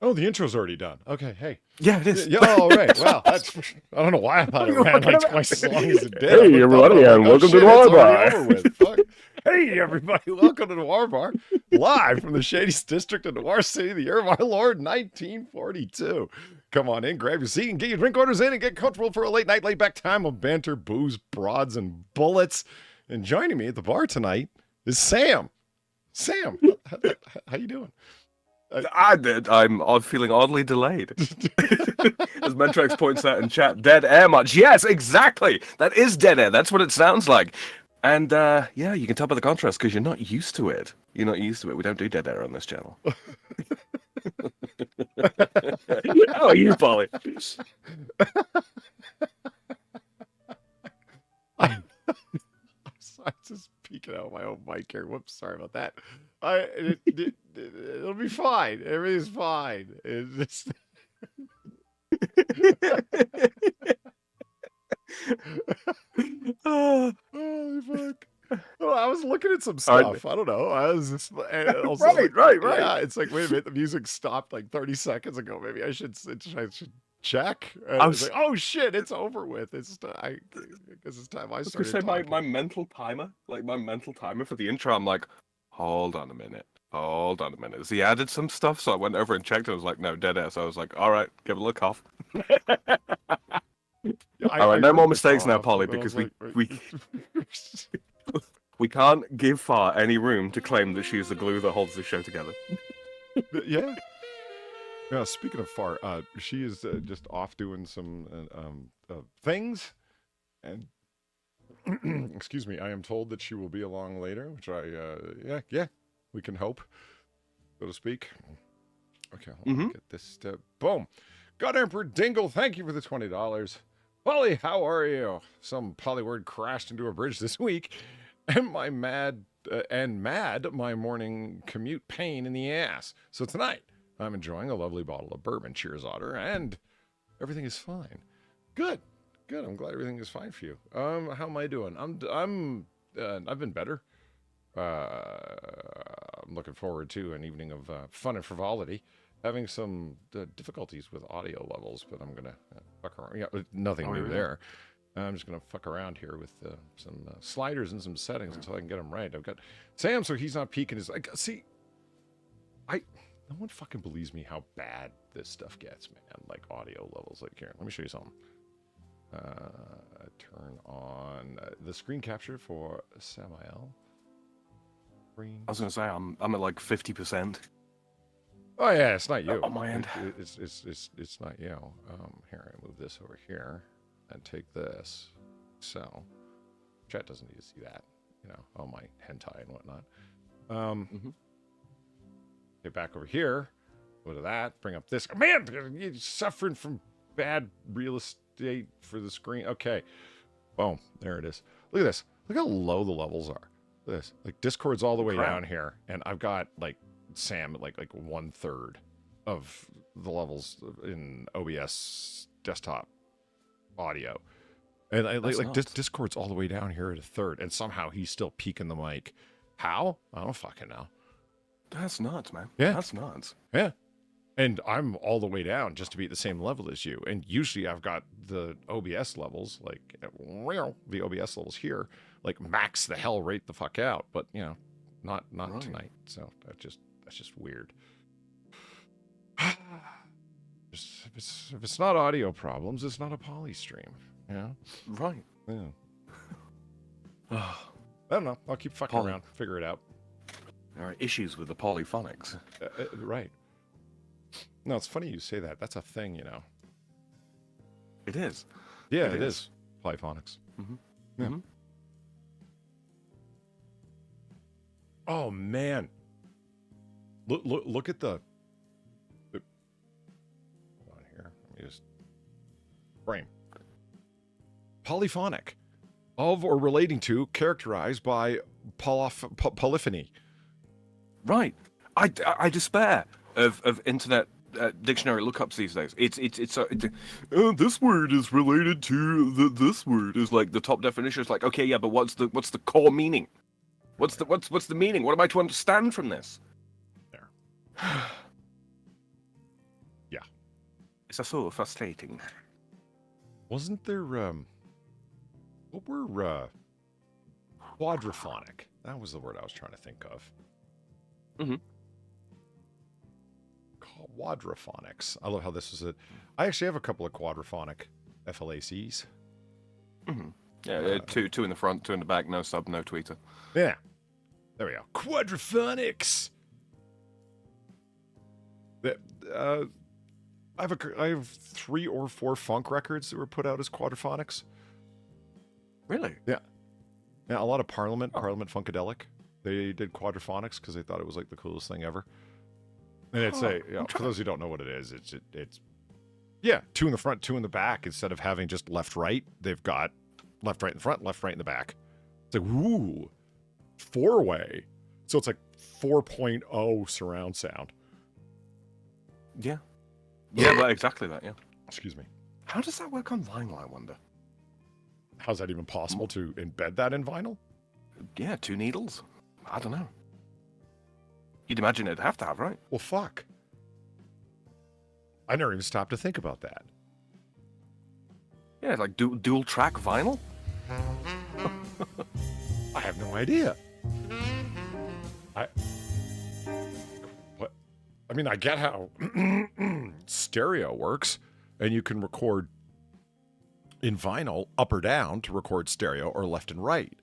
Oh, the intro's already done. Okay, hey. Yeah, it is. Yeah, all right. Wow, that's. I don't know why I thought it ran like twice as long as it did. Hey, everybody, and welcome to Noir Bar. Over with. Fuck. Hey, everybody, welcome to Noir Bar, live from the shadiest district of Noir City, the year of our Lord, 1942. Come on in, grab your seat, and get your drink orders in, and get comfortable for a late night, laid back time of banter, booze, broads, and bullets. And joining me at the bar tonight is Sam. Sam, how you doing? I'm feeling oddly delayed. As Mentrax points out in chat, dead air much. Yes, exactly. That is dead air. That's what it sounds like. And yeah, you can tell by the contrast because you're not used to it. You're not used to it. We don't do dead air on this channel. How are you, Polly? I'm just peeking out my own mic here. Whoops, sorry about that. It'll be fine. Everything's fine. It's just... Oh, holy fuck. Well, I was looking at some stuff. I don't know. I was just also right. Yeah, it's like, wait a minute, the music stopped like 30 seconds ago. Maybe I should check. And it's like, oh shit, it's over with. It's because it's time I started. Say my mental timer, like my mental timer for the intro. I'm like, hold on a minute. Has he added some stuff? So I went over and checked. And I was like, no, dead air. So I was like, all right, give it a look off. All right, no more mistakes now, Polly, because we can't give Far any room to claim that she's the glue that holds the show together. Yeah. Yeah. Speaking of Far, she is just off doing some things, and excuse me, I am told that she will be along later, which yeah, we can hope, so to speak. Okay, let me get this. Boom. God Emperor Dingle, thank you for the $20. Polly, how are you? Some Polly word crashed into a bridge this week, and my mad my morning commute pain in the ass. So tonight, I'm enjoying a lovely bottle of bourbon. Cheers, Otter, and everything is fine. Good. I'm glad everything is fine for you. How am I doing? I've been better. I'm looking forward to an evening of fun and frivolity. Having some difficulties with audio levels, but I'm gonna fuck around. Yeah, nothing new there. I'm just gonna fuck around here with some sliders and some settings until I can get them right. I've got Sam, so he's not peeking his. Like, see, no one fucking believes me how bad this stuff gets, man. Like audio levels. Like here, let me show you something. Turn on the screen capture for Samael. I was gonna say I'm at like 50%. Oh yeah, it's not you. On my end. It's not you. Here, I move this over here and take this. So, chat doesn't need to see that. You know, all my hentai and whatnot. Get back over here. Go to that. Bring up this. Man, you're suffering from bad real estate for the screen. Okay. Boom. There it is. Look at this. Look how low the levels are. Look at this. Like Discord's all the way down here, and I've got like Sam at like 1/3 of the levels in OBS desktop audio, and Discord's all the way down here at 1/3, and somehow he's still peaking the mic. How? I don't fucking know. That's nuts, man. Yeah, that's nuts. Yeah, and I'm all the way down just to be at the same level as you. And usually I've got the OBS levels, like the OBS levels here, like max the hell rate the fuck out. But you know, not right. Tonight. So that's just weird. If it's not audio problems, it's not a poly stream. Yeah. Right. Yeah. I don't know. I'll keep fucking around. Figure it out. There are issues with the polyphonics. Right. No, it's funny you say that. That's a thing, you know. It is. Yeah, it is. Polyphonics. Yeah. Oh man. Look at the. Hold on here. Let me just frame. Polyphonic, of or relating to, characterized by polyphony. Right. I despair of internet dictionary lookups these days. It's this word is related to this word is like the top definition. It's like, okay, yeah, but what's the core meaning? What's the meaning? What am I to understand from this? There. Yeah. It's so frustrating. Wasn't there what were quadraphonic? That was the word I was trying to think of. Quadraphonics. I love how this is I actually have a couple of quadraphonic FLACs. Yeah, two in the front, two in the back, no sub, no tweeter. Yeah. There we go. Quadraphonics. I have 3 or 4 funk records that were put out as quadraphonics. Really? Yeah. Yeah, a lot of Parliament Funkadelic. They did quadraphonics because they thought it was like the coolest thing ever. And it's for those who don't know what it is, it's two in the front, two in the back. Instead of having just left right, they've got left right in the front, left right in the back. It's like ooh, 4-way. So it's like 4.0 surround sound. Yeah. Yeah, but exactly that, yeah. Excuse me. How does that work on vinyl, I wonder? How's that even possible to embed that in vinyl? Yeah, 2 needles. I don't know. You'd imagine it'd have to have, right? Well, fuck. I never even stopped to think about that. Yeah, like dual track vinyl? I have no idea. I mean, I get how stereo works, and you can record in vinyl up or down to record stereo or left and right.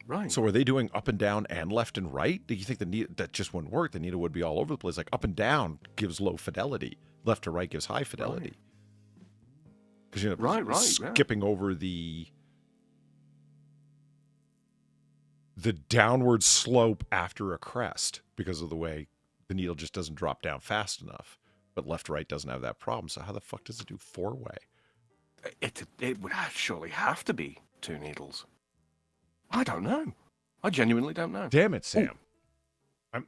Right. So are they doing up and down and left and right? Do you think that just wouldn't work? The needle would be all over the place. Like up and down gives low fidelity. Left to right gives high fidelity. Because skipping over the downward slope after a crest because of the way the needle just doesn't drop down fast enough. But left to right doesn't have that problem. So how the fuck does it do 4-way? It would surely have to be 2 needles. I don't know. I genuinely don't know. Damn it, Sam. I'm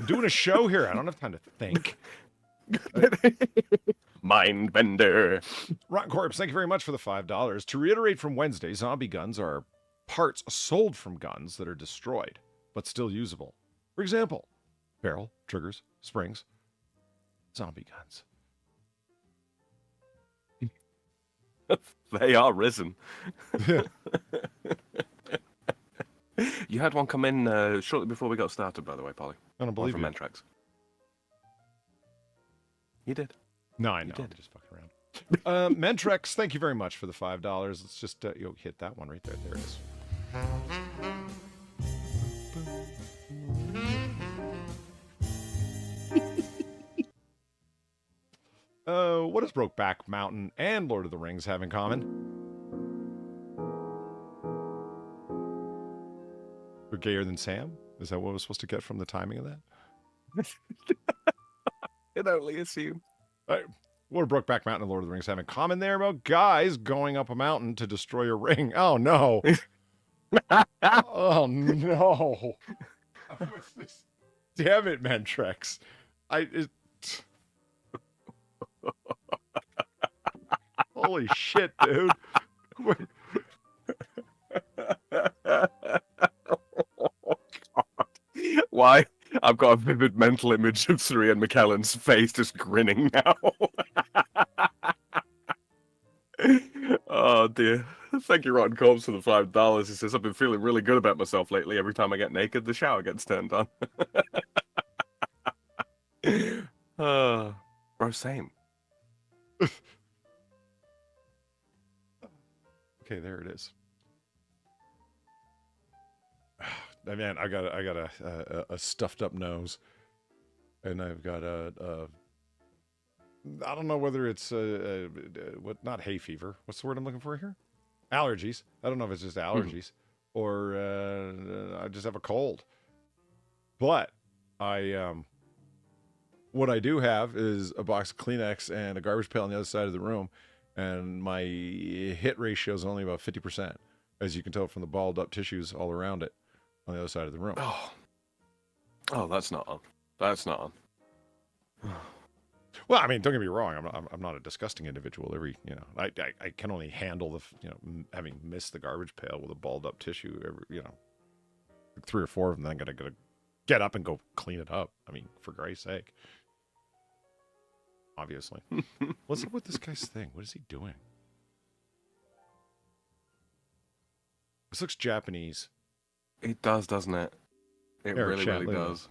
doing a show here. I don't have time to think. Mind bender. Rotten Corpse, thank you very much for the $5. To reiterate from Wednesday, zombie guns are parts sold from guns that are destroyed, but still usable. For example, barrel, triggers, springs, zombie guns. They are risen. You had one come in shortly before we got started, by the way, Polly. I don't believe from you. Mentrex. You did. No, I know. I'm just fucking around. Mentrex, thank you very much for the $5. Let's just hit that one right there. There it is. What does Brokeback Mountain and Lord of the Rings have in common? We're gayer than Sam? Is that what we're supposed to get from the timing of that? Can only assume. What do Brokeback Mountain and Lord of the Rings have in common there about guys going up a mountain to destroy a ring? Oh, no. Oh, no. Damn it, Mentrex. Holy shit, dude. Why? I've got a vivid mental image of Sir Ian McKellen's face just grinning now. Oh, dear. Thank you, Rotten Corpse, for the $5. He says, I've been feeling really good about myself lately. Every time I get naked, the shower gets turned on. Bro, same. Okay, there it is. Man, I got a stuffed up nose, and I've got I don't know whether it's not hay fever. What's the word I'm looking for here? Allergies. I don't know if it's just allergies or I just have a cold. But what I do have is a box of Kleenex and a garbage pail on the other side of the room, and my hit ratio is only about 50%, as you can tell from the balled up tissues all around it on the other side of the room. Oh, that's not on. That's not on. Well, I mean, don't get me wrong. I'm not a disgusting individual. I can only handle having missed the garbage pail with a balled up tissue. 3 or 4 of them. Then I'm gonna get up and go clean it up. I mean, for Christ's sake. Obviously. What's up with this guy's thing? What is he doing? This looks Japanese. It does, doesn't it? It really does.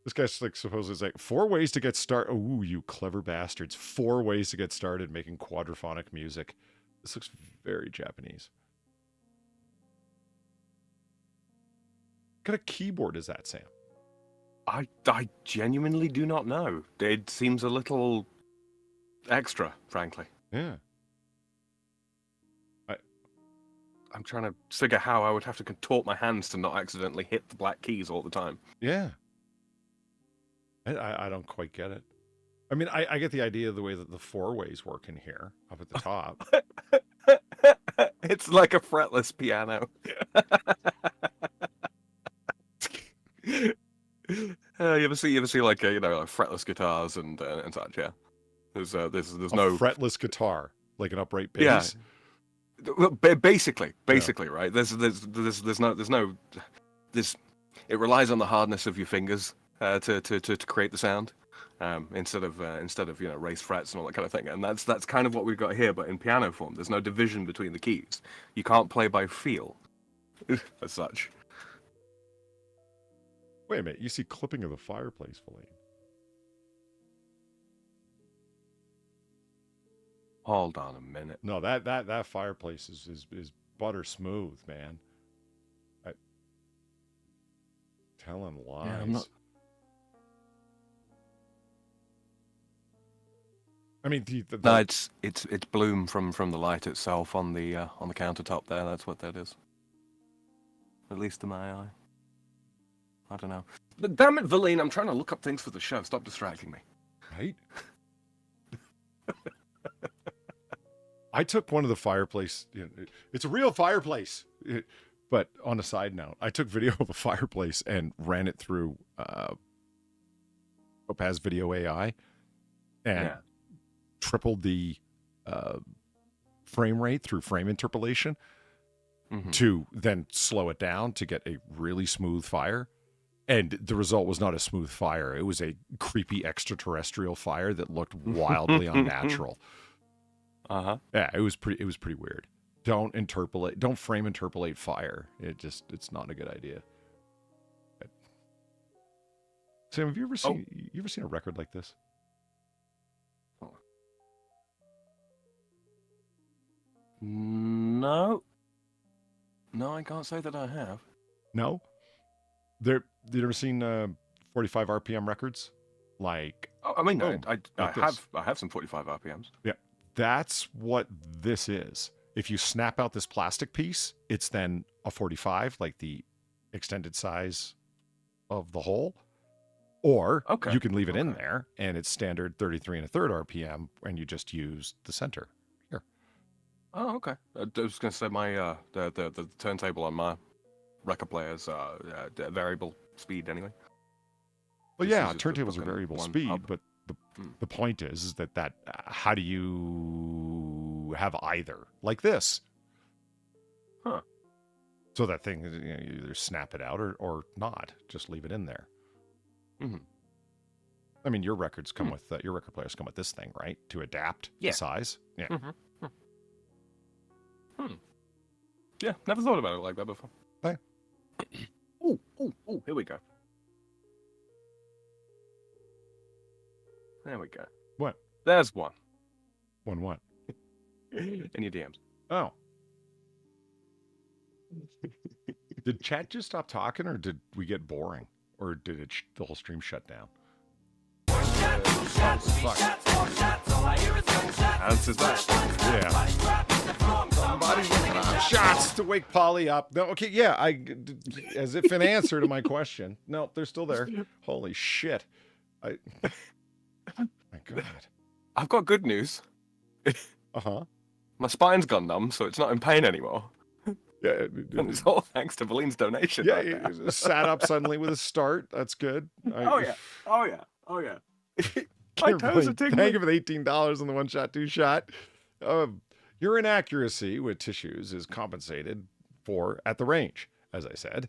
This guy's like supposedly it's like 4 ways to get started. Ooh, you clever bastards. 4 ways to get started making quadraphonic music. This looks very Japanese. What kind of keyboard is that, Sam? I genuinely do not know. It seems a little extra, frankly. Yeah. I'm trying to figure how I would have to contort my hands to not accidentally hit the black keys all the time. Yeah. I don't quite get it. I mean, I get the idea of the way that the four ways work in here up at the top. It's like a fretless piano. You ever see like like fretless guitars and such? Yeah. There's A no fretless guitar, like an upright bass. Yeah. Well, basically, right? There's no. It relies on the hardness of your fingers to create the sound, instead of raised frets and all that kind of thing. And that's kind of what we've got here, but in piano form. There's no division between the keys. You can't play by feel, as such. Wait a minute, you see clipping of the fireplace, Feline. Hold on a minute. No, that fireplace is butter smooth, man. Telling lies. Yeah, I'm not... I mean, no, it's bloom from the light itself on the countertop there. That's what that is. At least to my eye. I don't know. But damn it, Valine, I'm trying to look up things for the show. Stop distracting me. Right? I took one of the fireplace. It's a real fireplace. But on a side note, I took video of a fireplace and ran it through Topaz Video AI and tripled the frame rate through frame interpolation to then slow it down to get a really smooth fire. And the result was not a smooth fire. It was a creepy extraterrestrial fire that looked wildly unnatural. Yeah, it was pretty weird. Don't frame interpolate fire. It's not a good idea. Sam, have you ever seen a record like this? No, I can't say that I have. No? You ever seen 45 RPM records? Like, I have some 45 RPMs. Yeah, that's what this is. If you snap out this plastic piece, it's then a 45, like the extended size of the hole. Or you can leave it in there, and it's standard 33 1/3 RPM, and you just use the center here. Oh, okay. I was going to say my the turntable on my record player's variable speed anyway. Well, yeah, turntables are variable speed, but the point is that how do you have either like this? Huh. So that thing, you either snap it out or not. Just leave it in there. I mean, your records come with your record players come with this thing, right? To adapt the size. Yeah. Yeah, never thought about it like that before. Hey. Oh, here we go. There we go. What? There's one. One what? In your DMs. Oh. Did chat just stop talking, or did we get boring? Or did the whole stream shut down? Answers that. Yeah. Somebody's looking on shots to wake Polly up. No, okay, yeah. As if in answer to my question. No, they're still there. Holy shit. My God. I've got good news. My spine's gone numb, so it's not in pain anymore. Yeah, and it's all thanks to Valine's donation. Yeah, he sat up suddenly with a start. That's good. Oh yeah. My toes are tingling. Thank you for the $18 on the one shot, two shot. Your inaccuracy with tissues is compensated for at the range, as I said.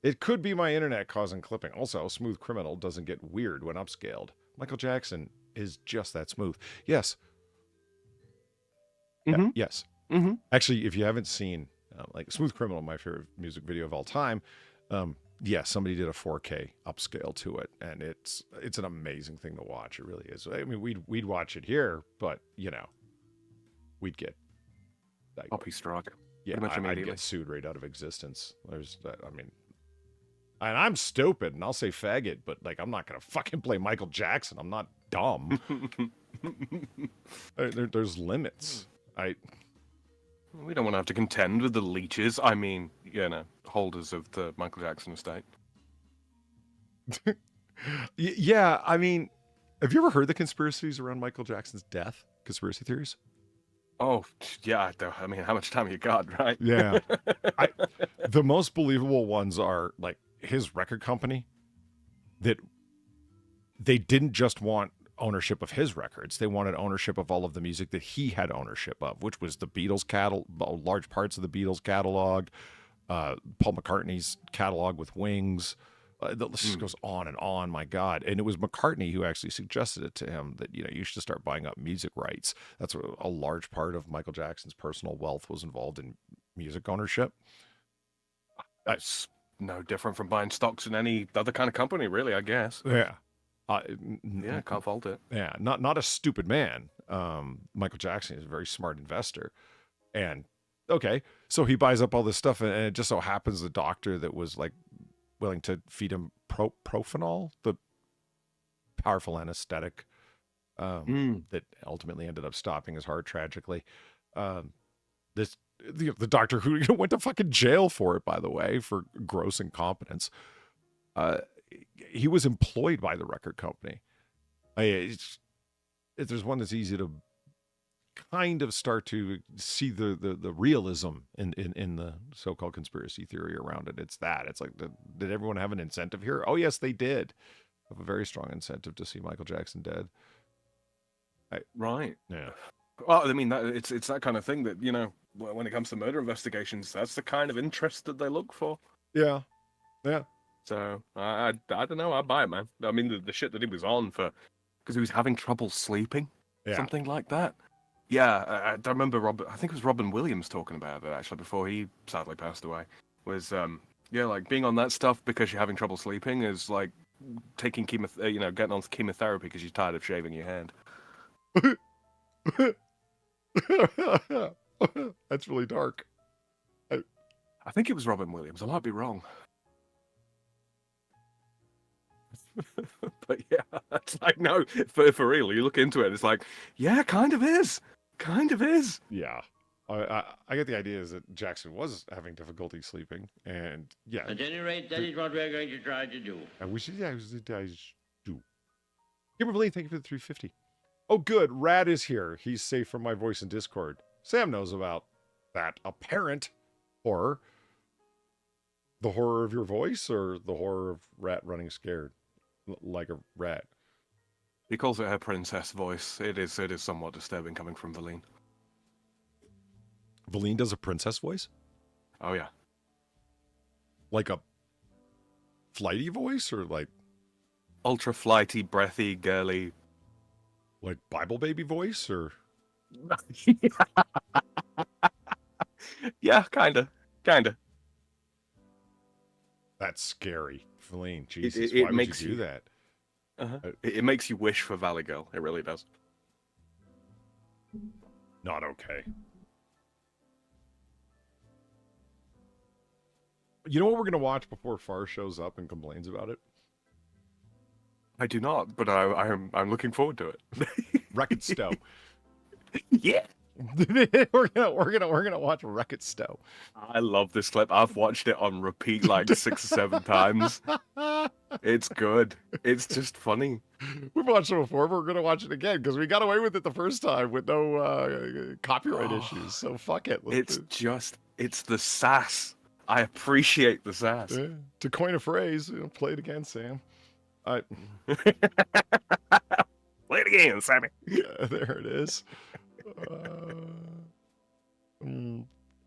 It could be my internet causing clipping. Also, Smooth Criminal doesn't get weird when upscaled. Michael Jackson is just that smooth. Yes. Yeah, yes. Actually, if you haven't seen like Smooth Criminal, my favorite music video of all time, somebody did a 4K upscale to it, and it's an amazing thing to watch. It really is. I mean, we'd watch it here, but we'd get like, puppy struck. Yeah, I'd get sued right out of existence. And I'm stupid, and I'll say faggot, but like I'm not gonna fucking play Michael Jackson. I'm not dumb. There's limits. We don't want to have to contend with the leeches. I mean, you know, holders of the Michael Jackson estate. Yeah, I mean, have you ever heard the conspiracies around Michael Jackson's death? Conspiracy theories? Oh, yeah. I mean, how much time you got, right? Yeah. The most believable ones are like his record company, that they didn't just want ownership of his records. They wanted ownership of all of the music that he had ownership of, which was the Beatles catalog, large parts of the Beatles catalog, Paul McCartney's catalog with Wings. The list just goes on and on, my God. And it was McCartney who actually suggested it to him that, you know, you should start buying up music rights. That's a large part of Michael Jackson's personal wealth was involved in music ownership. That's no different from buying stocks in any other kind of company, really, I guess. Yeah. Yeah, can't fault it. Yeah, not a stupid man. Michael Jackson is a very smart investor. And, okay, so he buys up all this stuff, and it just so happens the doctor that was, like, willing to feed him propanol, the powerful anesthetic that ultimately ended up stopping his heart tragically. The doctor who went to fucking jail for it, by the way, for gross incompetence. He was employed by the record company. If there's one that's easy to kind of start to see the realism in the so-called conspiracy theory around it, it's that. It's like, did everyone have an incentive here? Oh, yes, they did. Have a very strong incentive to see Michael Jackson dead. Right. Yeah. Well, I mean, it's that kind of thing that, you know, when it comes to murder investigations, that's the kind of interest that they look for. Yeah. Yeah. So, I don't know, I'd buy it, man. I mean, the shit that he was on for, because he was having trouble sleeping, something like that. Yeah, I remember I think it was Robin Williams talking about it, actually, before he sadly passed away, was, yeah, like, being on that stuff because you're having trouble sleeping is like taking getting on chemotherapy because you're tired of shaving your head. That's really dark. I think it was Robin Williams. I might be wrong. But yeah, it's like, no, for real. You look into it, it's like, yeah, kind of is. Yeah. I get the idea is that Jackson was having difficulty sleeping, and yeah. At any rate, that is what we're going to try to do. And we should, do. Kimberly, thank you for the 350. Oh, good. Rad is here. He's safe from my voice in Discord. Sam knows about that apparent horror. The horror of your voice, or the horror of rat running scared like a rat? He calls it her princess voice. It is somewhat disturbing coming from Valine. Valine does a princess voice? Oh, yeah. Like a flighty voice, or like ultra flighty, breathy, girly, like Bible baby voice, or yeah, kinda. That's scary, Valine. Jesus, it why makes would you do that? It makes you wish for Valley Girl. It really does. Not okay. You know what we're gonna watch before Far shows up and complains about it? I do not, but I'm looking forward to it. Wreck-It Stowe. Yeah. we're gonna watch Wreck-It Stowe. I love this clip. I've watched it on repeat like 6 or 7 times. It's good. It's just funny. We've watched it before, but we're gonna watch it again because we got away with it the first time with no copyright issues. So fuck it. It's the sass. I appreciate the sass. Yeah. To coin a phrase, play it again, Sam. Play it again, Sammy. Yeah, there it is.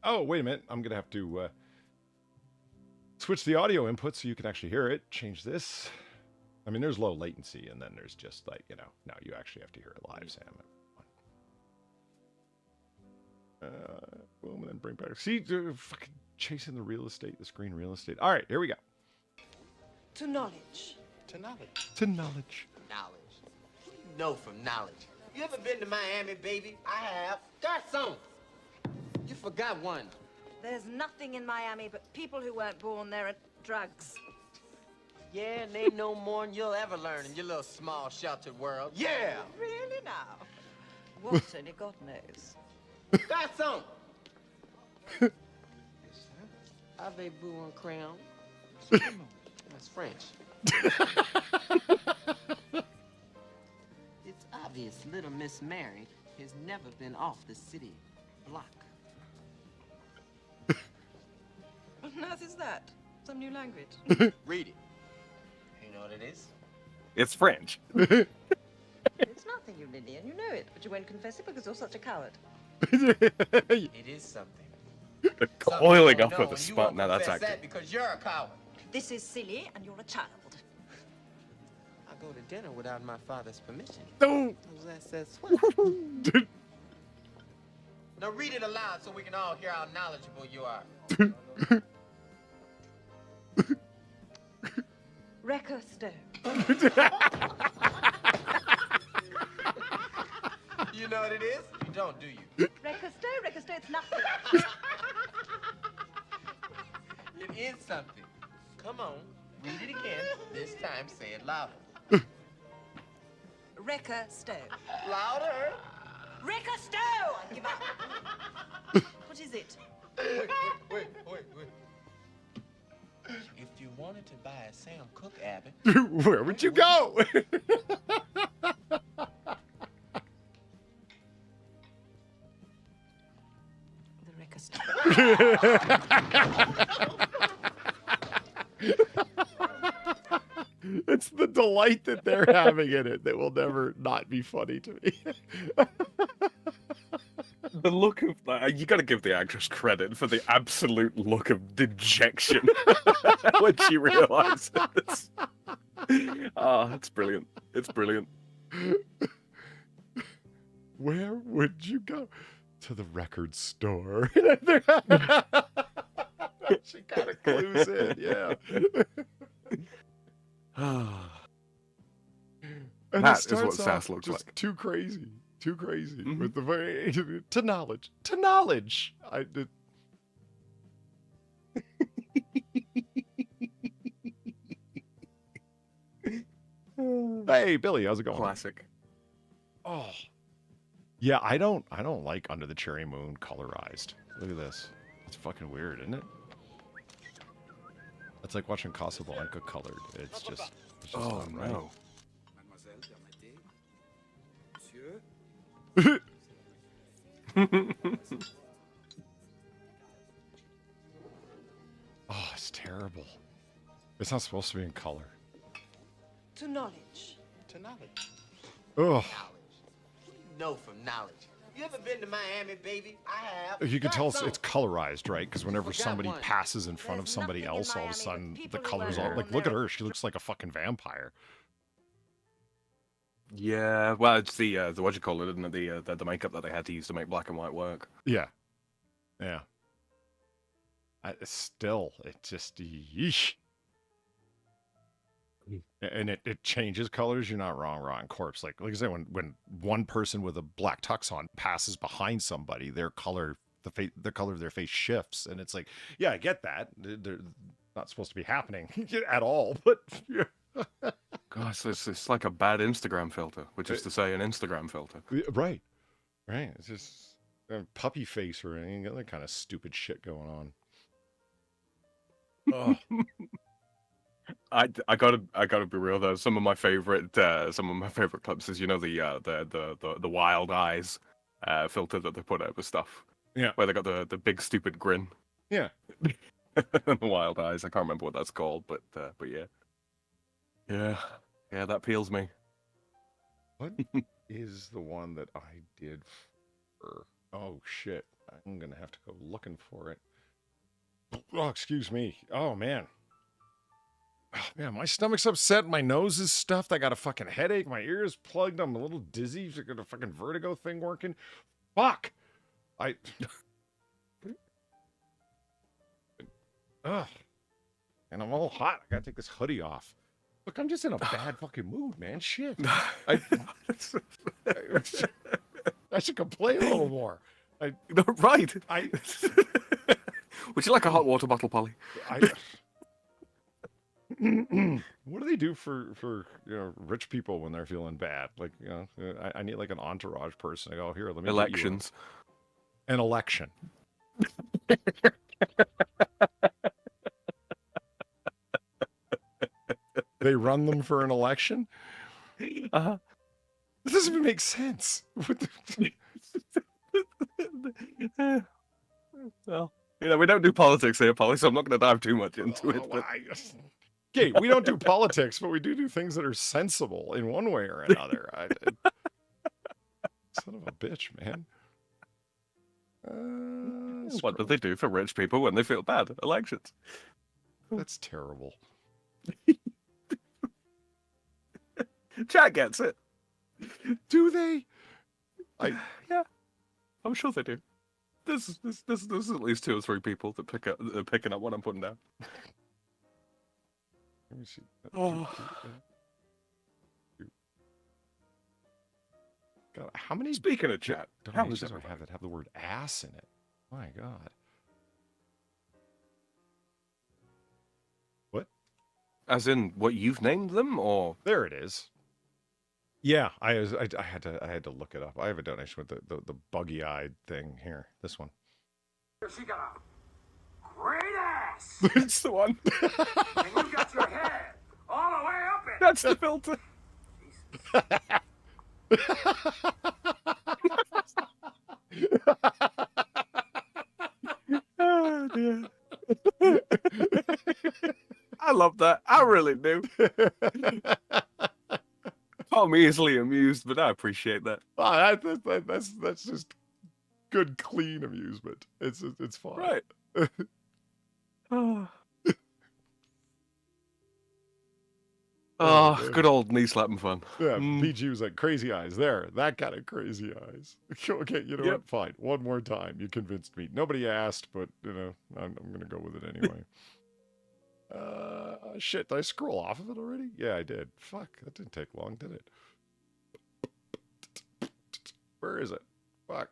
Oh, wait a minute. I'm going to have to switch the audio input so you can actually hear it. Change this. I mean, there's low latency, and then there's just like, now you actually have to hear it live, Sam. Boom, and then bring back. See, fucking chasing the real estate, the screen real estate. All right, here we go. To knowledge. To knowledge. Knowledge. What do you know from knowledge? You ever been to Miami, baby? I have. Got some. You forgot one. There's nothing in Miami but people who weren't born there and drugs. Yeah, and they know more than you'll ever learn in your little small sheltered world. Yeah. Really now? What only God knows. Got some. Yes, sir. Avez-vous un crayon? That's French. It's obvious little Miss Mary has never been off the city block. What on earth is that? Some new language? Read it. You know what it is? It's French. It's nothing, you Lydian. You know it, but you won't confess it because you're such a coward. It is something. The coiling Something up you of the know, and you spot. won't Now that's confess acting. that because you're a coward. This is silly, and you're a child. I go to dinner without my father's permission. No. That's Now read it aloud so we can all hear how knowledgeable you are. Wrecker Stone. You know what it is? You don't, do you? Wrecker Stone, it's nothing. It is something. Come on, read it again. This time say it louder. Wrecker Stone. Louder! Wrecker Stone! I give up. What is it? Wait. If you wanted to buy a Sam Cooke, Abby, Where would you go? The Wrecker Stone. It's the delight that they're having in it that will never not be funny to me. The look of you got to give the actress credit for the absolute look of dejection when she realizes. Ah, it's brilliant. It's brilliant. Where would you go? To the record store. She kind of clues in, yeah. And That it is what starts sass off looks just like. Too crazy. Mhm. With the very to knowledge. I did. Hey Billy, how's it going? Classic. Oh, yeah. I don't like Under the Cherry Moon colorized. Look at this. It's fucking weird, isn't it? It's like watching Casablanca colored. It's just Oh not right. no. Oh, it's terrible. It's not supposed to be in color. To knowledge. to knowledge. Ugh. Knowledge. What do you know from knowledge? You ever been to Miami, baby? I have. You can Got tell some. it's colorized, right? Because whenever Forgot somebody one. passes in front of There's somebody nothing in else, all of Miami a sudden but the people who colors wear all like. them Look at there. her. She looks like a fucking vampire. Yeah, well, it's the what you call it, isn't it? The makeup that they had to use to make black and white work. Yeah. Yeah. Still, it just yeesh. And it changes colors. You're not wrong, Ron. Corpse. Like I said, when one person with a black tux on passes behind somebody, their color, the color of their face shifts, and it's like, yeah, I get that. They're not supposed to be happening at all, but yeah. Gosh, it's like a bad Instagram filter, which is to say, an Instagram filter. Right. It's just a puppy face or any other kind of stupid shit going on. Ugh. I gotta be real though. Some of my favorite clips is the wild eyes filter that they put over stuff. Yeah. Where they got the big stupid grin. Yeah. The wild eyes. I can't remember what that's called, but yeah. Yeah, that peels me. What is the one that I did for... Oh, shit. I'm going to have to go looking for it. Oh, excuse me. Oh, man. Oh, man, my stomach's upset. My nose is stuffed. I got a fucking headache. My ear is plugged. I'm a little dizzy. I got a fucking vertigo thing working. Fuck. Ugh. And I'm all hot. I gotta take this hoodie off. Look, I'm just in a bad fucking mood, man. Shit. I should complain a little more. Right. I Would you like a hot water bottle, Polly? What do they do for rich people when they're feeling bad? Like, I need like an entourage person to go, here, let me get you Elections. an election. They run them for an election? Uh-huh. This doesn't even make sense. What the- Well, you know, we don't do politics here, Polly, so I'm not going to dive too much into it. But... Okay, we don't do politics, but we do things that are sensible in one way or another. Son of a bitch, man. What do they do for rich people when they feel bad? Elections. That's terrible. Chat gets it. Do they? Yeah, I'm sure they do. There's at least 2 or 3 people that are picking up what I'm putting down. Let me see. Oh. God, how many? Speaking of chat, how is donations it? do I have that have the word ass in it? My God. What? As in what you've named them, or There it is. Yeah, I had to look it up. I have a donation with the buggy-eyed thing here. This one. She got a great ass. it's the one. And you got your head all the way up it. That's the filter. Oh, dear. I love that. I really do. I'm easily amused, but I appreciate that. Oh, that's just good, clean amusement. It's fine. Right. Oh, good old knee slapping fun. Yeah, BG was like, crazy eyes. There, that kind of crazy eyes. Okay, you know what? Fine. One more time. You convinced me. Nobody asked, but, you know, I'm going to go with it anyway. Shit, did I scroll off of it already? Yeah, I did. Fuck, that didn't take long, did it? Where is it? Fuck.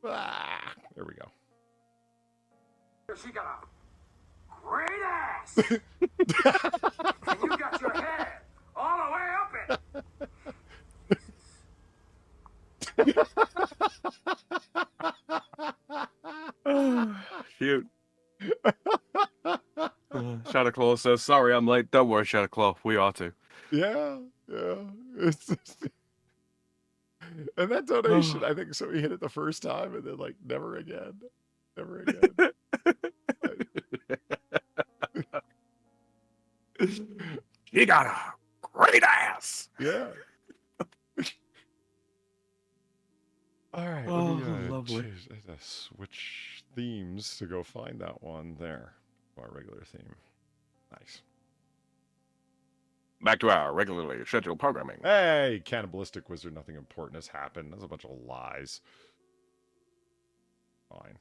Ah, there we go. She got a great ass. And you got your head all the way up it. Cute. Shadow Claw says, sorry, I'm late. Don't worry, Shadow Claw. We are too. Yeah. It's just... And that donation, I think so he hit it the first time and then like never again. Never again. You got a great ass. Yeah. All right. Lovely. Switch themes to go find that one there. Our regular theme. Nice. Back to our regularly scheduled programming. Hey, cannibalistic wizard, nothing important has happened. That's a bunch of lies. Fine.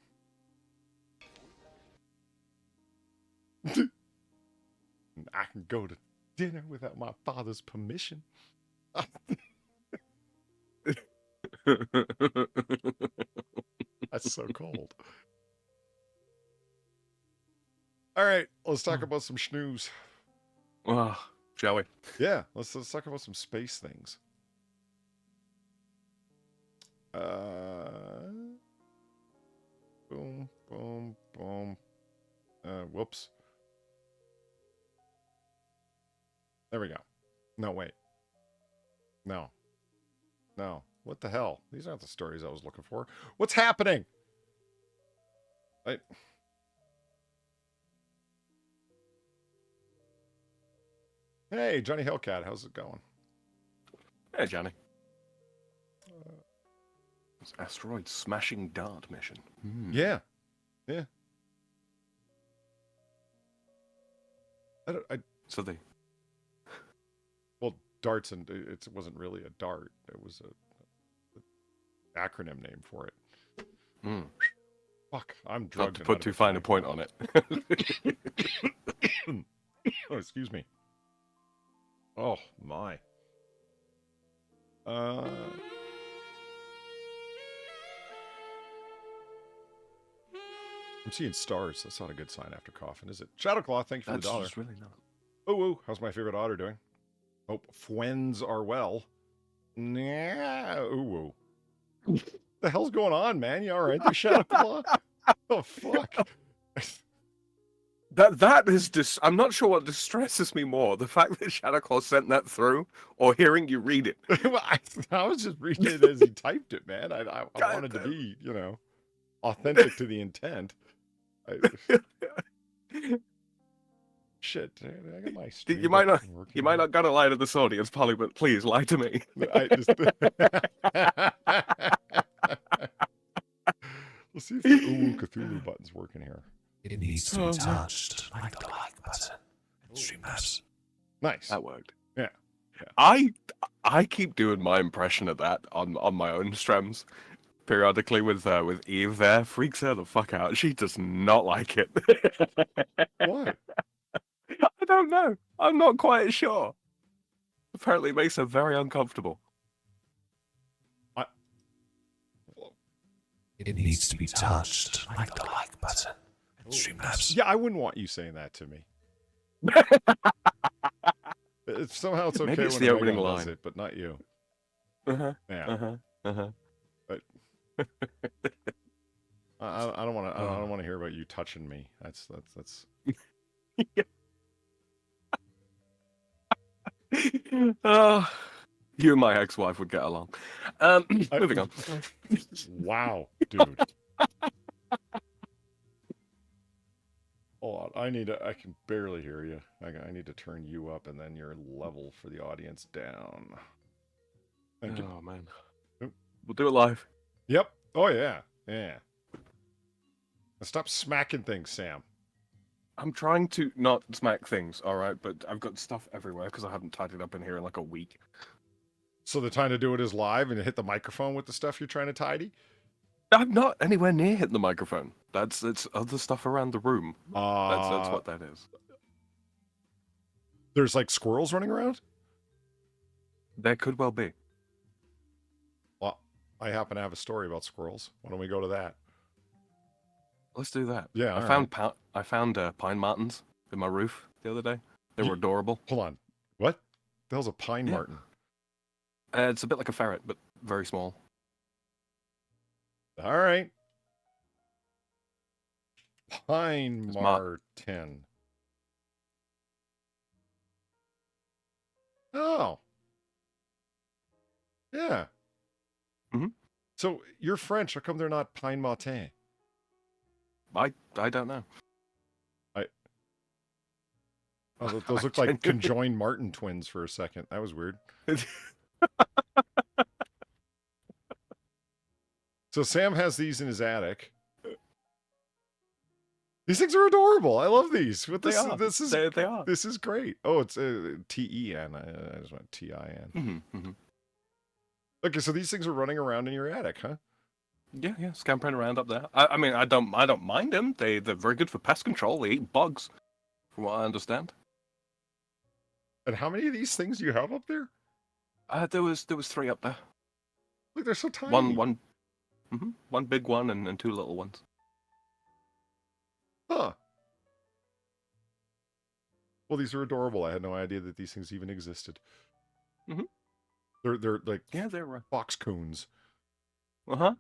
I can go to dinner without my father's permission. That's so cold. All right, let's talk about some schnews. Shall we? Yeah, let's talk about some space things. Boom, boom, boom. Whoops. There we go. No, wait. No. What the hell? These aren't the stories I was looking for. What's happening? Hey, Johnny Hellcat, how's it going? Hey, Johnny. It's asteroid smashing dart mission. Yeah. So they... Well, darts, and it wasn't really a dart. It was a acronym name for it. Fuck, I'm drugged. Not to put too fine a point on it. Oh, excuse me. Oh, my. I'm seeing stars. That's not a good sign after coughing, is it? Shadowclaw, thank you for the dollar. That's really not. Oh, how's my favorite otter doing? Hope Fwens are well. Nah, the hell's going on, man? You all right there, Shadowclaw? Oh fuck. That is I'm not sure what distresses me more, the fact that Santa Claus sent that through, or hearing you read it. Well, I was just reading it as he typed it, man. I wanted to damn. be, authentic to the intent. Shit, I got my stream You might not working gotta lie to this audience, Polly, but please lie to me. I just... Let's see if the Ooh Cthulhu button's working here. It needs to be touched like the like button in Streamlabs. Nice. That worked. Yeah. I keep doing my impression of that on my own streams periodically with Eve there. Freaks her the fuck out. She does not like it. What? I don't know. I'm not quite sure. Apparently it makes her very uncomfortable. It needs to be touched like the like button in Streamlabs. Yeah, I wouldn't want you saying that to me. Somehow it's okay Maybe it's when the a opening Megan does line. it, but not you. Uh-huh. Yeah. Uh-huh. Uh-huh. But I don't want to. I don't want to hear about you touching me. That's. You and my ex-wife would get along. Moving on. Wow, dude. Hold on. I can barely hear you. I need to turn you up and then your level for the audience down. Thank you. Oh man. Oop. We'll do it live. Yep. Oh yeah. Yeah. Stop smacking things, Sam. I'm trying to not smack things, alright, but I've got stuff everywhere because I haven't tidied up in here in like a week. So the time to do it is live and hit the microphone with the stuff you're trying to tidy? I'm not anywhere near hitting the microphone. It's other stuff around the room. That's what that is. There's like squirrels running around? There could well be. Well, I happen to have a story about squirrels. Why don't we go to that? Let's do that. Yeah, I found pine martens in my roof the other day. They were adorable. Hold on. What? The hell's a pine marten? It's a bit like a ferret, but very small. All right. Pine marten. Oh. Yeah. Mm-hmm. So you're French. How come they're not pine martin? I don't know. Oh, those look like conjoined Martin twins for a second. That was weird. So Sam has these in his attic. These things are adorable. I love these. But this is they are. This is great. Oh, it's TEN. I just went TIN. Mm-hmm, mm-hmm. Okay, so these things are running around in your attic, huh? Yeah, scampering around up there. I mean, I don't mind them. They're very good for pest control. They eat bugs, from what I understand. And how many of these things do you have up there? There was 3 up there. Look, they're so tiny. One big one and 2 little ones. Huh. Well, these are adorable. I had no idea that these things even existed. Mm-hmm. They're like they're fox coons. Uh-huh.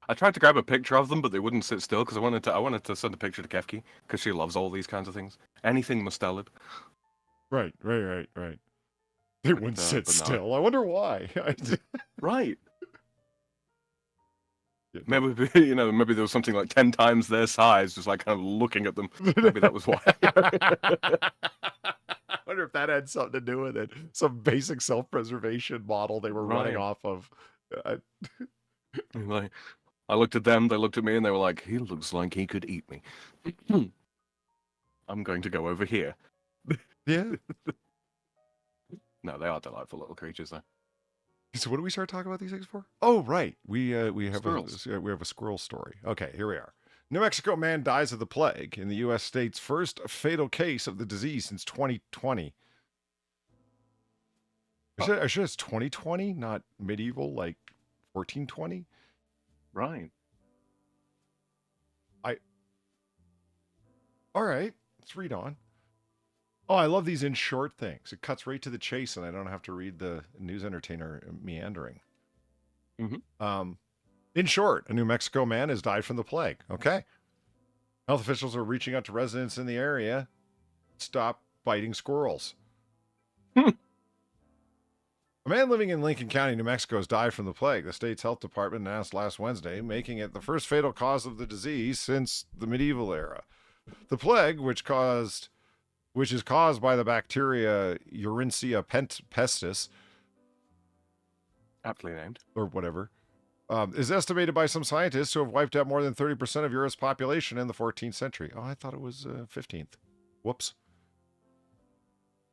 I tried to grab a picture of them, but they wouldn't sit still because I wanted to send a picture to Kefki because she loves all these kinds of things. Anything mustelid. Right. They wouldn't sit still. I wonder why. Right. Maybe maybe there was something like 10 times their size, just like kind of looking at them. Maybe that was why. I wonder if that had something to do with it. Some basic self-preservation model they were running off of. Like, I looked at them, they looked at me, and they were like, he looks like he could eat me. I'm going to go over here. Yeah. No, they are delightful little creatures, though. So what do we start talking about these things for? Oh, right. We have Squirrels. we have a squirrel story. Okay, here we are. New Mexico man dies of the plague in the U.S. state's first fatal case of the disease since 2020. I should it's 2020, not medieval, like 1420. Right. All right, let's read on. Oh, I love these in short things. It cuts right to the chase, and I don't have to read the news entertainer meandering. Mm-hmm. In short, a New Mexico man has died from the plague. Okay. Health officials are reaching out to residents in the area. Stop biting squirrels. A man living in Lincoln County, New Mexico, has died from the plague. The state's health department announced last Wednesday, making it the first fatal cause of the disease since the medieval era. The plague, which is caused by the bacteria Urincia pestis, Aptly named. or whatever, is estimated by some scientists to have wiped out more than 30% of Europe's population in the 14th century. Oh, I thought it was 15th. Whoops.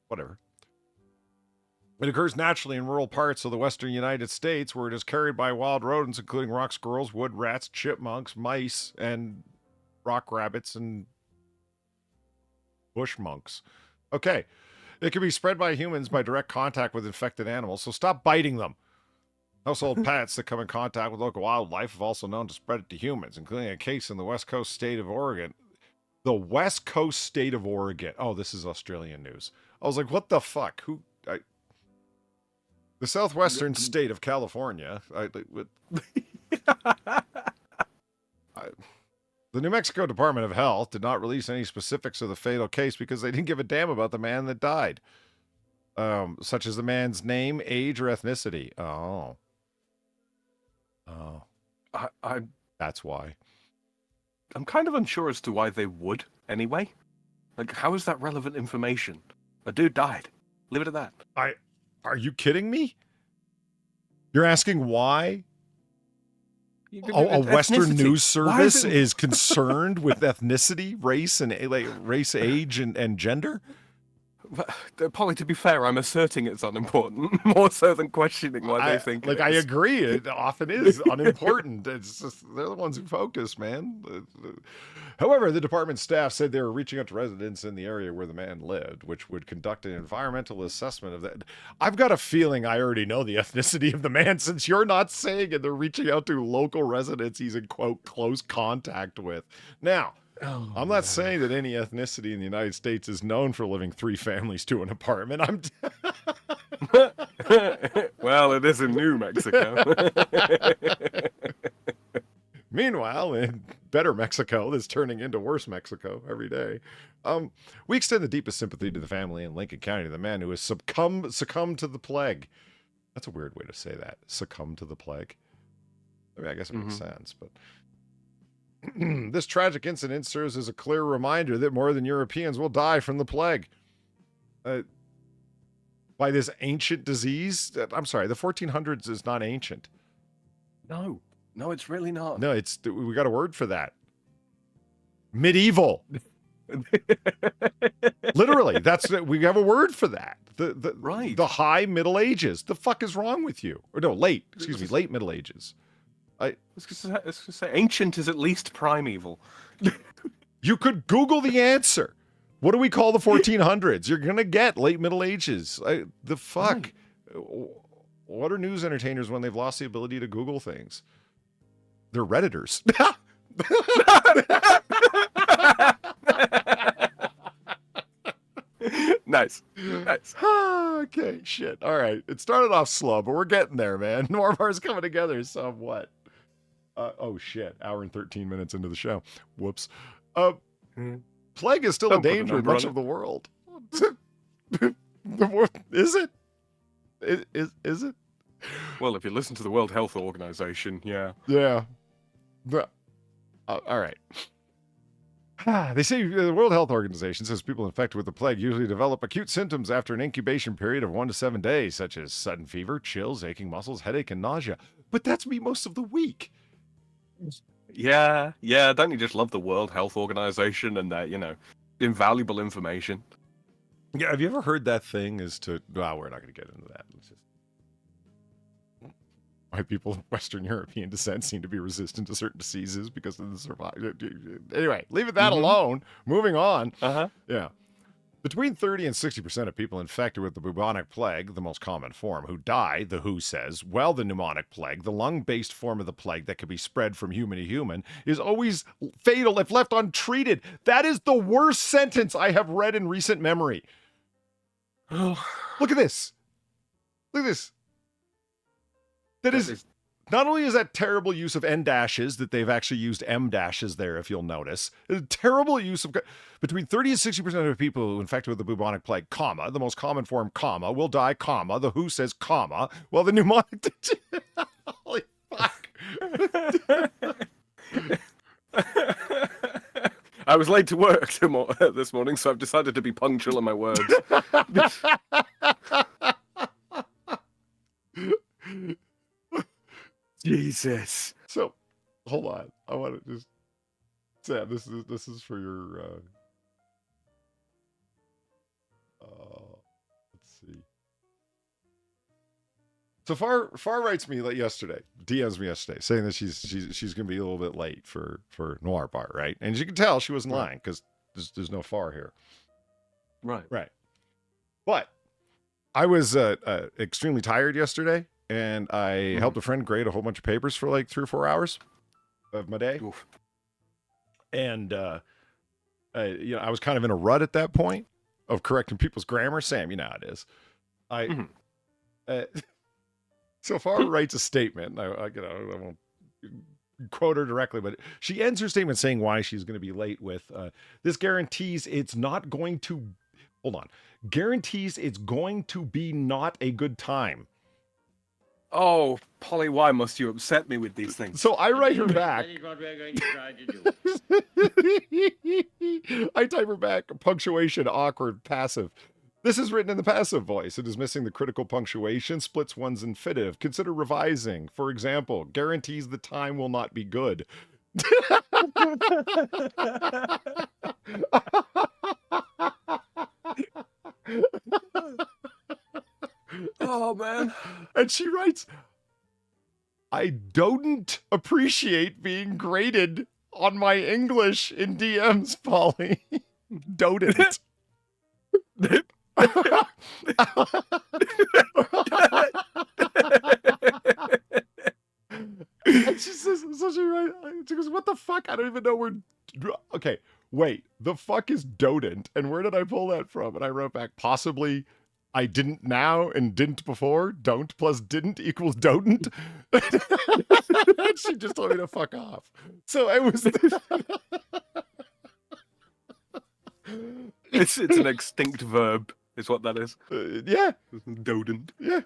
Whatever. It occurs naturally in rural parts of the western United States where it is carried by wild rodents, including rock squirrels, wood rats, chipmunks, mice, and rock rabbits and bush monks. Okay. It can be spread by humans by direct contact with infected animals, so stop biting them. Household pets that come in contact with local wildlife have also known to spread it to humans, including a case in the west coast state of Oregon. The west coast state of Oregon. Oh, this is Australian news. I was like, what the fuck? The southwestern state of California. The New Mexico Department of Health did not release any specifics of the fatal case because they didn't give a damn about the man that died, such as the man's name, age, or ethnicity. Oh. That's why. I'm kind of unsure as to why they would anyway. Like, how is that relevant information? A dude died. Leave it at that. Are you kidding me? You're asking why a Western news service is concerned with ethnicity, race, and race, age, and gender? Polly, to be fair, I'm asserting it's unimportant more so than questioning why they think. I agree. It often is unimportant. It's just they're the ones who focus, man. However, the department staff said they were reaching out to residents in the area where the man lived, which would conduct an environmental assessment of that. I've got a feeling I already know the ethnicity of the man since you're not saying it. They're reaching out to local residents he's in, quote, close contact with. Now, I'm not saying that any ethnicity in the United States is known for living 3 families to an apartment. Well, it is in New Mexico. Meanwhile, in better Mexico, that's turning into worse Mexico every day, we extend the deepest sympathy to the family in Lincoln County, the man who has succumbed to the plague. That's a weird way to say that. Succumb to the plague. I mean, I guess it makes sense, but this tragic incident serves as a clear reminder that more than Europeans will die from the plague. By this ancient disease. I'm sorry, the 1400s is not ancient. No, it's really not. No, we got a word for that. Medieval. Literally, we have a word for that. Right. The high Middle Ages. The fuck is wrong with you? Or no, late Middle Ages. I was gonna say ancient is at least primeval. You could Google the answer. What do we call the 1400s? You're gonna get late Middle Ages. The fuck. Right. What are news entertainers when they've lost the ability to Google things? They're Redditors. Nice. Okay, shit. All right. It started off slow, but we're getting there, man. Noir Bar's coming together somewhat. Oh, shit. Hour and 13 minutes into the show. Whoops. Plague is still a danger in much of the world. Is it? Is it? Well, if you listen to the World Health Organization, yeah. Yeah. But, all right. They say the World Health Organization says people infected with the plague usually develop acute symptoms after an incubation period of 1 to 7 days, such as sudden fever, chills, aching muscles, headache, and nausea. But that's me most of the week. Yeah. Don't you just love the World Health Organization and that, invaluable information? Yeah, have you ever heard that thing as to... Well, we're not going to get into that. Let's just... Why people of Western European descent seem to be resistant to certain diseases because of the survival. Anyway, leave that alone. Moving on. Yeah. Between 30 and 60% of people infected with the bubonic plague, the most common form, who die, the WHO says, the pneumonic plague, the lung-based form of the plague that can be spread from human to human, is always fatal if left untreated. That is the worst sentence I have read in recent memory. Look at this. Look at this. That is not only is that terrible use of N dashes that they've actually used M dashes there, if you'll notice, a terrible use of between 30 and 60% of people infected with the bubonic plague, comma, the most common form, comma, will die, comma, the WHO says, comma, well, the pneumonic, holy fuck. I was late to work this morning, so I've decided to be punctual in my words. Jesus. So, hold on. I want to just, Sam, this is for your, let's see. So Far writes me yesterday, DMs me yesterday, saying that she's gonna be a little bit late for Noir Bar, right? And as you can tell, she wasn't lying because there's no Far here. Right. But I was extremely tired yesterday, and I helped a friend grade a whole bunch of papers for like 3 or 4 hours of my day. Oof. And I was kind of in a rut at that point of correcting people's grammar. Sam, you know how it is. So Far writes a statement. I won't quote her directly, but she ends her statement saying why she's going to be late with this guarantees it's not going to. Hold on. Guarantees it's going to be not a good time. Oh, Polly, why must you upset me with these things? So I write her back. That is what we're going to try to do. I type her back. Punctuation, awkward, passive. This is written in the passive voice. It is missing the critical punctuation, splits one's infinitive. Consider revising. For example, guarantees the time will not be good. Oh, man. And she writes, I don't appreciate being graded on my English in DMs, Polly. Dodent. And she says, she goes, what the fuck? I don't even know where. Okay, wait. The fuck is dodent? And where did I pull that from? And I wrote back, possibly I didn't now and didn't before. Don't plus didn't equals dodent. And she just told me to fuck off. So I was. It's an extinct verb, is what that is. Yeah. Dodent. Yeah.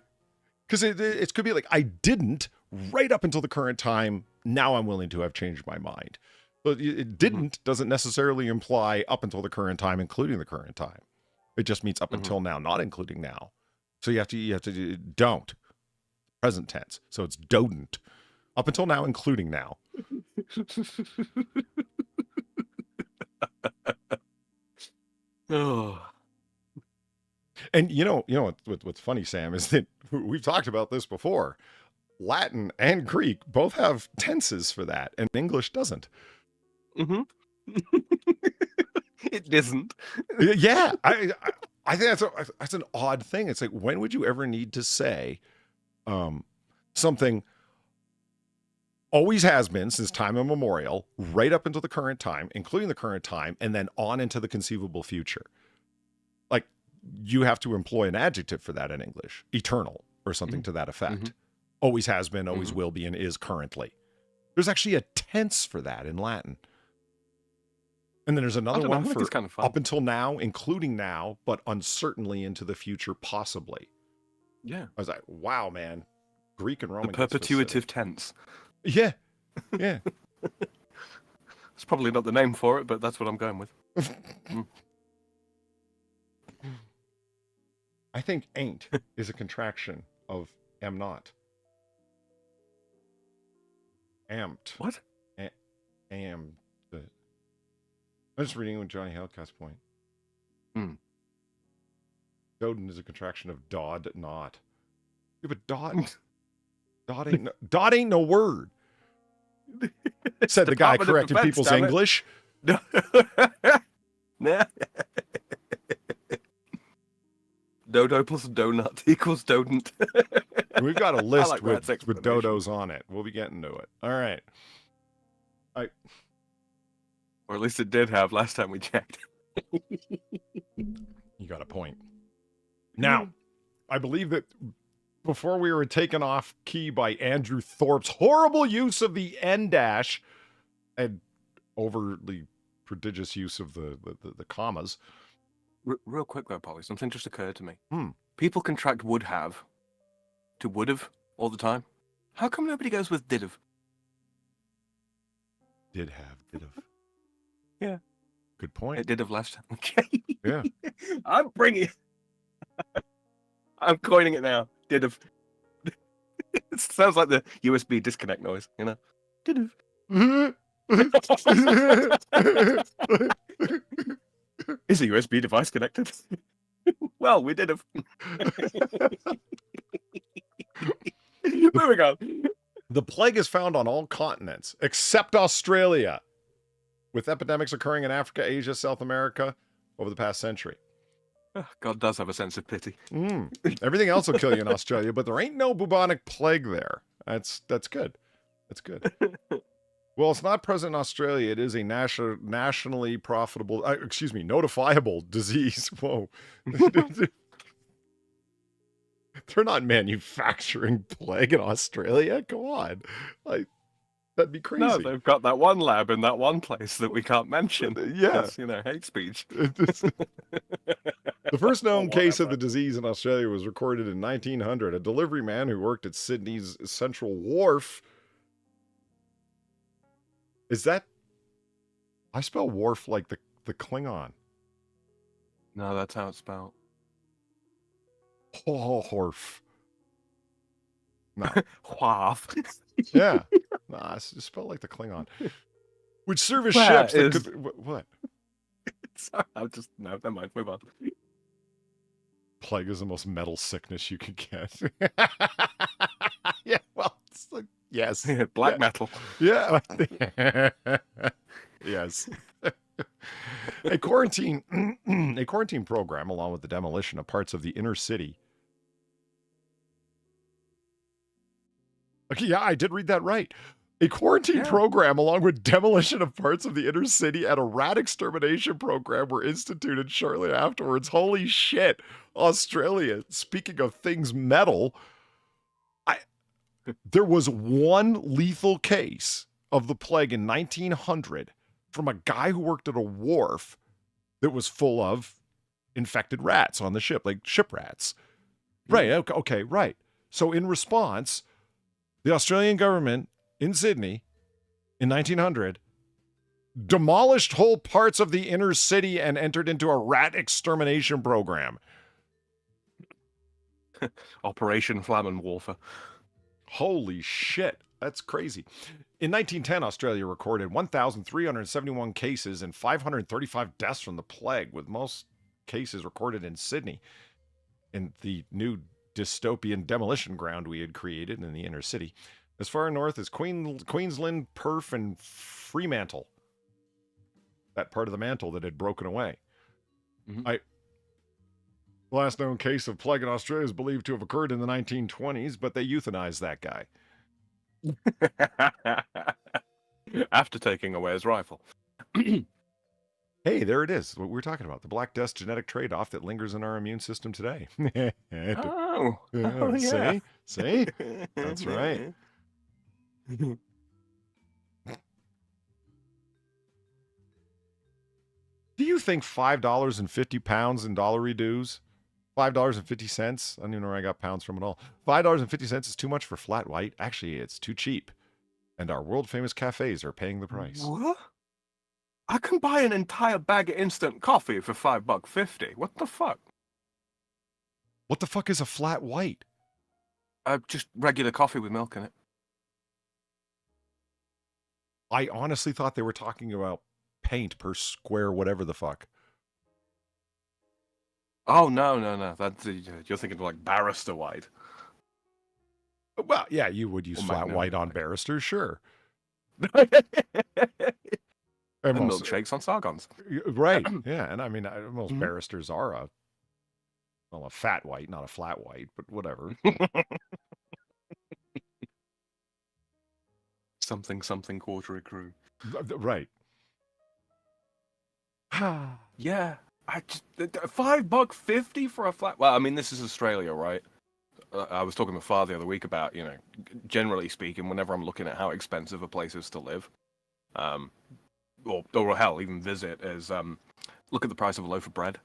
Because it could be like, I didn't right up until the current time. Now I'm willing to have changed my mind. But it didn't doesn't necessarily imply up until the current time, including the current time. It just means up until now, not including now. So you have to do don't. Present tense. So it's dodent. Up until now, including now. Oh. And you know what's funny, Sam, is that we've talked about this before. Latin and Greek both have tenses for that, and English doesn't. Mm-hmm. It isn't. Yeah, I think that's an odd thing. It's like, when would you ever need to say something always has been since time immemorial, right up until the current time, including the current time, and then on into the conceivable future? Like, you have to employ an adjective for that in English, eternal or something to that effect. Mm-hmm. Always has been, always will be, and is currently. There's actually a tense for that in Latin. And then there's another one for kind of fun. Up until now, including now, but uncertainly into the future, possibly. Yeah. I was like, wow, man. Greek and Roman. The perpetuative tense. Yeah. Yeah. It's probably not the name for it, but that's what I'm going with. I think ain't is a contraction of am not. Amped. What? Am. I'm just reading with Johnny Hellcat's point. Dodent is a contraction of dod, not. Yeah, but dot ain't no word. Said the guy correcting people's English. Nah. Dodo plus donut equals dodent. We've got a list like with explanation. dodos on it. We'll be getting to it. All right. Or at least it did have last time we checked. You got a point. Now, I believe that before we were taken off key by Andrew Thorpe's horrible use of the N dash and overly prodigious use of the commas. Real quick though, Polly, something just occurred to me. Hmm. People contract would have to would have all the time. How come nobody goes with did have? Did have. Yeah. Good point. It did have last time. Okay. Yeah. I'm bringing. I'm coining it now. Did have. It sounds like the USB disconnect noise, you know. Did have. Is a USB device connected? Well, we did have. Moving on. The plague is found on all continents except Australia, with epidemics occurring in Africa, Asia, South America over the past century. God does have a sense of pity. Everything else will kill you in Australia, but there ain't no bubonic plague there. That's good. That's good. Well, it's not present in Australia. It is a nationally profitable, notifiable disease. Whoa. They're not manufacturing plague in Australia. Come on. That'd be crazy. No, they've got that one lab in that one place that we can't mention. Yeah. That's, hate speech. The first known case of the disease in Australia was recorded in 1900. A delivery man who worked at Sydney's Central Wharf. Is that... I spell wharf like the Klingon. No, that's how it's spelled. Wharf. No. Wharf. Yeah. Nah, it's just spelled like the Klingon. Which service Where ships is- that could... What? Sorry, no, never mind, move on. Plague is the most metal sickness you can get. Yeah, well, it's like, yes. Black metal. Yeah. Yes. A quarantine program, along with the demolition of parts of the inner city. Okay, yeah, I did read that right. A quarantine program, along with demolition of parts of the inner city and a rat extermination program were instituted shortly afterwards. Holy shit. Australia, speaking of things metal, there was one lethal case of the plague in 1900 from a guy who worked at a wharf that was full of infected rats on the ship, like ship rats. Right, okay, right. So in response, the Australian government in Sydney in 1900 demolished whole parts of the inner city and entered into a rat extermination program. Operation Flammenwerfer. Holy shit. That's crazy. In 1910, Australia recorded 1,371 cases and 535 deaths from the plague, with most cases recorded in Sydney, in the new dystopian demolition ground we had created in the inner city, as far north as Queensland, Perth, and Fremantle. That part of the mantle that had broken away. Mm-hmm. The last known case of plague in Australia is believed to have occurred in the 1920s, but they euthanized that guy. After taking away his rifle. Hey, there it is. What we were talking about. The Black Death genetic trade-off that lingers in our immune system today. Oh, yeah. See? That's right. Do you think $5.50 in dollar dues, $5.50, I don't even know where I got pounds from at all, $5.50 is too much for flat white? Actually, it's too cheap. And our world-famous cafes are paying the price. What? I can buy an entire bag of instant coffee for $5.50. What the fuck? What the fuck is a flat white? Just regular coffee with milk in it. I honestly thought they were talking about paint per square whatever the fuck. Oh, no. That's you're thinking of like barrister white. Well, yeah, you would use Or flat Magnolia white on White. barristers, sure. And And most- milkshakes on Sargons. Right, yeah. And I mean, most Mhm. barristers are a fat white, not a flat white, but whatever. something quarter crew. Right. Yeah, I just $5.50 for a flat. Well, I mean, this is Australia, right? I was talking to Far the other week about, you know, generally speaking, whenever I'm looking at how expensive a place is to live, or hell, even visit, is look at the price of a loaf of bread.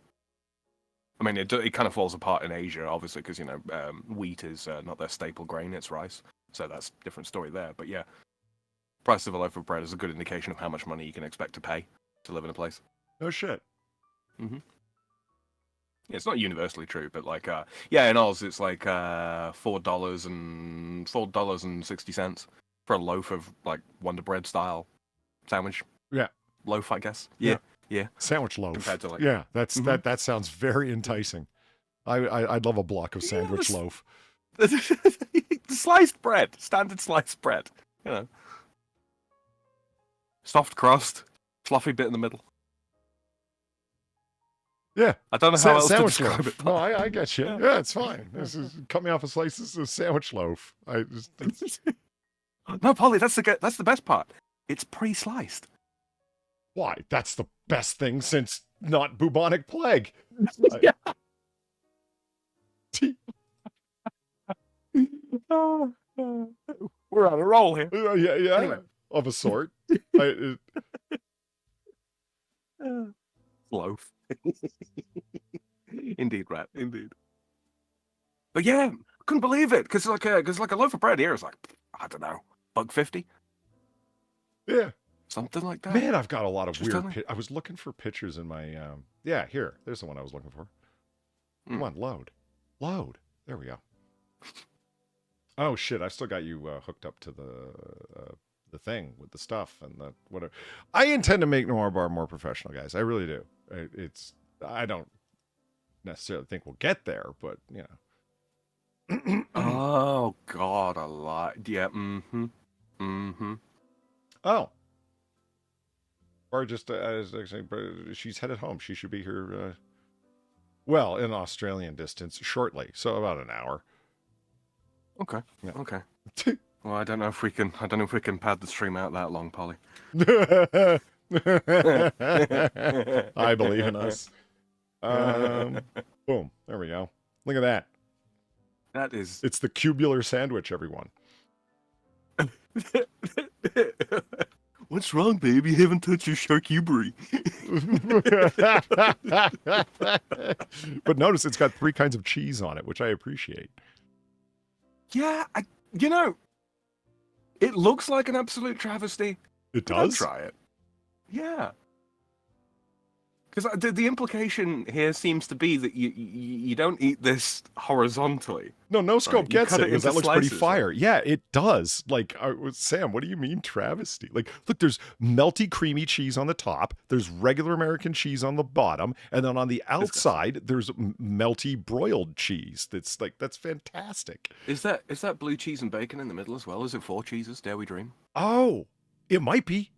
I mean, it kind of falls apart in Asia, obviously, because, you know, wheat is not their staple grain, it's rice. So that's a different story there. But yeah, price of a loaf of bread is a good indication of how much money you can expect to pay to live in a place. No shit. Mm-hmm. Yeah, it's not universally true, but like, yeah, in Oz, it's like $4.60 for a loaf of like Wonder Bread style sandwich. Yeah. Loaf, I guess. Yeah. Sandwich loaf. Compared to, like, yeah, that's that sounds very enticing. I'd love a block of sandwich loaf. Sliced bread, standard sliced bread. You know, soft crust, fluffy bit in the middle. Yeah, I don't know how else to sandwich describe loaf. it. No, I get you. Yeah, it's fine. This is cut me off a slice. This is a sandwich loaf. No, Polly, that's the best part. It's pre-sliced. Why? That's the best thing since not bubonic plague. Yeah. We're on a roll here. Yeah, Anyway. of a sort. Loaf. Indeed, Rat. Indeed. But yeah, couldn't believe it because like a loaf of bread here is like, I don't know, $1.50. Yeah. Something like that. Man, I've got a lot of Just weird. I was looking for pictures in my. Yeah, here. There's the one I was looking for. Come on, load. There we go. Oh shit! I still got you hooked up to the thing with the stuff and the whatever. I intend to make Noir Bar more professional, guys. I really do. I don't necessarily think we'll get there, but you know. Oh God, a lot. Yeah. Oh. Or just she's headed home. She should be here. Well, in Australian distance shortly, so about an hour. Okay. Yeah. Okay. Well, I don't know if we can pad the stream out that long, Polly. I believe in us. Boom. There we go. Look at that. That is. It's the cubular sandwich, everyone. What's wrong, baby? You haven't touched your charcuterie. But notice it's got 3 kinds of cheese on it, which I appreciate. Yeah, you know, it looks like an absolute travesty. It I'll does? try it. Yeah. Because the implication here seems to be that you don't eat this horizontally. No scope Right, you gets cut it it because that into looks pretty slices, fire. Yeah, it does. Like, Sam, what do you mean travesty? Like, look, there's melty, creamy cheese on the top. There's regular American cheese on the bottom. And then on the outside, there's melty broiled cheese. That's fantastic. Is that blue cheese and bacon in the middle as well? Is it 4 cheeses? Dare we dream? Oh, it might be.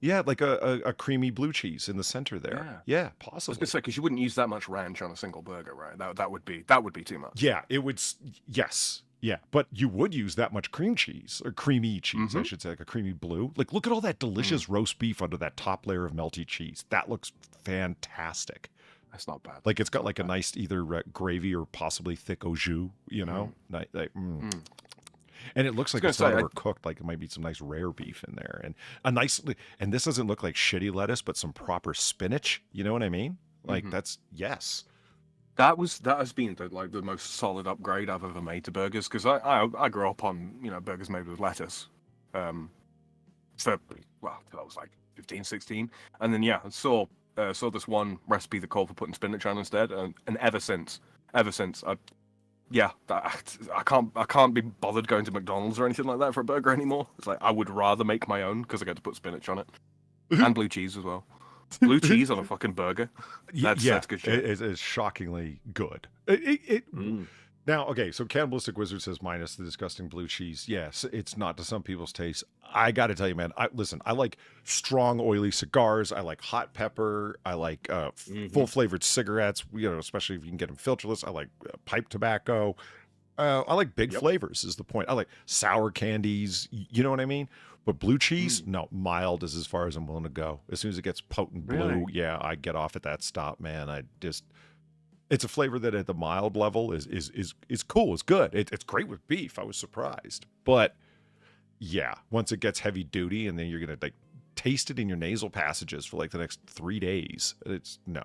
Yeah, like a creamy blue cheese in the center there. Yeah, I was possibly. gonna say because you wouldn't use that much ranch on a single burger, right? That would be too much. Yeah, it would. Yes. Yeah, but you would use that much cream cheese, or creamy cheese, I should say, like a creamy blue. Like, look at all that delicious roast beef under that top layer of melty cheese. That looks fantastic. That's not bad. Like, it's got like a nice either gravy or possibly thick au jus, you know? And it looks like it's not overcooked. Like, it might be some nice rare beef in there. And a nice, and this doesn't look like shitty lettuce, but some proper spinach. You know what I mean? Like, that's, yes. That has been the most solid upgrade I've ever made to burgers because I grew up on burgers made with lettuce, till I was like 15, 16, and then I saw this one recipe that called for putting spinach on instead, and ever since I can't be bothered going to McDonald's or anything like that for a burger anymore. It's like I would rather make my own because I get to put spinach on it and blue cheese as well. Blue cheese on a fucking burger. That's good shit. It is shockingly good. Now, okay, so Cannibalistic Wizard says minus the disgusting blue cheese. Yes, it's not to some people's taste. I got to tell you, man, I like strong, oily cigars. I like hot pepper. I like full-flavored cigarettes, especially if you can get them filterless. I like pipe tobacco. I like big flavors is the point. I like sour candies. You know what I mean? But blue cheese, no, mild is as far as I'm willing to go. As soon as it gets potent blue, Really? I get off at that stop, man. It's a flavor that at the mild level is cool. It's good. It's great with beef. I was surprised. But yeah, once it gets heavy duty and then you're going to like taste it in your nasal passages for like the next 3 days. It's no.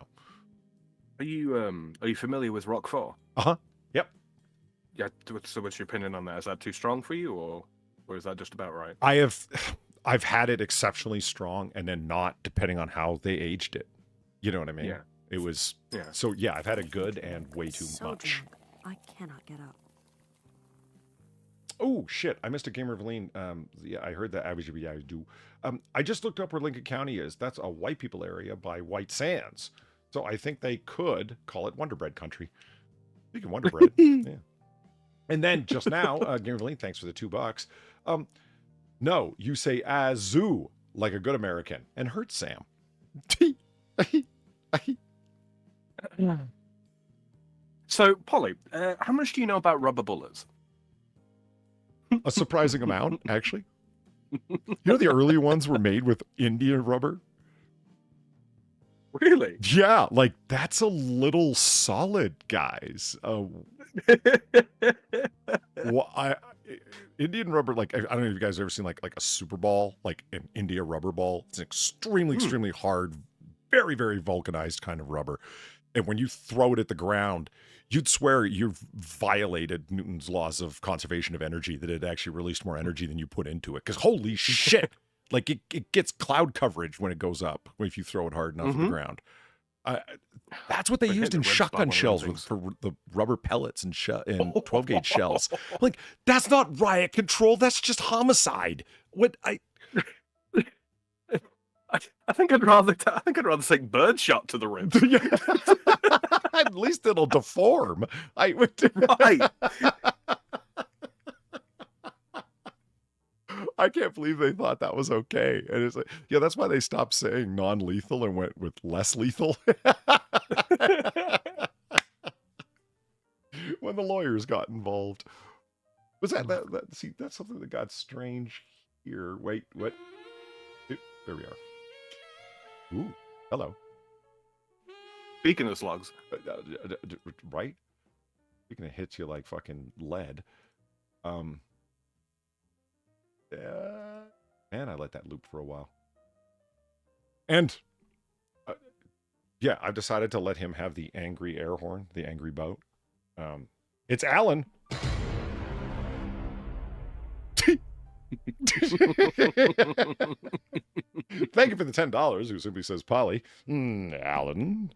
Are you familiar with Roquefort? Uh-huh. Yep. Yeah, so what's your opinion on that? Is that too strong for you, or is that just about right? I've had it exceptionally strong and then not, depending on how they aged it. You know what I mean? Yeah. It was, Yeah. So yeah, I've had it good and way too So much. drunk, I cannot get up. Oh shit! I missed a Gamer of Lean. Yeah, I heard that. I do. I just looked up where Lincoln County is. That's a white people area by White Sands. So I think they could call it Wonder Bread Country. Speaking of Wonder Bread, yeah. And then just now, Gamer of Lean, thanks for the $2. No, you say Azoo like a good American and hurt Sam. So, Polly, how much do you know about rubber bullets? A surprising amount, actually. You know, the early ones were made with India rubber. Really? Yeah, like that's a little solid, guys. Indian rubber, like I don't know if you guys have ever seen like a Super Ball, like an India rubber ball. It's an extremely hard, very, very vulcanized kind of rubber. And when you throw it at the ground, you'd swear you've violated Newton's laws of conservation of energy, that it actually released more energy than you put into it. Because holy shit, like it gets cloud coverage when it goes up, if you throw it hard enough to the ground. That's what they used in shotgun shells for the rubber pellets and 12 gauge shells. Like, that's not riot control. That's just homicide. I think I'd rather take birdshot to the ribs. At least it'll deform. Right. I can't believe they thought that was okay. And it's like, yeah, that's why they stopped saying non-lethal and went with less lethal. When the lawyers got involved. Was that see, that's something that got strange here. Wait, what? There we are. Ooh, hello. Speaking of slugs. Right? Speaking of hits you like fucking lead. Man, I let that loop for a while. And yeah, I've decided to let him have the angry air horn, the angry boat. It's Alan. Thank you for the $10, who simply says, Polly. Alan.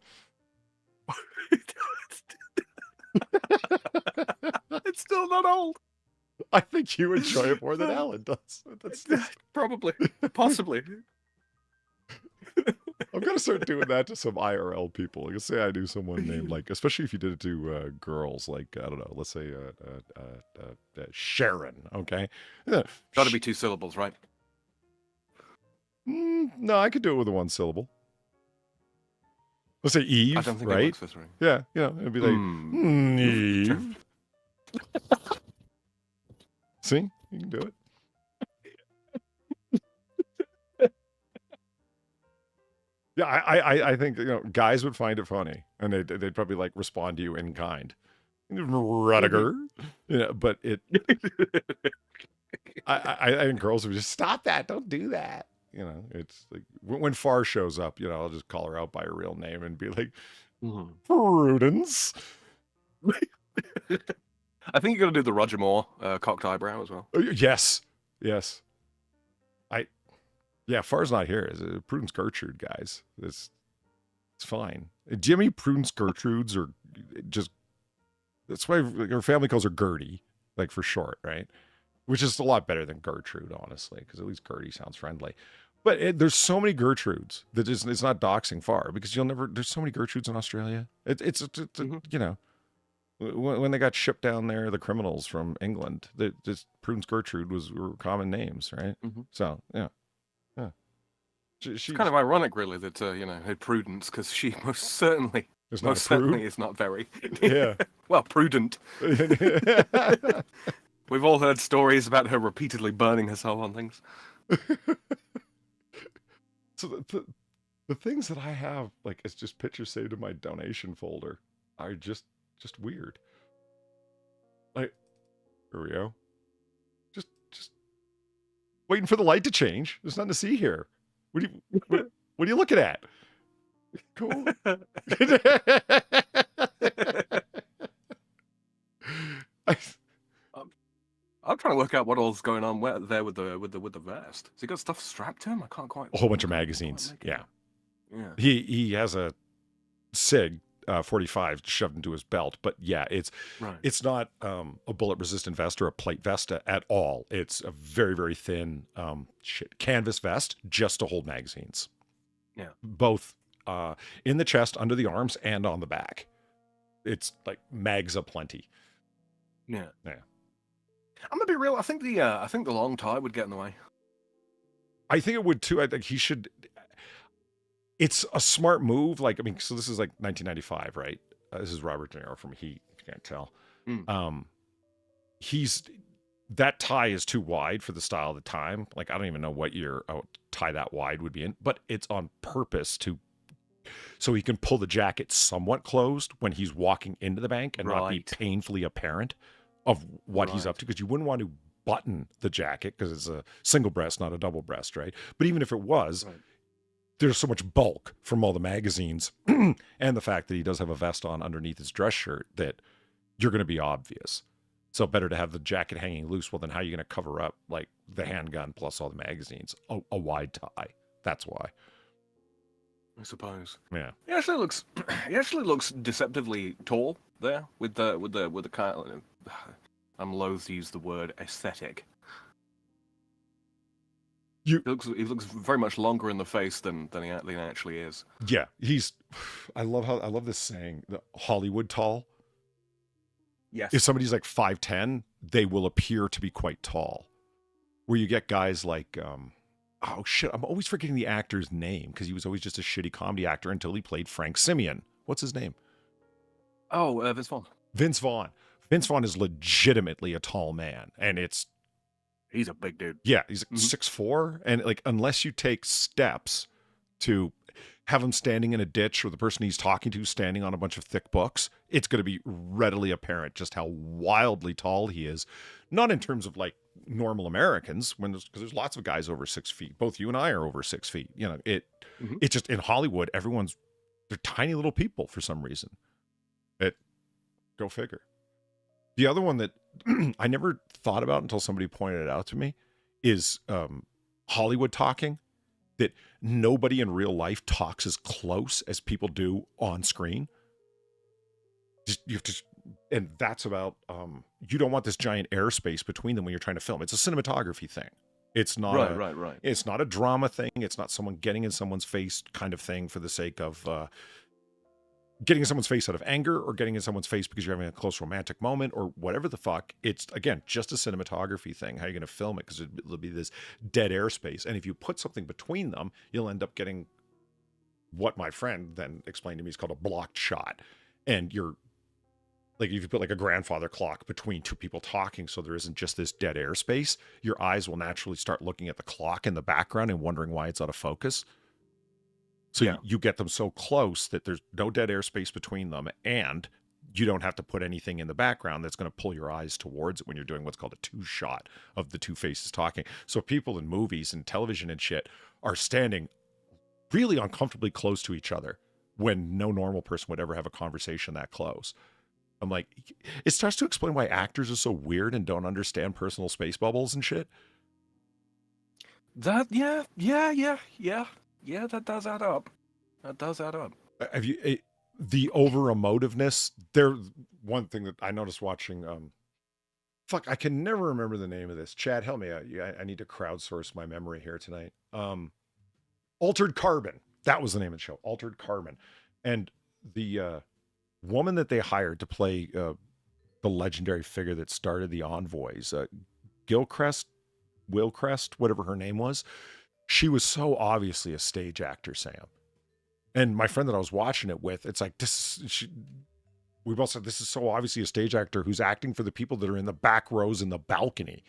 It's still not old. I think you enjoy it more than Alan does. Probably. Possibly. I'm going to start doing that to some IRL people. Like, say I knew someone named, like, especially if you did it to girls, like, I don't know, let's say Sharon, okay? Gotta be 2 syllables, right? No, I could do it with a 1 syllable. Let's say Eve, I don't think right? it works for 3. Yeah, you know, it'd be like, Eve. See? You can do it. Yeah, I think, you know, guys would find it funny, and they'd probably like respond to you in kind. Rudiger, you know, but it. I think girls would just stop that. Don't do that. You know, it's like when Far shows up, you know, I'll just call her out by her real name and be like, Prudence. I think you're gonna do the Roger Moore cocked eyebrow as well. Yes. Yeah, Far's not here. It's Prudence Gertrude, guys. It's fine. Jimmy Prudence Gertrudes are just. That's why her family calls her Gertie, like for short, right? Which is a lot better than Gertrude, honestly, because at least Gertie sounds friendly. But there's so many Gertrudes that it's not doxing Far, because you'll never. There's so many Gertrudes in Australia. It's you know. When they got shipped down there, the criminals from England, just Prudence Gertrude were common names, right? So yeah. It's kind of ironic, really, that you know, her Prudence, because she most certainly is not very. Yeah. Well, prudent. We've all heard stories about her repeatedly burning herself on things. So the things that I have, like, it's just pictures saved in my donation folder. are just weird. Like, here we go. Just waiting for the light to change. There's nothing to see here. What are you looking at? Cool. I'm trying to work out what all's going on there with the vest. Has he got stuff strapped to him? I can't quite. A whole bunch of magazines. Yeah. Yeah. He has a SIG 45 shoved into his belt, but yeah, it's not a bullet resistant vest or a plate vest at all. It's a very, very thin canvas vest just to hold magazines. Yeah. Both in the chest, under the arms, and on the back. It's like mags aplenty. Yeah. Yeah. I'm gonna be real. I think the long tie would get in the way. I think it would too. I think he should. It's a smart move. Like, I mean, so this is like 1995, right? This is Robert De Niro from Heat. If you can't tell. That tie is too wide for the style of the time. Like, I don't even know what year a tie that wide would be in, but it's on purpose so he can pull the jacket somewhat closed when he's walking into the bank and not be painfully apparent of what he's up to, because you wouldn't want to button the jacket because it's a single breast, not a double breast, right? But even if it was, there's so much bulk from all the magazines and the fact that he does have a vest on underneath his dress shirt that you're going to be obvious. So better to have the jacket hanging loose. Well, then how are you going to cover up like the handgun plus all the magazines? A wide tie. That's why. I suppose. Yeah. He actually looks deceptively tall there with the kind of, I'm loath to use the word aesthetic. He looks very much longer in the face than he actually is. Yeah, I love this saying, the Hollywood tall. Yes. If somebody's like 5'10", they will appear to be quite tall. Where you get guys like, oh shit, I'm always forgetting the actor's name because he was always just a shitty comedy actor until he played Frank Simeon. What's his name? Oh, Vince Vaughn. Vince Vaughn. Vince Vaughn is legitimately a tall man, and he's a big dude. Yeah, he's 6'4", and like unless you take steps to have him standing in a ditch or the person he's talking to standing on a bunch of thick books, it's going to be readily apparent just how wildly tall he is. Not in terms of like normal Americans, because there's lots of guys over 6 feet. Both you and I are over 6 feet. You know, it's just in Hollywood, they're tiny little people for some reason. Go figure. The other one that I never thought about until somebody pointed it out to me is Hollywood talking. That nobody in real life talks as close as people do on screen. And that's about you don't want this giant airspace between them when you're trying to film. It's a cinematography thing. It's not right. It's not a drama thing. It's not someone getting in someone's face kind of thing for the sake of getting in someone's face out of anger or getting in someone's face because you're having a close romantic moment or whatever the fuck. It's, again, just a cinematography thing. How are you going to film it? Because it'll be this dead airspace. And if you put something between them, you'll end up getting what my friend then explained to me is called a blocked shot. And you're like, if you put like a grandfather clock between two people talking so there isn't just this dead airspace, your eyes will naturally start looking at the clock in the background and wondering why it's out of focus. So you get them so close that there's no dead airspace between them, and you don't have to put anything in the background that's going to pull your eyes towards it when you're doing what's called a two shot of the two faces talking. So people in movies and television and shit are standing really uncomfortably close to each other when no normal person would ever have a conversation that close. I'm like, it starts to explain why actors are so weird and don't understand personal space bubbles and shit. That does add up. That does add up. Have you the over emotiveness? There, one thing that I noticed watching. I can never remember the name of this. Chad, help me out. I need to crowdsource my memory here tonight. Altered Carbon. That was the name of the show. Altered Carbon, and the woman that they hired to play the legendary figure that started the Envoys, Wilcrest, whatever her name was. She was so obviously a stage actor, Sam. And my friend that I we both said, this is so obviously a stage actor who's acting for the people that are in the back rows in the balcony.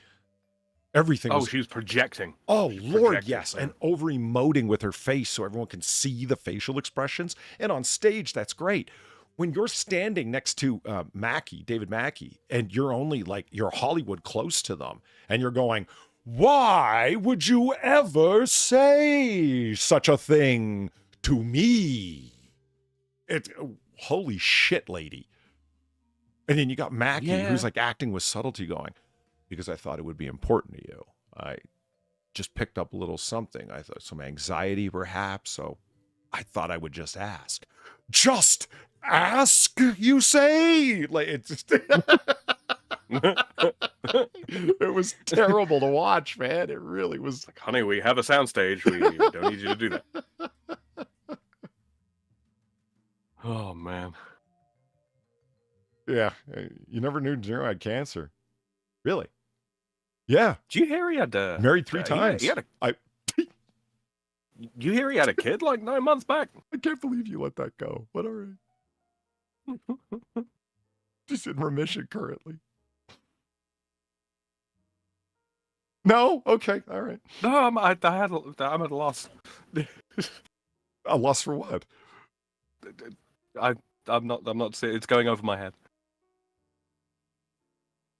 Everything. Oh, she's projecting. Oh, Lord, yes. And over-emoting with her face so everyone can see the facial expressions. And on stage, that's great. when you're standing next to David Mackey, and you're only like, you're Hollywood close to them, and you're going, why would you ever say such a thing to me? It's holy shit, lady. And then you got Mackey, who's like acting with subtlety, going, because I thought it would be important to you. I just picked up a little something. I thought some anxiety, perhaps. So I thought I would just ask. Just ask, you say? Like, it's just it was terrible to watch, man. It really was. Like, honey, we have a soundstage. We don't need you to do that. Oh, man. Yeah, you never knew De Niro had cancer. Really? Yeah. Did you hear he had married 3 times? You hear he had a kid like 9 months back? I can't believe you let that go. But all right. Just in remission currently. No? Okay. All right. No, I'm at a loss. A loss for what? I'm not saying it's going over my head.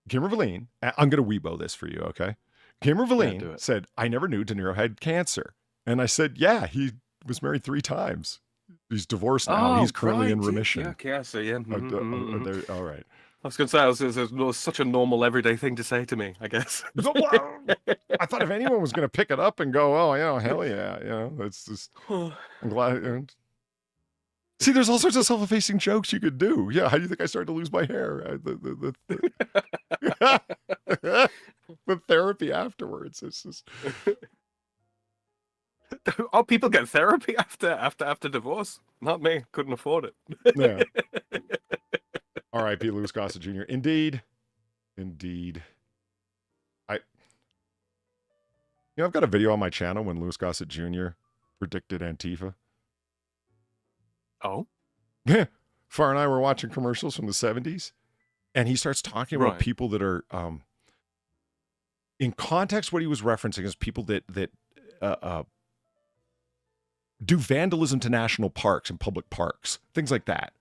Gamer Valine, I'm going to Weibo this for you, okay? Gamer Valine said, I never knew De Niro had cancer. And I said, yeah, he was married 3 times. He's divorced now. He's currently in remission. Yeah, okay, I see. Yeah. All right. I was going to say, it was such a normal, everyday thing to say to me, I guess. I thought if anyone was going to pick it up and go, oh, hell yeah, it's just, I'm glad. See, there's all sorts of self-effacing jokes you could do. Yeah, how do you think I started to lose my hair? The therapy afterwards. It's just. Oh, people get therapy after divorce. Not me. Couldn't afford it. Yeah. R.I.P. Louis Gossett Jr. Indeed. I've got a video on my channel when Louis Gossett Jr. predicted Antifa. Oh? Yeah. Far and I were watching commercials from the 70s, and he starts talking about people that are, in context, what he was referencing is people that do vandalism to national parks and public parks, things like that.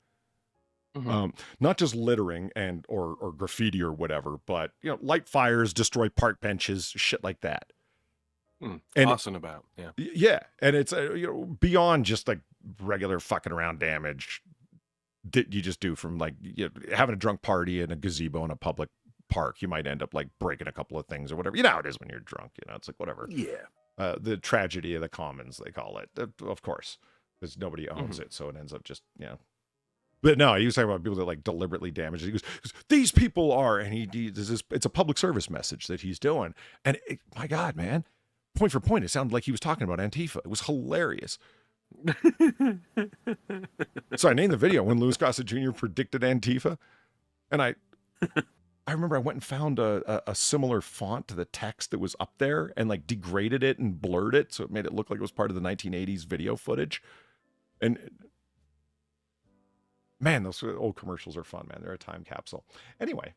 Mm-hmm. Not just littering and or graffiti or whatever, but light fires, destroy park benches, shit like that. And awesome about, yeah. Yeah, and it's beyond just like regular fucking around damage that you just do from like having a drunk party in a gazebo in a public park. You might end up like breaking a couple of things or whatever. You know how it is when you're drunk. It's like whatever. Yeah. The tragedy of the commons, they call it, of course, because nobody owns it, so it ends up just But no, he was talking about people that like deliberately damage it. He goes, these people are, and it's a public service message that he's doing, and my God, man. Point for point, it sounded like he was talking about Antifa. It was hilarious. So I named the video when Louis Gossett Jr. predicted Antifa. And I remember I went and found a similar font to the text that was up there and like degraded it and blurred it. So it made it look like it was part of the 1980s video footage. And man, those old commercials are fun, man. They're a time capsule. Anyway,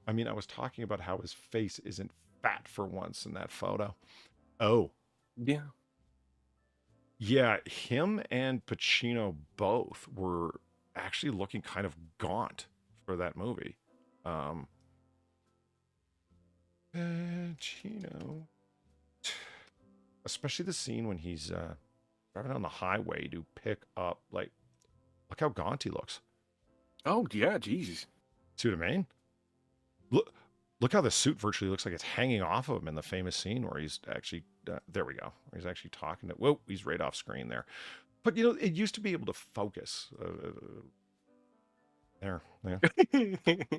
I mean, I was talking about how his face isn't fat for once in that photo. Oh. Yeah. Yeah, him and Pacino both were actually looking kind of gaunt for that movie. Pacino. Especially the scene when he's driving on the highway to pick up, like, look how gaunt he looks. Oh, yeah, Jesus. See what I mean? Look how the suit virtually looks like it's hanging off of him in the famous scene where he's actually, there we go. Where he's actually talking to, whoa, he's right off screen there. But, it used to be able to focus. There. That's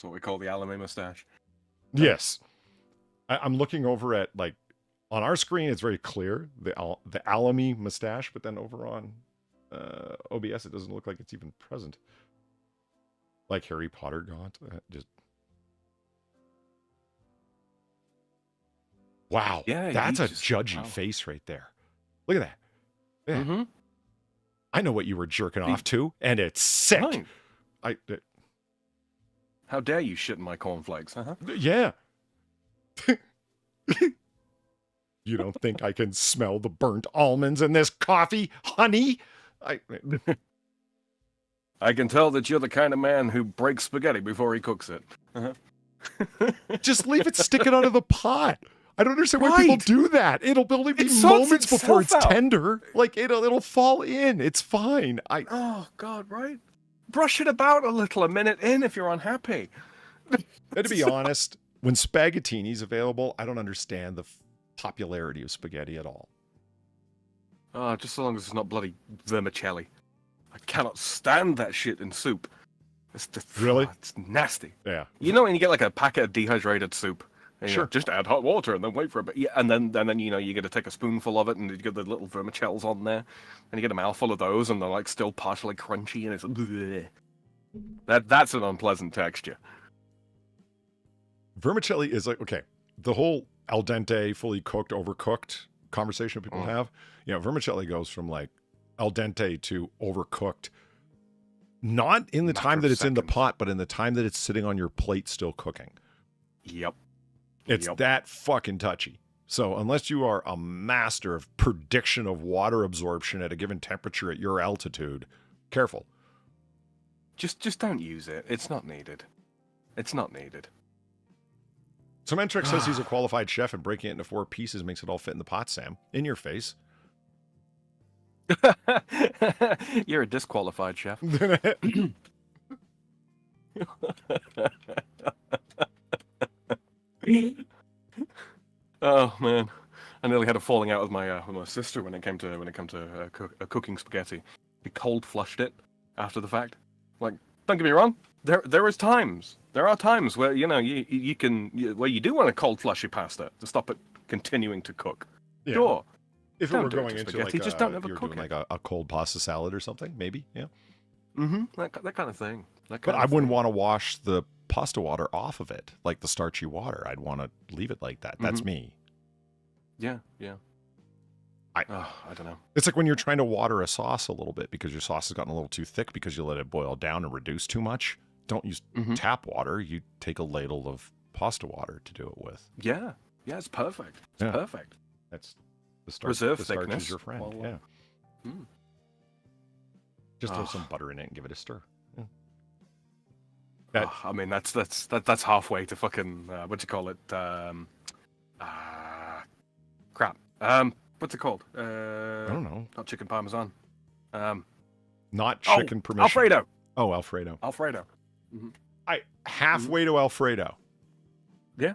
what we call the Alamy mustache. Yes. I'm looking over at, like, on our screen, it's very clear, the Alamy mustache, but then over on OBS, it doesn't look like it's even present. Like Harry Potter gaunt. Wow. Yeah, that's a judgy face right there. Look at that. Yeah. Mm-hmm. I know what you were jerking off to, and it's sick. How dare you shit in my cornflakes, huh? Yeah. You don't think I can smell the burnt almonds in this coffee, honey? I can tell that you're the kind of man who breaks spaghetti before he cooks it. Just leave it sticking out of the pot. I don't understand why people do that. It'll only be It sorts moments before it's itself out. tender. Like it'll fall in. It's fine. Oh God, right? Brush it about a minute in if you're unhappy. And to be honest, when spaghettini's available, I don't understand the popularity of spaghetti at all. Oh, just so long as it's not bloody vermicelli. I cannot stand that shit in soup. It's just, Really? It's nasty. Yeah. You know when you get like a packet of dehydrated soup? And you Sure. know, just add hot water and then wait for a bit. Yeah, and then you know you get to take a spoonful of it and you get the little vermicelles on there, and you get a mouthful of those and they're like still partially crunchy and it's bleh. That's an unpleasant texture. Vermicelli is like, okay, the whole al dente, fully cooked, overcooked conversation people have. You know, vermicelli goes from like al dente to overcooked. Not in the Matter time of that it's in the seconds. pot, but in the time that it's sitting on your plate still cooking. Yep. It's Yep. that fucking touchy. So unless you are a master of prediction of water absorption at a given temperature at your altitude, careful. Just don't use it. It's not needed. It's not needed. So Mentrix says he's a qualified chef and breaking it into 4 pieces makes it all fit in the pot, Sam. In your face. You're a disqualified chef. Oh man, I nearly had a falling out with my sister when it came to cooking spaghetti. We cold flushed it after the fact. Like, don't get me wrong, there are times where you know you where you do want to cold flush your pasta to stop it continuing to cook. Yeah. Sure. If it Don't were do it going to into spaghetti, like just a, don't ever you're cook doing it. like a cold pasta salad or something, maybe, yeah. Mm-hmm. That kind of thing. But I wouldn't want to wash the pasta water off of it, like the starchy water. I'd want to leave it like that. That's me. Yeah. I don't know. It's like when you're trying to water a sauce a little bit because your sauce has gotten a little too thick because you let it boil down and reduce too much. Don't use tap water. You take a ladle of pasta water to do it with. Yeah, it's perfect. It's perfect. That's the starch. Reserve the starch thickness. is your friend. Well, yeah. Just throw some butter in it and give it a stir. Yeah. I mean, that's halfway to fucking what do you call it? Crap. What's it called? I don't know. Not chicken parmesan. Not chicken permission. Alfredo. Oh, Alfredo. Alfredo. Halfway to Alfredo. Yeah,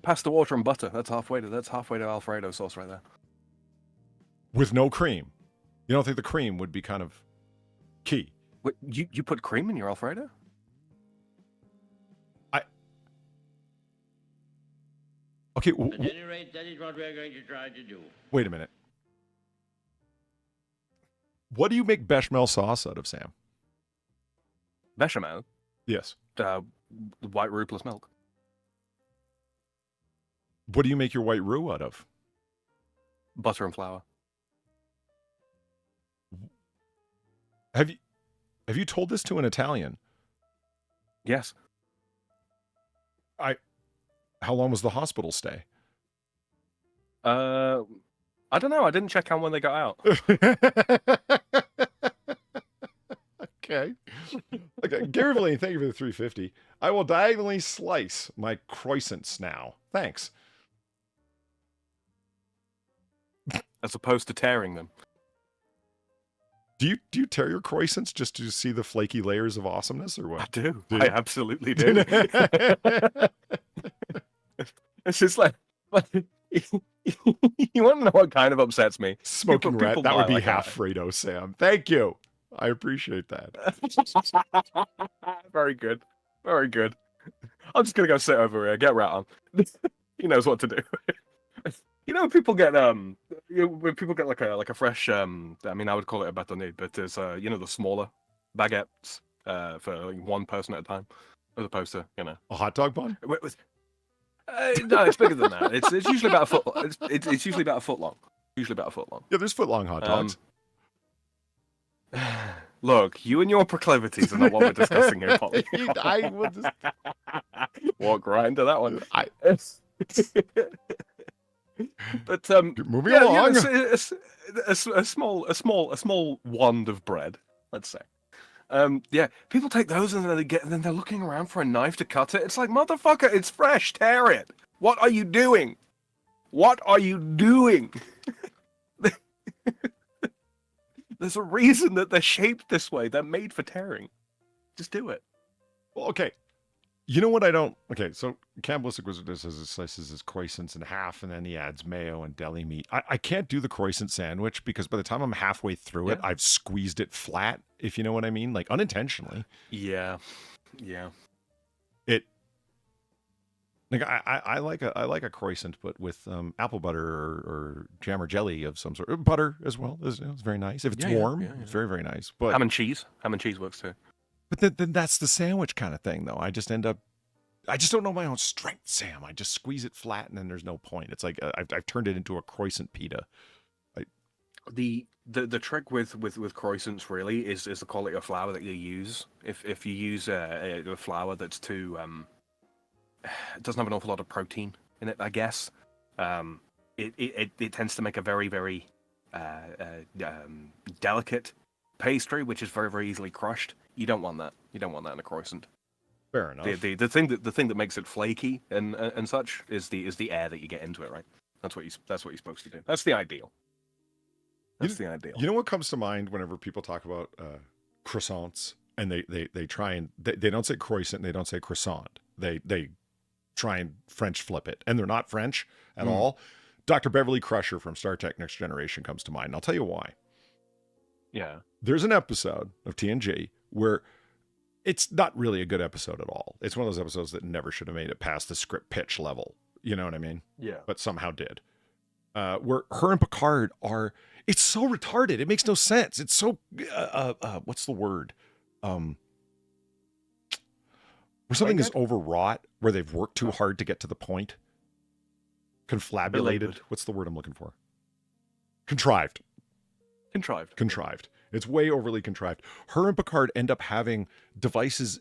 pasta, water, and butter. That's halfway to Alfredo sauce right there. With no cream. You don't think the cream would be kind of key? Wait, you put cream in your Alfredo? Okay. At any rate, that is what we're going to try to do. Wait a minute. What do you make bechamel sauce out of, Sam? Bechamel. Yes. White roux plus milk. What do you make your white roux out of? Butter and flour. Have you told this to an Italian? Yes. How long was the hospital stay? I don't know. I didn't check on when they got out. Okay. Gary Valane, thank you for the 350. I will diagonally slice my croissants now. Thanks. As opposed to tearing them. Do you tear your croissants just to see the flaky layers of awesomeness or I what? do. Do I you? absolutely do. It's just like you want to know what kind of upsets me? Smoking People rat. That buy would be like half Fredo, Sam. Thank you. I appreciate that. Very good. Very good. I'm just gonna go sit over here. Get Rat on. He knows what to do. You know, when people get when people get like a fresh I mean, I would call it a bâtonnet, but it's you know, the smaller baguettes for like one person at a time, as opposed to, you know, A hot dog bun? no, it's bigger than that. It's usually about a foot. It's usually about a foot long. Usually about a foot long. Yeah, there's foot long hot dogs. Look, you and your proclivities are not what we're discussing here, Polly. I will just... Walk right into that one. I- But Moving yeah, along. you know, a small wand of bread, let's say. Yeah, people take those and then they're looking around for a knife to cut it. It's like, motherfucker, it's fresh, tear it. What are you doing? What are you doing? There's a reason that they're shaped this way. They're made for tearing. Just do it. Well, okay. You know what I don't... Okay, so Cannibalistic Wizard says it slices his croissants in half, and then he adds mayo and deli meat. I can't do the croissant sandwich because by the time I'm halfway through it, I've squeezed it flat, if you know what I mean. Like, unintentionally. Yeah. Yeah. Like I like a croissant, but with apple butter or jam or jelly of some sort. Butter as well is very nice. If it's warm, it's very, very nice. But ham and cheese works too. But then that's the sandwich kind of thing, though. I just don't know my own strength, Sam. I just squeeze it flat, and then there's no point. It's like I've turned it into a croissant pita. The trick with croissants really is the quality of flour that you use. If you use a flour that's too it doesn't have an awful lot of protein in it, I guess. It tends to make a very, very delicate pastry, which is very, very easily crushed. You don't want that. You don't want that in a croissant. Fair enough. The thing that makes it flaky and such is the air that you get into it, right? That's what you're supposed to do. That's the ideal. That's the ideal. You know what comes to mind whenever people talk about croissants, and they try and they don't say croissant, and they don't say croissant. They try and French flip it, and they're not French at all. Dr. Beverly Crusher from Star Trek Next Generation comes to mind, and I'll tell you why. Yeah. There's an episode of TNG where it's not really a good episode at all. It's one of those episodes that never should have made it past the script pitch level. You know what I mean? Yeah. But somehow did. Where her and Picard are... It's so retarded. It makes no sense. It's so... what's the word? Where something is overwrought, where they've worked too hard to get to the point. Confabulated. What's the word I'm looking for? Contrived. Contrived. It's way overly contrived. Her and Picard end up having devices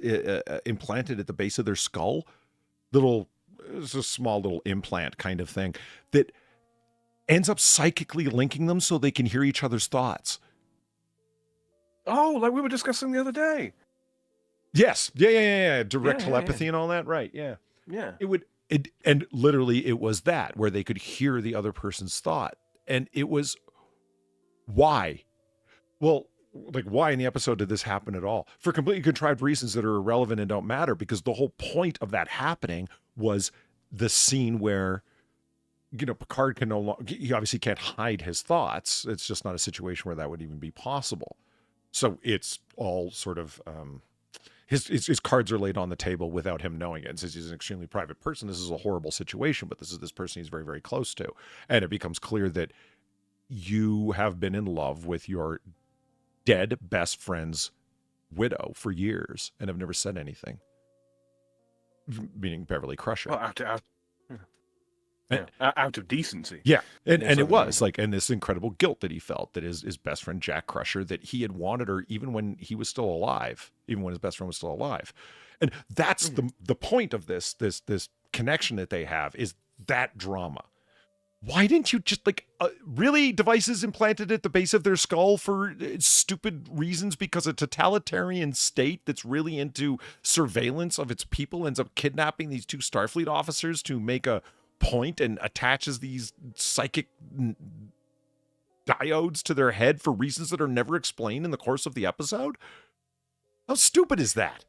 implanted at the base of their skull. It's a small little implant kind of thing that ends up psychically linking them so they can hear each other's thoughts. Oh, like we were discussing the other day. Yes. Yeah. Direct telepathy and all that. Right. Yeah. Yeah. And literally it was that where they could hear the other person's thought. And it was, why? Well, like, why in the episode did this happen at all? For completely contrived reasons that are irrelevant and don't matter, because the whole point of that happening was the scene where, Picard can no longer, he obviously can't hide his thoughts. It's just not a situation where that would even be possible. So it's all sort of, his cards are laid on the table without him knowing it. And since he's an extremely private person, this is a horrible situation, but this is this person he's very, very close to. And it becomes clear that you have been in love with your dead best friend's widow for years and have never said anything. Meaning Beverly Crusher. Well, out of decency. Yeah. And it was like, and this incredible guilt that he felt that his best friend Jack Crusher, that he had wanted her even when he was still alive, even when his best friend was still alive. And that's the point of this connection that they have, is that drama. Why didn't you just really devices implanted at the base of their skull for stupid reasons, because a totalitarian state that's really into surveillance of its people ends up kidnapping these two Starfleet officers to make a point and attaches these psychic diodes to their head for reasons that are never explained in the course of the episode? How stupid is that?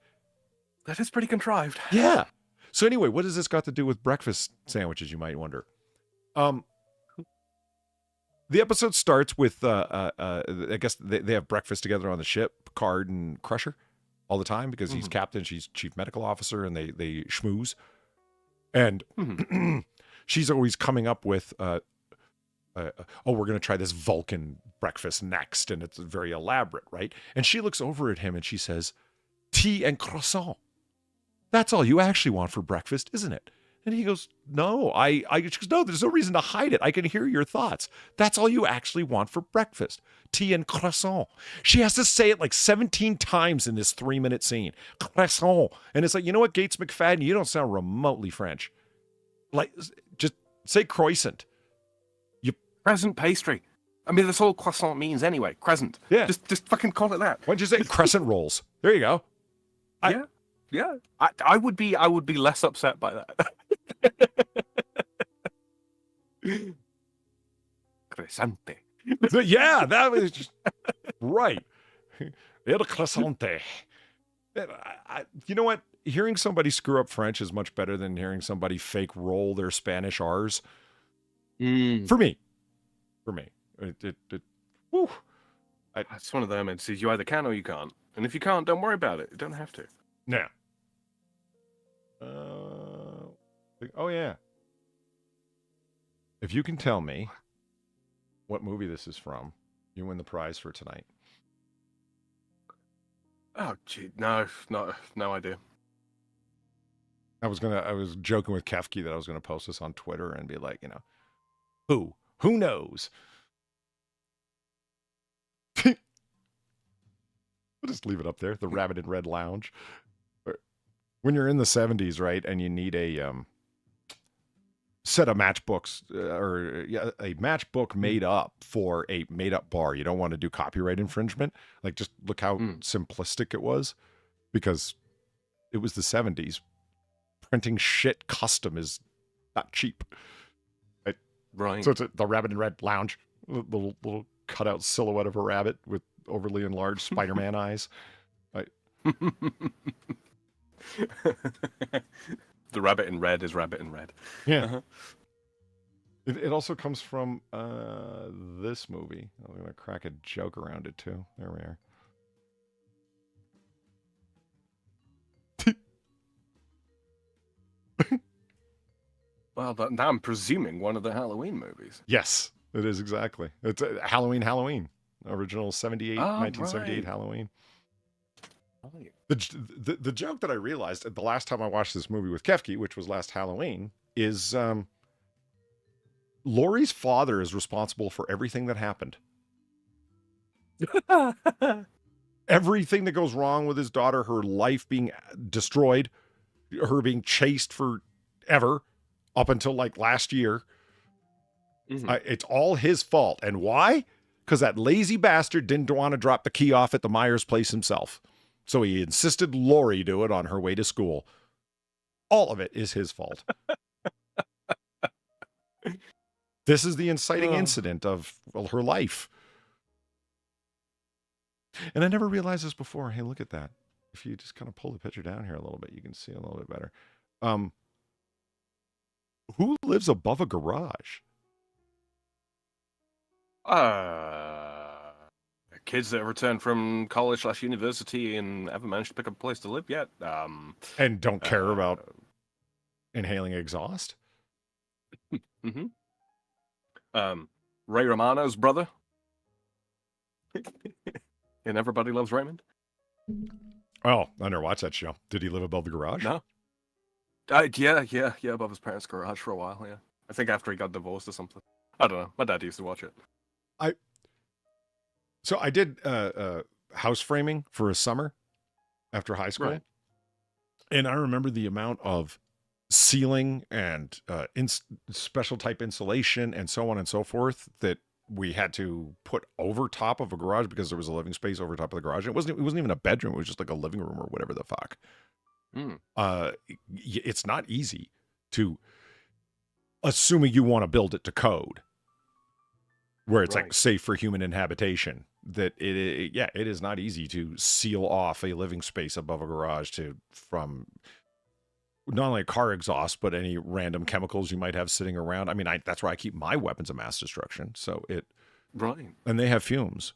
That is pretty contrived. Yeah. So anyway, what has this got to do with breakfast sandwiches, you might wonder? The episode starts with, I guess they have breakfast together on the ship, Picard and Crusher, all the time, because he's captain, she's chief medical officer, and they schmooze. And she's always coming up with, we're going to try this Vulcan breakfast next, and it's very elaborate, right? And she looks over at him and she says, tea and croissant. That's all you actually want for breakfast, isn't it? And he goes, no, she goes, no, there's no reason to hide it. I can hear your thoughts. That's all you actually want for breakfast. Tea and croissant. She has to say it like 17 times in this 3-minute scene. Croissant. And it's like, you know what, Gates McFadden, you don't sound remotely French. Like, just say croissant. Present pastry. I mean, that's all croissant means anyway. Crescent. Yeah. Just fucking call it that. Why'd you say crescent rolls? There you go. Yeah. I would be less upset by that. Crescente. Yeah, that was just right. El crescente. You know what? Hearing somebody screw up French is much better than hearing somebody fake roll their Spanish R's. For me. Whew. It's one of them. It says you either can or you can't. And if you can't, don't worry about it. You don't have to. Now. Oh, yeah. If you can tell me what movie this is from, you win the prize for tonight. Oh, gee, no idea. I was joking with Kefki that I was gonna post this on Twitter and be like, who knows? We'll just leave it up there. The Rabbit in Red Lounge. When you're in the 70s, right, and you need a set of matchbooks a matchbook made up for a made up bar. You don't want to do copyright infringement. Like, just look how simplistic it was, because it was the 70s. Printing shit custom is not cheap. Right. So it's the Rabbit in Red Lounge, little cutout silhouette of a rabbit with overly enlarged Spider-Man eyes. The rabbit in red is rabbit in red. Yeah. Uh-huh. It also comes from this movie. I'm going to crack a joke around it, too. There we are. Well, now I'm presuming one of the Halloween movies. Yes, it is exactly. It's Halloween. Original 1978 right. Halloween. Right. The joke that I realized the last time I watched this movie with Kefki, which was last Halloween, is Laurie's father is responsible for everything that happened. Everything that goes wrong with his daughter, her life being destroyed, her being chased forever up until like last year. It's all his fault. And why? Because that lazy bastard didn't want to drop the key off at the Myers place himself. So he insisted Laurie do it on her way to school. All of it is his fault. This is the inciting incident of her life. And I never realized this before. Hey, look at that. If you just kind of pull the picture down here a little bit, you can see a little bit better. Who lives above a garage? Kids that returned from college/university and haven't managed to pick up a place to live yet. And don't care about inhaling exhaust? Ray Romano's brother. And Everybody Loves Raymond. Oh, I never watched that show. Did he live above the garage? No. Yeah, above his parents' garage for a while, yeah. I think after he got divorced or something. I don't know. My dad used to watch it. So I did house framing for a summer after high school. Right. And I remember the amount of ceiling and special type insulation and so on and so forth that we had to put over top of a garage because there was a living space over top of the garage. It wasn't even a bedroom. It was just like a living room or whatever the fuck. It's not easy to, assuming you want to build it to code, where it's like safe for human inhabitation, that it is not easy to seal off a living space above a garage from not only a car exhaust, but any random chemicals you might have sitting around. I mean, that's where I keep my weapons of mass destruction. So and they have fumes.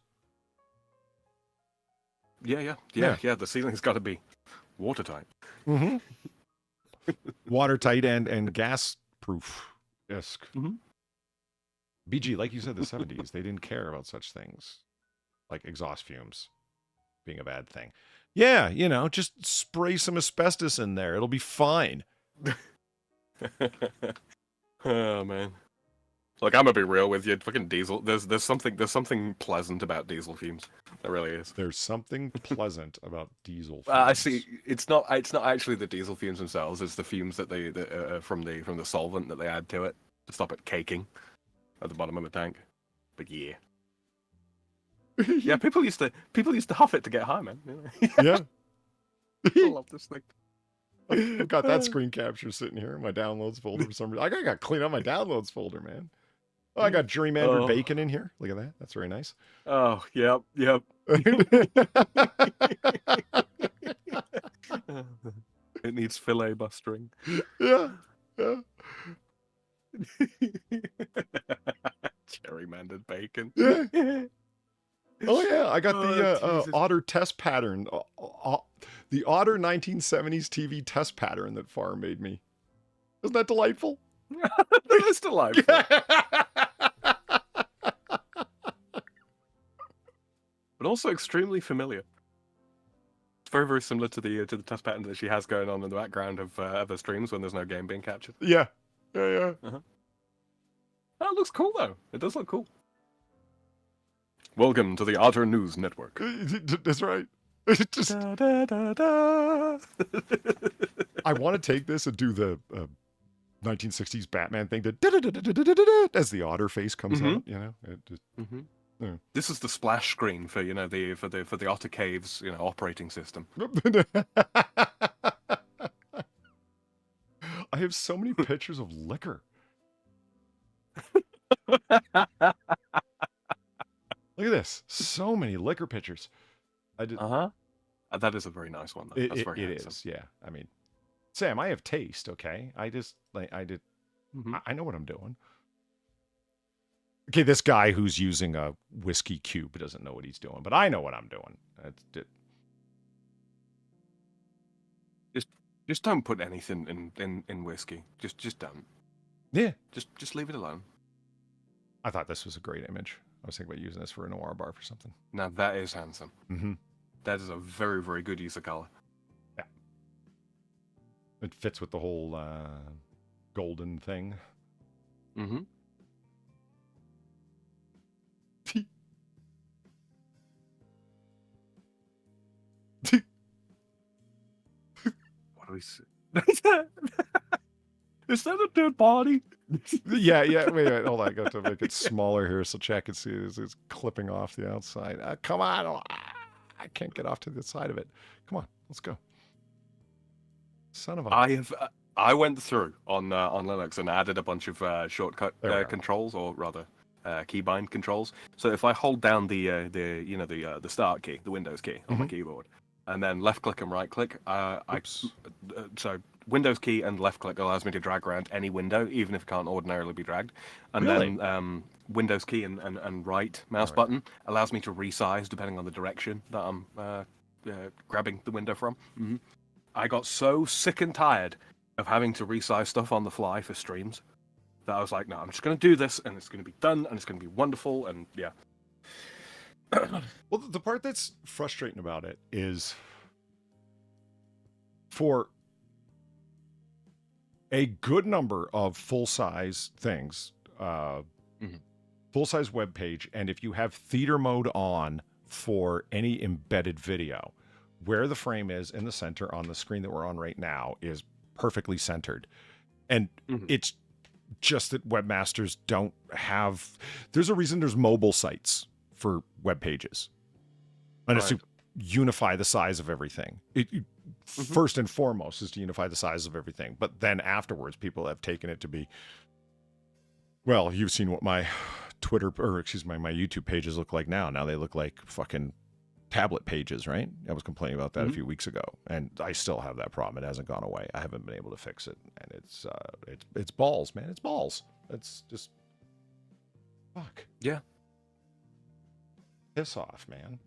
Yeah. The ceiling's got to be watertight. Mm-hmm. Watertight and gas proof. Esque. Mm-hmm. BG, like you said, the 70s, they didn't care about such things like exhaust fumes being a bad thing. Yeah, just spray some asbestos in there. It'll be fine. Oh, man. Look, I'm gonna be real with you. Fucking diesel. There's something pleasant about diesel fumes. There really is. There's something pleasant about diesel fumes. I see. It's not actually the diesel fumes themselves. It's the fumes that they from the solvent that they add to it to stop it caking at the bottom of the tank. But yeah. Yeah, people used to huff it to get high, man. Yeah. I love this thing. I've got that screen capture sitting here in my downloads folder for some reason. I got to clean up my downloads folder, man. Oh, I got gerrymandered bacon in here. Look at that. That's very nice. Oh, yep. It needs fillet bustering. Yeah. Gerrymandered bacon. Yeah. Oh yeah, I got the Jesus. OTTER test pattern, the OTTER 1970s TV test pattern that Far made me. Isn't that delightful? That is delightful. But also extremely familiar. It's very, very similar to the test pattern that she has going on in the background of her streams when there's no game being captured. Yeah. Oh, it looks cool though. It does look cool. Welcome to the OTTER News Network. That's right. Just, Da, da, da, da. I want to take this and do the 1960s Batman thing to as the otter face comes out. You know. It just, yeah. This is the splash screen for the Otter Caves operating system. I have so many pictures of liquor. Look at this. So many liquor pictures. That is a very nice one, though. That's very it handsome. is, yeah. I mean, Sam, I have taste, okay? I know what I'm doing. Okay, this guy who's using a whiskey cube doesn't know what he's doing, but I know what I'm doing. Just don't put anything in whiskey. Just don't. Yeah. Just leave it alone. I thought this was a great image. I was thinking about using this for a Noir Bar for something. Now that is handsome. Mm-hmm. That is a very, very good use of color. Yeah. It fits with the whole golden thing. Mm-hmm. What do we see? Is that a dead body? Yeah. Wait, hold on. I got to make it smaller here so Chad can see it. It's clipping off the outside. Come on. I can't get off to the side of it. Come on. Let's go. Son of a... I went through on Linux and added a bunch of shortcut controls, or rather keybind controls. So if I hold down the start key, the Windows key on my keyboard, and then left click and right click, so Windows key and left click allows me to drag around any window, even if it can't ordinarily be dragged. And then Windows key and right mouse button allows me to resize depending on the direction that I'm grabbing the window from. Mm-hmm. I got so sick and tired of having to resize stuff on the fly for streams that I was like, no, I'm just going to do this, and it's going to be done, and it's going to be wonderful, and yeah. Well, the part that's frustrating about it is for a good number of full-size things, full-size web page, and if you have theater mode on for any embedded video, where the frame is in the center on the screen that we're on right now is perfectly centered. And it's just that webmasters don't have... There's a reason there's mobile sites for web pages. And it's to unify the size of everything. First and foremost is to unify the size of everything. But then afterwards, people have taken it to be... Well, you've seen what my my YouTube pages look like now. Now they look like fucking tablet pages, right? I was complaining about that a few weeks ago, and I still have that problem. It hasn't gone away. I haven't been able to fix it, and it's balls, man. It's balls. It's just fuck. Yeah. Piss off, man.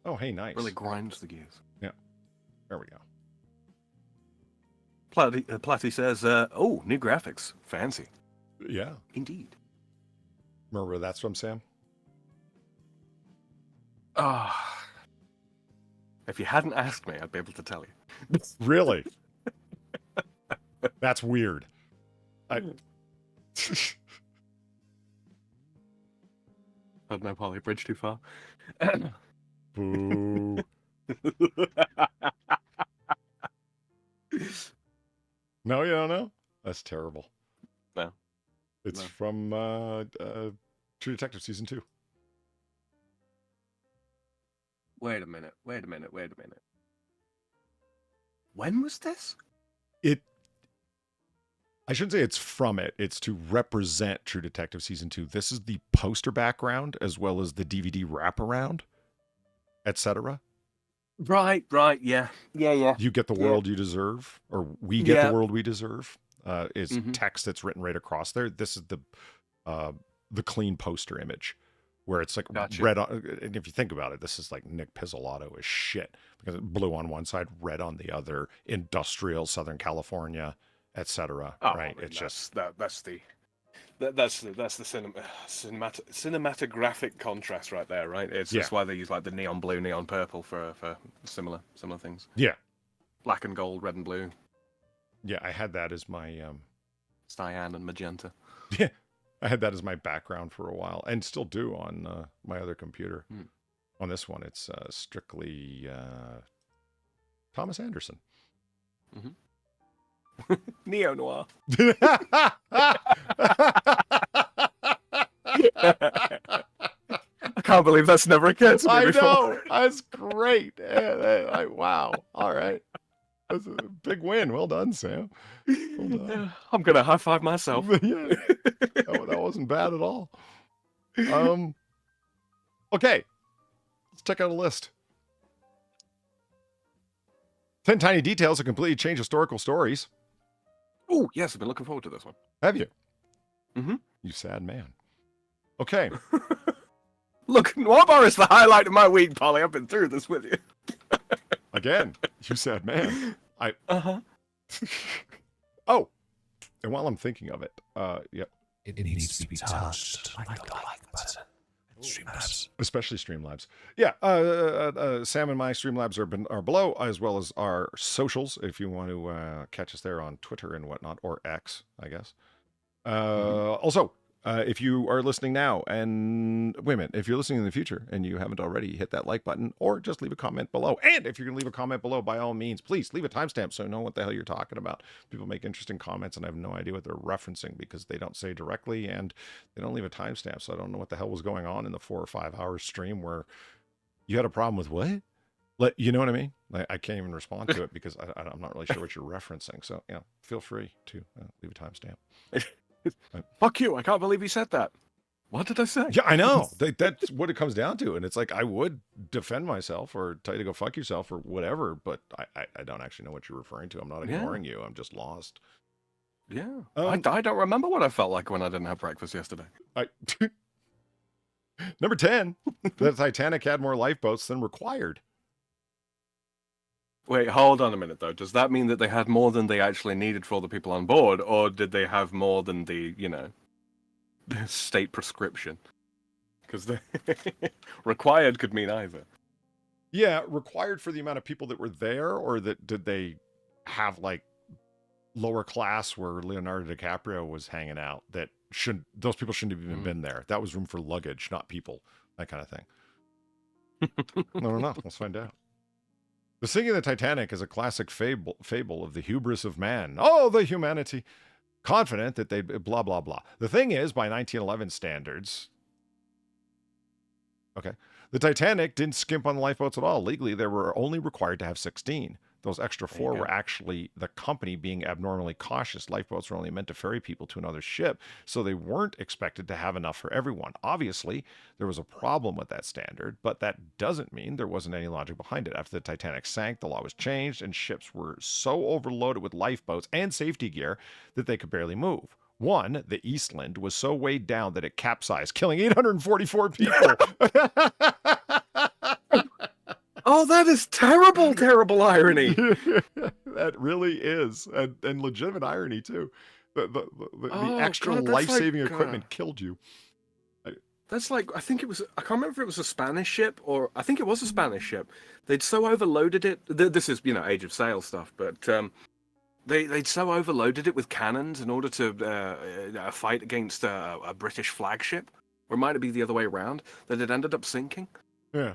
Oh, hey, nice. Really grinds the gears. Yeah. There we go. Platty says, "Oh, new graphics, fancy." Yeah. Indeed. Remember where that's from, Sam? If you hadn't asked me, I'd be able to tell you. Really? That's weird. But no, Polly, bridge too far. Boo. No, you don't know? That's terrible. No. It's No. from True Detective Season 2. Wait a minute. When was this? I shouldn't say it's from it. It's to represent True Detective Season 2. This is the poster background as well as the DVD wraparound, etc. Right, yeah. You get the world you deserve, or we get the world we deserve. Is text that's written right across there. This is the clean poster image, where it's like red on. And if you think about it, this is like Nick Pizzolatto is shit because it's blue on one side, red on the other, industrial Southern California, etc. Oh, right? I mean, It's just that's the cinematographic contrast right there, right? It's just why they use like the neon blue, neon purple for similar things. Yeah. Black and gold, red and blue. Yeah, I had that as my cyan and magenta. Yeah, I had that as my background for a while, and still do on my other computer. On this one, it's strictly Thomas Anderson. Neo noir. I can't believe that's never occurred to me before. I know, that's great. Wow. All right, that's a big win. Well done, Sam. Well done. I'm gonna high five myself. Yeah, that wasn't bad at all. Okay, let's check out a list. 10 tiny details that completely change historical stories. Oh, yes, I've been looking forward to this one. Have you? Mm-hmm. You sad man. Okay. Look, Noir Bar is the highlight of my week, Polly. I've been through this with you. Again, you sad man. Uh-huh. Oh, and while I'm thinking of it, yep. It needs to be touched like the like button. Streamlabs. Especially Streamlabs. Yeah, Sam and my Streamlabs are below, as well as our socials, if you want to catch us there on Twitter and whatnot, or X, I guess. Also, if you are listening now, and women, if you're listening in the future and you haven't already, hit that like button, or just leave a comment below. And if you're going to leave a comment below, by all means, please leave a timestamp so I know what the hell you're talking about. People make interesting comments, and I have no idea what they're referencing because they don't say directly, and they don't leave a timestamp, so I don't know what the hell was going on in the 4 or 5 hour stream where you had a problem with what? You know what I mean? I can't even respond to it because I'm not really sure what you're referencing. So, feel free to leave a timestamp. Fuck you, I can't believe you said that. What did I say? Yeah, I know. That's what it comes down to. And it's like, I would defend myself or tell you to go fuck yourself or whatever, but I don't actually know what you're referring to. I'm not ignoring you. I'm just lost. Yeah. I don't remember what I felt like when I didn't have breakfast yesterday. Number 10, the Titanic had more lifeboats than required. Wait, hold on a minute, though. Does that mean that they had more than they actually needed for all the people on board, or did they have more than the state prescription? Because the required could mean either. Yeah, required for the amount of people that were there, or did they have, like, lower class where Leonardo DiCaprio was hanging out that those people shouldn't have even been there? That was room for luggage, not people. That kind of thing. I don't know. Let's find out. The sinking of the Titanic is a classic fable of the hubris of man. Oh, the humanity. Confident that they blah, blah, blah. The thing is, by 1911 standards, okay, the Titanic didn't skimp on the lifeboats at all. Legally, they were only required to have 16. Those extra 4 were actually the company being abnormally cautious. Lifeboats were only meant to ferry people to another ship, so they weren't expected to have enough for everyone. Obviously, there was a problem with that standard, but that doesn't mean there wasn't any logic behind it. After the Titanic sank, the law was changed, and ships were so overloaded with lifeboats and safety gear that they could barely move. One, the Eastland, was so weighed down that it capsized, killing 844 people. Oh, that is terrible, terrible irony. That really is. And legitimate irony, too. The extra life-saving equipment killed you. That's like, I think it was, I can't remember if it was a Spanish ship, or I think it was a Spanish ship. They'd so overloaded it. This is, Age of Sail stuff, but they'd so overloaded it with cannons in order to fight against a British flagship, or it might be the other way around, that it ended up sinking. Yeah.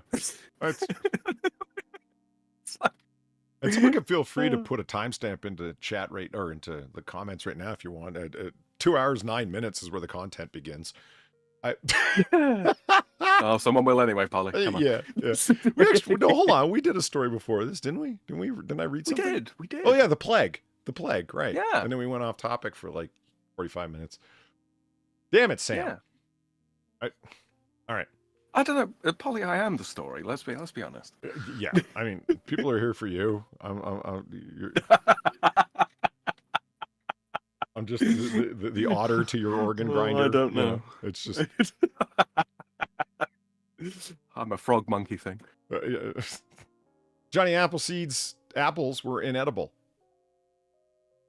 And someone can feel free to put a timestamp into chat or into the comments right now if you want. 2 hours, 9 minutes is where the content begins. Oh, someone will anyway, Polly. Come on. Yeah. We actually, no, hold on. We did a story before this, didn't we? Didn't I read something? We did. Oh yeah, the plague, right? Yeah. And then we went off topic for like 45 minutes. Damn it, Sam. Yeah. All right. I don't know, Polly. I am the story. Let's be honest. Yeah. I mean, people are here for you. I'm just the otter to your organ grinder. I don't know. You know, it's just. I'm a frog monkey thing. Johnny Appleseed's apples were inedible.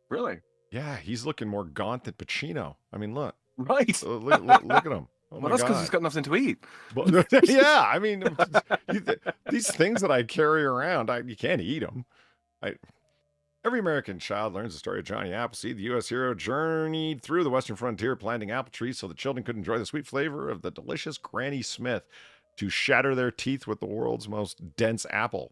Really? Yeah, he's looking more gaunt than Pacino. I mean, look. Right. Look at him. Oh Well, that's because he's got nothing to eat. But, yeah, I mean, these things that I carry around, you can't eat them. Every American child learns the story of Johnny Appleseed. The U.S. hero journeyed through the western frontier planting apple trees so the children could enjoy the sweet flavor of the delicious Granny Smith to shatter their teeth with the world's most dense apple.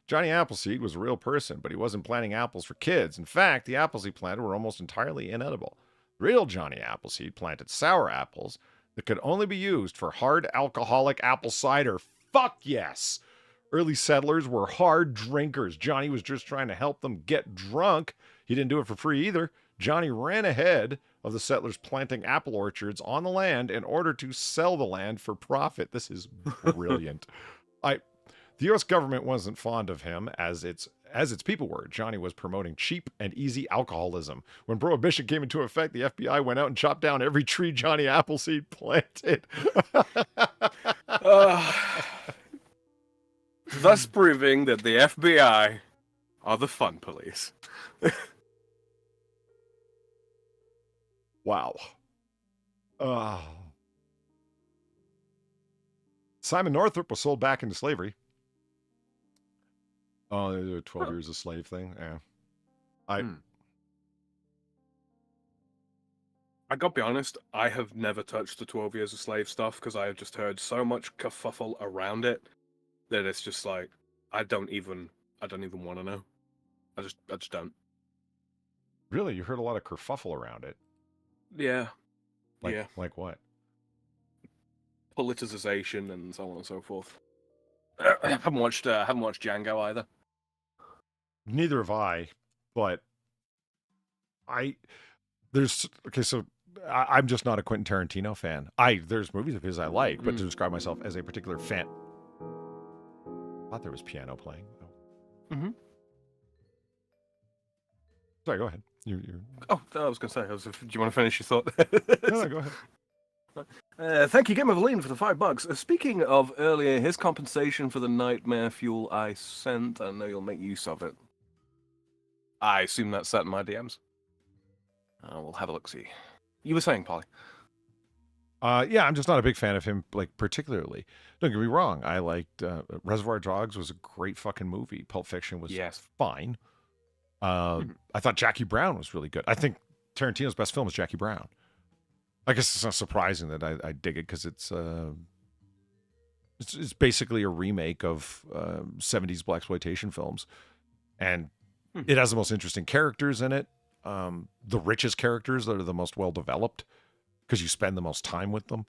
Johnny Appleseed was a real person, but he wasn't planting apples for kids. In fact, the apples he planted were almost entirely inedible. Real Johnny Appleseed planted sour apples that could only be used for hard alcoholic apple cider. Fuck yes! Early settlers were hard drinkers. Johnny was just trying to help them get drunk. He didn't do it for free either. Johnny ran ahead of the settlers planting apple orchards on the land in order to sell the land for profit. This is brilliant. The U.S. government wasn't fond of him as its people were. Johnny was promoting cheap and easy alcoholism. When Prohibition came into effect, the FBI went out and chopped down every tree Johnny Appleseed planted. Thus proving that the FBI are the fun police. Wow. Simon Northrop was sold back into slavery. Oh, the 12 years a slave thing. Yeah. I gotta be honest, I have never touched the 12 years a slave stuff because I have just heard so much kerfuffle around it that it's just like I don't even want to know. I just don't. Really? You heard a lot of kerfuffle around it? Yeah. Like what? Politicization and so on and so forth. haven't watched Django either. Neither have I, but I'm just not a Quentin Tarantino fan. There's movies of his I like, but to describe myself as a particular fan, I thought there was piano playing. Mm-hmm. Sorry, go ahead. Oh, I was going to say, do you want to finish your thought? No, go ahead. Thank you, Game of Lean, for the $5. Speaking of earlier, his compensation for the nightmare fuel I sent, I know you'll make use of it. I assume that's set in my DMs. We'll have a look-see. You were saying, Polly? Yeah, I'm just not a big fan of him, like, particularly. Don't get me wrong. I liked Reservoir Dogs was a great fucking movie. Pulp Fiction was fine. I thought Jackie Brown was really good. I think Tarantino's best film is Jackie Brown. I guess it's not surprising that I dig it because it's basically a remake of 70s blaxploitation films, and it has the most interesting characters in it. The richest characters that are the most well developed because you spend the most time with them.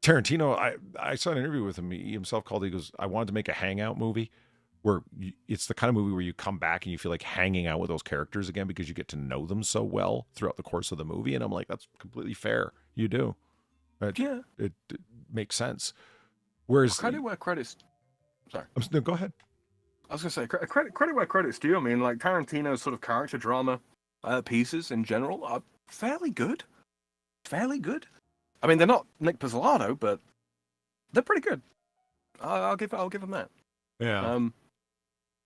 Tarantino, I saw an interview with him. He himself called it, he goes, I wanted to make a hangout movie where it's the kind of movie where you come back and you feel like hanging out with those characters again because you get to know them so well throughout the course of the movie. And I'm like, that's completely fair. You do. It makes sense. Whereas credit where credit's... Sorry. No, go ahead. I was going to say, credit where credit's due. I mean, like, Tarantino's sort of character drama pieces in general are fairly good. Fairly good. I mean, they're not Nick Pizzolatto, but they're pretty good. I'll give him that. Yeah.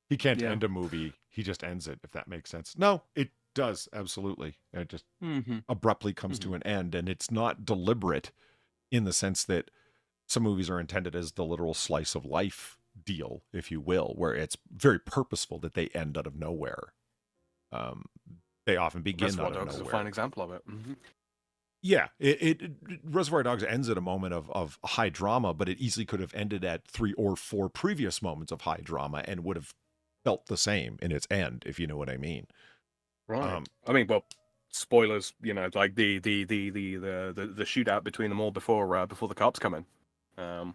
He can't end a movie. He just ends it, if that makes sense. No, it does. Absolutely. It just abruptly comes to an end. And it's not deliberate in the sense that some movies are intended as the literal slice of life deal, if you will, where it's very purposeful that they end out of nowhere. They often begin out of nowhere. Is a fine example of it. Yeah, Reservoir Dogs ends at a moment of high drama, but it easily could have ended at 3 or 4 previous moments of high drama and would have felt the same in its end, if you know what I mean. Right. I mean, well, spoilers. You know, like the shootout between them all before the cops come in.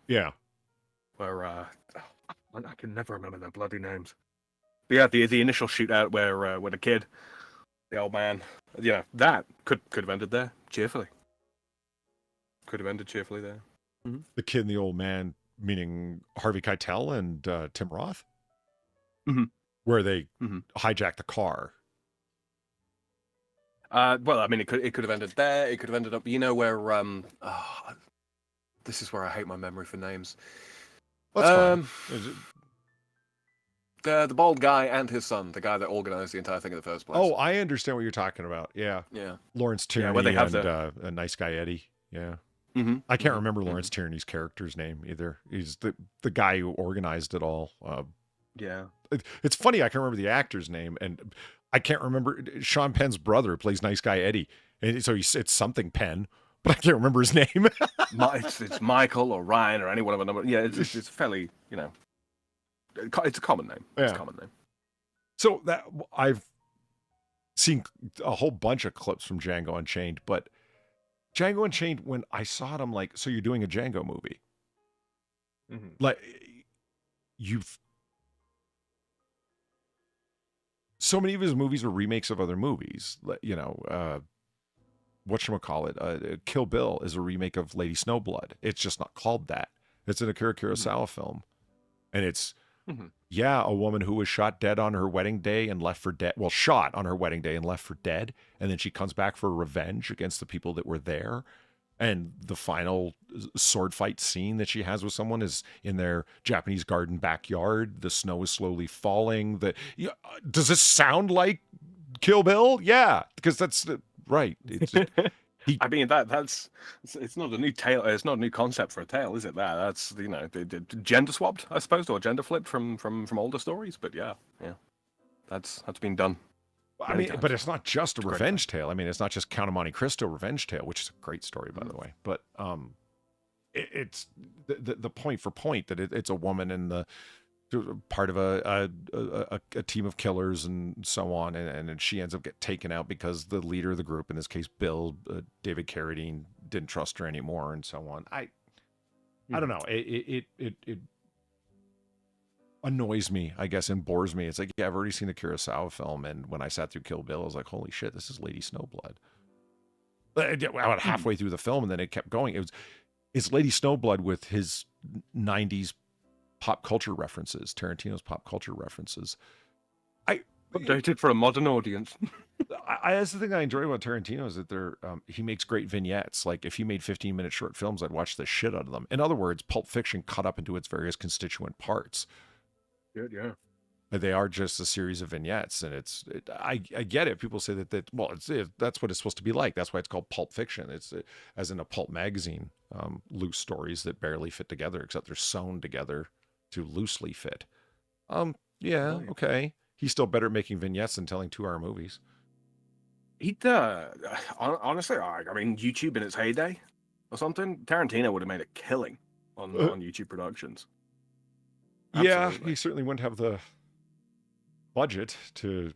Yeah. Where I can never remember their bloody names. But yeah, the initial shootout where the kid, the old man, that could have ended there cheerfully. Could have ended cheerfully there. Mm-hmm. The kid and the old man, meaning Harvey Keitel and Tim Roth, where they hijacked the car. Well, I mean, it could have ended there. It could have ended up, where this is where I hate my memory for names. That's fine. The bald guy and his son, the guy that organized the entire thing in the first place. Oh, I understand what you're talking about. Yeah. Yeah. Lawrence Tierney where they have and a nice guy Eddie. Yeah. I can't remember Lawrence Tierney's character's name either. He's the guy who organized it all. Yeah. It's funny, I can remember the actor's name, and I can't remember Sean Penn's brother plays nice guy Eddie. And so it's something Penn, but I can't remember his name. It's Michael or Ryan or any one of them. Yeah, it's fairly, it's a common name. Yeah. It's a common name. So that I've seen a whole bunch of clips from Django Unchained, but Django Unchained, when I saw it, I'm like, so you're doing a Django movie? Like, so many of his movies are remakes of other movies. Whatchamacallit, Kill Bill is a remake of Lady Snowblood. It's just not called that. It's an Akira Kurosawa film. And it's, a woman who was shot dead on her wedding day and left for dead. Well, shot on her wedding day and left for dead. And then she comes back for revenge against the people that were there. And the final sword fight scene that she has with someone is in their Japanese garden backyard. The snow is slowly falling. Does this sound like Kill Bill? Yeah, because that's right. I mean, it's not a new tale. It's not a new concept for a tale, is it? That's gender swapped, I suppose, or gender flipped from older stories. But yeah, that's been done. I mean, but it's not just a revenge tale. I mean, it's not just Count of Monte Cristo revenge tale, which is a great story, by the way. But it's the point for point that it's a woman and the part of a team of killers and so on, and she ends up getting taken out because the leader of the group, in this case Bill, David Carradine, didn't trust her anymore, and so on. I don't know. It annoys me, I guess, and bores me. It's like, I've already seen the Kurosawa film, and when I sat through Kill Bill, I was like, holy shit, this is Lady Snowblood. About halfway through the film, and then it kept going. It's Lady Snowblood with his 90s pop culture references, Tarantino's pop culture references. Updated for a modern audience. That's the thing I enjoy about Tarantino is that he makes great vignettes. Like, if he made 15-minute short films, I'd watch the shit out of them. In other words, Pulp Fiction cut up into its various constituent parts. Good, yeah. They are just a series of vignettes, and I get it. People say that that's what it's supposed to be like. That's why it's called Pulp Fiction. It's as in a pulp magazine, loose stories that barely fit together, except they're sewn together to loosely fit. Okay. He's still better at making vignettes than telling 2-hour movies. Honestly, I mean, YouTube in its heyday or something, Tarantino would have made a killing on YouTube productions. Absolutely. Yeah, he certainly wouldn't have the budget to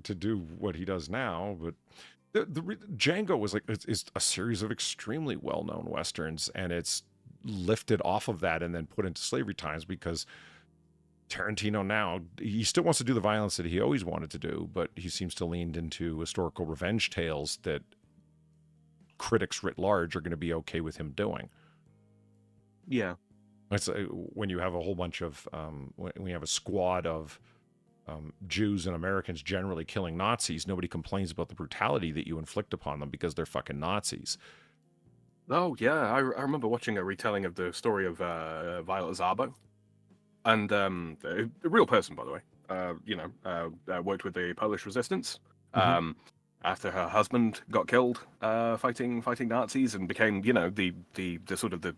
do what he does now, but Django was it's a series of extremely well-known westerns, and it's lifted off of that and then put into slavery times, because Tarantino now, he still wants to do the violence that he always wanted to do, but he seems to lean into historical revenge tales that critics writ large are going to be okay with him doing. Yeah. It's when you have a whole bunch of when you have a squad of Jews and Americans generally killing Nazis, nobody complains about the brutality that you inflict upon them because they're fucking Nazis. Oh yeah, I remember watching a retelling of the story of Violet Szabo, and a real person, by the way. Worked with the Polish resistance. After her husband got killed fighting Nazis, and became the sort of the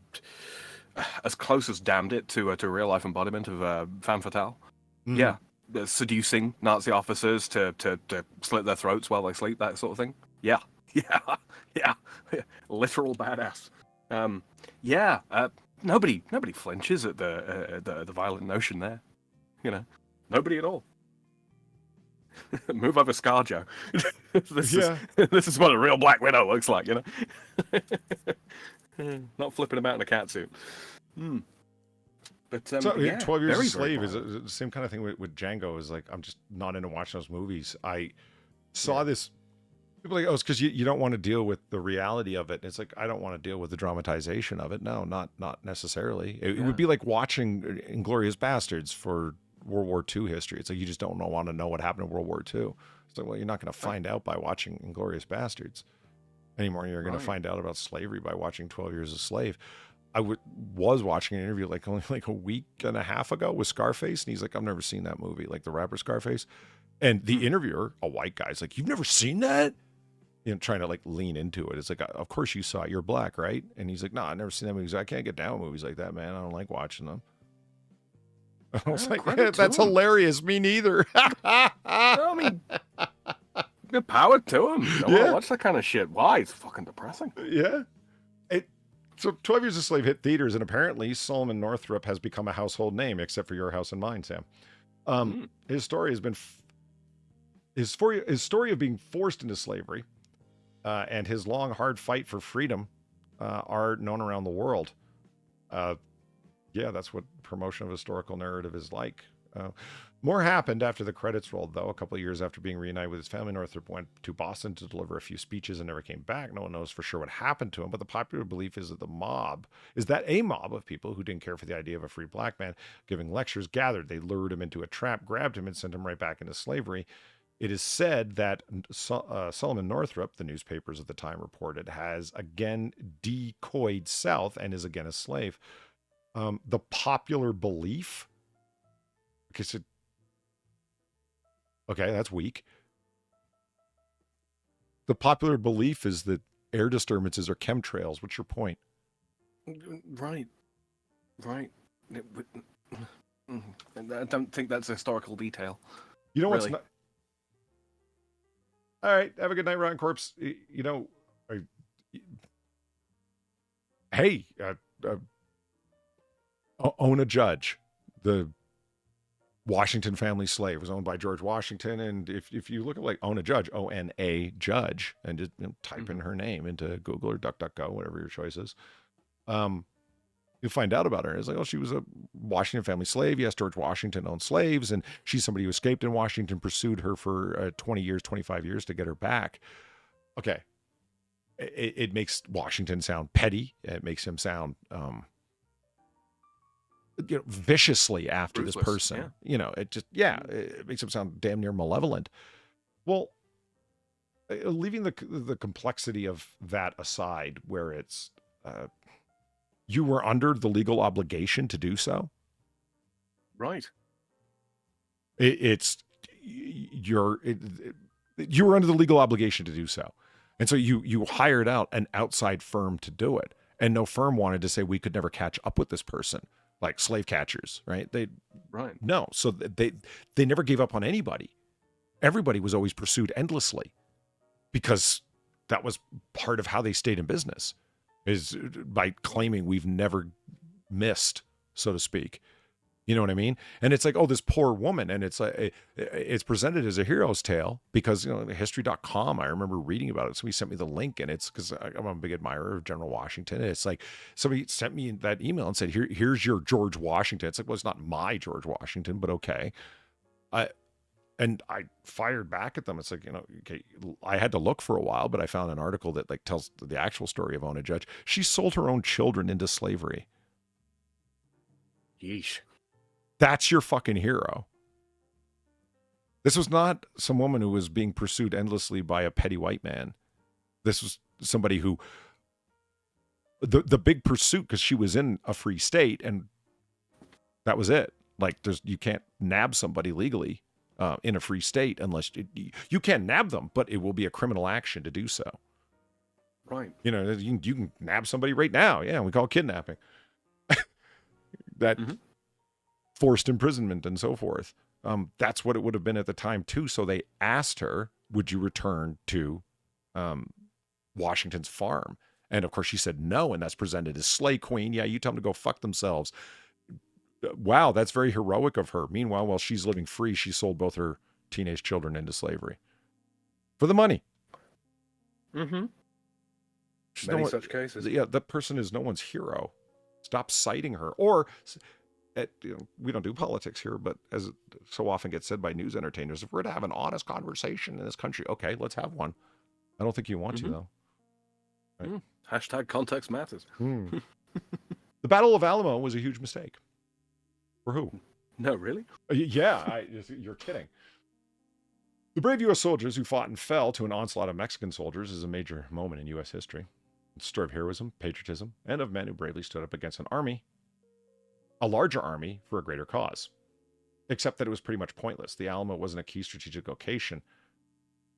as close as damned it to a real life embodiment of femme fatale. Yeah, seducing Nazi officers to slit their throats while they sleep, that sort of thing. Yeah, literal badass. Nobody flinches at the violent notion there. Nobody at all. Move over, ScarJo. Yeah. This is what a real Black Widow looks like, you know. Not flipping about in a catsuit. But So, yeah, 12 Years a very, Slave very is violent. the same kind of thing with Django. Is like, I'm just not into watching those movies. I saw this. People are like, oh, it's because you don't want to deal with the reality of it. And it's like, I don't want to deal with the dramatization of it. No, not necessarily. It would be like watching Inglourious Bastards for World War II history. It's like, you just don't want to know what happened in World War II. It's like, well, you're not going to find out by watching Inglourious Bastards anymore. You're going to find out about slavery by watching 12 Years a Slave. I was watching an interview like only like a week and a half ago with Scarface, and he's like, I've never seen that movie, like the rapper Scarface. And the interviewer, a white guy, is like, you've never seen that? You know, trying to like lean into it. It's like, of course you saw it. You're black, right? And he's like, no, I've never seen that movie. He's like, I can't get down with movies like that, man. I don't like watching them. I was like, that's hilarious. Me neither. I mean, good power to him. I want to watch that kind of shit. Why? It's fucking depressing. Yeah. So 12 Years a Slave hit theaters, and apparently Solomon Northup has become a household name, except for your house and mine, Sam. His story has been his story of being forced into slavery, and his long, hard fight for freedom are known around the world. Yeah, that's what promotion of historical narrative is like. More happened after the credits rolled, though. A couple of years after being reunited with his family, Northup went to Boston to deliver a few speeches and never came back. No one knows for sure what happened to him, but the popular belief is that a mob of people who didn't care for the idea of a free black man giving lectures gathered. They lured him into a trap, grabbed him, and sent him right back into slavery. It is said that Solomon Northup, the newspapers at the time reported, has again decoyed south and is again a slave. The popular belief, because okay, that's weak. The popular belief is that air disturbances are chemtrails. What's your point? Right. I don't think that's a historical detail. You know what's really. not? All right, have a good night, Rotten Corpse. You know, hey, Ona Judge, the Washington family slave, was owned by George Washington. And if you look at like Ona Judge, O-N-A Judge, and just type in her name into Google or DuckDuckGo, whatever your choice is, you'll find out about her. It's like, oh, she was a Washington family slave. Yes, George Washington owned slaves, and she's somebody who escaped in Washington, pursued her for 20 years, 25 years to get her back. Okay. It makes Washington sound petty. It makes him sound viciously after Ruthless, this person. yeah. It makes him sound damn near malevolent. Well, leaving the complexity of that aside, where it's you were under the legal obligation to do so. Right. You were under the legal obligation to do so, and so you hired out an outside firm to do it, and no firm wanted to say we could never catch up with this person. Like slave catchers, right? No. So they never gave up on anybody. Everybody was always pursued endlessly because that was part of how they stayed in business, is by claiming we've never missed, so to speak. You know what I mean? And it's like, oh, this poor woman. And it's like, it's presented as a hero's tale because, history.com, I remember reading about it. Somebody sent me the link, and it's because I'm a big admirer of General Washington. And it's like, somebody sent me that email and said, here's your George Washington. It's like, well, it's not my George Washington, but okay. And I fired back at them. It's like, okay, I had to look for a while, but I found an article that like tells the actual story of Ona Judge. She sold her own children into slavery. Yeesh. That's your fucking hero. This was not some woman who was being pursued endlessly by a petty white man. This was somebody who, the big pursuit, because she was in a free state, and that was it. Like, you can't nab somebody legally in a free state unless you can nab them, but it will be a criminal action to do so. Right. You can nab somebody right now. Yeah, we call it kidnapping. That. Mm-hmm. Forced imprisonment and so forth. That's what it would have been at the time too. So they asked her, would you return to Washington's farm? And of course she said no, and that's presented as slay queen. Yeah, you tell them to go fuck themselves. Wow, that's very heroic of her. Meanwhile, while she's living free, she sold both her teenage children into slavery. For the money. Mm-hmm. She's Many no one- such cases. Yeah, that person is no one's hero. Stop citing her. Or, we don't do politics here, but as it so often gets said by news entertainers, if we're to have an honest conversation in this country, okay, let's have one. I don't think you want to, though. Right. Hashtag context matters. The Battle of Alamo was a huge mistake. For who? No, really? Yeah, you're kidding. The brave U.S. soldiers who fought and fell to an onslaught of Mexican soldiers is a major moment in U.S. history. It's a story of heroism, patriotism, and of men who bravely stood up against an army, a larger army, for a greater cause. Except that it was pretty much pointless. The Alamo wasn't a key strategic location.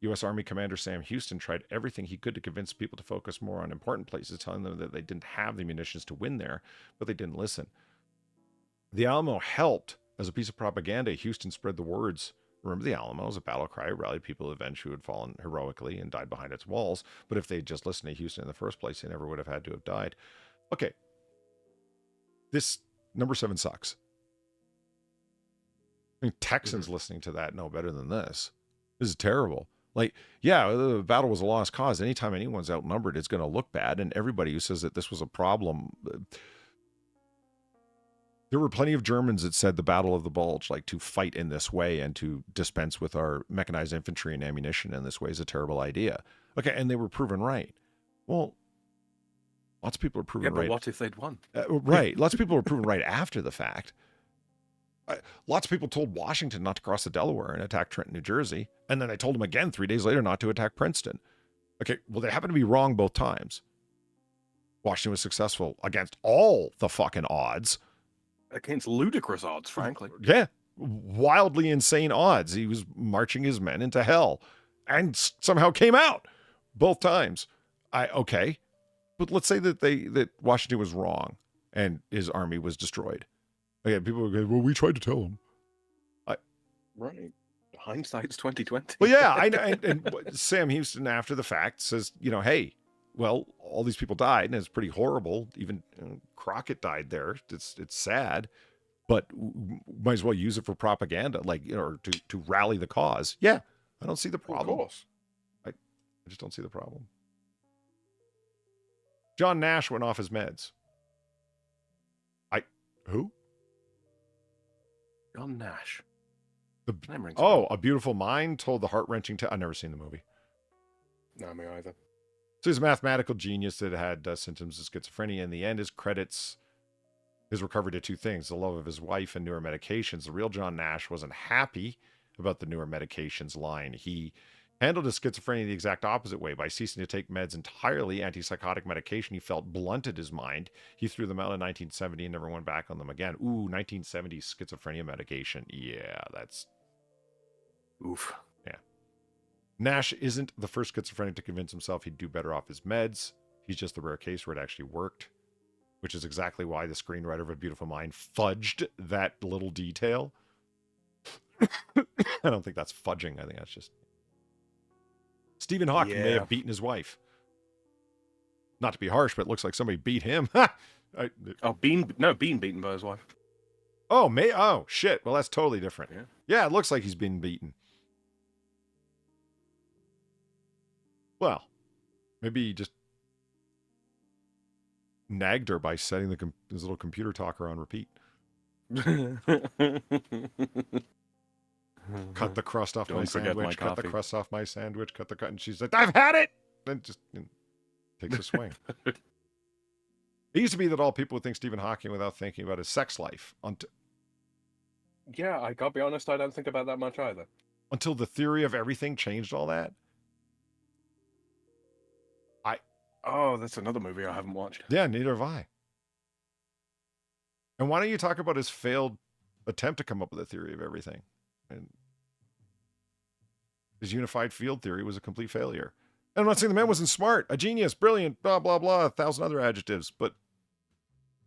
U.S. Army Commander Sam Houston tried everything he could to convince people to focus more on important places, telling them that they didn't have the munitions to win there, but they didn't listen. The Alamo helped as a piece of propaganda. Houston spread the words. Remember the Alamo as a battle cry, rallied people of avenge who had fallen heroically and died behind its walls. But if they'd just listened to Houston in the first place, they never would have had to have died. Okay. This number 7 sucks. I mean, Texans listening to that know better than this. This is terrible. Like, yeah, the battle was a lost cause. Anytime anyone's outnumbered, it's going to look bad. And everybody who says that this was a problem, there were plenty of Germans that said the Battle of the Bulge, like, to fight in this way and to dispense with our mechanized infantry and ammunition in this way is a terrible idea. Okay, and they were proven right. Well, lots of people are proven right. Yeah, but what if they'd won? Right. Lots of people were proven right after the fact. Lots of people told Washington not to cross the Delaware and attack Trenton, New Jersey. And then they told him again 3 days later not to attack Princeton. Okay, well, they happen to be wrong both times. Washington was successful against all the fucking odds. Against ludicrous odds, frankly. Yeah, wildly insane odds. He was marching his men into hell and somehow came out both times. Okay, but let's say that Washington was wrong and his army was destroyed. Okay, people would go, well, we tried to tell him. Right. Hindsight's 2020. Well, yeah, I know. And Sam Houston, after the fact, says, hey, well, all these people died, and it's pretty horrible. Even Crockett died there. It's sad, but might as well use it for propaganda, or to rally the cause. Yeah, I don't see the problem. Of course. I just don't see the problem. John Nash went off his meds. Who? John Nash. A Beautiful Mind told the heart-wrenching tale. I've never seen the movie. No, me either. So he's a mathematical genius that had symptoms of schizophrenia. In the end, his credits his recovery to 2 things: the love of his wife and newer medications. The real John Nash wasn't happy about the newer medications line. He handled his schizophrenia the exact opposite way. By ceasing to take meds entirely, antipsychotic medication, he felt blunted his mind. He threw them out in 1970 and never went back on them again. Ooh, 1970s schizophrenia medication. Yeah, that's... Oof. Yeah. Nash isn't the first schizophrenic to convince himself he'd do better off his meds. He's just the rare case where it actually worked, which is exactly why the screenwriter of A Beautiful Mind fudged that little detail. I don't think that's fudging. I think that's just... Stephen Hawking may have beaten his wife. Not to be harsh, but it looks like somebody beat him. Bean beaten by his wife. Oh, shit. Well, that's totally different. Yeah. Yeah, it looks like he's been beaten. Well, maybe he just nagged her by setting his little computer talker on repeat. Cut the crust off my sandwich. Cut the crust off my sandwich. Cut the cut. And she's like, I've had it. Then just takes a swing. It used to be that all people would think Stephen Hawking without thinking about his sex life. Yeah, I gotta be honest, I don't think about that much either. Until the theory of everything changed all that. Oh, that's another movie I haven't watched. Yeah, neither have I. And why don't you talk about his failed attempt to come up with a theory of everything? And his unified field theory was a complete failure. And I'm not saying the man wasn't smart, a genius, brilliant, blah, blah, blah, 1,000 other adjectives, but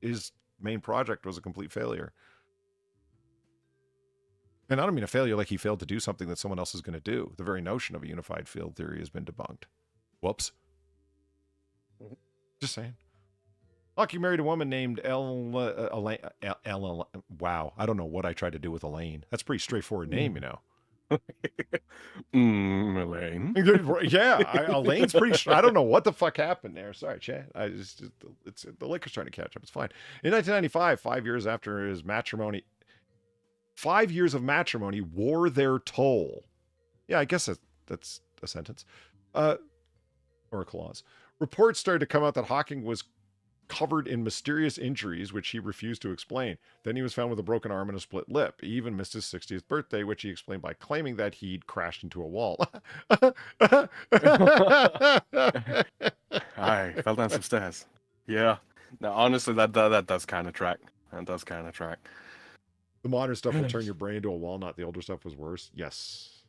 his main project was a complete failure. And I don't mean a failure like he failed to do something that someone else is going to do. The very notion of a unified field theory has been debunked. Whoops. Just saying. Hawking married a woman named Elaine. Wow. I don't know what I tried to do with Elaine. That's a pretty straightforward name, you know. Elaine. Yeah, Elaine's pretty. I don't know what the fuck happened there. Sorry, Chad. It's the liquor's trying to catch up. It's fine. In 1995, 5 years after his matrimony, 5 years of matrimony wore their toll. Yeah, I guess that's a sentence, or a clause. Reports started to come out that Hawking was covered in mysterious injuries, which he refused to explain. Then he was found with a broken arm and a split lip. He even missed his 60th birthday, which he explained by claiming that he'd crashed into a wall. I fell down some stairs. Yeah. No, honestly, that does kind of track. That does kind of track. The modern stuff will turn your brain into a walnut. The older stuff was worse. Yes.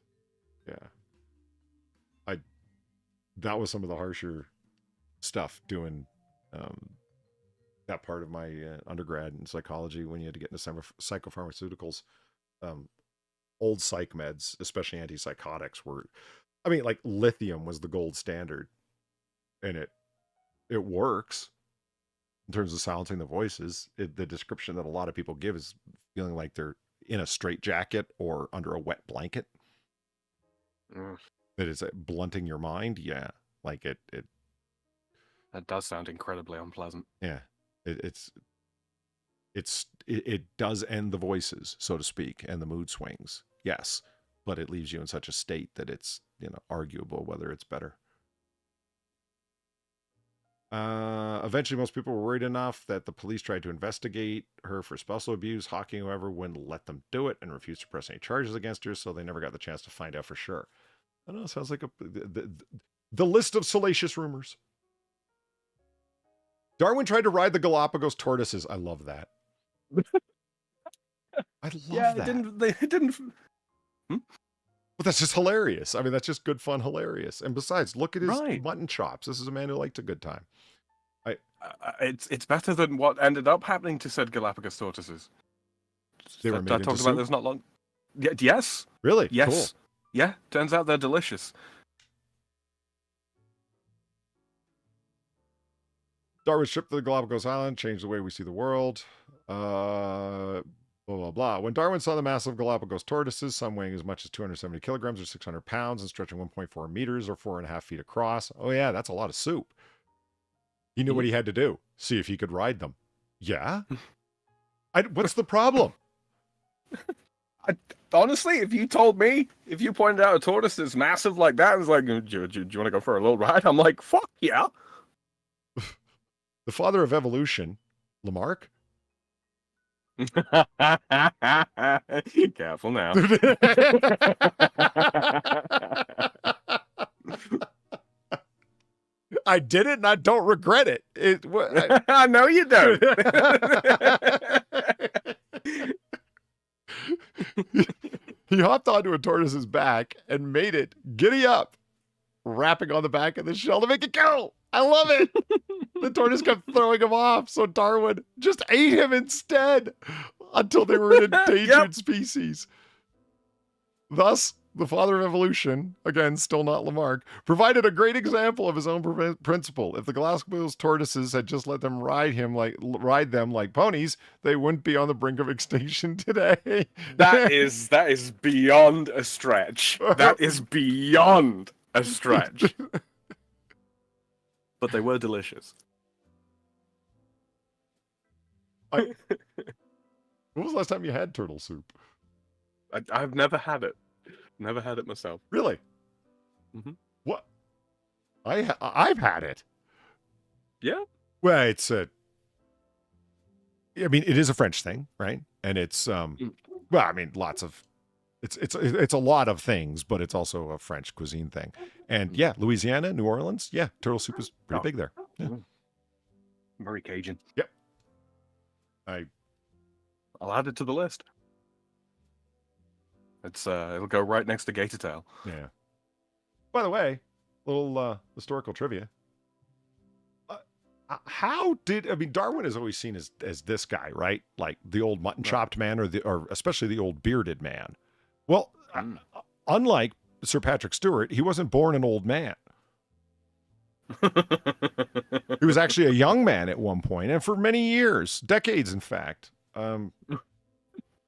Yeah. That was some of the harsher stuff doing that part of my undergrad in psychology when you had to get into some psychopharmaceuticals. Old psych meds, especially antipsychotics, were, I mean, like lithium was the gold standard, and it works in terms of silencing the voices. The description that a lot of people give is feeling like they're in a straitjacket or under a wet blanket. That is blunting your mind. Yeah, like it. That does sound incredibly unpleasant. Yeah, it does end the voices, so to speak, and the mood swings. Yes, but it leaves you in such a state that it's, arguable whether it's better. Eventually, most people were worried enough that the police tried to investigate her for spousal abuse. Hawking, however, wouldn't let them do it and refused to press any charges against her, so they never got the chance to find out for sure. I don't know, it sounds like the list of salacious rumors. Darwin tried to ride the Galapagos tortoises. I love that. I love that. It didn't. Well, that's just hilarious. I mean, that's just good fun, hilarious. And besides, look at his mutton chops. This is a man who liked a good time. It's better than what ended up happening to said Galapagos tortoises. They were made into talked soup? about this not long. Yes. Really? Yes. Cool. Yeah. Turns out they're delicious. Darwin's trip to the Galapagos Island changed the way we see the world. Blah, blah, blah. When Darwin saw the massive Galapagos tortoises, some weighing as much as 270 kilograms or 600 pounds and stretching 1.4 meters or 4.5 feet across. Oh, yeah, that's a lot of soup. He knew what he had to do. See if he could ride them. Yeah? What's the problem? Honestly, if you pointed out a tortoise that's massive like that and was like, do you want to go for a little ride? I'm like, fuck yeah. The father of evolution, Lamarck. Careful now. I did it and I don't regret it. I know you don't. He hopped onto a tortoise's back and made it giddy up, rapping on the back of the shell to make it go. I love it. The tortoise kept throwing him off, so Darwin just ate him instead until they were an endangered species. Thus, the father of evolution, again, still not Lamarck, provided a great example of his own principle. If the Galapagos tortoises had just let them ride them like ponies, they wouldn't be on the brink of extinction today. That is beyond a stretch. That is beyond a stretch. But they were delicious. When was the last time you had turtle soup? I've never had it. Never had it myself. Really? Mm-hmm. What? I've had it. Yeah. Well, it is a French thing, right? And it's it's a lot of things, but it's also a French cuisine thing. And yeah, Louisiana, New Orleans, yeah, turtle soup is pretty big there. Yeah. Very Cajun. Yep. I'll add it to the list. It'll go right next to gator tail. Yeah. By the way, little historical trivia. Darwin is always seen as this guy, right? Like the old mutton chopped man, or especially the old bearded man. Well, unlike Sir Patrick Stewart, he wasn't born an old man. He was actually a young man at one point, and for many years, decades, in fact.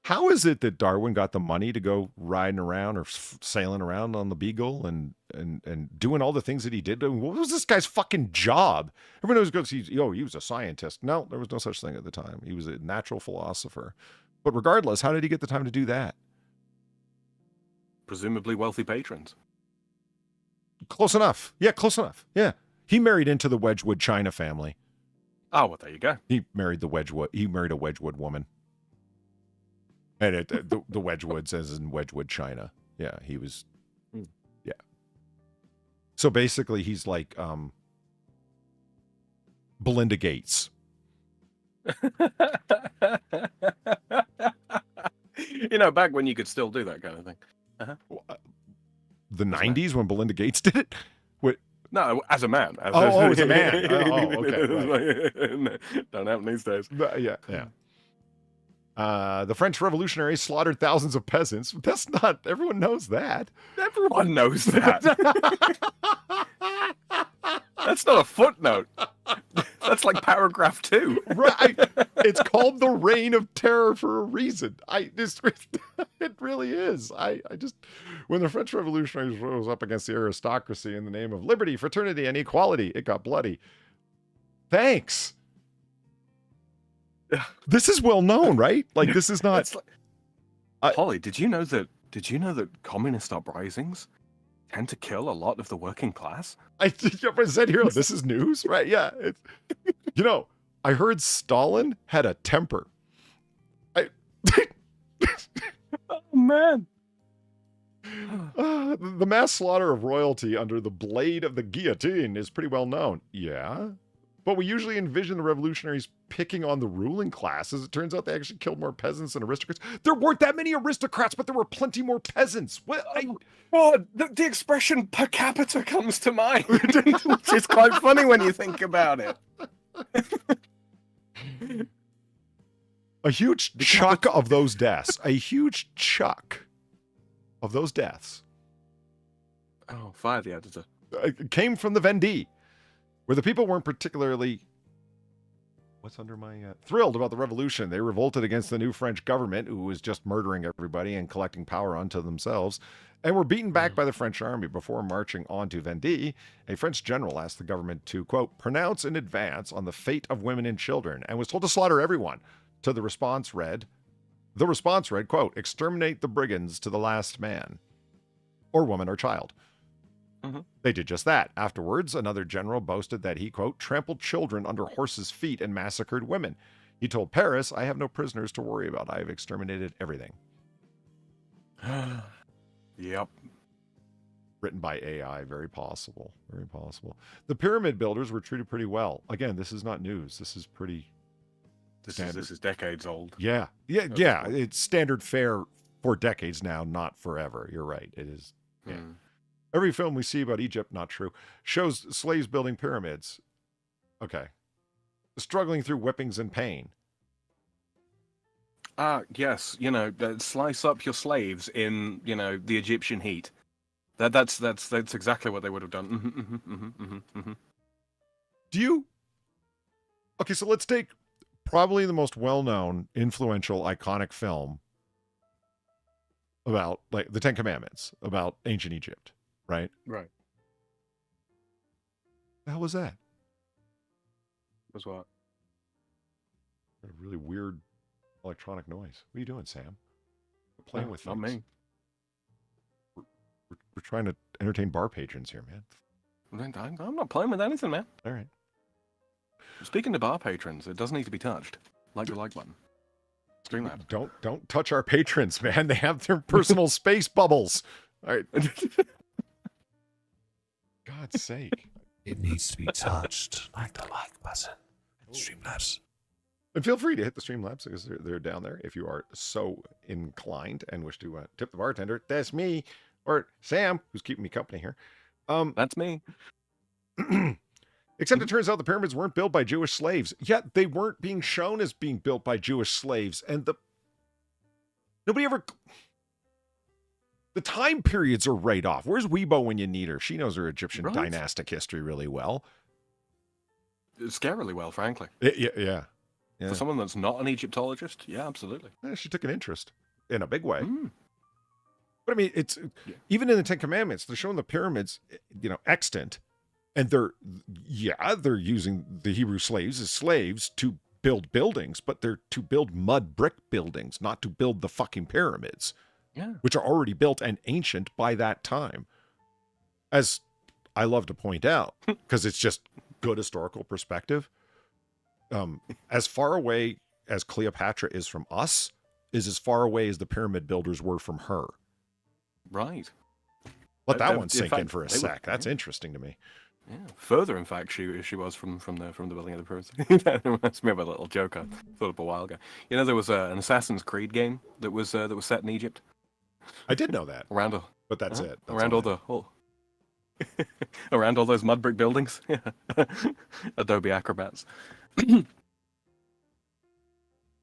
How is it that Darwin got the money to go riding around or sailing around on the Beagle and doing all the things that he did? I mean, what was this guy's fucking job? Everyone knows he was a scientist. No, there was no such thing at the time. He was a natural philosopher. But regardless, how did he get the time to do that? Presumably wealthy patrons. Close enough. Yeah, close enough. Yeah. He married into the Wedgwood China family. Oh, well, there you go. He married a Wedgwood woman. And the Wedgwoods, as in Wedgwood, China. Yeah, he was. Yeah. So basically, he's like Belinda Gates. Back when you could still do that kind of thing. The 90s when Belinda Gates did it? What? No, as a man. As a man. Okay. Right. Don't happen these days. Yeah. The French revolutionaries slaughtered thousands of peasants. That's not, everyone knows that. Everyone knows that. That's not a footnote. That's like paragraph 2. Right. It's called the Reign of Terror for a reason. It really is. When the French revolutionaries rose up against the aristocracy in the name of liberty, fraternity, and equality, it got bloody. Thanks. This is well known, right? Like, this is not. Holly, did you know that communist uprisings tend to kill a lot of the working class? I said here, this is news, right? Yeah. I heard Stalin had a temper. Oh, man. The mass slaughter of royalty under the blade of the guillotine is pretty well known. Yeah. But we usually envision the revolutionaries picking on the ruling class. As it turns out, they actually killed more peasants than aristocrats. There weren't that many aristocrats, but there were plenty more peasants. The expression per capita comes to mind, which is quite funny when you think about it. A huge chuck of those deaths. A huge chuck of those deaths. Oh, fire the editor. Came from the Vendée, where the people weren't particularly thrilled about the revolution. They revolted against the new French government, who was just murdering everybody and collecting power unto themselves, and were beaten back by the French army. Before marching on to Vendée, a French general asked the government to, quote, pronounce in advance on the fate of women and children, and was told to slaughter everyone. The response read, quote, exterminate the brigands to the last man, or woman, or child. Mm-hmm. They did just that. Afterwards, another general boasted that he, quote, trampled children under horses' feet and massacred women. He told Paris, I have no prisoners to worry about. I have exterminated everything. Yep. Written by AI. Very possible. Very possible. The pyramid builders were treated pretty well. Again, this is not news. This is pretty standard. This is decades old. Yeah. Yeah. It's standard fare for decades now, not forever. You're right. It is. Yeah. Every film we see about Egypt, not true, shows slaves building pyramids. Okay. Struggling through whippings and pain. Yes. Slice up your slaves in, the Egyptian heat. That's exactly what they would have done. Do you? Okay, so let's take probably the most well-known, influential, iconic film about, like, the Ten Commandments, about ancient Egypt. Right? Right. The hell was that? Was what? A really weird electronic noise. What are you doing, Sam? We're playing with not things. me. We're trying to entertain bar patrons here, man. I'm not playing with anything, man. All right. Speaking to bar patrons, it does need to be touched. Like the like button. Streamlabs. Don't touch our patrons, man. They have their personal space bubbles. All right. God's sake. It needs to be touched, like the like button. Streamlabs. And feel free to hit the Streamlabs because they're down there if you are so inclined and wish to tip the bartender. That's me, or Sam, who's keeping me company here. That's me. Except it turns out the pyramids weren't built by Jewish slaves. Yet they weren't being shown as being built by Jewish slaves. And nobody ever... The time periods are right off. Where's Weibo when you need her? She knows her Egyptian dynastic history really well. Scarily well, frankly. Yeah. Yeah. For someone that's not an Egyptologist, yeah, absolutely. Yeah, she took an interest in a big way. Mm. But I mean, it's even in the Ten Commandments, they're showing the pyramids, extant, and they're using the Hebrew slaves as slaves to build buildings, but they're to build mud brick buildings, not to build the fucking pyramids, which are already built and ancient by that time. As I love to point out, because it's just good historical perspective. As far away as Cleopatra is from us, is as far away as the pyramid builders were from her. Right. Let that one sink in for a sec. That's interesting to me. Yeah. Further, in fact, she was from the building of the pyramids. That reminds me of a little joke I thought of a while ago. You know, there was an Assassin's Creed game that was set in Egypt. I did know that. But that's it. That's around all those mud brick buildings. Adobe Acrobats.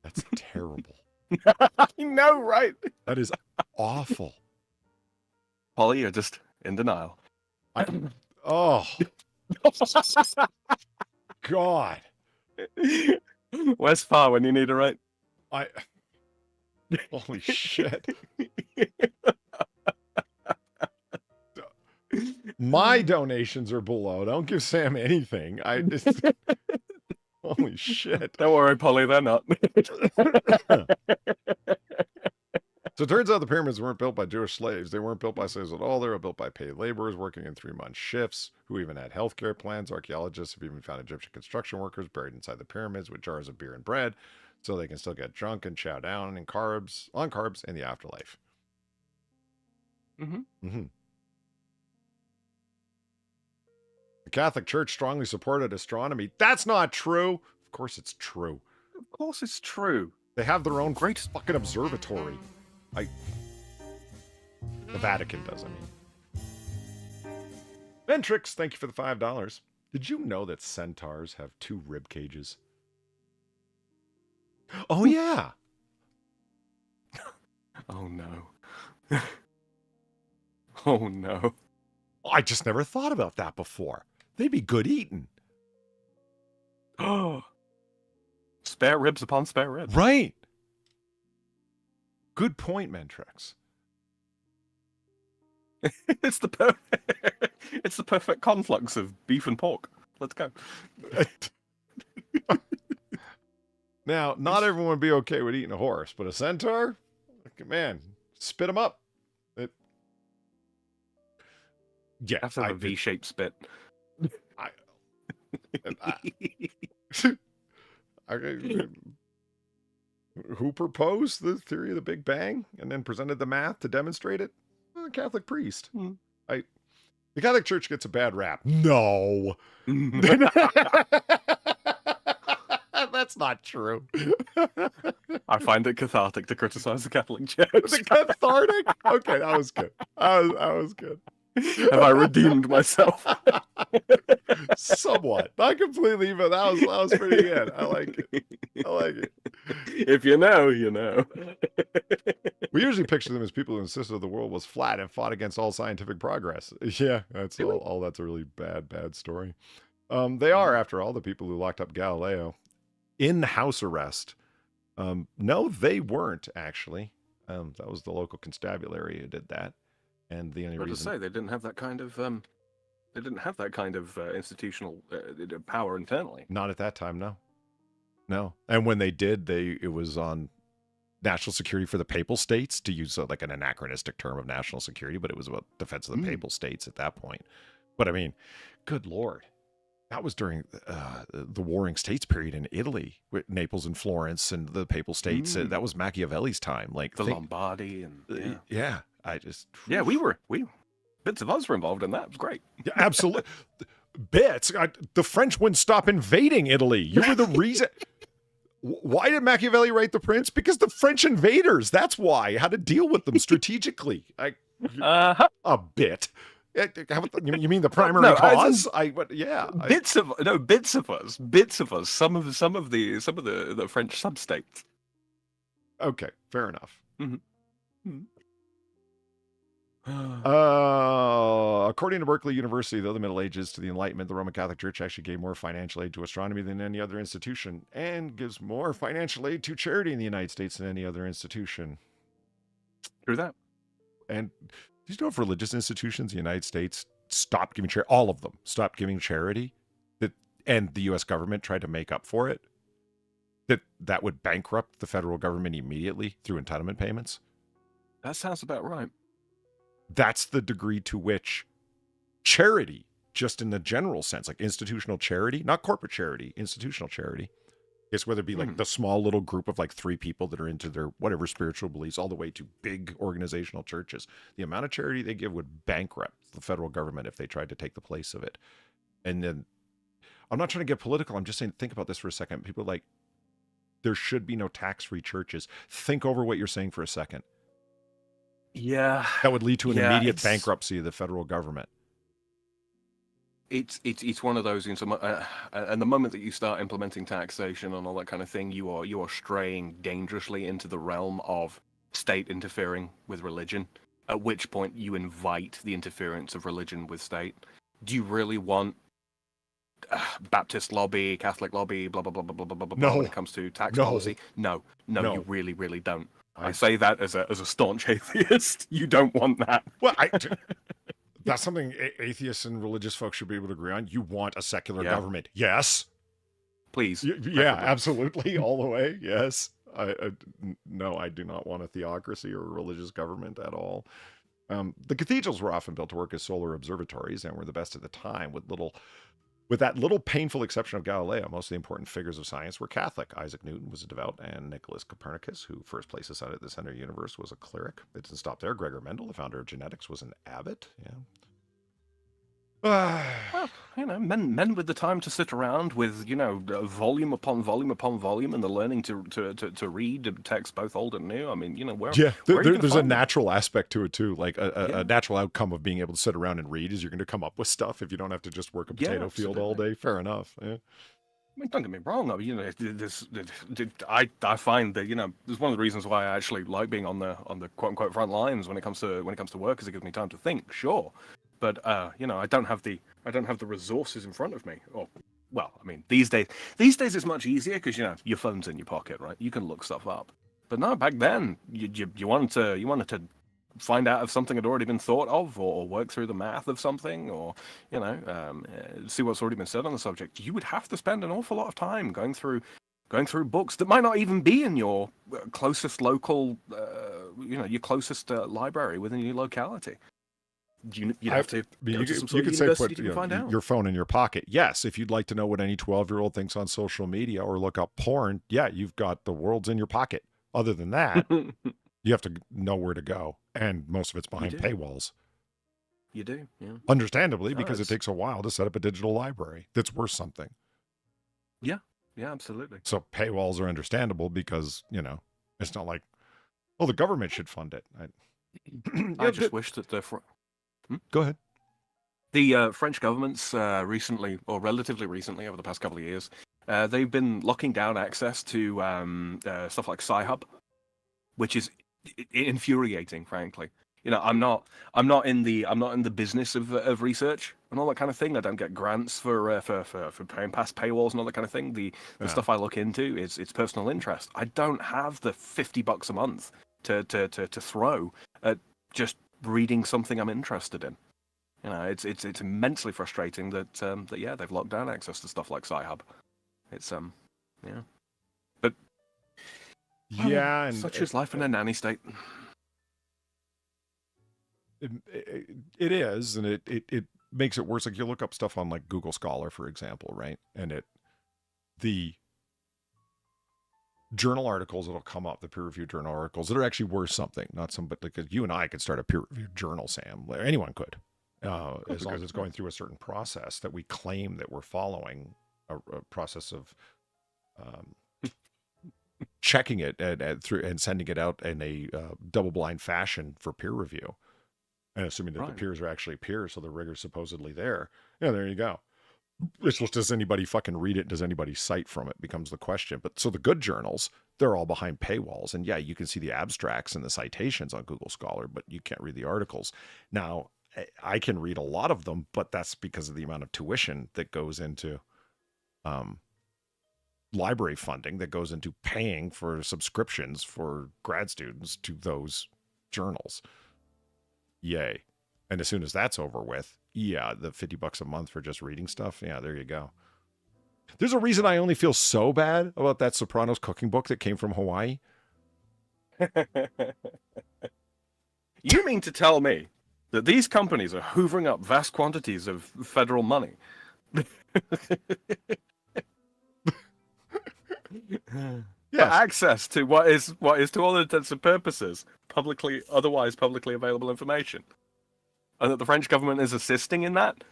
That's terrible. I know, right? That is awful. Polly, you're just in denial. Oh. God. Where's Far when you need a right? Holy shit. My donations are below. Don't give Sam anything. Holy shit. Don't worry, Polly, they're not. So it turns out the pyramids weren't built by Jewish slaves. They weren't built by slaves at all. They were built by paid laborers working in 3-month shifts who even had healthcare plans. Archaeologists have even found Egyptian construction workers buried inside the pyramids with jars of beer and bread so they can still get drunk and chow down on carbs in the afterlife. The Catholic Church strongly supported astronomy. That's not true. Of course it's true. Of course it's true. They have their own great fucking observatory. The Vatican does, I mean. Ventrix, thank you for the $5. Did you know that centaurs have 2 rib cages? Oh, yeah. Oh, no. Oh, no. I just never thought about that before. They'd be good eating. Oh. Spare ribs upon spare ribs. Right. Good point, Mentrix. It's the perfect conflux of beef and pork. Let's go. Now, not everyone would be okay with eating a horse, but a centaur, man, spit them up. Yeah, have to have a V-shaped spit. Who proposed the theory of the Big Bang and then presented the math to demonstrate it? A Catholic priest. The Catholic Church gets a bad rap. No. That's not true. I find it cathartic to criticize the Catholic Church. The cathartic? Okay, that was good. That was good. Have I redeemed myself? Somewhat. Not completely, but that was pretty good. I like it. If you know, you know. We usually picture them as people who insisted the world was flat and fought against all scientific progress. Yeah, that's all that's a really bad story. They are, after all, the people who locked up Galileo in house arrest. No, they weren't, actually. That was the local constabulary who did that. And the only reason to say they didn't have that kind of institutional power internally. Not at that time, no. And when they did, it was on national security for the Papal States, to use like an anachronistic term of national security, but it was about defense of the Papal States at that point. But I mean, good Lord, that was during the Warring States period in Italy, with Naples and Florence and the Papal States. That was Machiavelli's time, like the Lombardy and bits of us were involved in that. It was great. Yeah, absolutely. Bits. The French wouldn't stop invading Italy. You were the reason. Why did Machiavelli write The Prince? Because the French invaders. That's why. How to deal with them strategically. A bit. You mean the primary cause? Bits of us. Some of the French substates. Okay, fair enough. According to Berkeley University, though the Middle Ages to the Enlightenment, the Roman Catholic Church actually gave more financial aid to astronomy than any other institution, and gives more financial aid to charity in the United States than any other institution. True that. And do you know if religious institutions in the United States stopped giving charity, all of them stopped giving charity, and the U.S. government tried to make up for it, that would bankrupt the federal government immediately through entitlement payments? That sounds about right. That's the degree to which charity, just in the general sense, like institutional charity, not corporate charity, institutional charity, is whether it be like the small little group of like 3 people that are into their whatever spiritual beliefs, all the way to big organizational churches. The amount of charity they give would bankrupt the federal government if they tried to take the place of it. And then, I'm not trying to get political. I'm just saying, think about this for a second. People are like, there should be no tax-free churches. Think over what you're saying for a second. Yeah. That would lead to an immediate bankruptcy of the federal government. It's one of those, and the moment that you start implementing taxation and all that kind of thing, you are straying dangerously into the realm of state interfering with religion, at which point you invite the interference of religion with state. Do you really want Baptist lobby, Catholic lobby, blah, blah, blah, blah, blah, blah, blah, No. when it comes to tax No. policy? No, No. you really, really don't. I say that as a staunch atheist. You don't want that. Well, that's something atheists and religious folks should be able to agree on. You want a secular government. Yes. Please. Yeah, absolutely. All the way. Yes. No, I do not want a theocracy or a religious government at all. The cathedrals were often built to work as solar observatories and were the best at the time. With that little painful exception of Galileo, most of the important figures of science were Catholic. Isaac Newton was a devout, and Nicholas Copernicus, who first placed the sun at the center of the universe, was a cleric. It didn't stop there. Gregor Mendel, the founder of genetics, was an abbot. Yeah. Well, men with the time to sit around with, volume upon volume upon volume, and the learning to read text both old and new. I mean, where there's a natural aspect to it too. Like a natural outcome of being able to sit around and read is you're going to come up with stuff if you don't have to just work a potato field all day. Fair enough. Yeah. I mean, don't get me wrong. I mean, I find that there's one of the reasons why I actually like being on the quote unquote front lines when it comes to work, is it gives me time to think. Sure. But I don't have the resources in front of me. Well, I mean, these days it's much easier because your phone's in your pocket, right? You can look stuff up. But no, back then you wanted to find out if something had already been thought of, or work through the math of something, or see what's already been said on the subject. You would have to spend an awful lot of time going through books that might not even be in your closest local, your closest library within your locality. You have to go to some sort of university to find out. Your phone in your pocket. Yes, if you'd like to know what any 12-year-old thinks on social media or look up porn, you've got the world's in your pocket. Other than that, you have to know where to go, and most of it's behind paywalls. You do, yeah. Understandably, because it takes a while to set up a digital library that's worth something. Yeah, absolutely. So paywalls are understandable because, it's not like, the government should fund it. I just wish that Go ahead. The French government's recently, or relatively recently, over the past couple of years, they've been locking down access to stuff like Sci-Hub, which is infuriating, frankly. I'm not in the business of research and all that kind of thing. I don't get grants for paying past paywalls and all that kind of thing. The stuff I look into it's personal interest. I don't have the $50 a month to throw at just reading something I'm interested in. It's immensely frustrating that they've locked down access to stuff like Sci-Hub. It's but and such is life in a nanny state. It is, and it makes it worse. Like you look up stuff on like Google Scholar, for example, right? And the journal articles that'll come up, the peer-reviewed journal articles that are actually worth something, not somebody like you and I could start a peer-reviewed journal, Sam. Anyone could, as long as it's going through a certain process that we claim that we're following, a process of checking it through and sending it out in a double-blind fashion for peer review, and assuming that the peers are actually peers, so the rigor's supposedly there. Yeah, there you go. It's just, does anybody fucking read it? Does anybody cite from it becomes the question. But so the good journals, they're all behind paywalls. And you can see the abstracts and the citations on Google Scholar, but you can't read the articles. Now, I can read a lot of them, but that's because of the amount of tuition that goes into library funding, that goes into paying for subscriptions for grad students to those journals. Yay. And as soon as that's over with, yeah, the $50 a month for just reading stuff, yeah, there you go. There's a reason I only feel so bad about that Sopranos cooking book that came from Hawaii. You mean to tell me that these companies are hoovering up vast quantities of federal money? Yes. For access to what is to all intents and purposes otherwise publicly available information, and that the French government is assisting in that.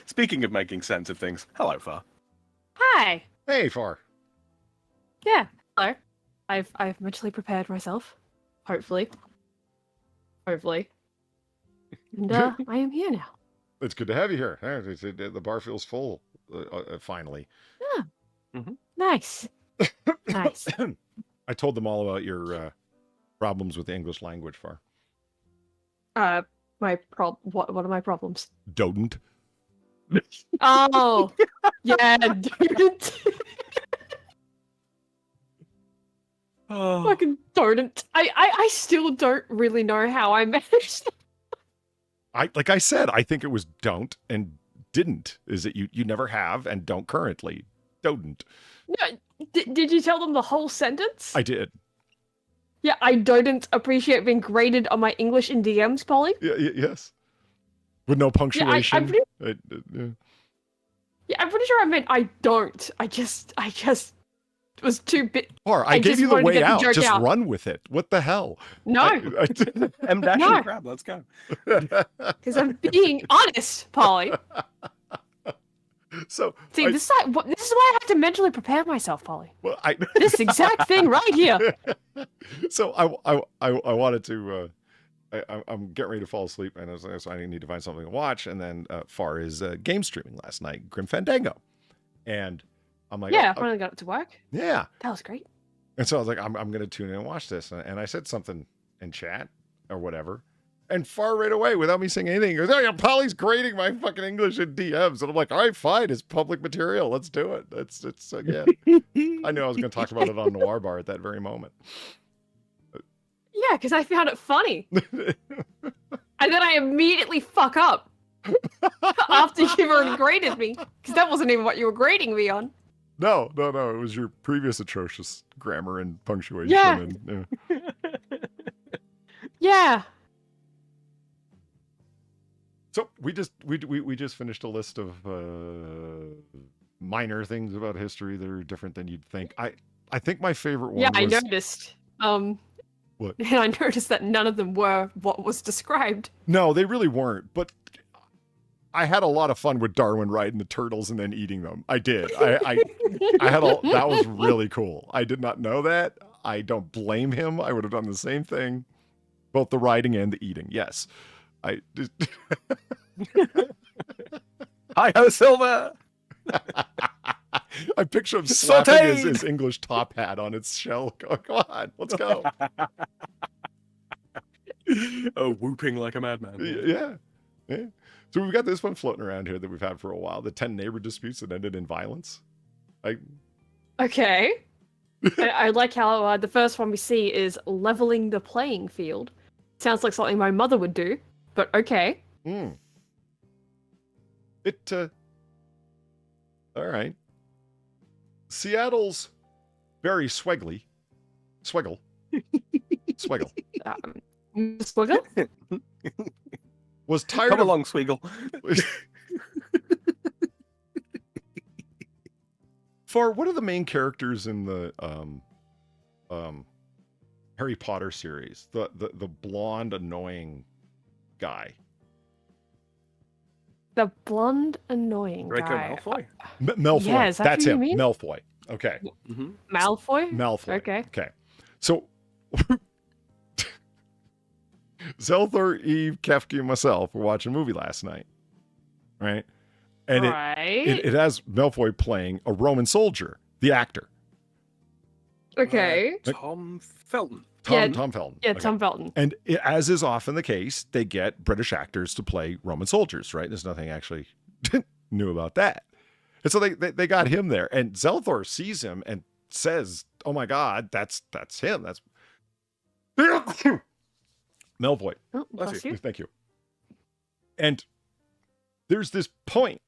Speaking of making sense of things, hello, Far. Hi. Hey, Far. Yeah. Hello. I've mentally prepared myself. Hopefully. And I am here now. It's good to have you here. The bar feels full, finally. Yeah. Mm-hmm. Nice. Nice. I told them all about your problems with the English language, Far. What are my problems? Don't. Oh, yeah, dude. Fucking don't. I still don't really know how I managed. Like I said, I think it was don't and didn't. Is it you never have and don't currently. Don't. No, did you tell them the whole sentence? I did. Yeah, I don't appreciate being graded on my English in DMs, Polly. Yes. With no punctuation. Yeah, I'm pretty sure I meant I don't. I just was too bit. Or I gave you the way out. Just out. Run with it. What the hell? No. M dash and crab. Let's go. Because I'm being honest, Polly. So see, this is why I have to mentally prepare myself, Polly. Well, this exact thing right here. So I wanted to. I'm getting ready to fall asleep, and so I need to find something to watch. And then Far is game streaming last night, Grim Fandango, and I'm like, yeah, I finally got it to work. Yeah, that was great. And so I was like, I'm going to tune in and watch this, and I said something in chat or whatever, and Far right away, without me saying anything, he goes, "Oh yeah, Polly's grading my fucking English in DMs," and I'm like, "All right, fine, it's public material. Let's do it." It's yeah. I knew I was going to talk about it on Noir Bar at that very moment. Yeah, because I found it funny. And then I immediately fuck up after you've already graded me. Because that wasn't even what you were grading me on. No. It was your previous atrocious grammar and punctuation. Yeah. And, yeah. So we just finished a list of minor things about history that are different than you'd think. I think my favorite one was... I noticed. What? And I noticed that none of them were what was described. No, they really weren't. But I had a lot of fun with Darwin riding the turtles and then eating them. I did. I had that was really cool. I did not know that. I don't blame him. I would have done the same thing. Both the riding and the eating. Yes. Hi ho, Silver. I picture him slapping his English top hat on its shell. Come on, let's go. Whooping like a madman. Yeah. So we've got this one floating around here that we've had for a while. The 10 neighbor disputes that ended in violence. Okay. I like how the first one we see is leveling the playing field. Sounds like something my mother would do, but okay. All right. Seattle's Barry Swiggle. Swiggle? Was tired Come along, Swiggle. For what are the main characters in the Harry Potter series? The blonde, annoying guy. The blonde, annoying Draco guy. Malfoy? Malfoy. Yeah, is that That's who you him. mean? Malfoy. Okay. Mm-hmm. Malfoy? Okay. So, Zelthor, Eve, Kefki, and myself were watching a movie last night. Right? And it has Malfoy playing a Roman soldier, the actor. Okay. Tom Felton. Tom Felton. Yeah, Okay. Tom Felton. And as is often the case, they get British actors to play Roman soldiers, right? There's nothing actually new about that. And so they got him there. And Zelthor sees him and says, "Oh my God, that's him. That's Melvoy." Oh, bless you. Thank you. And there's this point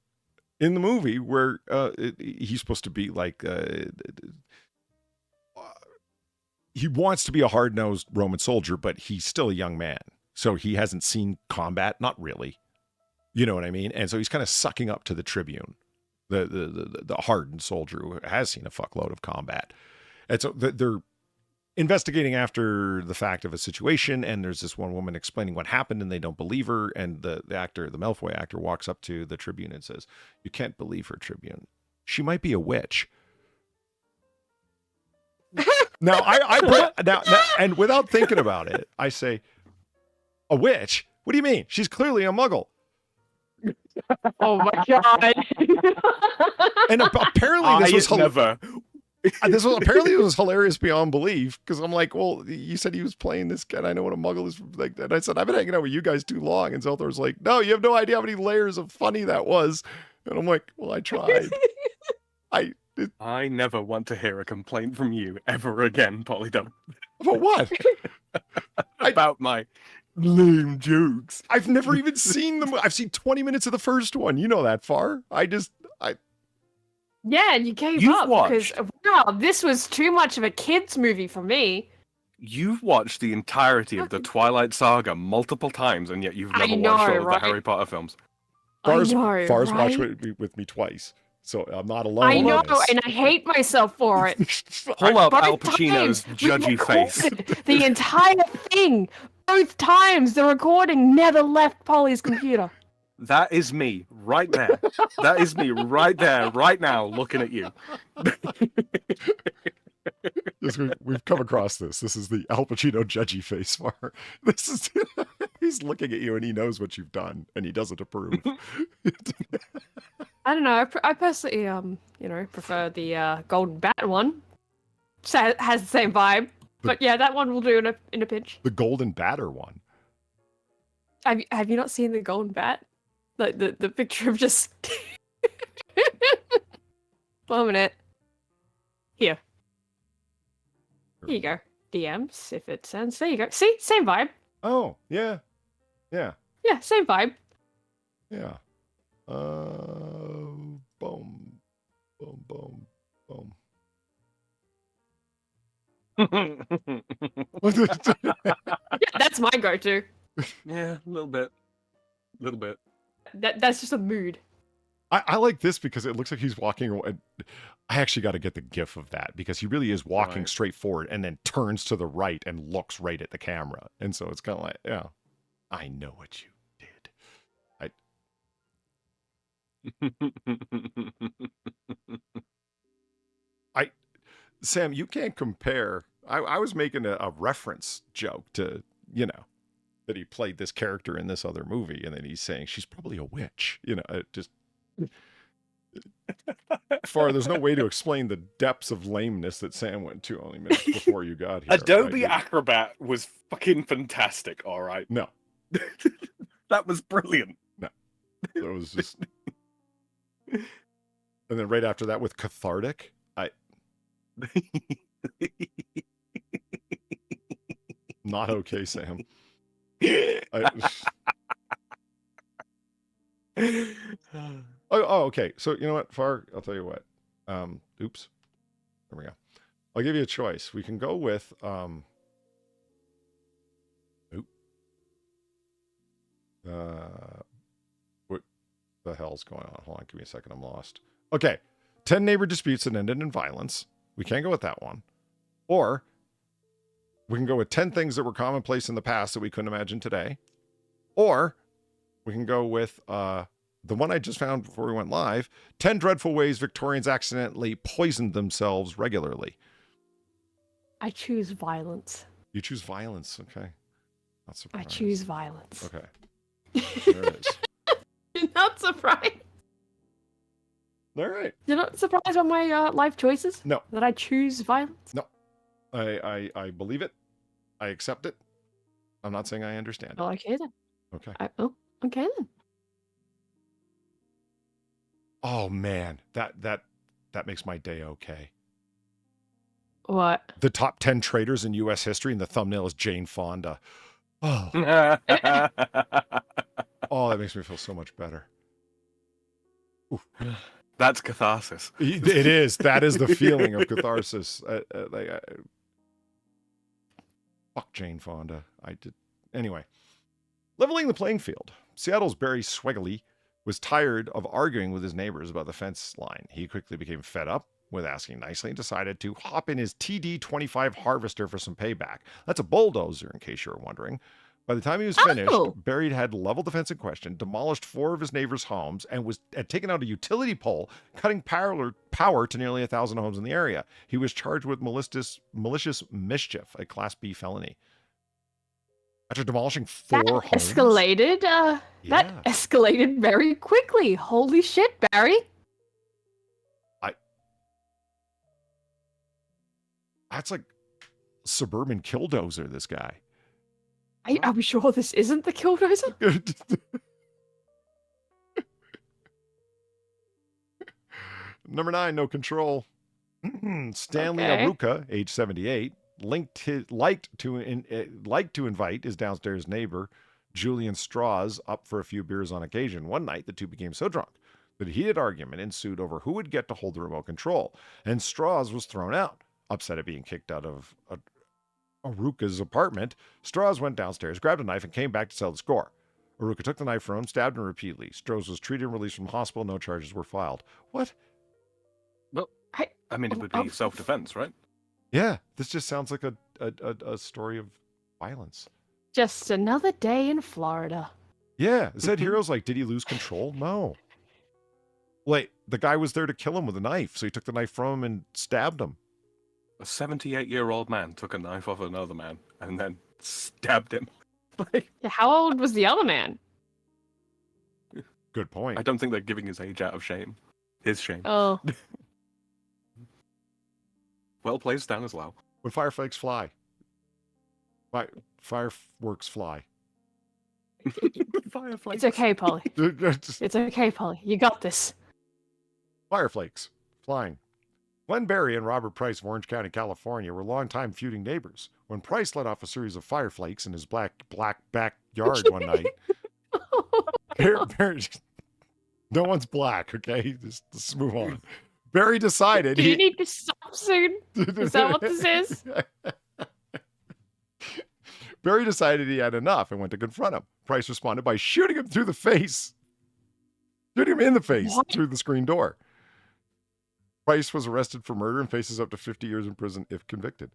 in the movie where he's supposed to be like he wants to be a hard-nosed Roman soldier, but he's still a young man. So he hasn't seen combat, not really. You know what I mean? And so he's kind of sucking up to the tribune, the hardened soldier who has seen a fuckload of combat. And so they're investigating after the fact of a situation, and there's this one woman explaining what happened, and they don't believe her. And the Malfoy actor, walks up to the tribune and says, "You can't believe her, Tribune. She might be a witch." Now, now, and without thinking about it, I say, "A witch? What do you mean? She's clearly a muggle." Oh my God. And apparently this was never. Apparently it was hilarious beyond belief, because I'm like, "Well, you said he was playing this kid. I know what a muggle is like." And I said, "I've been hanging out with you guys too long." And Zelthor's like, "No, you have no idea how many layers of funny that was." And I'm like, "Well, I tried." I never want to hear a complaint from you ever again, Polydome. About what? About my lame jokes. I've never even seen them. I've seen 20 minutes of the first one. You know that far. Yeah, and you gave You've up watched. because wow, this was too much of a kids movie for me. You've watched the entirety of the Twilight Saga multiple times, and yet you've I never know, watched all of right? the Harry Potter films. Far's right? watched it with me twice, so I'm not alone. I know, on this. and I hate myself for it. Pull up Both Al Pacino's times we judgy face. recorded the entire thing. Both times the recording never left Polly's computer. That is me right there. That is me right there, right now, looking at you. Yes, we've come across this. This is the Al Pacino judgy face, Far. This is he's looking at you and he knows what you've done and he doesn't approve. I don't know. I personally, prefer the Golden Bat one. So it has the same vibe. But yeah, that one will do in a pinch. The Golden Batter one. Have you not seen the Golden Bat? Like the picture of just bombing it. Here you go. DMs, if it sends. There you go. See? Same vibe. Oh, yeah. Yeah. Yeah, same vibe. Yeah. Boom. Boom, boom, boom. Yeah, that's my go-to. Yeah, a little bit. A little bit. That's just a mood. I like this because it looks like he's walking away. I actually got to get the gif of that because he really is walking Right. straight forward and then turns to the right and looks right at the camera. And so it's kind of like, yeah, I know what you did. Sam, you can't compare. I was making a reference joke to, that he played this character in this other movie. And then he's saying she's probably a witch. It just... Far, there's no way to explain the depths of lameness that Sam went to only minutes before you got here. Adobe right? Acrobat was fucking fantastic, all right? No. That was brilliant. No. It was just... And then right after that with Cathartic, not okay, Sam. Okay. So you know what, Far? I'll tell you what. Oops. There we go. I'll give you a choice. We can go with what the hell's going on? Hold on, give me a second. I'm lost. Okay. 10 neighbor disputes that ended in violence. We can't go with that one. Or we can go with 10 things that were commonplace in the past that we couldn't imagine today. Or we can go with the one I just found before we went live, 10 dreadful ways Victorians accidentally poisoned themselves regularly. I choose violence. You choose violence, okay. Not surprised. I choose violence. Okay. There it is. You're not surprised? All right. You're not surprised by my life choices? No. That I choose violence? No. I believe it. I accept it. I'm not saying I understand it. Well, okay then. Okay. Okay then. Oh man, that makes my day okay. What? The top 10 traders in U.S. history, and the thumbnail is Jane Fonda. Oh, oh, that makes me feel so much better. Oof. That's catharsis. It is. That is the feeling of catharsis. Fuck Jane Fonda. I did. Anyway, leveling the playing field. Seattle's Barry Swegley was tired of arguing with his neighbors about the fence line. He quickly became fed up with asking nicely and decided to hop in his TD-25 Harvester for some payback. That's a bulldozer, in case you were wondering. By the time he was finished, Barry had leveled the fence in question, demolished 4 of his neighbors' homes, and had taken out a utility pole, cutting power to nearly 1,000 homes in the area. He was charged with malicious mischief, a Class B felony. After demolishing 4 homes. Escalated. That escalated very quickly. Holy shit, Barry. That's like suburban killdozer, this guy. Are we sure this isn't the killdozer? Number 9, no control. Stanley Aruka, age 78, liked to invite his downstairs neighbor, Julian Straws, up for a few beers on occasion. One night, the two became so drunk that a heated argument ensued over who would get to hold the remote control, and Straws was thrown out. Upset at being kicked out of Aruka's apartment, Straws went downstairs, grabbed a knife, and came back to settle the score. Aruka took the knife from him, stabbed him repeatedly. Straws was treated and released from hospital. No charges were filed. What? Well, I mean, it would be self-defense, right? Yeah, this just sounds like a story of violence. Just another day in Florida. Yeah, said heroes like, did he lose control? No. Wait, the guy was there to kill him with a knife, so he took the knife from him and stabbed him. A 78-year-old man took a knife off another man and then stabbed him. How old was the other man? Good point. I don't think they're giving his age out of shame. His shame. Oh. Well placed down as low. When fireflakes fly. Fireworks fly. Fireflakes. It's okay, Polly. It's okay, Polly. You got this. Fireflakes flying. Glenn Barry and Robert Price of Orange County, California were longtime feuding neighbors. When Price let off a series of fireflakes in his black backyard one night, Barry, no one's black, okay? Let's move on. Barry decided Do you need to stop soon? Is that what this is? Barry decided he had enough and went to confront him. Price responded by shooting him through the face. Shooting him in the face through the screen door. Price was arrested for murder and faces up to 50 years in prison if convicted.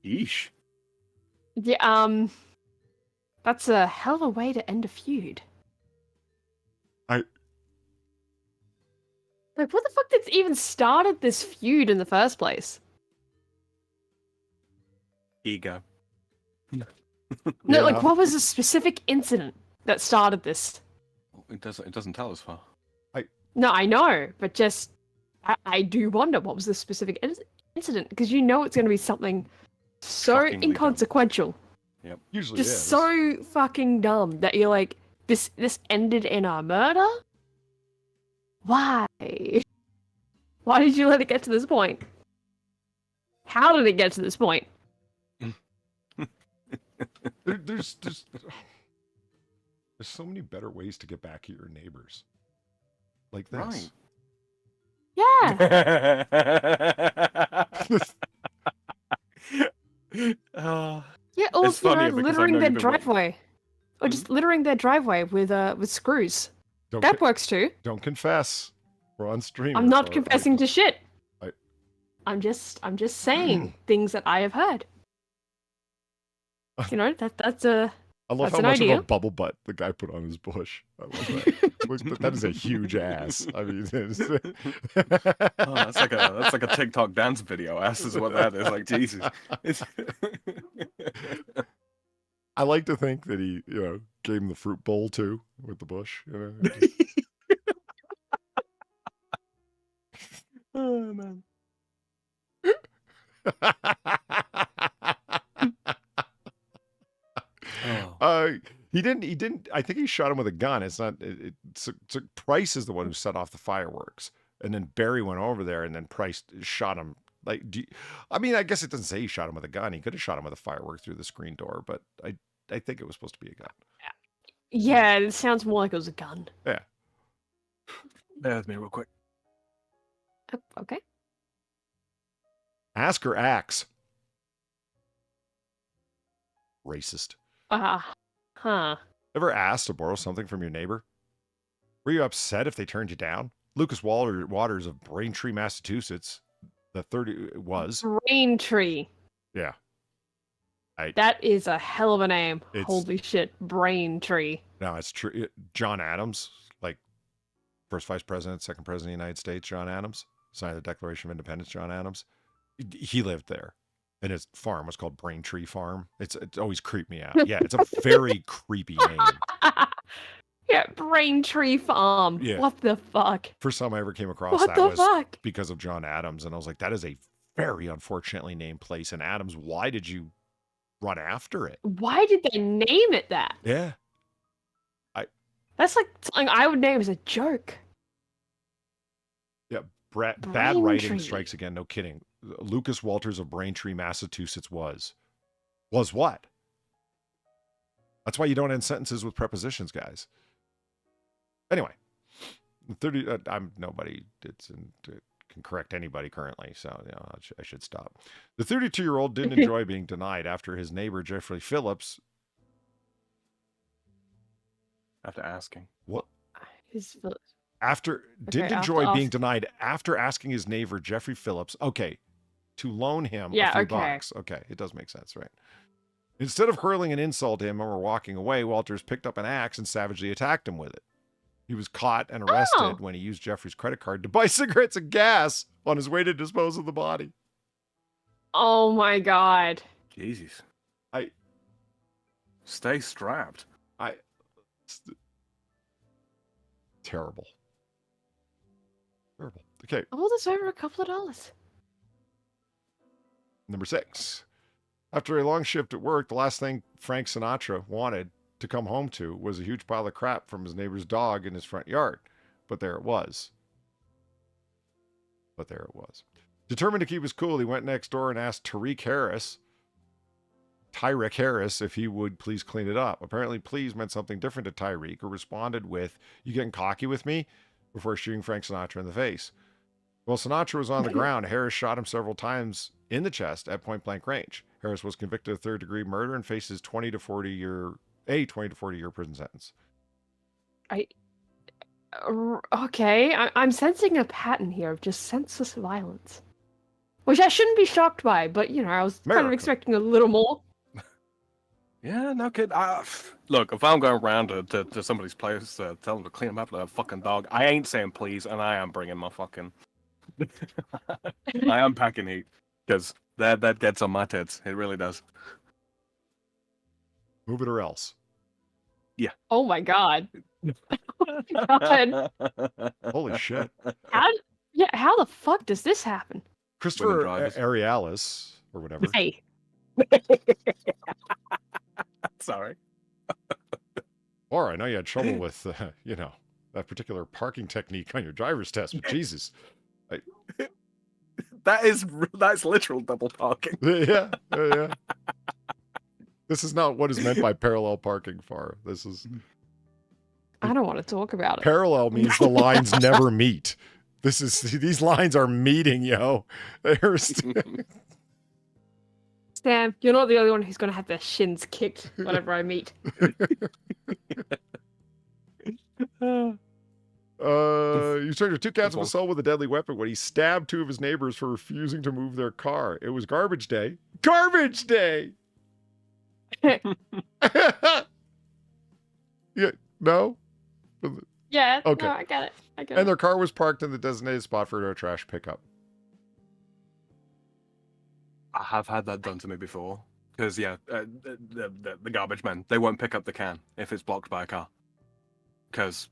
Yeesh. Yeah, that's a hell of a way to end a feud. Like, what the fuck even started this feud in the first place? Ego. No, like, what was the specific incident that started this? It doesn't tell us far. No, I know, but just I do wonder what was the specific incident, because you know it's going to be something so Shockingly inconsequential. Dumb. Yep. Usually just is. so fucking dumb that you're like, this ended in a murder? Why? Why did you let it get to this point? How did it get to this point? There's so many better ways to get back at your neighbors. Like this. Right. Yeah. Yeah, or It's funnier because I littering know their you don't want- driveway. Or just littering their driveway with screws. That works too. Don't confess. We're on stream. I'm not confessing to shit. I- I'm just saying things that I have heard. You know, that's a I love that's how an much idea. of a bubble butt the guy put on his bush. I love that. That is a huge ass. I mean, That's like a TikTok dance video. Ass is what that is. Like Jesus. I like to think that he, gave him the fruit bowl too with the bush. Oh man. He didn't. I think he shot him with a gun. It's not. Price is the one who set off the fireworks, and then Barry went over there, and then Price shot him. Like, I mean, I guess it doesn't say he shot him with a gun. He could have shot him with a firework through the screen door, but I think it was supposed to be a gun. Yeah, it sounds more like it was a gun. Yeah. Bear with me real quick. Okay. Ask or axe. Racist. Huh. Ever asked to borrow something from your neighbor? Were you upset if they turned you down? Lucas Waters of Braintree, Massachusetts, the 30 was. Braintree. Yeah. That is a hell of a name. Holy shit. Braintree. No, it's true. John Adams, like first vice president, second president of the United States, John Adams, signed the Declaration of Independence, John Adams. He lived there. And his farm was called Braintree Farm. It's always creeped me out. Yeah, it's a very creepy name. Yeah, Braintree Farm. Yeah. What the fuck? First time I ever came across What that the was fuck? because of John Adams. And I was like, that is a very unfortunately named place. And Adams, why did you run after it? Why did they name it that? Yeah. That's like something I would name as a joke. Yeah, bad writing strikes again. No kidding. Lucas Walters of Braintree, Massachusetts was what? That's why you don't end sentences with prepositions, guys. Anyway, 30. I'm nobody. Can correct anybody currently, so I should stop. The 32-year-old didn't enjoy being denied after his neighbor Jeffrey Phillips. After asking What? Didn't enjoy being denied after asking his neighbor Jeffrey Phillips, to loan him a few bucks. Okay, it does make sense, right? Instead of hurling an insult at him or walking away, Walters picked up an axe and savagely attacked him with it. He was caught and arrested when he used Jeffrey's credit card to buy cigarettes and gas on his way to dispose of the body. Oh my god. Jesus. Stay strapped. Terrible. Okay. All this over a couple of dollars. Number 6. After a long shift at work, the last thing Frank Sinatra wanted to come home to was a huge pile of crap from his neighbor's dog in his front yard. But there it was. Determined to keep his cool, he went next door and asked Tyreek Harris if he would please clean it up. Apparently, please meant something different to Tyreek, who responded with, "You getting cocky with me?" before shooting Frank Sinatra in the face. While Sinatra was on the ground, Harris shot him several times in the chest at point-blank range. Harris was convicted of third-degree murder and faces 20 to 40 year prison sentence. Okay, I'm sensing a pattern here of just senseless violence. Which I shouldn't be shocked by, but, I was kind of expecting a little more. Yeah, no kid. Look, if I'm going around to somebody's place, tell them to clean them up like a fucking dog, I ain't saying please, and I am bringing my fucking... I am packing heat, because that gets on my tits. It really does. Move it or else. Yeah. Oh my god. Oh my god. Holy shit. How the fuck does this happen? Christopher Arealis, or whatever. Hey. Sorry. Or I know you had trouble with, that particular parking technique on your driver's test, but Jesus. That's literal double parking. Yeah. This is not what is meant by parallel parking, Far. This is... I don't want to talk about it. Parallel means the lines never meet. These lines are meeting, yo. Sam, you're not the only one who's going to have their shins kicked whenever I meet. You turned your 2 counts of assault with a deadly weapon when he stabbed 2 of his neighbors for refusing to move their car. It was garbage day. Garbage day! Yeah, no? Yeah, okay. No, I get it. And their car was parked in the designated spot for their trash pickup. I have had that done to me before. Because, the garbage men, they won't pick up the can if it's blocked by a car. Because,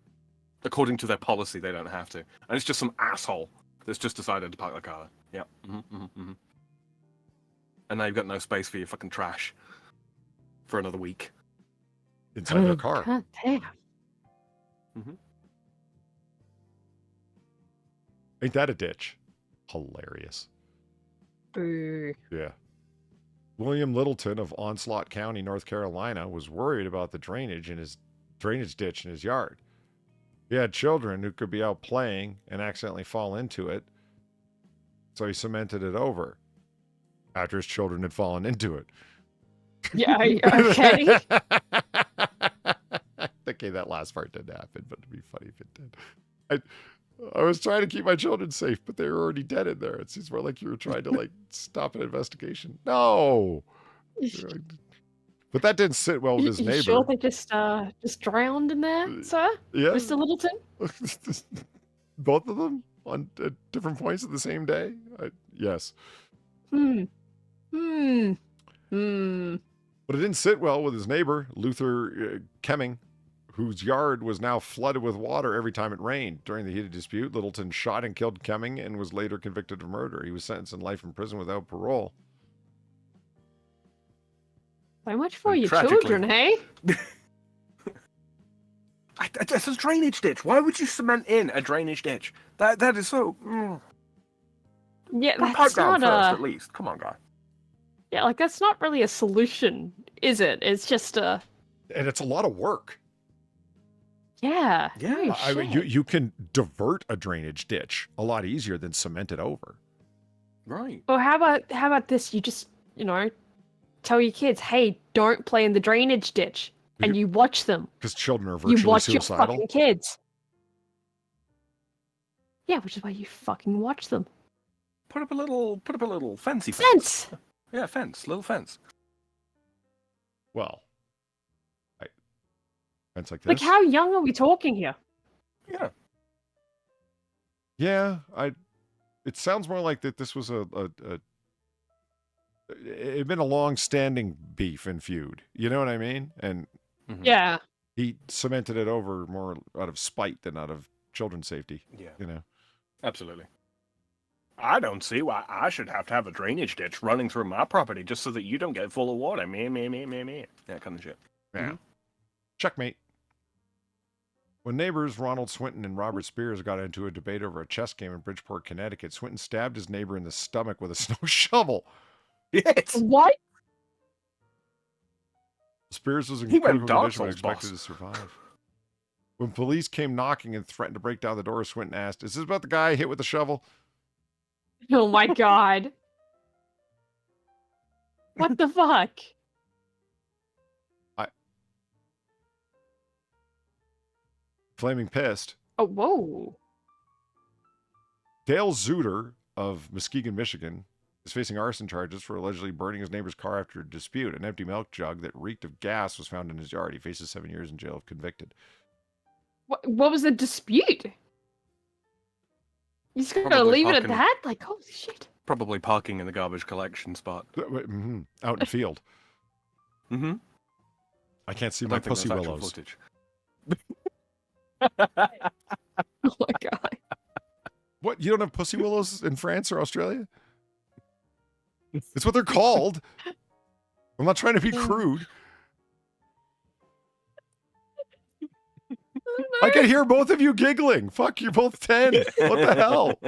according to their policy, they don't have to. And it's just some asshole that's just decided to park the car there. Yeah. and now you've got no space for your fucking trash for another week. Inside their car. God damn. Ain't that a ditch? Hilarious. Boo. Yeah. William Littleton of Onslaught County, North Carolina, was worried about the drainage ditch in his yard. He had children who could be out playing and accidentally fall into it, so he cemented it over after his children had fallen into it. Yeah, okay. Okay, that last part didn't happen, but it'd be funny if it did. I was trying to keep my children safe, but they were already dead in there. It seems more like you were trying to like stop an investigation. No. But that didn't sit well with his neighbor. You sure they just drowned in there, sir? Yeah. Mr. Littleton? Both of them at different points of the same day? Yes. Hmm. But it didn't sit well with his neighbor, Luther Kemming, whose yard was now flooded with water every time it rained. During the heated dispute, Littleton shot and killed Kemming and was later convicted of murder. He was sentenced in life in prison without parole. So much for And your tragically- children, hey? That's a drainage ditch. Why would you cement in a drainage ditch? That is so. Yeah, Put a pipe that's down not first, a... at least. Come on, guy. Yeah, like, that's not really a solution, is it? It's just a... And it's a lot of work. Yeah. Yeah, holy I mean, shit. you can divert a drainage ditch a lot easier than cement it over. Right. Well, how about this? You just, tell your kids, hey, don't play in the drainage ditch. And you watch them. Because children are You virtually watch your suicidal. fucking kids. Yeah, which is why you fucking watch them. Put up a little fancy Fence! Yeah, little fence. Well, fence like this. Like, how young are we talking here? Yeah. Yeah, it sounds more like that this was it had been a long-standing beef and feud. You know what I mean? And Yeah. he cemented it over more out of spite than out of children's safety. Yeah. Absolutely. I don't see why I should have to have a drainage ditch running through my property just so that you don't get full of water. Me. That kind of shit. Yeah. Checkmate. When neighbors Ronald Swinton and Robert Spears got into a debate over a chess game in Bridgeport, Connecticut, Swinton stabbed his neighbor in the stomach with a snow shovel. Yes. What? Spears was in He went critical Dark condition but Souls, expected to boss. survive. When police came knocking and threatened to break down the door, Swinton asked, "Is this about the guy hit with the shovel?" Oh my god. What the fuck? Flaming pissed, Oh, whoa. Dale Zuter of Muskegon, Michigan, is facing arson charges for allegedly burning his neighbor's car after a dispute. An empty milk jug that reeked of gas was found in his yard. He faces 7 years in jail if convicted. What was the dispute? You just gonna Probably leave it at parking- that? Like, holy shit. Probably parking in the garbage collection spot. Out in the field. Mm-hmm. I can't see I my don't think pussy that's actual willows. footage. Oh my god. What? You don't have pussy willows in France or Australia? It's what they're called. I'm not trying to be crude. I can hear both of you giggling. Fuck, you're both 10. What the hell?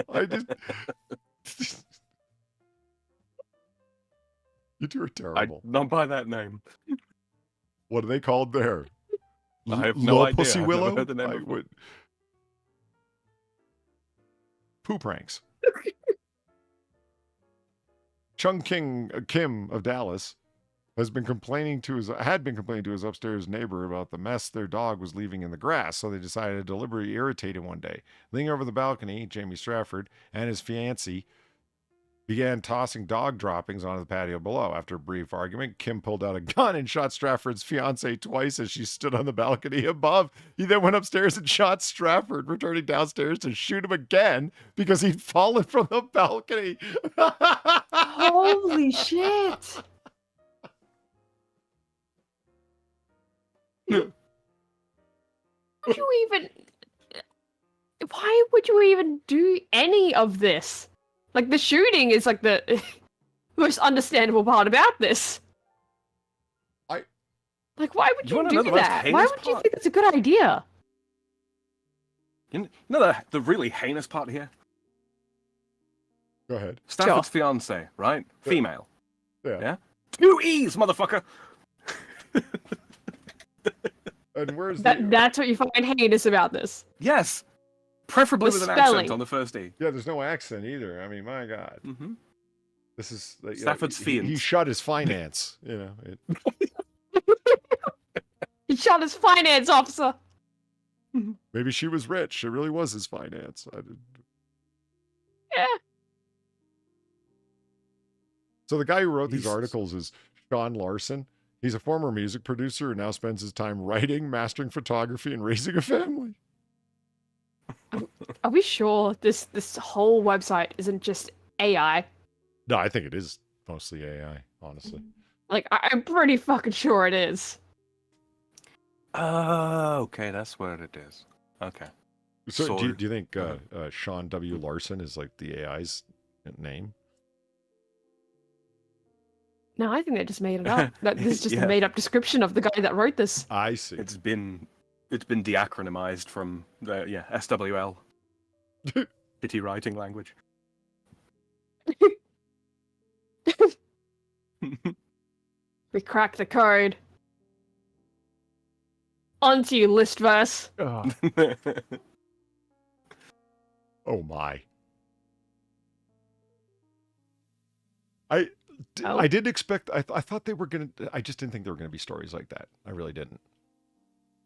You two are I terrible. don't buy that name. What are they called there? I have no Low idea. Pussy I've never willow? heard the name I before. would... Poo pranks. Chung Kim of Dallas had been complaining to his upstairs neighbor about the mess their dog was leaving in the grass, so they decided to deliberately irritate him one day. Leaning over the balcony, Jamie Strafford and his fiancée began tossing dog droppings onto the patio below. After a brief argument, Kim pulled out a gun and shot Strafford's fiancée twice as she stood on the balcony above. He then went upstairs and shot Strafford, returning downstairs to shoot him again because he'd fallen from the balcony. Holy shit. Why would you even do any of this? Like, the shooting is like the most understandable part about this. Like, why would You you wanna do know the most that? Why heinous would you part? think that's a good idea? You know the really heinous part here? Go ahead. Stafford's fiance, right? Yeah. Female. Yeah. Yeah? 2 E's, motherfucker! And where's That's what you find heinous about this. Yes! Preferably The with an spelling. accent on the first E. Yeah, there's no accent either. I mean, my God. Mm-hmm. This is... Like, Stafford's he fiance. shut his finance, you know. He shot his finance officer. Maybe she was rich. It really was his finance. Yeah. So the guy who wrote these articles is Sean Larson. He's a former music producer who now spends his time writing, mastering photography, and raising a family. Are we sure this whole website isn't just AI? No, I think it is mostly AI, honestly. Like, I'm pretty fucking sure it is. Oh, okay, that's what it is. Okay. So do Sword. you think Sean W. Larson is like the AI's name? No, I think they just made it up. This is just Yeah. a made-up description of the guy that wrote this. I see. It's been deacronymized from the SWL. Shitty writing language. We cracked the code. Onto you, Listverse. Oh my. Oh. I didn't expect, I thought they were going to, I just didn't think there were going to be stories like that. I really didn't.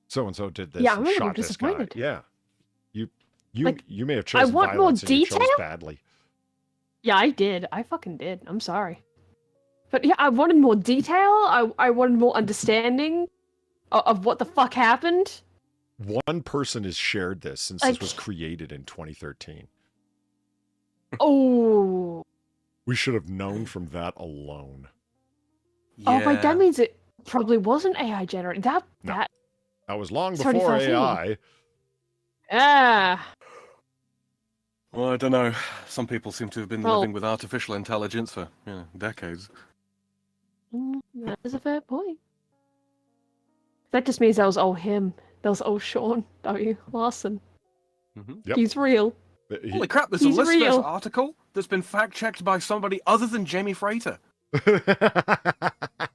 So-and-so did this Yeah, and I'm shot this guy. disappointed. Yeah. You Like, you may have chosen want more violence and you chose detail? badly. Yeah, I did. I fucking did. I'm sorry. But yeah, I wanted more detail. I wanted more understanding of what the fuck happened. One person has shared this since this was created in 2013. Oh. We should have known from that alone. Oh, but that means it probably wasn't AI generated. That That was long It's before 2013. AI. Ah. Well, I don't know. Some people seem to have been Well- living with artificial intelligence for decades. That is a fair point. That just means that was old him. That was old Sean W. Larson. Yep. He's real. Holy crap! There's He's a list real. article that's been fact-checked by somebody other than Jamie Frater.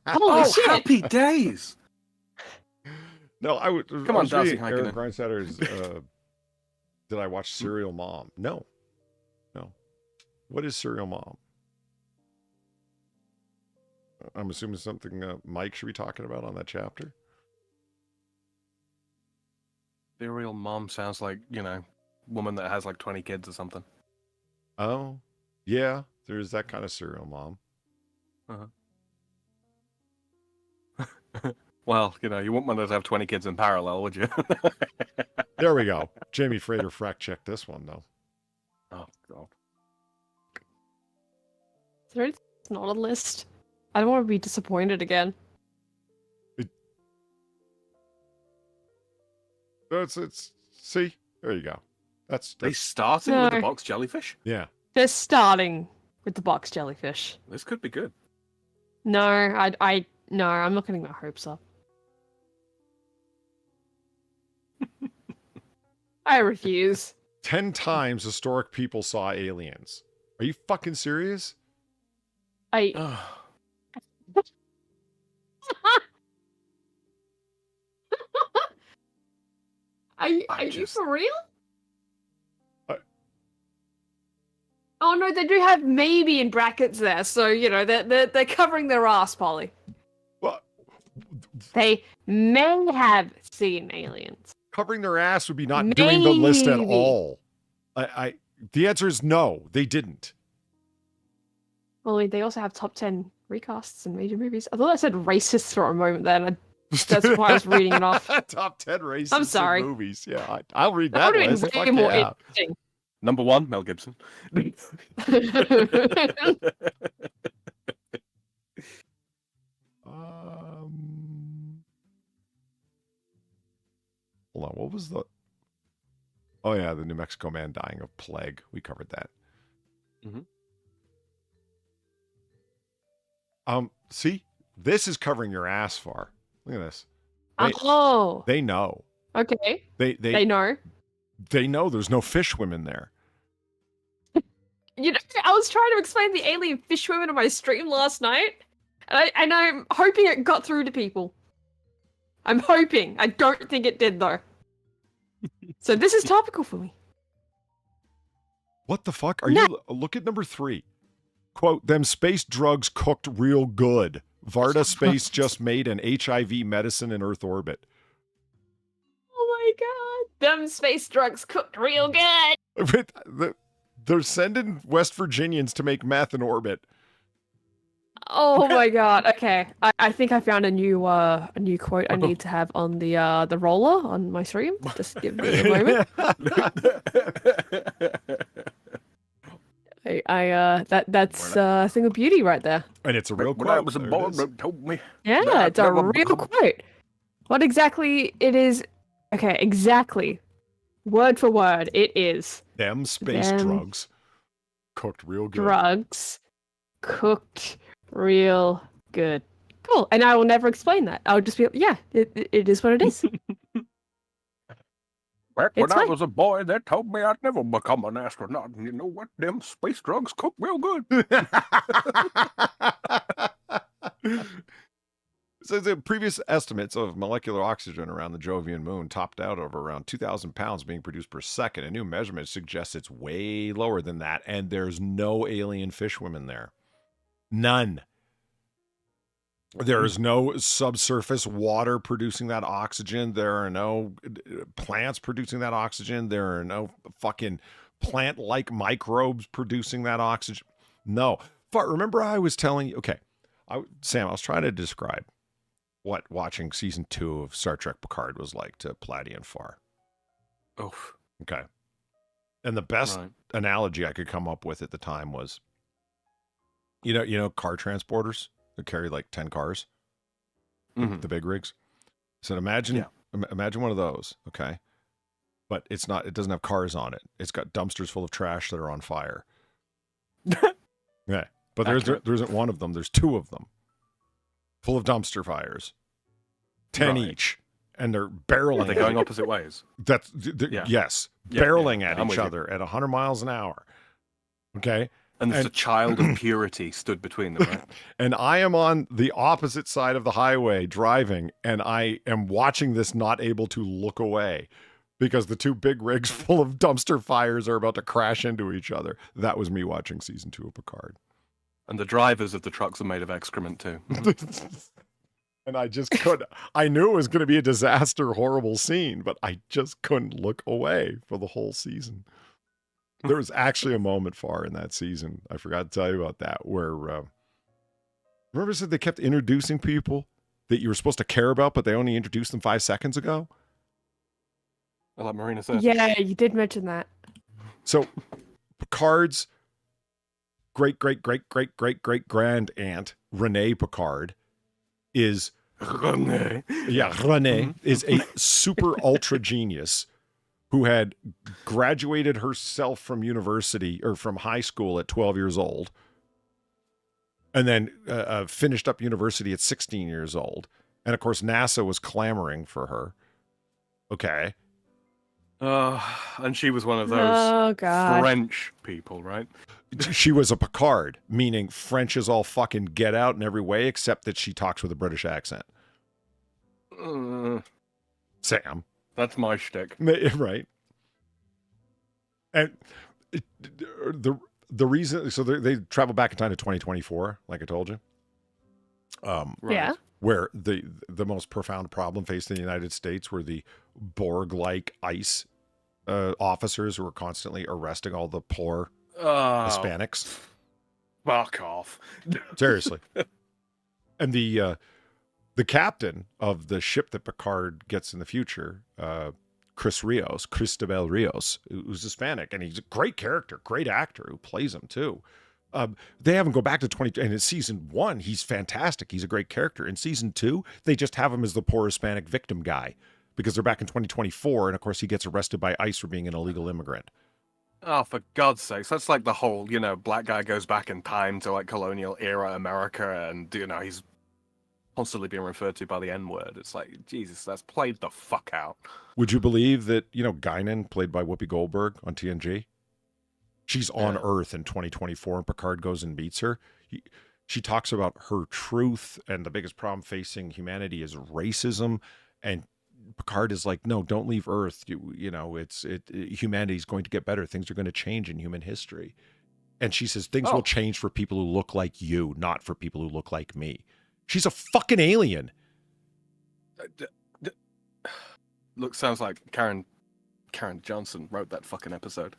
Holy shit! Happy days! No, I would. Come I on, was Darcy reading Eric Heikkinen. Grindsetter's. Did I watch Serial Mom? No. What is Serial Mom? I'm assuming something Mike should be talking about on that chapter. The real mom sounds like, woman that has like 20 kids or something. Oh, yeah. There's that kind of serial mom. Well, you wouldn't want to have 20 kids in parallel, would you? There we go. Jamie Frater fact checked this one though. Oh god. Is there anything that's not on the list? I don't want to be disappointed again. It's see, there you go. That's They started with the box jellyfish? yeah. They're starting with the box jellyfish. This could be good. No, no, I'm not getting my hopes up. I refuse. 10 times historic people saw aliens. Are you fucking serious? Are you for real? Oh no, they do have maybe in brackets there, so they're covering their ass, Polly. What? They may have seen aliens. Covering their ass would be not doing the list at Maybe. all. The answer is no, they didn't. Well, they also have top 10 recasts in major movies. I thought I said racist for a moment there, and that's why I was reading it off. Top 10 races I'm sorry. in movies. Yeah, I'll read That that would have list. been Fuck way more yeah. interesting. Number 1, Mel Gibson. Hold on, what was the... Oh yeah, the New Mexico man dying of plague. We covered that. See, this is covering your ass far. Look at this. Oh. They know. Okay. They know. They know there's no fish women there. You know, I was trying to explain the alien fish women on my stream last night, and I'm hoping it got through to people. I'm hoping. I don't think it did, though. So this is topical for me. What the fuck? Are you... Look at number 3. Quote, them space drugs cooked real good. Varda Space just made an HIV medicine in Earth orbit. Oh my god. Them space drugs cooked real good. They're sending West Virginians to make meth in orbit. Oh my god. Okay. I think I found a new quote I need to have on the roller on my stream. Just give me a moment. That's a thing of beauty right there. And it's a real quote. When I was a boy, they told me. Yeah, it's a real quote. What exactly it is? Okay, exactly. Word for word, it is. Them space drugs cooked real good. Drugs cooked real good. Cool. And I will never explain that. I'll just be yeah, it is what it is. Back when I was a boy, they told me I'd never become an astronaut. And you know what? Them space drugs cook real good. So the previous estimates of molecular oxygen around the Jovian moon topped out over around 2,000 pounds being produced per second. A new measurement suggests it's way lower than that, and there's no alien fish women there. None. There is no subsurface water producing that oxygen. There are no plants producing that oxygen. There are no fucking plant-like microbes producing that oxygen. No. But remember I was telling you, okay, Sam, I was trying to describe what watching season 2 of Star Trek Picard was like to Platy and Far. Oof. Okay. And the best analogy I could come up with at the time was, you know, car transporters that carry like 10 cars, the big rigs. So imagine one of those, okay? But it doesn't have cars on it. It's got dumpsters full of trash that are on fire. Yeah. But there isn't one of them. There's 2 of them. Full of dumpster fires. 10 each. And they're barreling. Are they going opposite ways? Yes. Barreling at each other at 100 miles an hour. Okay? And there's a child of purity stood between them, right? And I am on the opposite side of the highway driving, and I am watching this not able to look away because the 2 big rigs full of dumpster fires are about to crash into each other. That was me watching season 2 of Picard. And the drivers of the trucks are made of excrement too. And I just couldn't. I knew it was going to be a disaster, horrible scene, but I just couldn't look away for the whole season. There was actually a moment far in that season, I forgot to tell you about that, where remember I said they kept introducing people that you were supposed to care about, but they only introduced them 5 seconds ago? Like Marina said. Yeah, you did mention that. So Picard's great grand Renee Picard is Renee. Yeah, Renee is a super ultra genius who had graduated herself from university or from high school at 12 years old and then finished up university at 16 years old. And of course, NASA was clamoring for her. Okay. And she was one of those French people, right? She was a Picard, meaning French is all fucking get out in every way, except that she talks with a British accent. Sam. That's my shtick. Right. And the reason, so they travel back in time to 2024, like I told you. Yeah. Where the most profound problem faced in the United States were the Borg-like ICE officers who were constantly arresting all the poor Hispanics. Fuck off. Seriously. And the captain of the ship that Picard gets in the future, Christoper Rios, who's Hispanic, and he's a great character, great actor who plays him too. They have him go back to 20, and in season 1, he's fantastic. He's a great character. In season 2, they just have him as the poor Hispanic victim guy because they're back in 2024, and of course he gets arrested by ICE for being an illegal immigrant. Oh, for God's sakes, that's like the whole, black guy goes back in time to like colonial era America, and he's constantly being referred to by the N-word. It's like, Jesus, that's played the fuck out. Would you believe that, Guinan, played by Whoopi Goldberg on TNG, she's on Earth in 2024 and Picard goes and meets her. She talks about her truth, and the biggest problem facing humanity is racism, and Picard is like, no, don't leave Earth. Humanity's going to get better. Things are going to change in human history. And she says, things will change for people who look like you, not for people who look like me. She's a fucking alien. Look, sounds like Karen Johnson wrote that fucking episode.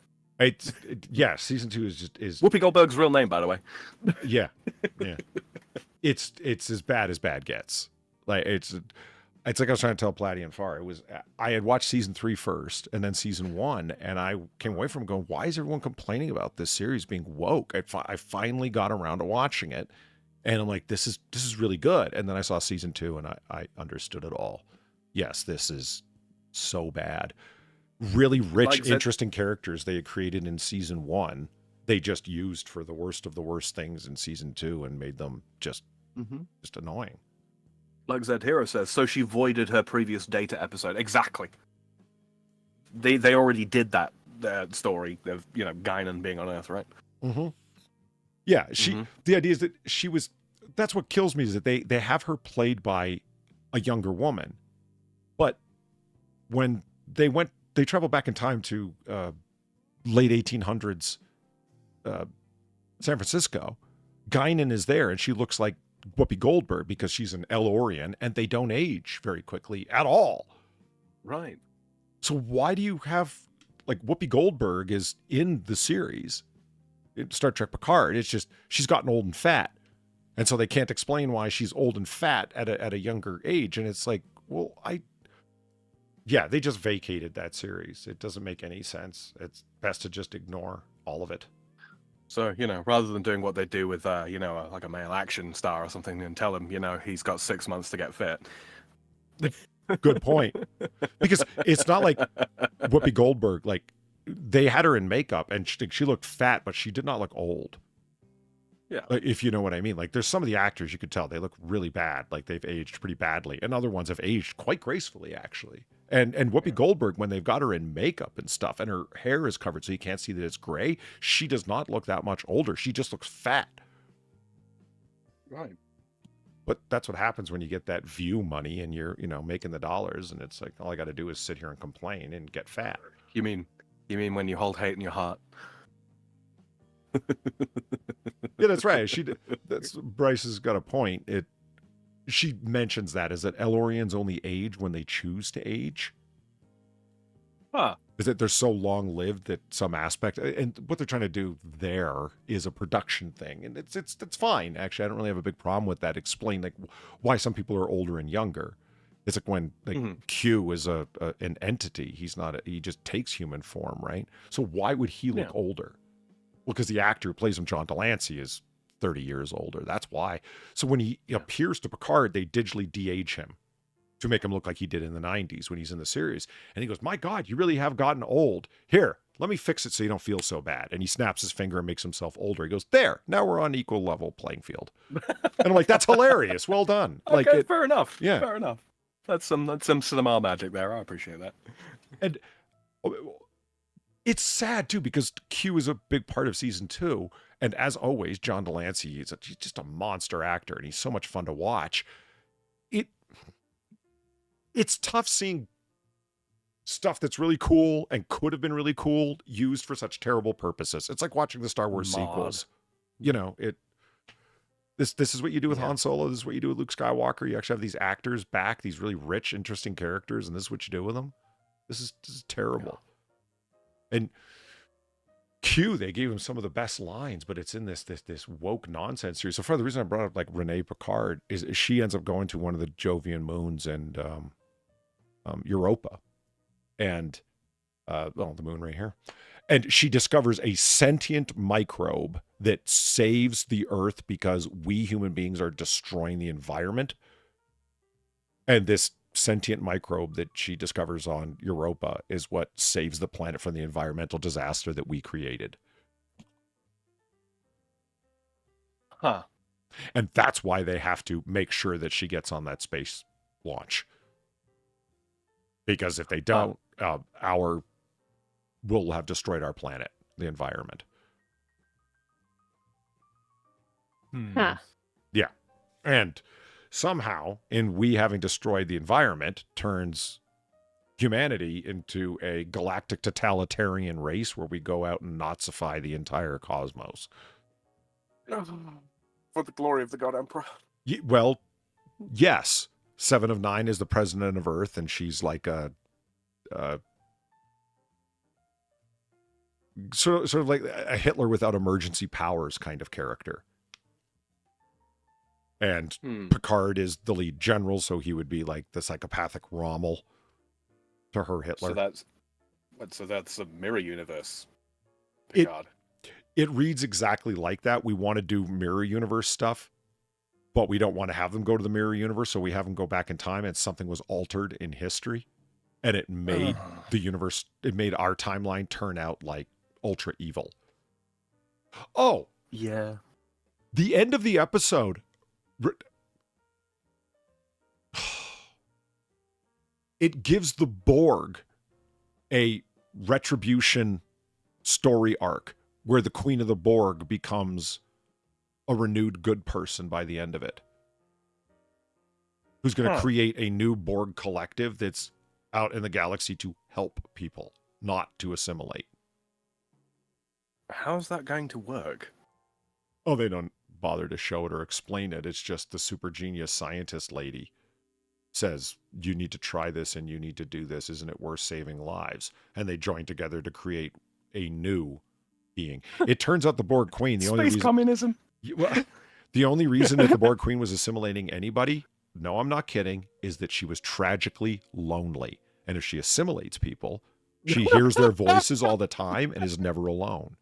Yeah, season 2 is Whoopi Goldberg's real name, by the way. Yeah. It's as bad gets. Like it's like I was trying to tell Platty and Far. I had watched season 3 first, and then season 1, and I came away from going, why is everyone complaining about this series being woke? I finally got around to watching it, and I'm like, this is really good. And then I saw season 2, and I understood it all. Yes, this is so bad. Really rich, interesting characters they had created in season 1. They just used for the worst of the worst things in season 2 and made them just annoying. Like Zed Hero says, so she voided her previous Data episode. Exactly. They already did that story of Guinan being on Earth, right? Mm-hmm. Yeah, the idea is that that's what kills me, is that they have her played by a younger woman, but when they travel back in time to late 1800s San Francisco, Guinan is there, and she looks like Whoopi Goldberg because she's an El-Orian, and they don't age very quickly at all. Right. So why do you have, like, Whoopi Goldberg is in the series, in Star Trek Picard? It's just she's gotten old and fat, and so they can't explain why she's old and fat at a younger age. And it's like, well, they just vacated that series. It doesn't make any sense. It's best to just ignore all of it. So, rather than doing what they do with, like a male action star or something, and tell him, he's got 6 months to get fit. Good point. Because it's not like Whoopi Goldberg, like, they had her in makeup, and she looked fat, but she did not look old. Yeah. If you know what I mean. Like, there's some of the actors you could tell they look really bad. Like, they've aged pretty badly. And other ones have aged quite gracefully, actually. And Whoopi Goldberg, when they've got her in makeup and stuff, and her hair is covered so you can't see that it's gray, she does not look that much older. She just looks fat. Right. But that's what happens when you get that view money and you're, making the dollars, and it's like, all I got to do is sit here and complain and get fat. You mean when you hold hate in your heart? Yeah, that's right. Bryce has got a point. She mentions that, is that El-Orians only age when they choose to age. Huh. Is that they're so long-lived that some aspect, and what they're trying to do there is a production thing, and it's fine. Actually, I don't really have a big problem with that. Explain like why some people are older and younger. It's like when Q is an entity. He's not. He just takes human form, right? So why would he look older? Well, because the actor who plays him, John Delancey, is 30 years older. That's why. So when he appears to Picard, they digitally de-age him to make him look like he did in the 90s when he's in the series. And he goes, my God, you really have gotten old. Here, let me fix it so you don't feel so bad. And he snaps his finger and makes himself older. He goes, there, now we're on equal level playing field. And I'm like, that's hilarious. Well done. Okay, fair enough. Yeah. Fair enough. That's some cinema magic there. I appreciate that. And it's sad, too, because Q is a big part of season 2. And as always, John Delancey is he's just a monster actor, and he's so much fun to watch. It's tough seeing stuff that's really cool and could have been really cool used for such terrible purposes. It's like watching the Star Wars sequels. This is what you do with Han Solo. This is what you do with Luke Skywalker. You actually have these actors back, these really rich, interesting characters, and this is what you do with them. This is terrible. Yeah. And Q, they gave him some of the best lines, but it's in this woke nonsense series. So far, the reason I brought up like Renee Picard is she ends up going to one of the Jovian moons and Europa, and the moon right here, and she discovers a sentient microbe that saves the Earth because we human beings are destroying the environment. And this sentient microbe that she discovers on Europa is what saves the planet from the environmental disaster that we created. Huh. And that's why they have to make sure that she gets on that space launch. Because if they don't, we'll have destroyed our planet, the environment. Huh. Yeah. And somehow, in we having destroyed the environment, turns humanity into a galactic totalitarian race where we go out and Nazify the entire cosmos. For the glory of the God Emperor. Well, yes. 7 of 9 is the president of Earth, and she's like a sort of like a Hitler without emergency powers kind of character. And Picard is the lead general, so he would be like the psychopathic Rommel to her Hitler. So that's a mirror universe. Picard. It reads exactly like that. We want to do mirror universe stuff, but we don't want to have them go to the mirror universe, so we have them go back in time, and something was altered in history, and it made the universe, it made our timeline turn out like ultra evil. Oh. Yeah. The end of the episode, it gives the Borg a retribution story arc where the Queen of the Borg becomes a renewed good person by the end of it. Who's going to create a new Borg collective that's out in the galaxy to help people, not to assimilate. How's that going to work? Oh, they don't bother to show it or explain it. It's just the super genius scientist lady says, you need to try this and you need to do this. Isn't it worth saving lives? And they join together to create a new being. It turns out the Borg Queen, the only reason, communism. Well, the only reason that the Borg Queen was assimilating anybody, no, I'm not kidding, is that she was tragically lonely. And if she assimilates people, she hears their voices all the time and is never alone.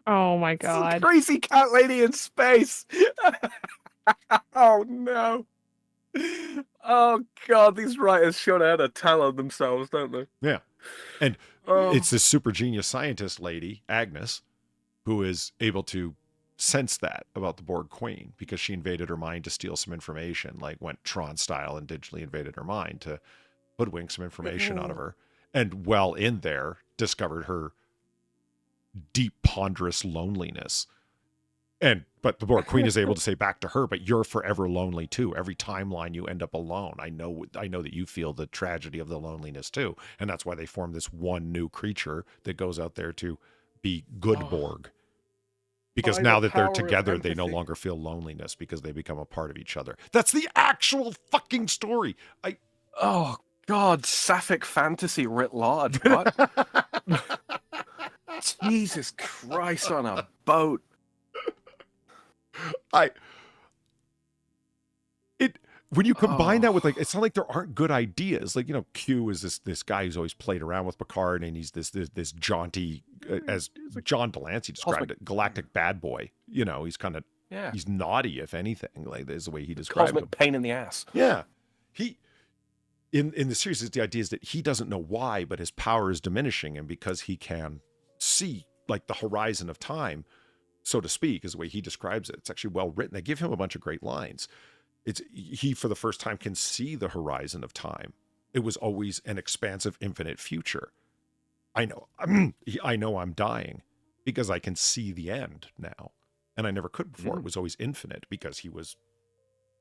Oh my god. Crazy cat lady in space. Oh no. Oh god, these writers should have had a tell on themselves, don't they? Yeah. And it's this super genius scientist lady, Agnes, who is able to sense that about the Borg Queen because she invaded her mind to steal some information, like went Tron style and digitally invaded her mind to hoodwink some information out of her. And while in there, discovered her deep, ponderous loneliness. But the Borg Queen is able to say back to her, but you're forever lonely too. Every timeline you end up alone. I know that you feel the tragedy of the loneliness too. And that's why they form this one new creature that goes out there to be good Borg. Because now that they're together, they no longer feel loneliness because they become a part of each other. That's the actual fucking story. Oh god, sapphic fantasy writ large. What? Jesus Christ on a boat. When you combine that with, like, it's not like there aren't good ideas. Like, you know, Q is this guy who's always played around with Picard, and he's this jaunty, as John Delancey described it, galactic bad boy. You know, he's kind of, he's naughty, if anything. Like, there's the way he described Cosmic him. Pain in the ass. Yeah. In the series, the idea is that he doesn't know why, but his power is diminishing, and because he can see, like, the horizon of time, so to speak, is the way he describes it. It's actually well written. They give him a bunch of great lines. He, for the first time, can see the horizon of time. It was always an expansive, infinite future. I know I'm dying because I can see the end now. And I never could before. It was always infinite because he was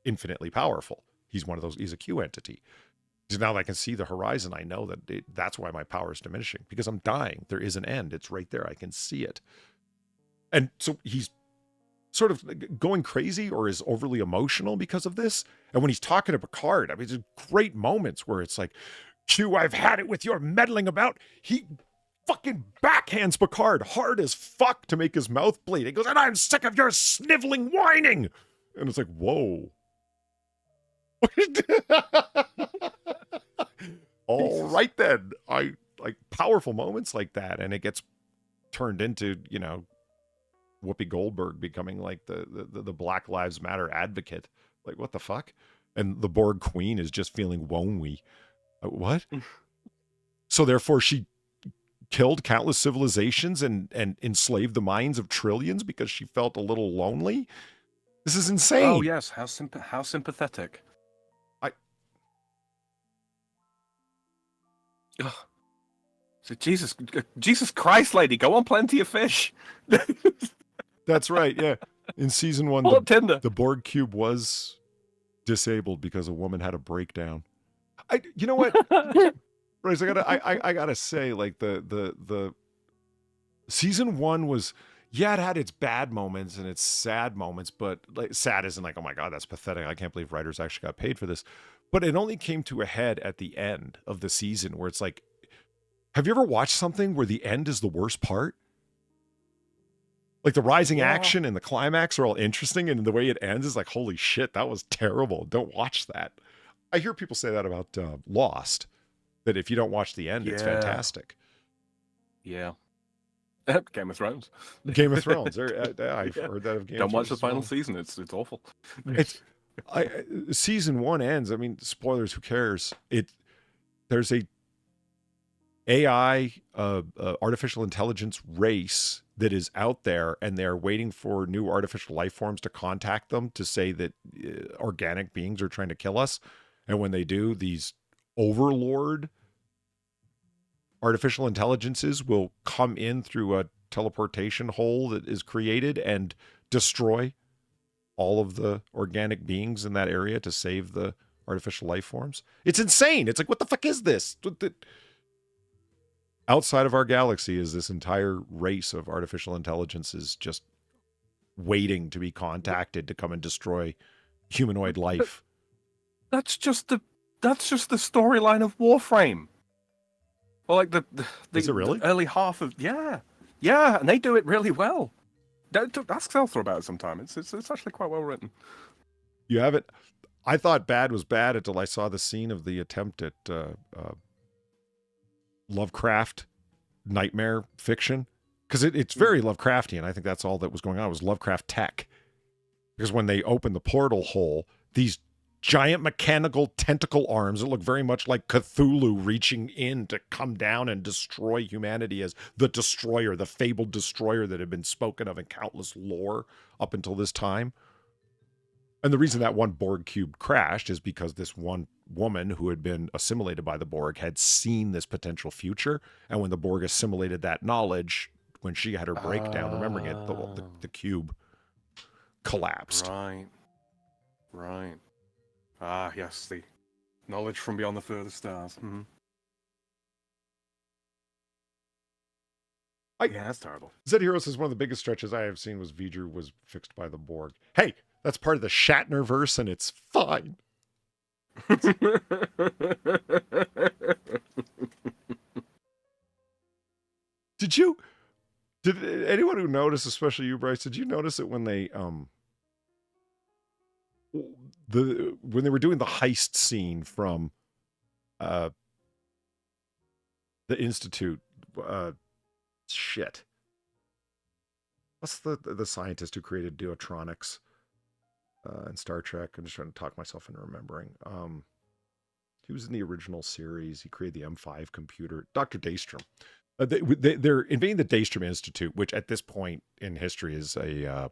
infinitely powerful. He's a Q entity. So now that I can see the horizon, I know that that's why my power is diminishing, because I'm dying. There is an end. It's right there. I can see it. And so he's sort of going crazy or is overly emotional because of this. And when he's talking to Picard, I mean, there's great moments where it's like, Q, I've had it with your meddling about. He fucking backhands Picard hard as fuck to make his mouth bleed. He goes, and I'm sick of your sniveling whining. And it's like, whoa. All right then. I like powerful moments like that, and it gets turned into, you know, Whoopi Goldberg becoming like the Black Lives Matter advocate. Like, what the fuck? and the Borg queen is just feeling lonely. What? So therefore she killed countless civilizations and enslaved the minds of trillions because she felt a little lonely? This is insane. Oh yes, how sympathetic. Ugh. So Jesus Christ, lady, go on plenty of fish. That's right, yeah. In season 1, the Borg cube was disabled because a woman had a breakdown. You know what? Bryce, I gotta say, like the season 1 was, yeah, it had its bad moments and its sad moments, but like sad isn't like, oh my God, that's pathetic. I can't believe writers actually got paid for this. But it only came to a head at the end of the season where it's like, have you ever watched something where the end is the worst part? Like the rising action and the climax are all interesting, and the way it ends is like, holy shit, that was terrible. Don't watch that. I hear people say that about Lost, that if you don't watch the end, it's fantastic. Yeah. Game of Thrones. Game of Thrones. I've heard that of Game of Thrones. Don't watch the final season. It's awful. Season 1 ends. I mean, spoilers. Who cares? There's a AI, artificial intelligence race that is out there, and they're waiting for new artificial life forms to contact them to say that organic beings are trying to kill us. And when they do, these overlord artificial intelligences will come in through a teleportation hole that is created and destroy all of the organic beings in that area to save the artificial life forms. It's insane. It's like, what the fuck is this? Outside of our galaxy is this entire race of artificial intelligences just waiting to be contacted to come and destroy humanoid life. That's just the storyline of Warframe. Well, like the is it really? Early half of yeah, and they do it really well. Ask Seltzer about it sometime. It's actually quite well written. You have it. I thought bad was bad until I saw the scene of the attempt at Lovecraft nightmare fiction, because it's very Lovecraftian. I think that's all that was going on was Lovecraft tech, because when they opened the portal hole, these giant mechanical tentacle arms that look very much like Cthulhu reaching in to come down and destroy humanity as the destroyer, the fabled destroyer that had been spoken of in countless lore up until this time. And the reason that one Borg cube crashed is because this one woman who had been assimilated by the Borg had seen this potential future. And when the Borg assimilated that knowledge, when she had her breakdown, remembering it, the cube collapsed. Right. Ah, yes, the knowledge from beyond the further stars. Mm-hmm. Yeah, that's terrible. Zed Hero says one of the biggest stretches I have seen was V'ger was fixed by the Borg. Hey, that's part of the Shatnerverse, and it's fine. Did anyone who noticed, especially you, Bryce, did you notice it when they when they were doing the heist scene from the Institute? Shit. What's the scientist who created Duotronics in Star Trek? I'm just trying to talk myself into remembering. He was in the original series. He created the M5 computer. Dr. Daystrom. They're invading the Daystrom Institute, which at this point in history is a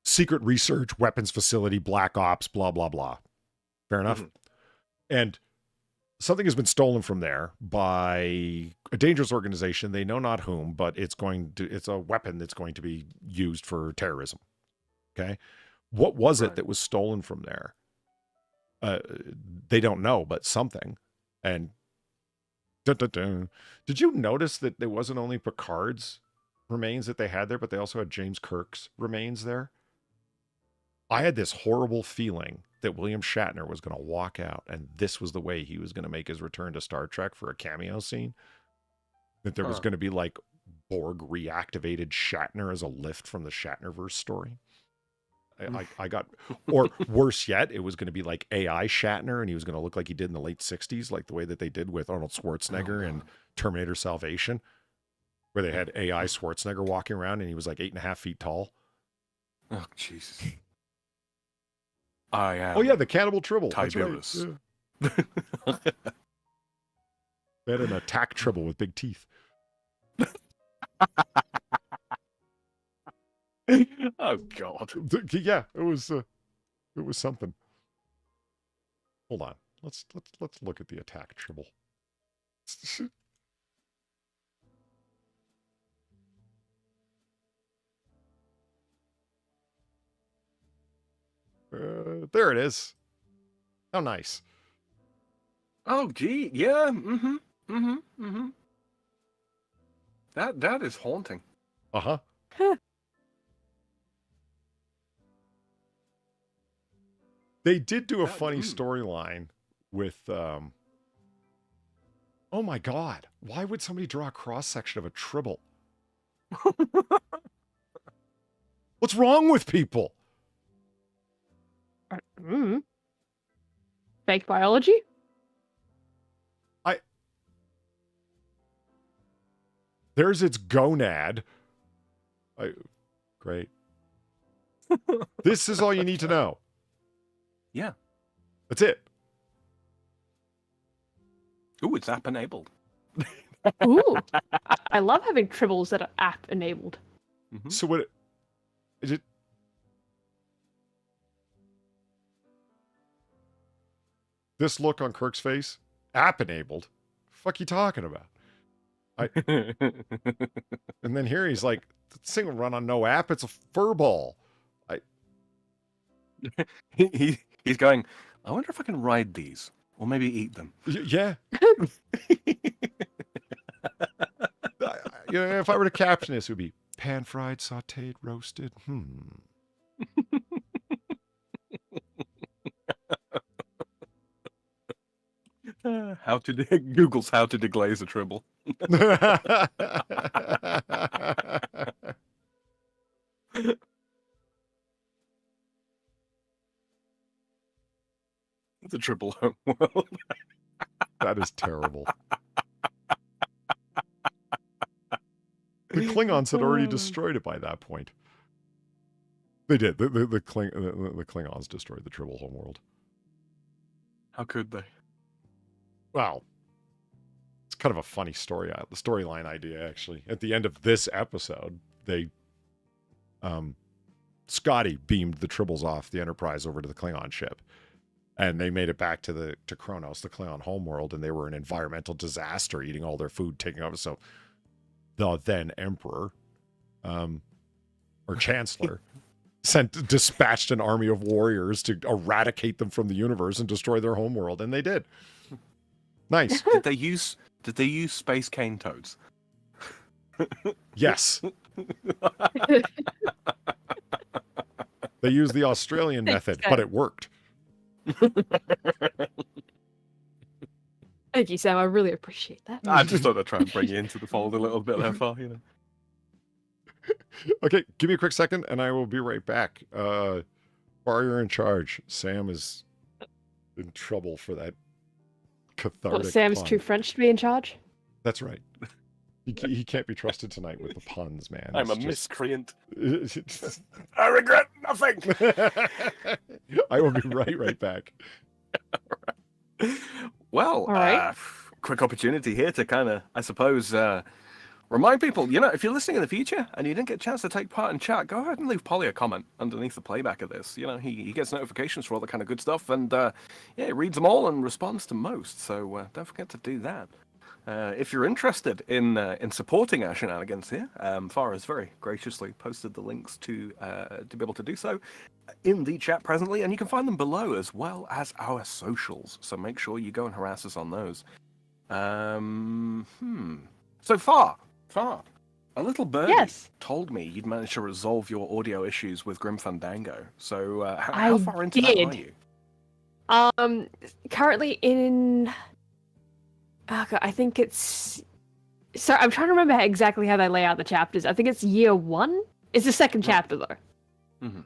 secret research weapons facility, black ops, blah, blah, blah. Fair enough? Mm-hmm. And something has been stolen from there by a dangerous organization. They know not whom, but it's a weapon that's going to be used for terrorism. Okay. What was it that was stolen from there? They don't know, but something. And did you notice that there wasn't only Picard's remains that they had there, but they also had James Kirk's remains there? I had this horrible feeling that William Shatner was going to walk out, and this was the way he was going to make his return to Star Trek for a cameo scene. That there was going to be like Borg reactivated Shatner as a lift from the Shatnerverse story. I got, or worse yet, it was going to be like AI Shatner, and he was going to look like he did in the late 60s, like the way that they did with Arnold Schwarzenegger and Terminator Salvation, where they had AI Schwarzenegger walking around and he was like 8.5 feet tall. Oh, Jesus. I am. Oh yeah, the cannibal tribble. That's right. Tiberius. Yeah. They had an attack tribble with big teeth. Oh God. Yeah, it was something. Hold on. Let's look at the attack tribble. There it is. How nice. Oh gee, yeah. That is haunting. Uh-huh. They did do a funny storyline with oh my God, why would somebody draw a cross-section of a tribble? What's wrong with people? Fake biology? There's its gonad. Great. This is all you need to know. Yeah. That's it. Ooh, it's app enabled. Ooh. I love having tribbles that are app enabled. So what is it? This look on Kirk's face, app enabled. Fuck you talking about? And then here he's like, this thing will run on no app. It's a fur ball. He's going, I wonder if I can ride these or maybe eat them. Yeah. If I were to caption this, it would be pan-fried, sautéed, roasted. Google's how to deglaze a tribble. The tribble homeworld. That is terrible. The Klingons had already destroyed it by that point. They did. The Klingons destroyed the tribble homeworld. How could they? Wow. It's kind of a funny storyline idea, actually. At the end of this episode, they Scotty beamed the tribbles off the Enterprise over to the Klingon ship. And they made it back to Kronos, the Klingon homeworld, and they were an environmental disaster, eating all their food, taking over. So the then Emperor, or Chancellor, dispatched an army of warriors to eradicate them from the universe and destroy their homeworld, and they did. Nice. Did they use space cane toads? Yes. They used the Australian method, but it worked. Thank you, Sam. I really appreciate that. I just thought I'd try and bring you into the fold a little bit there, far, you know. Okay, give me a quick second, and I will be right back. Bar, you're in charge. Sam is in trouble for that cathartic Sam's pun. too French to be in charge? That's right. He can't be trusted tonight with the puns, man. I'm It's a miscreant. just... I regret nothing. I will be right back. Well, All right. Quick opportunity here to kind of, I suppose, remind people, if you're listening in the future and you didn't get a chance to take part in chat, go ahead and leave Polly a comment underneath the playback of this. He gets notifications for all the kind of good stuff, and he reads them all and responds to most. So don't forget to do that. If you're interested in supporting our shenanigans here, Farah has very graciously posted the links to be able to do so in the chat presently, and you can find them below as well as our socials. So make sure you go and harass us on those. So far, a little birdie told me you'd managed to resolve your audio issues with Grim Fandango. So how far into that are you? Currently in... Oh God, I think it's... So I'm trying to remember exactly how they lay out the chapters. I think it's year 1. It's the second chapter, though. Mm-hmm.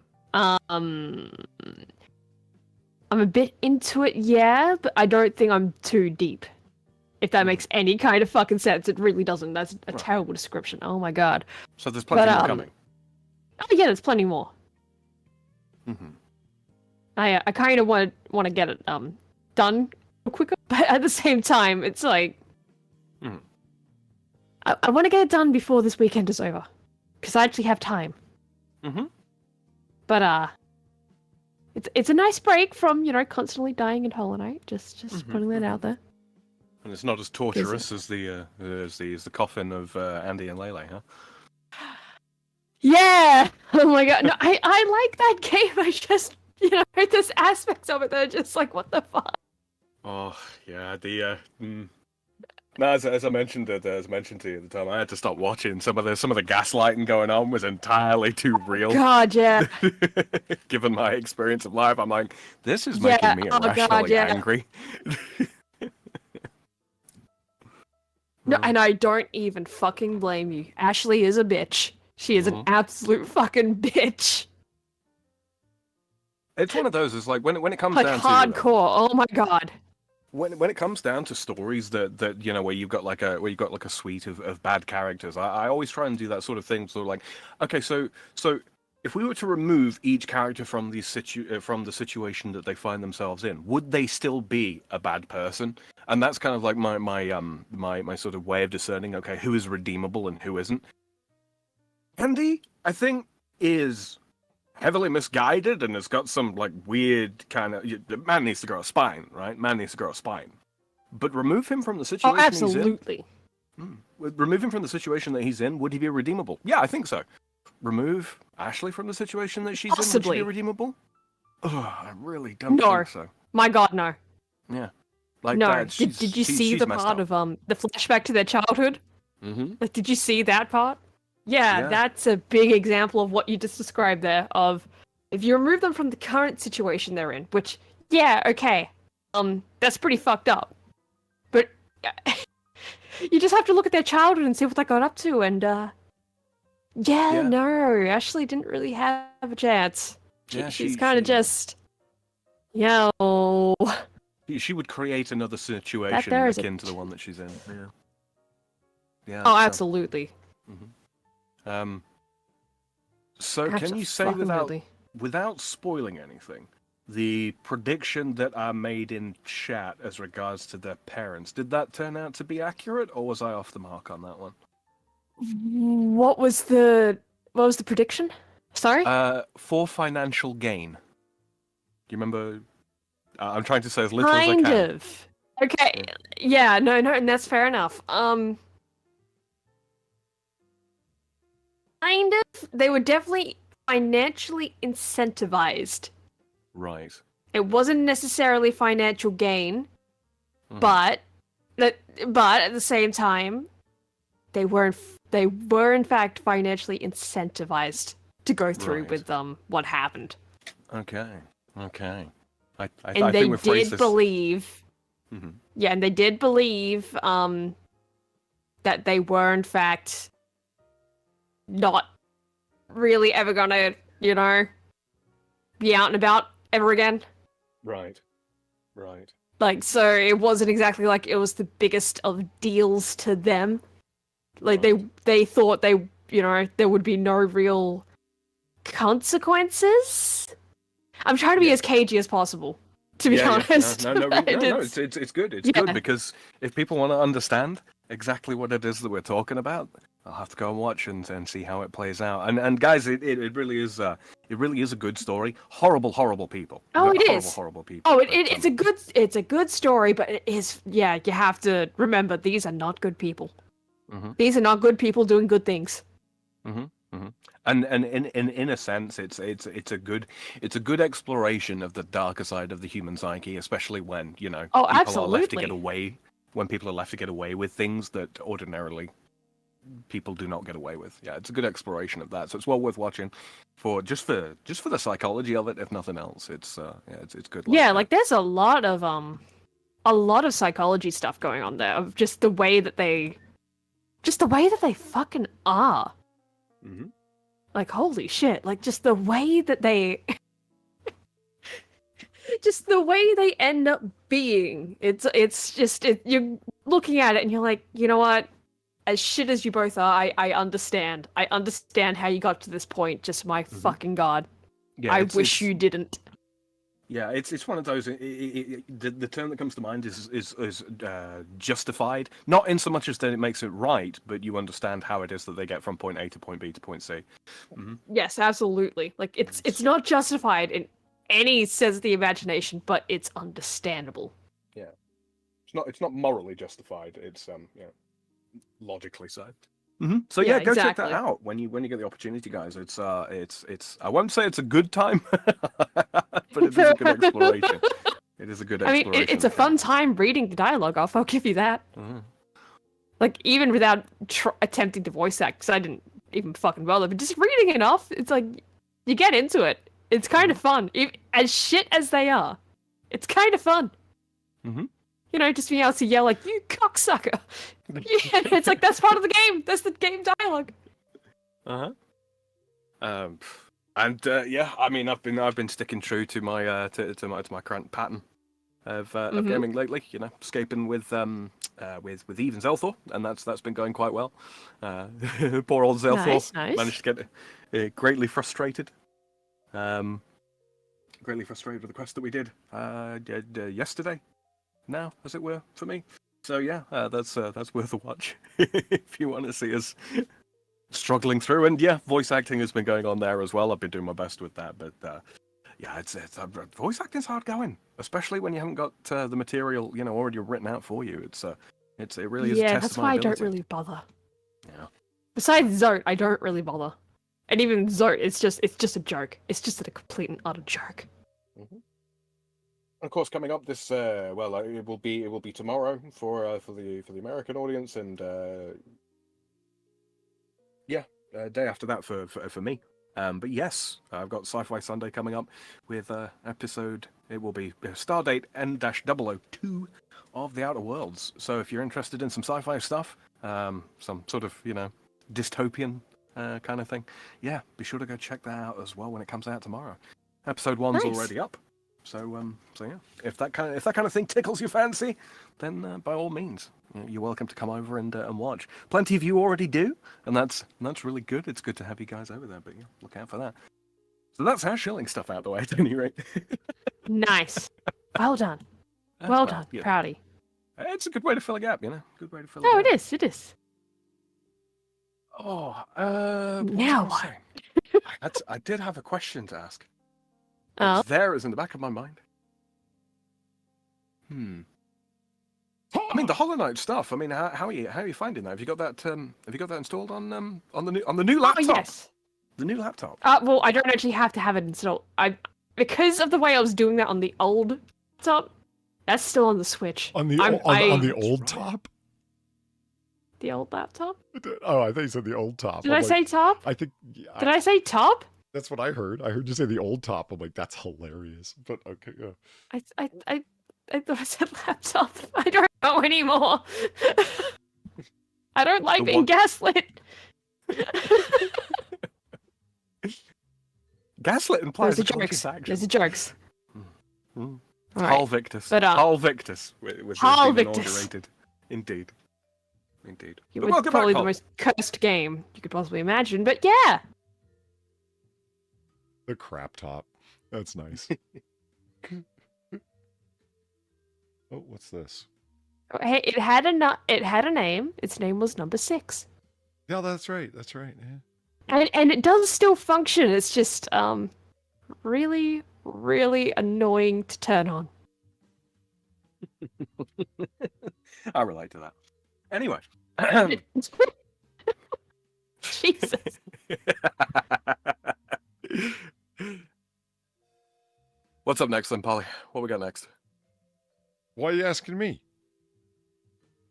I'm a bit into it, yeah, but I don't think I'm too deep. If that makes any kind of fucking sense, it really doesn't. That's a terrible description. Oh my God. So there's plenty more coming. Oh yeah, there's plenty more. Mm-hmm. I kind of want to get it done quicker, but at the same time, it's like I want to get it done before this weekend is over, because I actually have time. But it's a nice break from constantly dying in Hollow Knight. Just putting that out there. And it's not as torturous as the coffin of Andy and Lele, huh? Yeah. Oh my god. No, I like that game. I just there's aspects of it that are just like, what the fuck. Oh yeah, no, as I mentioned to you at the time, I had to stop watching. Some of the gaslighting going on was entirely too real. God, yeah. Given my experience of life, I'm like, this is making me irrationally angry. No, and I don't even fucking blame you. Ashley is a bitch. She is an absolute fucking bitch. It's one of those. It's like when it comes like down hardcore. to Oh my god. When it comes down to stories that where you've got like a suite of bad characters, I always try and do that sort of thing. So like, okay, so if we were to remove each character from the situation that they find themselves in, would they still be a bad person? And that's kind of like my sort of way of discerning, okay, who is redeemable and who isn't. Andy, I think, is heavily misguided and has got some like weird kind of. The man needs to grow a spine, right? Man needs to grow a spine. But remove him from the situation. Oh, absolutely. He's in. Remove him from the situation that he's in. Would he be redeemable? Yeah, I think so. Remove Ashley from the situation that she's in. Would she be redeemable? Oh, I really don't think so. My God, no. Yeah. Like no. Did you see the part of the flashback to their childhood? Like, did you see that part? Yeah, that's a big example of what you just described there, of if you remove them from the current situation they're in, which, yeah, okay, that's pretty fucked up. But you just have to look at their childhood and see what they got up to, and, no, Ashley didn't really have a chance. She's kind of just, She would create another situation akin to the one that she's in. Yeah. Oh, absolutely. So can you say without spoiling anything, the prediction that I made in chat as regards to their parents, did that turn out to be accurate, or was I off the mark on that one? What was the prediction? Sorry? For financial gain. Do you remember? I'm trying to say as little as I can. Kind of. Okay. Yeah, no, and that's fair enough. Kind of. They were definitely financially incentivized. Right. It wasn't necessarily financial gain, but at the same time, they were in fact financially incentivized to go through with what happened. Okay. I and they did believe. Yeah, and they did believe that they were in fact not really ever gonna, be out and about ever again. Right. Like, so it wasn't exactly like it was the biggest of deals to them. Like, they thought there would be no real consequences. I'm trying to be as cagey as possible, to be honest. No, it's good. It's good because if people want to understand exactly what it is that we're talking about, I'll have to go and watch and see how it plays out. And guys, it really is a good story. Horrible people. Oh, it is. Horrible people. Oh, it's a good story, but it is. Yeah, you have to remember these are not good people. These are not good people doing good things. And in a sense, it's a good exploration of the darker side of the human psyche, especially when people are left to get away. When people are left to get away with things that ordinarily people do not get away with. Yeah, it's a good exploration of that. So it's well worth watching for the psychology of it, if nothing else. It's good. Like there's a lot of psychology stuff going on there, of just the way that they fucking are. Like, holy shit, like just the way that they just the way they end up being. It's just you're looking at it and you're like, you know what? As shit as you both are, I understand. I understand how you got to this point. Just my fucking god. Yeah, I wish you didn't. Yeah, it's one of those. The term that comes to mind is justified. Not in so much as that it makes it right, but you understand how it is that they get from point A to point B to point C. Mm-hmm. Yes, absolutely. Like it's not justified in any sense of the imagination, but it's understandable. Yeah, it's not morally justified. It's logically so. Mm-hmm. So yeah, go check that out when you get the opportunity, guys. It's I won't say it's a good time, but it is a good exploration. It is a good exploration. I mean, it's a fun time reading the dialogue off. I'll give you that. Mm-hmm. Like even without attempting to voice act, because I didn't even fucking bother. But just reading it off, it's like you get into it. It's kind of fun, as shit as they are. It's kind of fun. Mm-hmm. You know, just being able to yell like, "You cocksucker!" Yeah, it's like that's part of the game. That's the game dialogue. Yeah, I mean, I've been sticking true to my to my current pattern of gaming lately. You know, escaping with Eve and Zelthor, and that's been going quite well. Poor old Zelthor managed to get greatly frustrated. Greatly frustrated with the quest that we did yesterday. Now, as it were, for me. So yeah, that's worth a watch if you want to see us struggling through. And yeah, voice acting has been going on there as well. I've been doing my best with that, but yeah, it's voice acting's hard going, especially when you haven't got the material already written out for you. It really is. Yeah, that's why I don't really bother. Yeah. Besides Zote, I don't really bother, and even Zote, it's just a joke. It's just a complete and utter joke. Mm-hmm. Of course, coming up this it will be tomorrow for the American audience, and day after that for me. But yes, I've got Sci-Fi Sunday coming up with episode. It will be Stardate N-002 of the Outer Worlds. So if you're interested in some sci-fi stuff, some sort of dystopian kind of thing, yeah, be sure to go check that out as well when it comes out tomorrow. Episode 1's already up. So yeah, if that kind of thing tickles your fancy, then by all means, you're welcome to come over and watch. Plenty of you already do, and that's really good. It's good to have you guys over there, but yeah, look out for that. So that's our shilling stuff out the way, at any rate. Nice. Well done. Well done. Yeah. Proudy. It's a good way to fill a gap, Good way to fill. No, it is. It is. Oh, now what? I did have a question to ask. Oh. It's in the back of my mind. I mean, the Hollow Knight stuff. I mean, how are you finding that? Have you got that installed on the new laptop? Oh, yes. The new laptop. Well, I don't actually have to have it installed. Because of the way I was doing that on the old laptop. That's still on the Switch. On the old top. The old laptop. Oh, I think you said the old top. Did I say top? I think. Did I say top? That's what I heard. I heard you say the old top. I'm like, that's hilarious. But okay, yeah. I thought I said laptop. I don't know anymore. I don't like being gaslit. Gaslit implies There's a jokes. Carl Victus. But, Carl Victus was inaugurated. Indeed. It was probably the most cursed game you could possibly imagine, but yeah. The crap top. That's nice. Oh, what's this? Oh, hey, it had a name. Its name was Number 6. Yeah, that's right. Yeah. And it does still function. It's just really, really annoying to turn on. I relate to that. Anyway. Jesus. What's up next then, Polly? What we got next? Why are you asking me?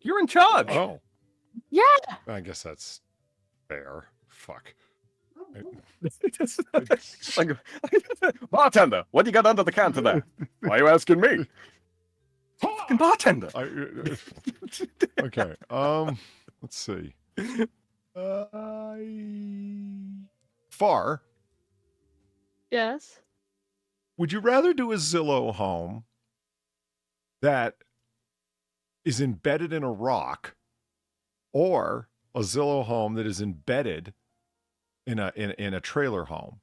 You're in charge. Oh. Yeah. I guess that's fair. Fuck. Bartender, what do you got under the counter there? Why are you asking me? Fucking bartender. Okay. Let's see. Far. Yes. Would you rather do a Zillow home that is embedded in a rock, or a Zillow home that is embedded in a trailer home?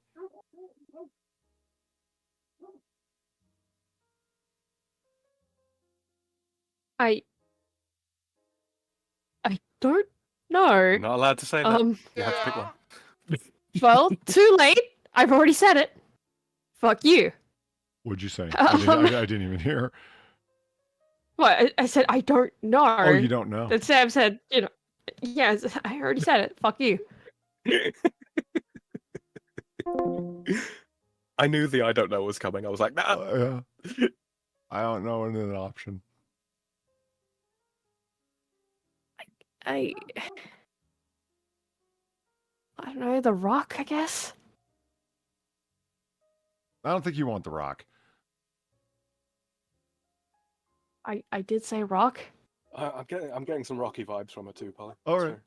I don't know. You're not allowed to say that. You have to pick one. Well, too late. I've already said it. Fuck you. What'd you say? I didn't even hear. What? I said I don't know. Oh, you don't know. Then Sam said, yes, I already said it. Fuck you. I knew the I don't know was coming. I was like, nah. Yeah. I don't know isn't an option. I don't know, The Rock, I guess. I don't think you want The Rock. I did say Rock. I'm getting some Rocky vibes from it too, Polly. All right.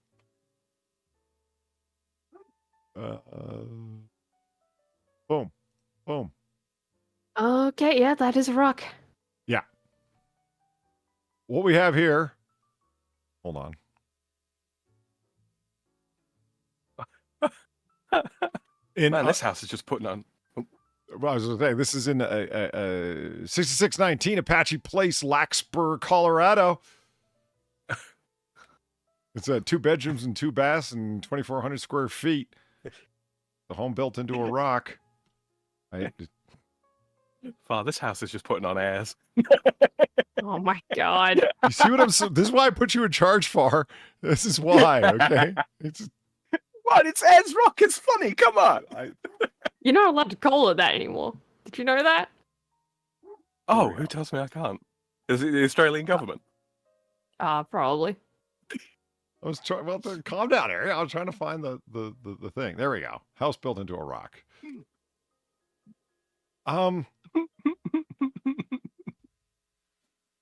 Boom. Boom. Okay, yeah, that is a Rock. Yeah. What we have here. Hold on. Man, this house is just putting on. Well, I was going to say, this is in 6619 Apache Place, Larkspur, Colorado. It's 2 bedrooms and 2 baths and 2,400 square feet. The home built into a rock. This house is just putting on airs. Oh my god. You see what this is why I put you in charge for. This is why, okay? What? It's Airs Rock. It's funny. Come on. You're not allowed to call it that anymore. Did you know that? Oh, who tells me I can't? Is it the Australian government? Probably. I was trying. Well, calm down, Harry. I was trying to find the thing. There we go. House built into a rock.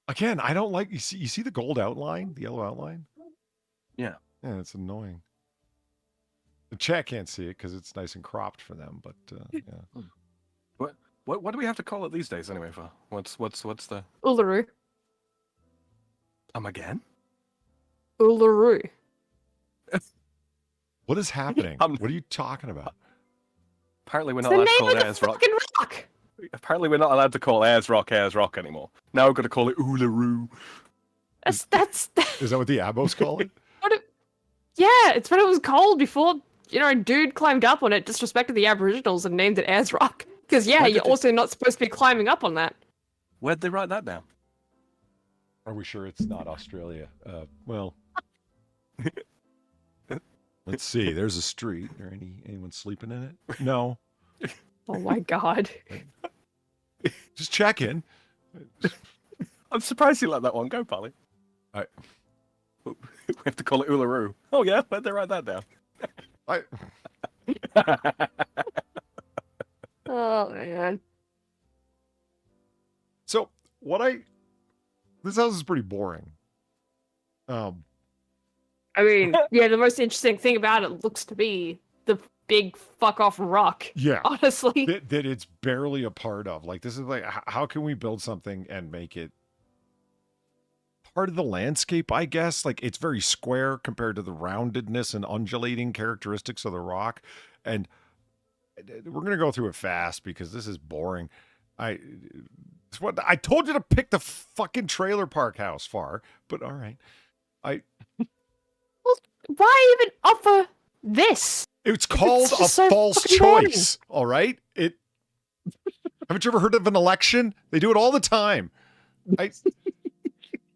Again, I don't like. You see the gold outline, the yellow outline. Yeah. Yeah, it's annoying. The chat can't see it because it's nice and cropped for them. But yeah. What do we have to call it these days anyway? For what's the Uluru. Again? Uluru. What is happening? What are you talking about? Apparently we're not allowed to call Airs Rock. Rock. Apparently we're not allowed to call Airs Rock anymore. Now we've got to call it Uluru. That's Is that what the Abos call it? Yeah, it's what it was called before, a dude climbed up on it, disrespected the Aboriginals and named it Airs Rock. Because, yeah, you're also not supposed to be climbing up on that. Where'd they write that down? Are we sure it's not Australia? Well, let's see. There's a street. Are anyone sleeping in it? No. Oh my god. Just checking. I'm surprised you let that one go, Polly. We have to call it Uluru. Oh yeah, where'd they write that down? Oh man. So this house is pretty boring. I mean, yeah, the most interesting thing about it looks to be the big fuck off rock. Yeah. Honestly. That it's barely a part of. Like, this is like, how can we build something and make it part of the landscape, I guess? Like, it's very square compared to the roundedness and undulating characteristics of the rock. And we're going to go through it fast because this is boring. I told you to pick the fucking trailer park house, Far, but all right. Well, why even offer this? It's called a false choice, all right? Haven't you ever heard of an election? They do it all the time.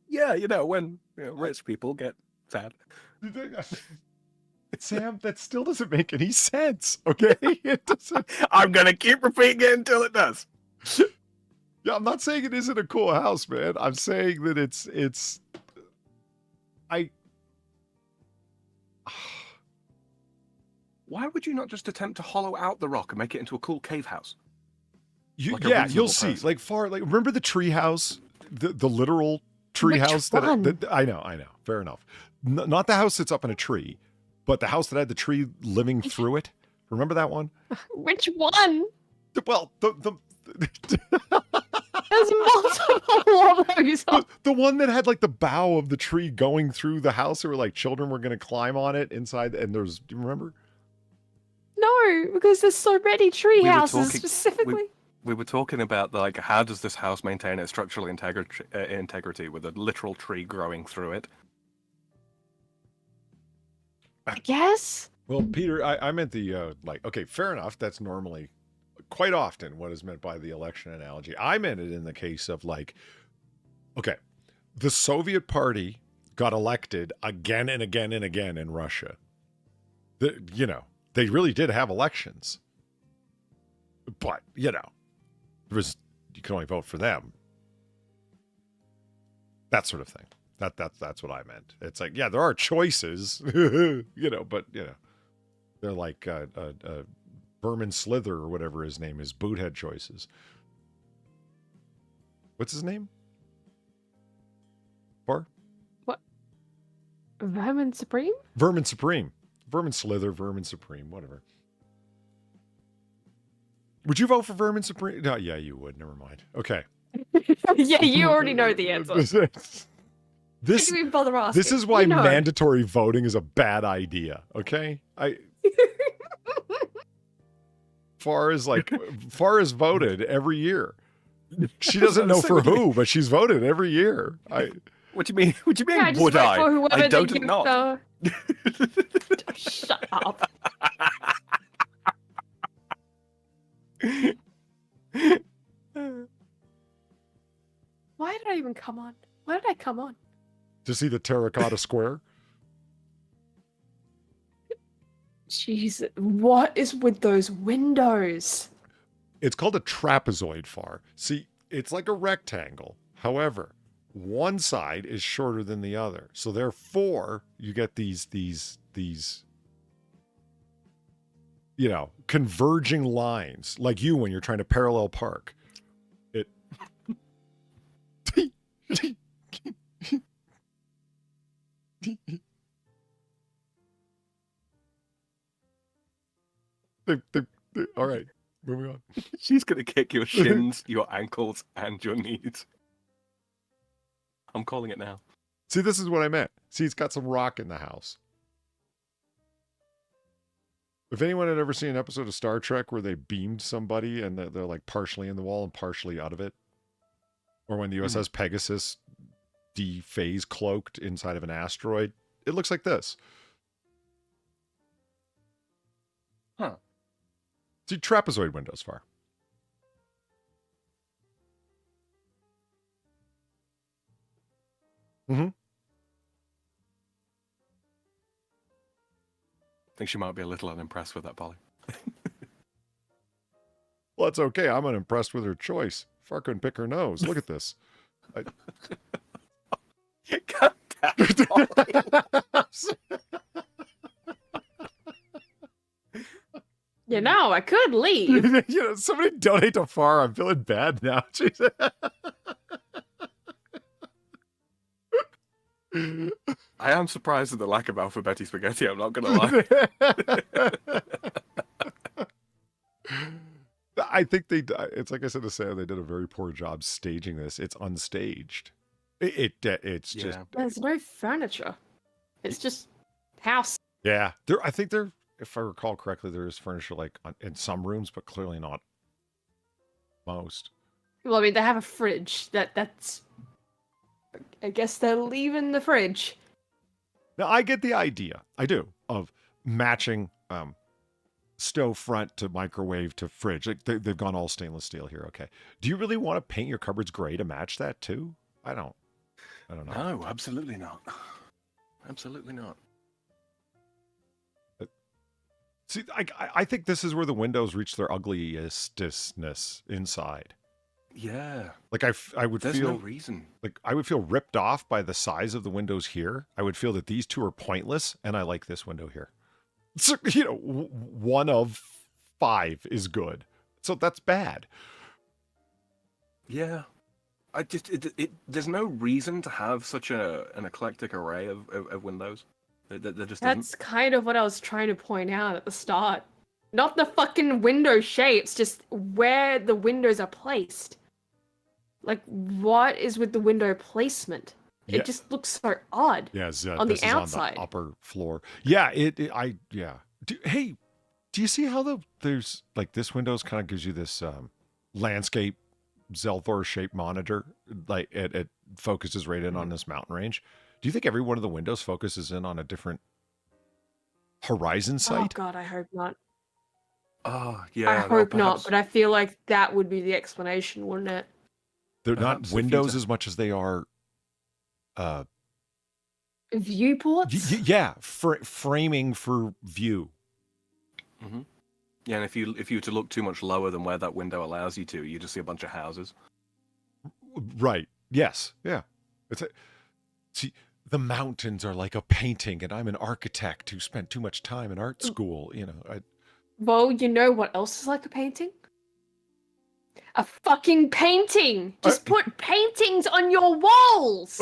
Yeah, when rich people get sad. Sam, that still doesn't make any sense, okay? It doesn't. I'm going to keep repeating it until it does. Yeah, I'm not saying it isn't a cool house, man. I'm saying that it's Why would you not just attempt to hollow out the rock and make it into a cool cave house? You'll see. Like, remember the tree house? The literal tree house that I know. Fair enough. Not the house that's up in a tree, but the house that had the tree living through it. Remember that one? Which one? Well, There's multiple of those. The one that had like the bough of the tree going through the house. There were like children were going to climb on it inside. And do you remember? No, because there's so many tree houses specifically. we were talking about like how does this house maintain its structural integrity with a literal tree growing through it? I guess. Well, Peter, I meant the like. Okay, fair enough. That's normally quite often what is meant by the election analogy. I meant it in the case of like, okay, the Soviet Party got elected again and again and again in Russia. They really did have elections, but you can only vote for them. That sort of thing. That's what I meant. It's like, yeah, there are choices, but they're like Berman Slither or whatever his name is, boothead choices. What's his name? Bar? What? Vermin Supreme? Vermin Supreme. Vermin Slither, Vermin Supreme, whatever. Would you vote for Vermin Supreme? No, yeah, you would. Never mind. Okay. Yeah, you already know the answer. This is why mandatory voting is a bad idea. Okay, Far as voted every year. She doesn't know for who, but she's voted every year. What do you mean? What do you mean? Yeah, would I? I don't not. Shut up. Why did I even come on? Why did I come on? To see the terracotta square? Jeez, what is with those windows? It's called a trapezoid, Far. See, it's like a rectangle. However, one side is shorter than the other. So therefore, you get these converging lines, like you when you're trying to parallel park. It all right, moving on. She's gonna kick your shins, your ankles, and your knees. I'm calling it now. See, this is what I meant. See, it's got some rock in the house. If anyone had ever seen an episode of Star Trek where they beamed somebody and they're like partially in the wall and partially out of it, or when the USS Pegasus dephase cloaked inside of an asteroid, it looks like this. Huh. See, trapezoid windows, Far. Mm-hmm. I think she might be a little unimpressed with that, Polly. Well, that's okay. I'm unimpressed with her choice. Far couldn't pick her nose. Look at this. God damn, Polly. I could leave. Somebody donate to Far. I'm feeling bad now. Jesus. I am surprised at the lack of alphabetti spaghetti, I'm not gonna lie. I think it's like I said to Sam, they did a very poor job staging this. It's unstaged. It's just... There's no furniture. It's just house. Yeah. I think if I recall correctly, there is furniture like in some rooms, but clearly not most. Well, I mean, they have a fridge. That's... I guess they're leaving the fridge. Now, I get the idea. I do. Of matching stove front to microwave to fridge. Like they've gone all stainless steel here. Okay. Do you really want to paint your cupboards gray to match that too? I don't know. No, absolutely not. Absolutely not. See, I think this is where the windows reach their ugliestness inside. Yeah. Like I would There's feel no reason. Like I would feel ripped off by the size of the windows here. I would feel that these two are pointless, and I like this window here. So, one of 5 is good. So that's bad. Yeah. There's no reason to have such an eclectic array of windows. There just That's kind of what I was trying to point out at the start. Not the fucking window shapes, just where the windows are placed. Like, what is with the window placement? Yeah. It just looks so odd. Yeah, on this the is outside. on the upper floor. Yeah, do you see how there's like this windows kind of gives you this landscape Zelthor shaped monitor, like it focuses right in on this mountain range. Do you think every one of the windows focuses in on a different horizon Oh sight? god, I hope not. Oh, yeah. I hope not, perhaps- but I feel like that would be the explanation, wouldn't it? They're Perhaps not if you windows d- as much as they are. Viewports? Yeah, framing for view. Mhm. Yeah, and if you were to look too much lower than where that window allows you to, you just see a bunch of houses. Right. Yes. Yeah. See, the mountains are like a painting, and I'm an architect who spent too much time in art school. You know. Well, you know what else is like a painting? A fucking painting! Just put paintings on your walls!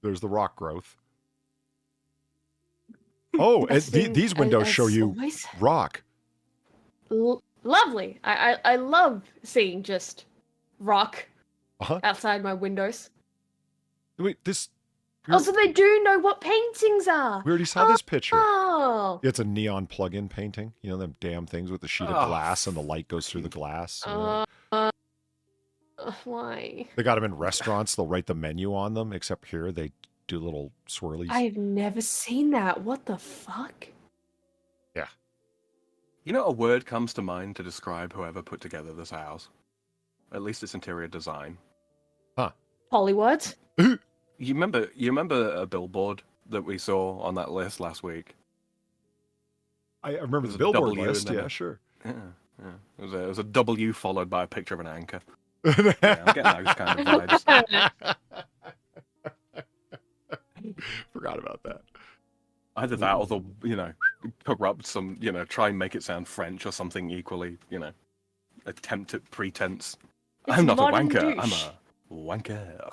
There's the rock growth. Oh, and these windows show you always. rock. Lovely. I love seeing just rock Uh-huh. outside my windows. Wait, this. Also, they do know what paintings are. We already saw this picture. Oh. It's a neon plug-in painting. You know them damn things with the sheet of glass and the light goes through the glass. Why? They got them in restaurants. They'll write the menu on them. Except here, they do little swirlies. I've never seen that. What the fuck? Yeah. You know, a word comes to mind to describe whoever put together this house. At least its interior design. Polywords? You remember a billboard that we saw on that list last week? I remember There's the a billboard W list. in there. Yeah, sure. Yeah. It was a W followed by a picture of an anchor. Yeah, I'm getting those kind of vibes. Forgot about that. Either that or they'll, corrupt some, try and make it sound French or something equally, attempt at pretense. It's I'm not a modern wanker, I'm douche. a wanker.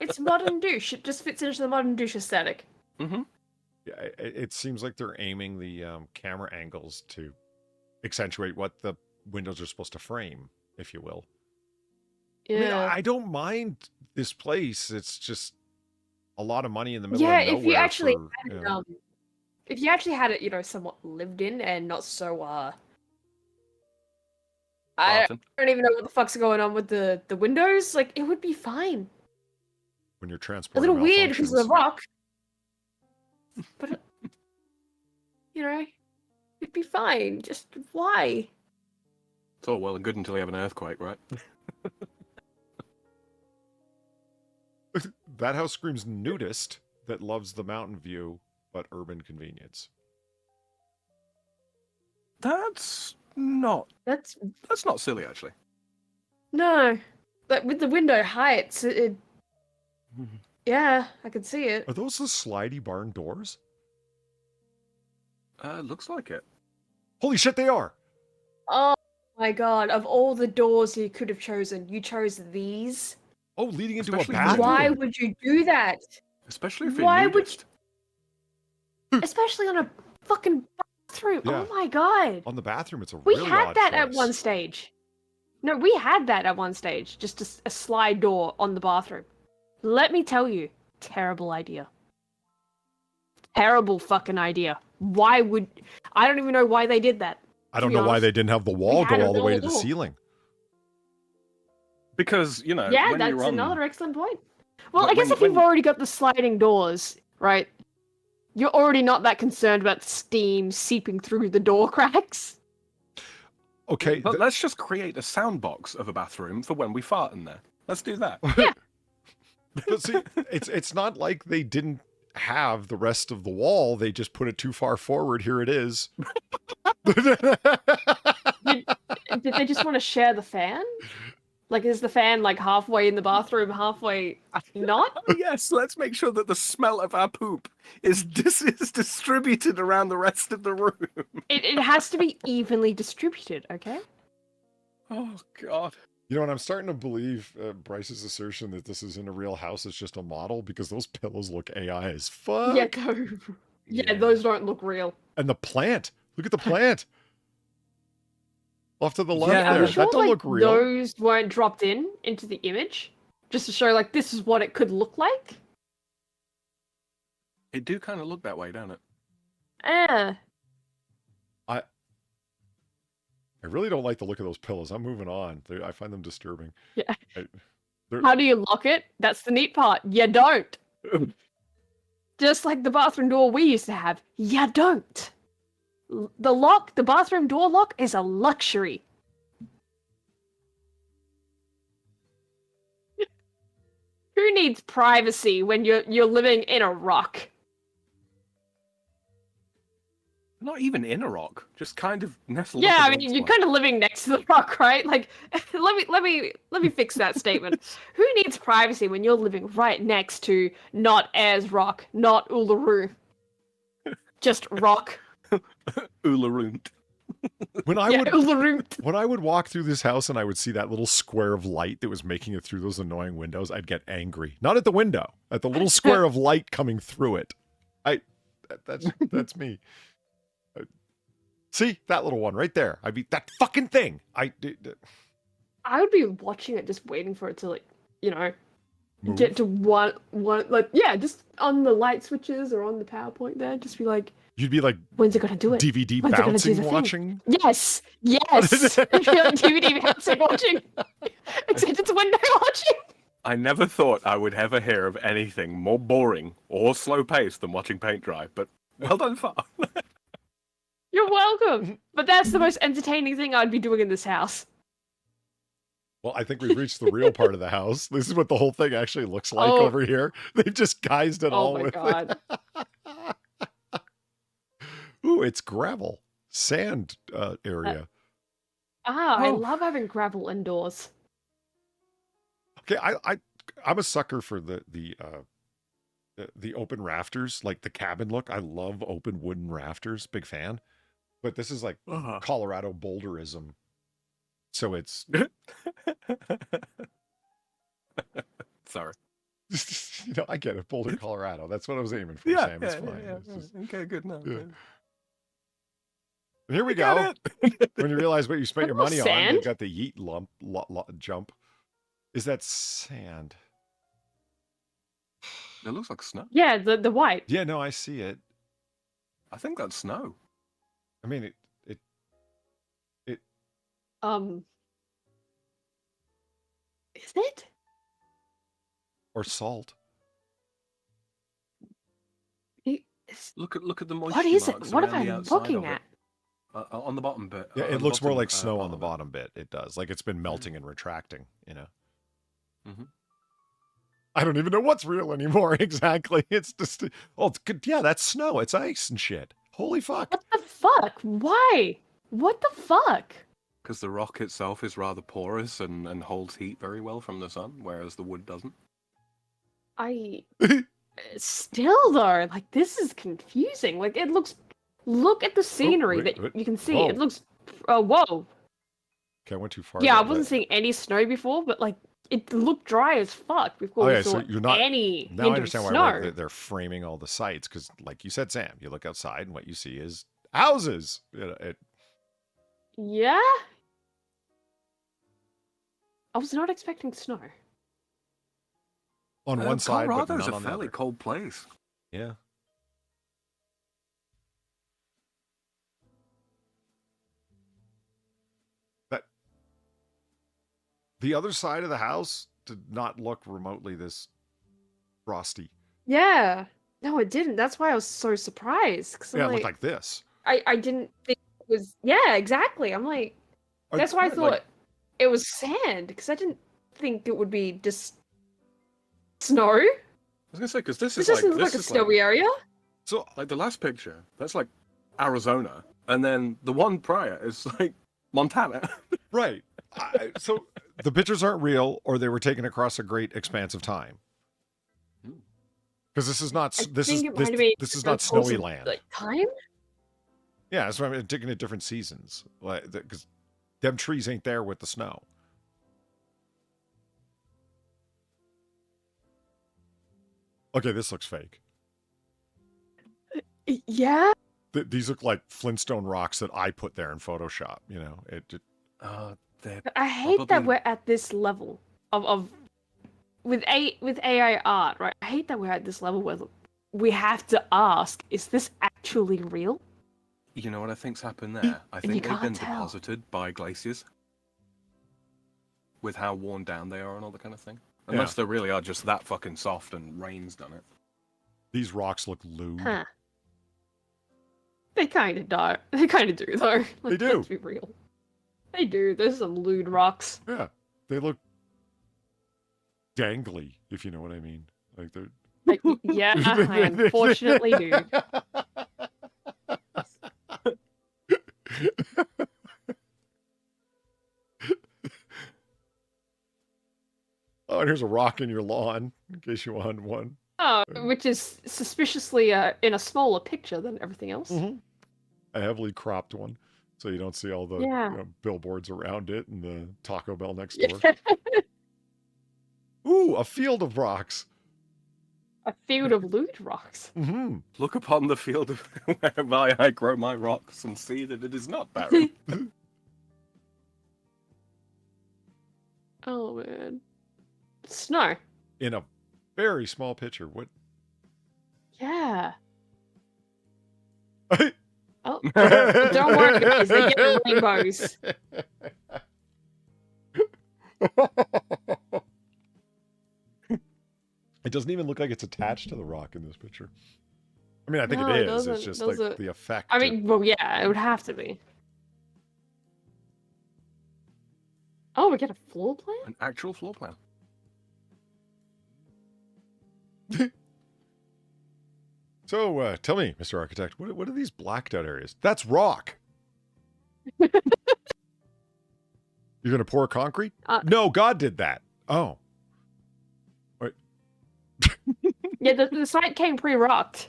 It's modern douche. It just fits into the modern douche aesthetic. Mm-hmm. Yeah, it seems like they're aiming the camera angles to accentuate what the windows are supposed to frame, if you will. Yeah. I mean, I don't mind this place. It's just a lot of money in the middle Yeah, of nowhere. if you actually for, had you it, know- if you actually had it, somewhat lived in and not so I Barton. don't even know what the fuck's going on with the windows. Like, it would be fine. when you're A transporting little weird because of the malfunctions. rock. But, it'd be fine. Just why? It's all well and good until you have an earthquake, right? That house screams nudist that loves the mountain view, but urban convenience. That's not That's silly, actually. no. But with the window heights, yeah, I could see it. Are those the slidey barn doors? Looks like it. Holy shit, they are! Oh my god! Of all the doors you could have chosen, you chose these. Oh, leading into Especially a for- bathroom. Why would you do that? Especially if you're Why would nudist. Especially on a fucking bathroom. Yeah. Oh my god. On the bathroom, it's a We really had odd that at choice. one stage. No, we had that at one stage. Just a slide door on the bathroom. Let me tell you, terrible idea. Terrible fucking idea. Why would... I don't even know why they did that. I don't to be know why honest. they didn't have the wall had go a all the way to the door. ceiling. Because, Yeah, when that's you're on... another excellent point. Well, When- I guess when- if you've when- already got the sliding doors, right, you're already not that concerned about steam seeping through the door cracks. Okay, But let's just create a sound box of a bathroom for when we fart in there. Let's do that. but see, it's not like they didn't have the rest of the wall. They just put it too far forward. Here it is. Did they just want to share the fan? Like, is the fan like halfway in the bathroom, halfway not? Oh, yes, let's make sure that the smell of our poop is distributed around the rest of the room. It has to be evenly distributed, okay? Oh, God. You know what? I'm starting to believe Bryce's assertion that this isn't a real house. It's just a model because those pillows look AI as fuck. Yeah, yeah, those don't look real. And the plant. Look at the plant. Off to the left Yeah. Are there. you sure That don't like look real. those weren't dropped into the image? Just to show like this is what it could look like? It do kind of look that way, don't it? Eh. really don't like the look of those pillows. I'm moving on. I find them disturbing. Yeah. They're- How do you lock it? That's the neat part. You don't. Just like the bathroom door we used to have. You don't. The bathroom door lock is a luxury. Who needs privacy when you're living in a rock? Not even in a rock, just kind of nestled. Yeah, up I mean, against you're one. kind of living next to the rock, right? Like, let me fix that statement. Who needs privacy when you're living right next to not Ayers Rock, not Uluru, just rock? Uluru. When I Yeah, would Uluru. when I would walk through this house and I would see that little square of light that was making it through those annoying windows, I'd get angry. Not at the window, at the little square of light coming through it. That's me. See that little one right there? I mean, that fucking thing. I would be watching it, just waiting for it to, like, you know, Move. get to one, like, yeah, just on the light switches or on the PowerPoint there, just be like, You'd be like when's it gonna do it? DVD When's it gonna do bouncing the thing? watching. Yes, yes. It'd be like DVD bouncing watching, except it's window watching. I never thought I would ever hear of anything more boring or slow-paced than watching paint dry, but well done, far. You're welcome. But that's the most entertaining thing I'd be doing in this house. Well, I think we've reached the real part of the house. This is what the whole thing actually looks like Oh. over here. They've just guised it all Oh my with god. Ooh, it's gravel, sand area. I Oh. love having gravel indoors. Okay, I'm a sucker for the open rafters, like the cabin look. I love open wooden rafters, big fan. But this is like Colorado boulderism, so it's Sorry. you know, I get it, Boulder, Colorado. That's what I was aiming for, Sam. It's fine. It's just- Okay, good. No. Yeah. And here we Got go. When you realize what you spent your Little money on, sand? you got the Yeet jump. Is that sand? It looks like snow. Yeah, the white. Yeah, no, I see it. I think that's snow. I mean, it Is it? or salt. Look at the moisture What is it? marks What around am the I outside looking of it. at? On the bottom bit. Yeah, on it the looks more bottom, like snow on the of it. bottom bit. It does. Like it's been melting and retracting, you know. Mhm. I don't even know what's real anymore exactly. It's just it's good. Yeah, that's snow. It's ice and shit. Holy fuck. What the fuck? Why? What the fuck? Because the rock itself is rather porous and holds heat very well from the sun, whereas the wood doesn't. Still though, like this is confusing. Like it looks. Look at the scenery wait, that you can see. whoa. It looks. Oh, whoa. Okay, I went too far. Yeah, I there, wasn't but- seeing any snow before, but like it looked dry as fuck before we Okay, saw so you're not any now. hint I understand of why snow. they're framing all the sites because, like you said, Sam, you look outside and what you see is houses. You know, Yeah. I was not expecting snow. on one side, but Colorado's not a on the fairly other. cold place. Yeah. That the other side of the house did not look remotely this frosty. Yeah. No, it didn't. That's why I was so surprised. Cause Yeah, I'm it looked like, like this. I didn't think it was. Yeah, exactly. I'm like, that's why I thought Like, it was sand because I didn't think it would be just snow. I was gonna say because this This is doesn't look like a snowy area. so like the last picture. That's like Arizona, and then the one prior is like Montana. right. So the pictures aren't real, or they were taken across a great expanse of time. Because this is not I this is think it this, might have been this is over not the course snowy of, land. Like time. Yeah, that's why I'm taking at different seasons. Like, because them trees ain't there with the snow. Okay, this looks fake. Yeah. These look like Flintstone rocks that I put there in Photoshop. You know, They're I hate that Probably- we're at this level of with AI art, right? I hate that we're at this level where we have to ask, is this actually real? You know what I think's happened there? I And you think they've been can't tell. deposited by glaciers. With how worn down they are and all that kind of thing. Unless they really are just that fucking soft and rain's done it. These rocks look lewd. Huh. They kind of do. They kind of do, though. They do. Let's be real. They do. There's some lewd rocks. Yeah, they look dangly, if you know what I mean. Like they're. Like, yeah, I unfortunately do. Oh, and here's a rock in your lawn, in case you wanted one. Oh, which is suspiciously in a smaller picture than everything else. A heavily cropped one, so you don't see all the billboards around it and the Taco Bell next door. Ooh, a field of rocks. A field of lewd rocks. Look upon the field of whereby I grow my rocks and see that it is not barren. Oh, man. Snow. In a very small picture. What? Yeah. Oh, don't worry, guys. They get rainbows. It doesn't even look like it's attached to the rock in this picture. I mean, I think No, it it is. It's doesn't, just does like it? the effect. I mean, well, yeah, it would have to be. Oh, we get a floor plan? An actual floor plan. So, tell me, Mr. Architect, what are these blacked out areas? That's rock. You're going to pour concrete? No, God did that. Oh. Wait. Yeah, the site came pre-rocked.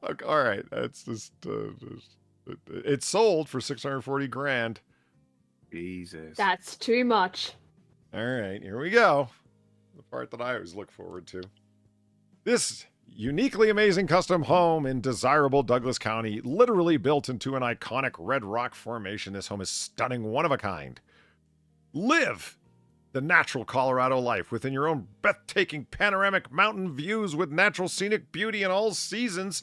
Okay, all right, that's just it's sold for 640 grand. Jesus. That's too much. All right, here we go. The part that I always look forward to. This uniquely amazing custom home in desirable Douglas County, literally built into an iconic red rock formation. This home is stunning, one of a kind. Live the natural Colorado life within your own breathtaking panoramic mountain views with natural scenic beauty in all seasons.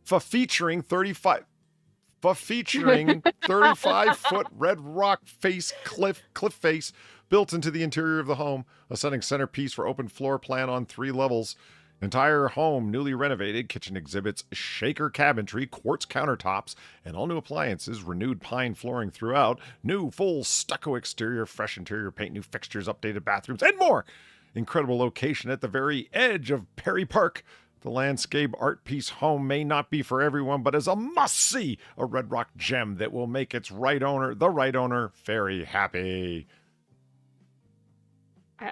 Featuring 35-foot red rock face cliff face built into the interior of the home, a stunning centerpiece for open floor plan on 3 levels. Entire home newly renovated. Kitchen exhibits shaker cabinetry, quartz countertops, and all new appliances. Renewed pine flooring throughout. New full stucco exterior, fresh interior paint, new fixtures, updated bathrooms, and more. Incredible location at the very edge of Perry Park. The landscape art piece home may not be for everyone, but is a must-see, a red rock gem that will make its right owner, very happy.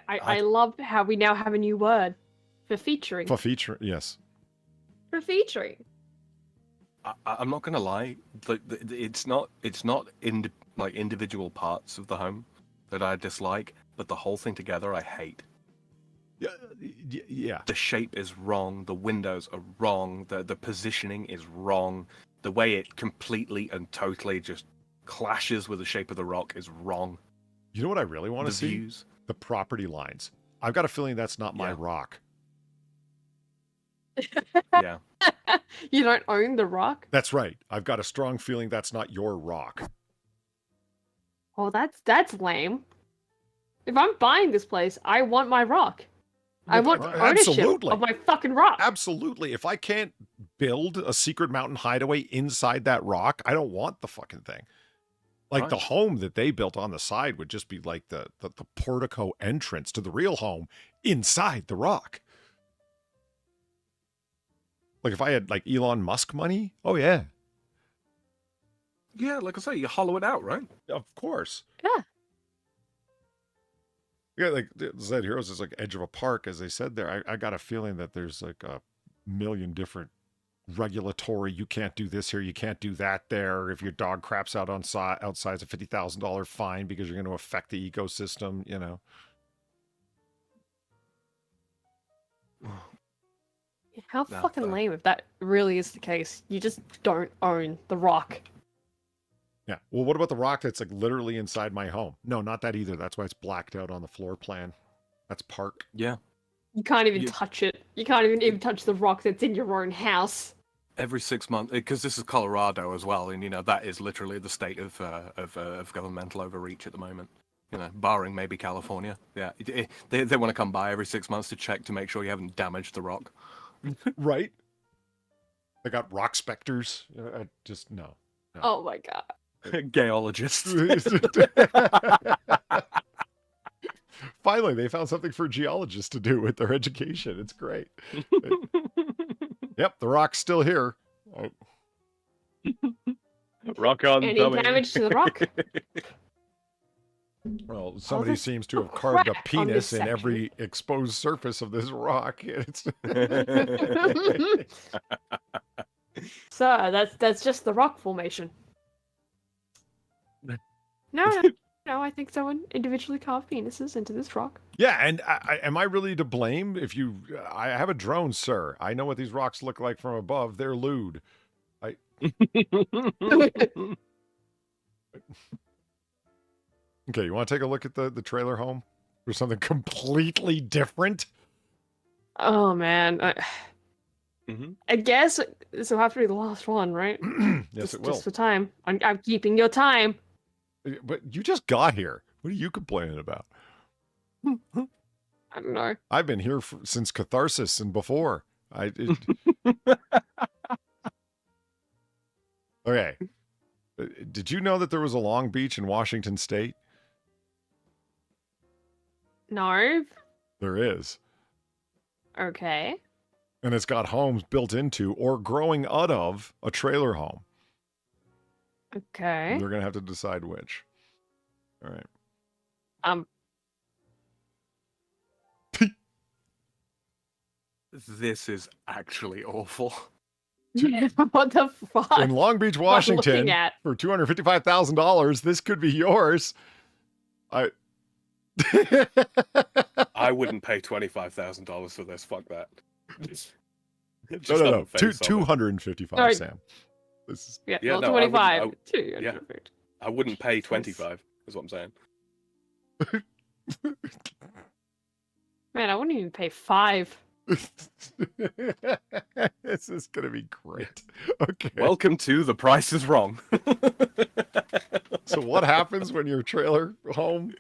I love how we now have a new word for featuring. For featuring, yes. For featuring. I'm not gonna lie. It's not individual parts of the home that I dislike, but the whole thing together I hate. Yeah. The shape is wrong. The windows are wrong. The positioning is wrong. The way it completely and totally just clashes with the shape of the rock is wrong. You know what I really want to see? Views. The property lines. I've got a feeling that's not my rock. Yeah. You don't own the rock? That's right. I've got a strong feeling that's not your rock. Oh, that's lame. If I'm buying this place, I want my rock. I want ownership of my fucking rock. Absolutely. If I can't build a secret mountain hideaway inside that rock, I don't want the fucking thing. Like the home that they built on the side would just be like the portico entrance to the real home inside the rock. Like if I had like Elon Musk money, oh yeah. Yeah, like I say, you hollow it out, right? Of course. Yeah. Yeah, like Zed Heroes is like edge of a park, as they said there. I got a feeling that there's like a million different regulatory, you can't do this here, you can't do that there. If your dog craps out outside, it's a $50,000 fine because you're going to affect the ecosystem, you know. How fucking lame if that really is the case. You just don't own the rock. Yeah. Well, what about the rock that's like literally inside my home? No, not that either. That's why it's blacked out on the floor plan. That's park. Yeah. You can't even touch it. You can't even touch the rock that's in your own house. Every 6 months, because this is Colorado as well, and that is literally the state of governmental overreach at the moment. Barring maybe California. Yeah, they want to come by every 6 months to check to make sure you haven't damaged the rock. Right? They got rock specters. I just no. Oh my god. Geologists. Finally, they found something for geologists to do with their education. It's great. Yep, the rock's still here. Rock on, Any dummy. damage to the rock? Well, somebody there's see's to no have carved a crack on this penis in every exposed surface of this rock. It's So that's just the rock formation. No, I think someone individually carved penises into this rock. Yeah, and am I really to blame if you? I have a drone, sir. I know what these rocks look like from above. They're lewd. Okay, you want to take a look at the trailer home for something completely different? Oh man, Mm-hmm. I guess this will have to be the last one, right? Yes, it will. Just for time. I'm keeping your time. But you just got here. What are you complaining about? I don't know. I've been here since Catharsis and before. Okay. Did you know that there was a Long Beach in Washington State? No. There is. Okay. And it's got homes built into or growing out of a trailer home. Okay. They're going to have to decide which. All right. This is actually awful. What the fuck? In Long Beach, What I'm Washington, looking at? for $255,000, this could be yours. I wouldn't pay $25,000 for this. Fuck that. No. 255, Sam. This is... Yeah, Yeah, well, no, 25. yeah. I wouldn't pay 25, is what I'm saying. Man, I wouldn't even pay 5. This is going to be great. Okay. Welcome to The Price is Wrong. So what happens when your trailer home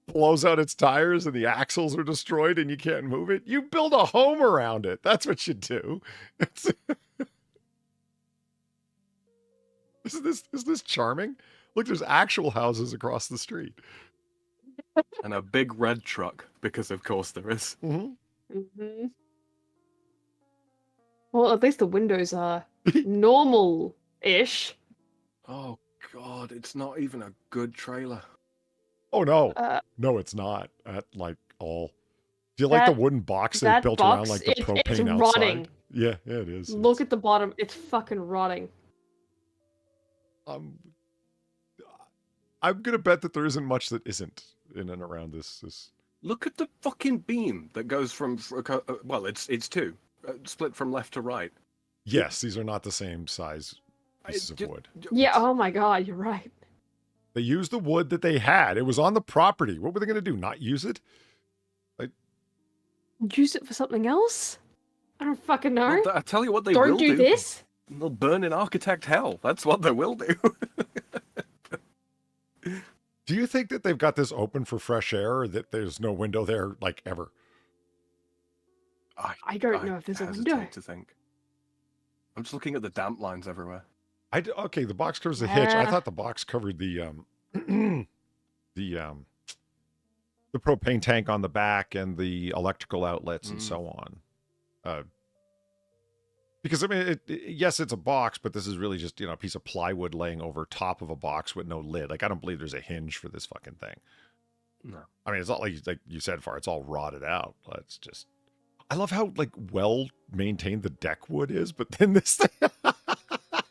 blows out its tires and the axles are destroyed and you can't move it? You build a home around it. That's what you do. Is this charming? Look, there's actual houses across the street. And a big red truck, because of course there is. Mm-hmm. Mm-hmm. Well, at least the windows are normal-ish. Oh god, it's not even a good trailer. Oh no. No, it's not at all. Do you like the wooden box they built around like the propane it's outside? rotting. Yeah, it is. Look at the bottom. It's fucking rotting. I'm gonna bet that there isn't much that isn't in and around this. Look at the fucking beam that goes from well, it's two, split from left to right. Yes, these are not the same size pieces of wood. Yeah, oh my god, you're right. They used the wood that they had. It was on the property. What were they gonna do? Not use it? Use it for something else? I don't fucking know. Well, I tell you what they Don't will do this? They'll burn in architect hell. That's what they will do. Do you think that they've got this open for fresh air or that there's no window there, ever? I don't know if there's a window. To think. I'm just looking at the damp lines everywhere. Okay, the box covers the hitch. I thought the box covered the propane tank on the back and the electrical outlets and so on. Because I mean, yes, it's a box, but this is really just a piece of plywood laying over top of a box with no lid. I don't believe there's a hinge for this fucking thing. No, I mean, it's not like you said, Far. It's all rotted out. It's just. I love how well maintained the deck wood is, but then this thing.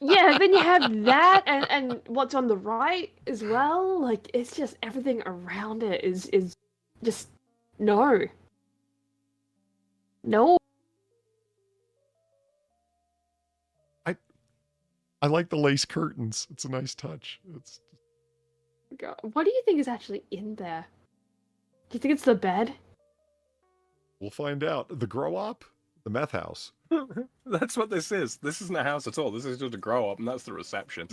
Yeah, then you have that and what's on the right as well. It's just everything around it is just no. I like the lace curtains. It's a nice touch. God, what do you think is actually in there? Do you think it's the bed? We'll find out. The grow up, the meth house. That's what this is. This isn't a house at all. This is just a grow up, and that's the reception.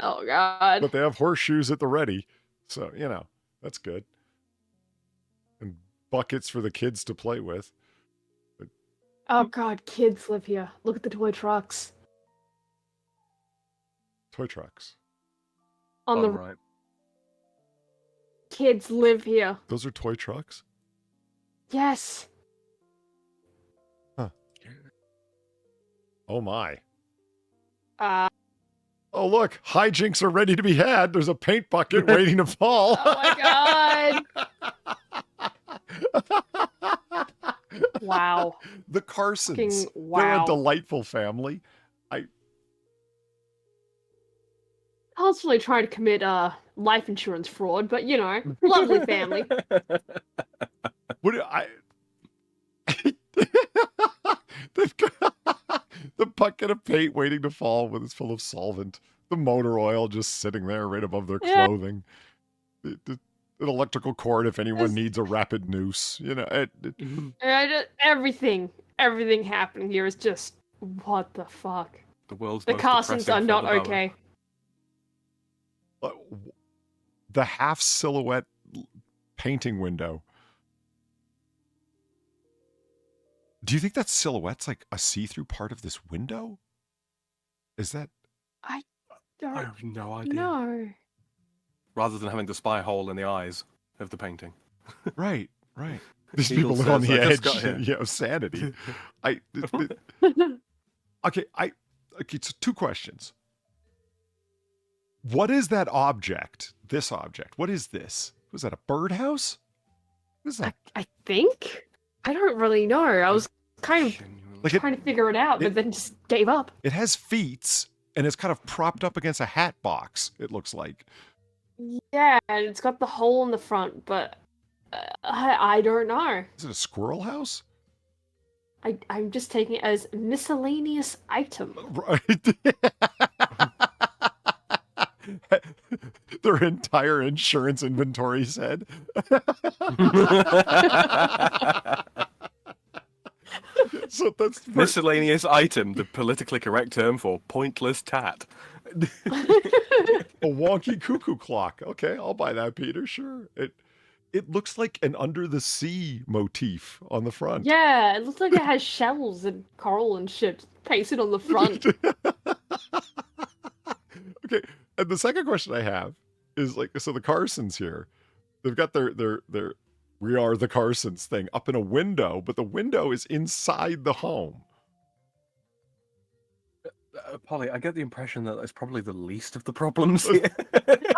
Oh God. But they have horseshoes at the ready, so that's good. And buckets for the kids to play with. Oh God, kids live here. Look at the toy trucks. Toy trucks. On the right. Kids live here. Those are toy trucks? Yes. Huh. Oh my. Oh Oh look, hijinks are ready to be had. There's a paint bucket waiting to fall. my God. Wow. The Carsons. Fucking They're wow. a delightful family. Constantly trying to commit life insurance fraud, but lovely family. What do I? They've got the bucket of paint waiting to fall when it's full of solvent. The motor oil just sitting there right above their clothing. An electrical cord if anyone needs a rapid noose. Everything happening here is just what the fuck. The world's The most Carsons depressing are not film ever. okay. The half silhouette painting window. Do you think that silhouette's like a see-through part of this window? Is that? I I have no idea. No. Rather than having the spy hole in the eyes of the painting. Right. These Eagle people live on says, the "I just got edge here." of sanity. Okay, so 2 questions. What is that object? This object. What is this? Was that a birdhouse? What is that? I think. I don't really know. I was kind of trying to figure it out, but then just gave up. It has feet, and it's kind of propped up against a hat box, it looks like. Yeah, and it's got the hole in the front, but I don't know. Is it a squirrel house? I'm just taking it as miscellaneous item. Right. Their entire insurance inventory said. So that's miscellaneous item, the politically correct term for pointless tat. A wonky cuckoo clock. Okay, I'll buy that, Peter. Sure. It looks like an under the sea motif on the front. Yeah, it looks like it has shells and coral and shit pasted on the front. Okay, and the second question I have is so the Carsons here, they've got their "We Are the Carsons" thing up in a window, but the window is inside the home. Polly, I get the impression that that's probably the least of the problems here.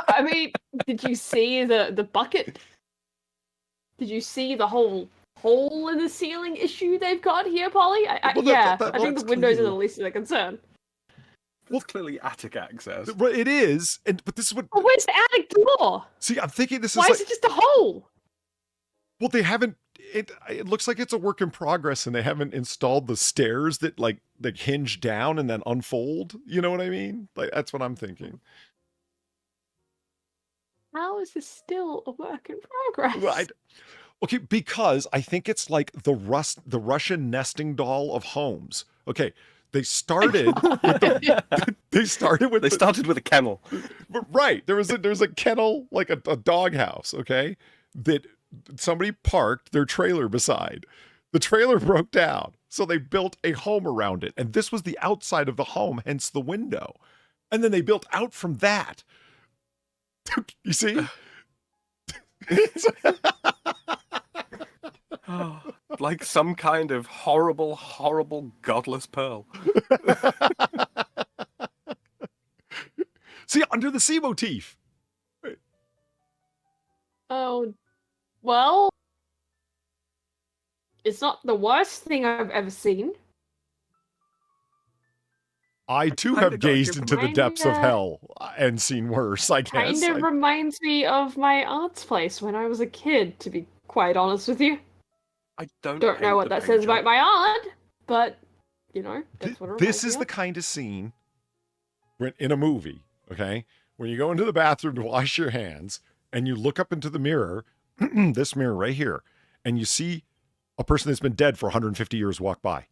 I mean, did you see the bucket? Did you see the whole hole in the ceiling issue they've got here, Polly? I think the windows are the least of their concern. Well, clearly attic access. It is, but this is what. But where's the attic door? See, I'm thinking this is Why is it just a hole? Well, they haven't. It looks like it's a work in progress, and they haven't installed the stairs that hinge down and then unfold. You know what I mean? That's what I'm thinking. How is this still a work in progress? Right. Okay, because I think it's like the Russian nesting doll of homes. Okay, they started with a kennel. Right. There's a kennel, like a doghouse, okay? That somebody parked their trailer beside. The trailer broke down, so they built a home around it. And this was the outside of the home, hence the window. And then they built out from that. You see? Like some kind of horrible, horrible, godless pearl. See, under the sea motif. Oh, well, it's not the worst thing I've ever seen. I too have gazed into the depths of hell and seen worse, I guess. Kind of reminds me of my aunt's place when I was a kid, to be quite honest with you. I don't know what that says about my aunt, but, that's what it This is the kind of scene in a movie, okay? When you go into the bathroom to wash your hands and you look up into the mirror, this mirror right here, and you see a person that's been dead for 150 years walk by.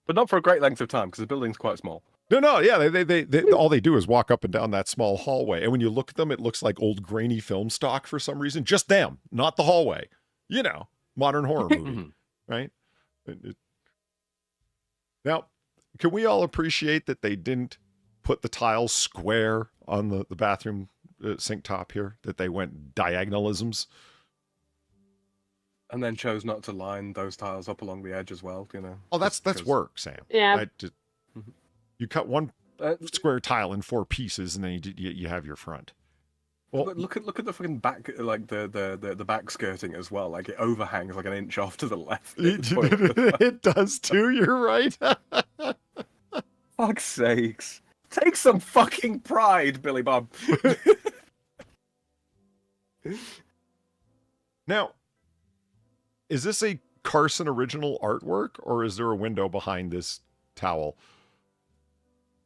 But not for a great length of time because the building's quite small. No, yeah, they all they do is walk up and down that small hallway, and when you look at them, it looks like old grainy film stock for some reason. Just them, not the hallway. You know, modern horror movie, right? Now, can we all appreciate that they didn't put the tiles square on the bathroom sink top here? That they went diagonalisms? And then chose not to line those tiles up along the edge as well, you know. Oh, that's work, Sam. Yeah. You cut one square tile in 4 pieces, and then you have your front. Well, but look at the fucking back, like the back skirting as well. Like it overhangs like an inch off to the left. It does too. You're right. Fuck's sakes! Take some fucking pride, Billy Bob. Now, is this a Carson original artwork, or is there a window behind this towel?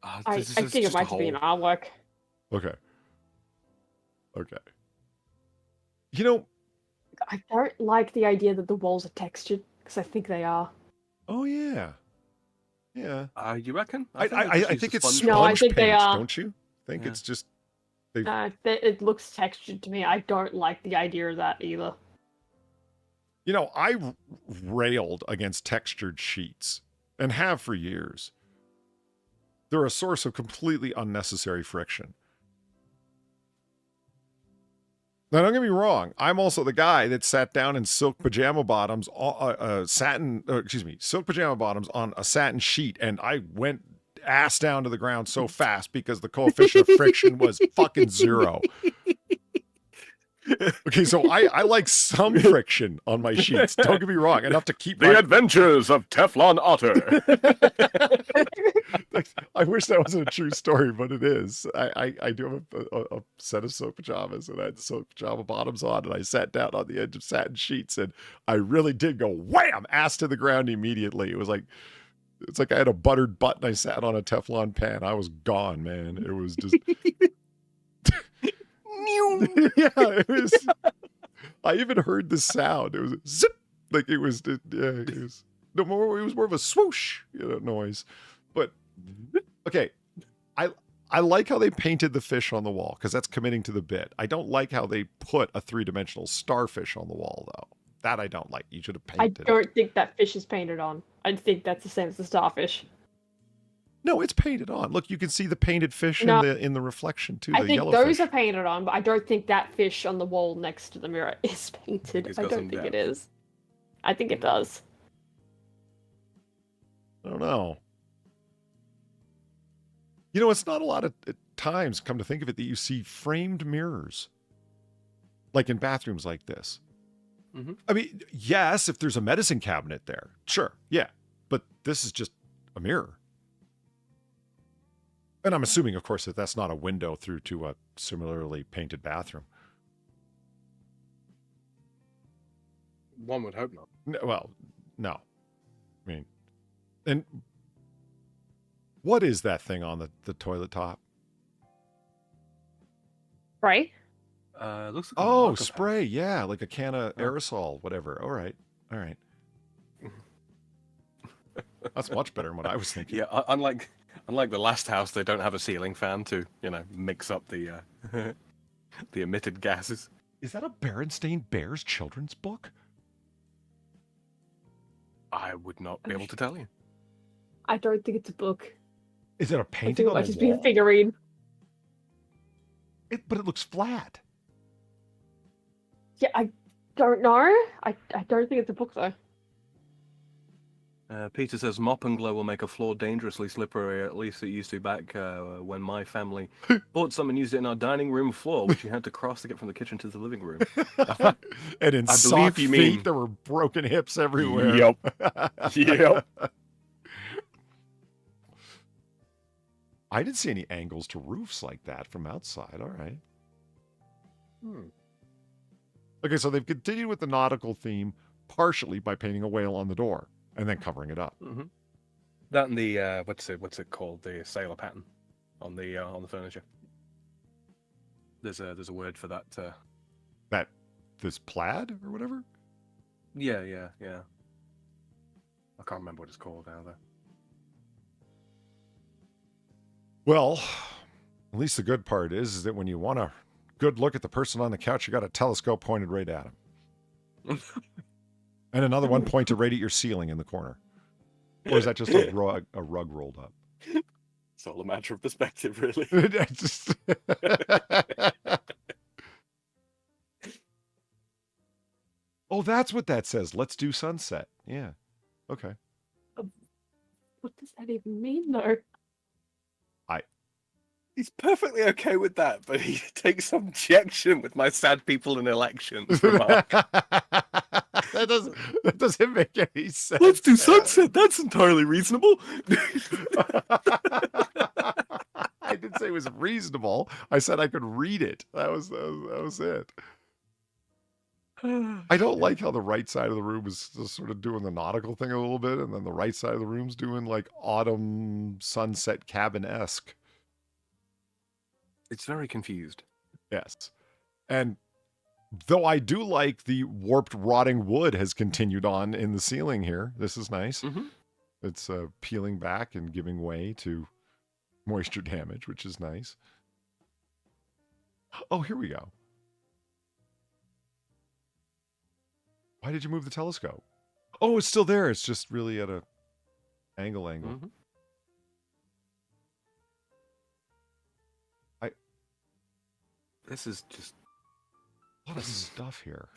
I think it might be an artwork. Okay. You know, I don't like the idea that the walls are textured, because I think they are. Oh, yeah. You reckon? I think it's sponge No, I think paint, they are. don't you? Think it's just... It looks textured to me. I don't like the idea of that either. You know, I railed against textured sheets, and have for years. They're a source of completely unnecessary friction. Now, don't get me wrong. I'm also the guy that sat down in silk pajama bottoms, silk pajama bottoms on a satin sheet, and I went ass down to the ground so fast because the coefficient of friction was fucking 0. Okay, so I like some friction on my sheets. Don't get me wrong, enough to keep The Adventures of Teflon Otter. I wish that wasn't a true story, but it is. I do have a set of silk pajamas, and I had the silk pajama bottoms on, and I sat down on the edge of satin sheets, and I really did go wham, ass to the ground immediately. It's like I had a buttered butt, and I sat on a Teflon pan. I was gone, man. It was just... Yeah, it was. I even heard the sound. It was zip, like it was. It was no more. It was more of a swoosh, noise. But okay, I like how they painted the fish on the wall because that's committing to the bit. I don't like how they put a 3-dimensional starfish on the wall though. That I don't like. You should have painted. I don't think that fish is painted on. I think that's the same as the starfish. No, it's painted on. Look, you can see the painted fish in the reflection too. I the think yellowfish. those are painted on, but I don't think that fish on the wall next to the mirror is painted. I don't think it is. I think it does. I don't know. You know, it's not a lot of times, come to think of it, that you see framed mirrors. Like in bathrooms like this. Mm-hmm. I mean, yes, if there's a medicine cabinet there. Sure, yeah. But this is just a mirror. And I'm assuming, of course, that that's not a window through to a similarly painted bathroom. One would hope not. Well, no. I mean, and what is that thing on the toilet top? Spray? Looks like oh, spray. Yeah, like a can of aerosol, whatever. All right. That's much better than what I was thinking. Yeah, unlike the last house, they don't have a ceiling fan to, mix up the the emitted gases. Is that a Berenstain Bears children's book? I would not be able to tell you. I don't think it's a book. Is it a I painting think it on might the just be a wall? figurine. But it looks flat. Yeah, I don't know. I don't think it's a book though. Peter says mop and glow will make a floor dangerously slippery. At least it used to back when my family bought some and used it in our dining room floor, which you had to cross to get from the kitchen to the living room. And in I sock believe you feet, mean- there were broken hips everywhere. Yep. I didn't see any angles to roofs like that from outside. All right. Okay, so they've continued with the nautical theme partially by painting a whale on the door and then covering it up. Mm-hmm. That and the what's it called? The sailor pattern on the furniture. There's a word for that. This plaid or whatever? Yeah. I can't remember what it's called now though. Well, at least the good part is that when you want a good look at the person on the couch, you got a telescope pointed right at him. And another one pointed right at your ceiling in the corner. Or is that just a rug rolled up? It's all a matter of perspective, really. Just... Oh, that's what that says. Let's do sunset. Yeah. Okay. What does that even mean, though? He's perfectly okay with that, but he takes objection with my sad people in elections remark. that doesn't make any sense. Let's do sunset. That's entirely reasonable. I didn't say it was reasonable. I said I could read it. That was it. I don't like how the right side of the room is just sort of doing the nautical thing a little bit, and then the right side of the room's doing like autumn sunset cabin-esque. It's very confused. Yes. And though I do like the warped rotting wood has continued on in the ceiling here. This is nice. Mm-hmm. It's peeling back and giving way to moisture damage, which is nice. Oh, here we go. Why did you move the telescope? Oh, it's still there. It's just really at a angle. Mm-hmm. This is just a lot of stuff here.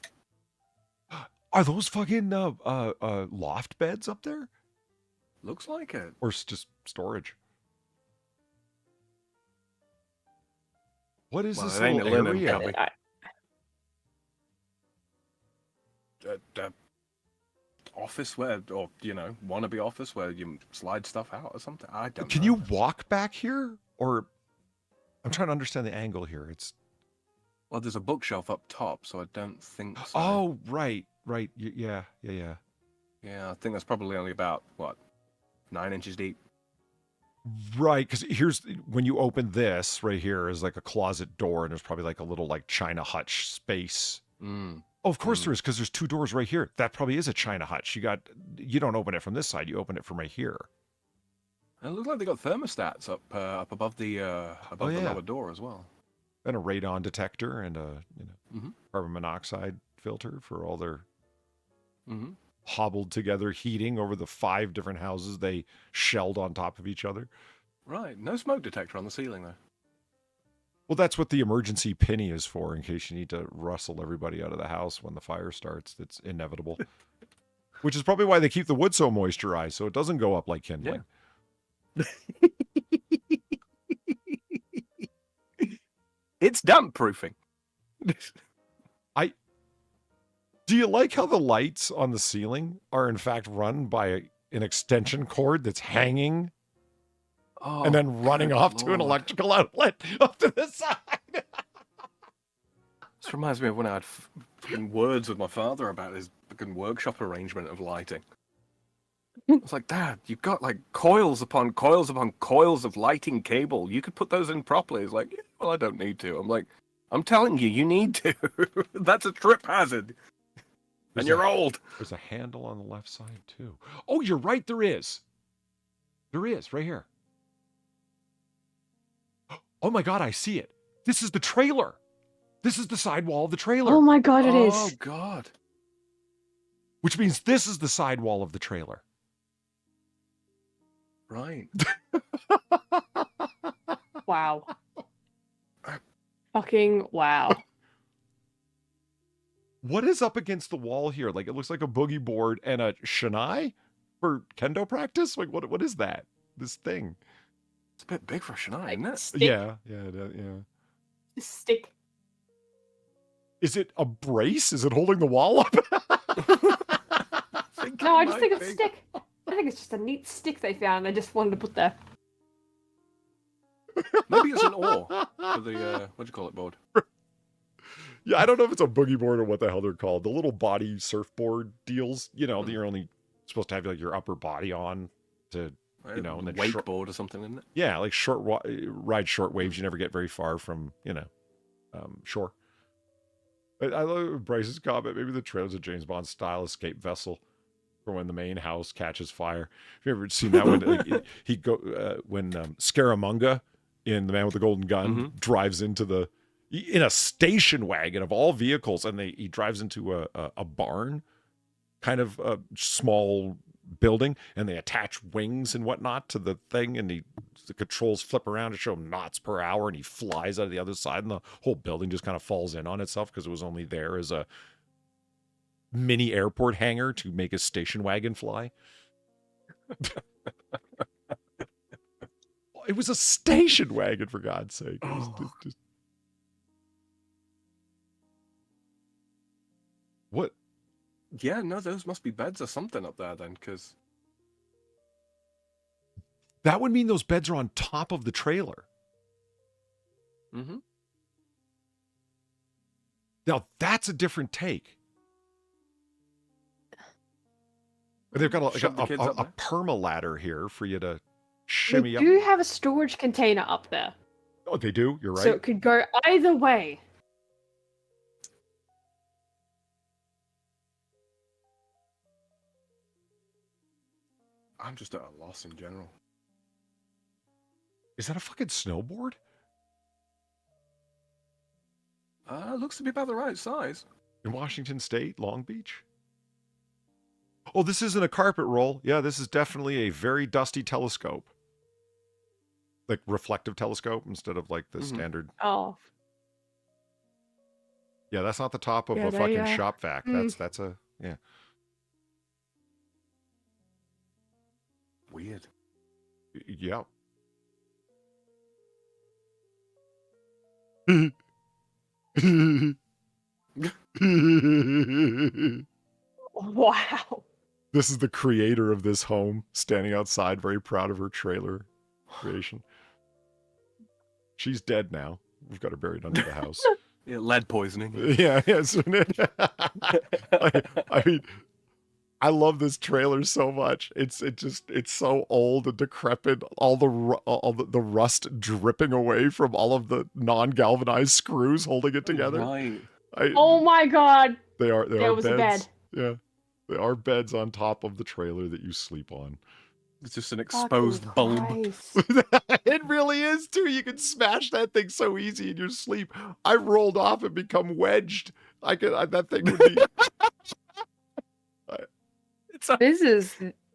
Are those fucking loft beds up there? Looks like it. Or just storage? What is this little area? Office where, or wannabe office where you slide stuff out or something. I don't know. Can you walk back here? Or I'm trying to understand the angle here. Well, there's a bookshelf up top, so I don't think so. Oh, right. Yeah. Yeah, I think that's probably only about, 9 inches deep? Right, because here's, when you open this, right here is like a closet door, and there's probably like a little like China hutch space. Mm. Oh, of course there is, because there's 2 doors right here. That probably is a China hutch. You don't open it from this side, you open it from right here. It looks like they got thermostats up above the the lower door as well. And a radon detector and a carbon monoxide filter for all their hobbled together heating over the 5 different houses they shelled on top of each other. Right. No smoke detector on the ceiling, though. Well, that's what the emergency penny is for, in case you need to rustle everybody out of the house when the fire starts. That's inevitable. Which is probably why they keep the wood so moisturized, so it doesn't go up like kindling. Yeah. It's damp proofing. Do you like how the lights on the ceiling are in fact run by an extension cord that's hanging and then running off to an electrical outlet up to the side? This reminds me of when I had words with my father about his fucking workshop arrangement of lighting. It's like, Dad, you've got like coils upon coils upon coils of lighting cable. You could put those in properly. It's like, yeah, well, I don't need to. I'm like, I'm telling you, you need to. That's a trip hazard. And you're old. There's a handle on the left side, too. Oh, you're right, there is. There is, right here. Oh my God, I see it. This is the trailer. This is the side wall of the trailer. Oh my God, it is. Oh God. Which means this is the side wall of the trailer. Right. Wow. Fucking wow. What is up against the wall here? Like, it looks like a boogie board and a shinai for kendo practice? Like, what is that? This thing? It's a bit big for a shinai, isn't it? Stick. Yeah. Stick. Is it a brace? Is it holding the wall up? No, I just think it's a stick. I think it's just a neat stick they found. They just wanted to put there. Maybe it's an oar for the what do you call it, board? Yeah, I don't know if it's a boogie board or what the hell they're called. The little body surfboard deals, that you're only supposed to have like your upper body on to, and then wakeboard or something, isn't it? Yeah, like ride short waves. You never get very far from, shore. I love Bryce's comment. Maybe the trailer's a James Bond style escape vessel for when the main house catches fire. Have you ever seen that when when Scaramanga in The Man with the Golden Gun drives into in a station wagon of all vehicles, and he drives into a barn, kind of a small building, and they attach wings and whatnot to the thing, and the controls flip around to show him knots per hour, and he flies out of the other side, and the whole building just kind of falls in on itself because it was only there as a mini airport hangar to make a station wagon fly. It was a station wagon, for God's sake. It was just... What? Yeah, no, those must be beds or something up there then, because... That would mean those beds are on top of the trailer. Mm-hmm. Now, that's a different take. They've got a perma ladder here for you to shimmy up. They do have a storage container up there. Oh, they do? You're right. So it could go either way. I'm just at a loss in general. Is that a fucking snowboard? Looks to be about the right size. In Washington State, Long Beach? Oh, this isn't a carpet roll. Yeah, this is definitely a very dusty telescope. Like reflective telescope instead of like the standard. Oh. Yeah, that's not the top of a fucking shop vac. That's a, yeah. Weird. Yeah. Wow. This is the creator of this home, standing outside, very proud of her trailer creation. She's dead now. We've got her buried under the house. Yeah, lead poisoning. Yeah, yes. I mean, I love this trailer so much. It's so old and decrepit. All the rust dripping away from all of the non-galvanized screws holding it together. Right. Oh my god. They are was beds. a bed. Yeah. They are beds on top of the trailer that you sleep on. It's just an exposed bulb. It really is too. You can smash that thing so easy in your sleep. I rolled off and become wedged. That thing would be.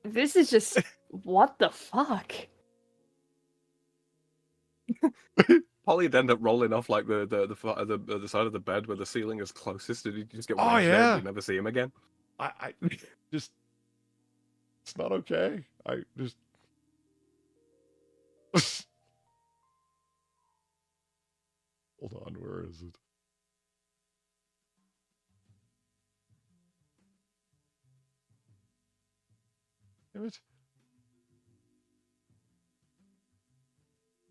This is just what the fuck. Probably end up rolling off like the side of the bed where the ceiling is closest, and you just get Oh yeah, and you never see him again. I just, it's not okay. I just. Hold on, where is it? Damn it.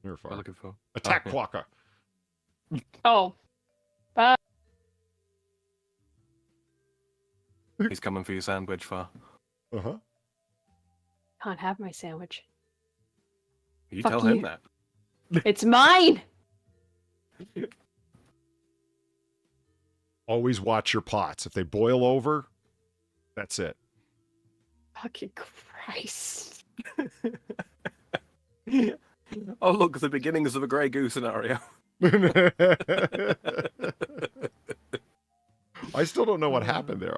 Near far. I'm looking for Attack Quokka. Oh. He's coming for your sandwich, Far. Uh-huh. Can't have my sandwich. You Fuck tell you. him that. It's mine. Always watch your pots. If they boil over, that's it. Fucking Christ. Oh, look, the beginnings of a Grey Goose scenario. I still don't know what happened there.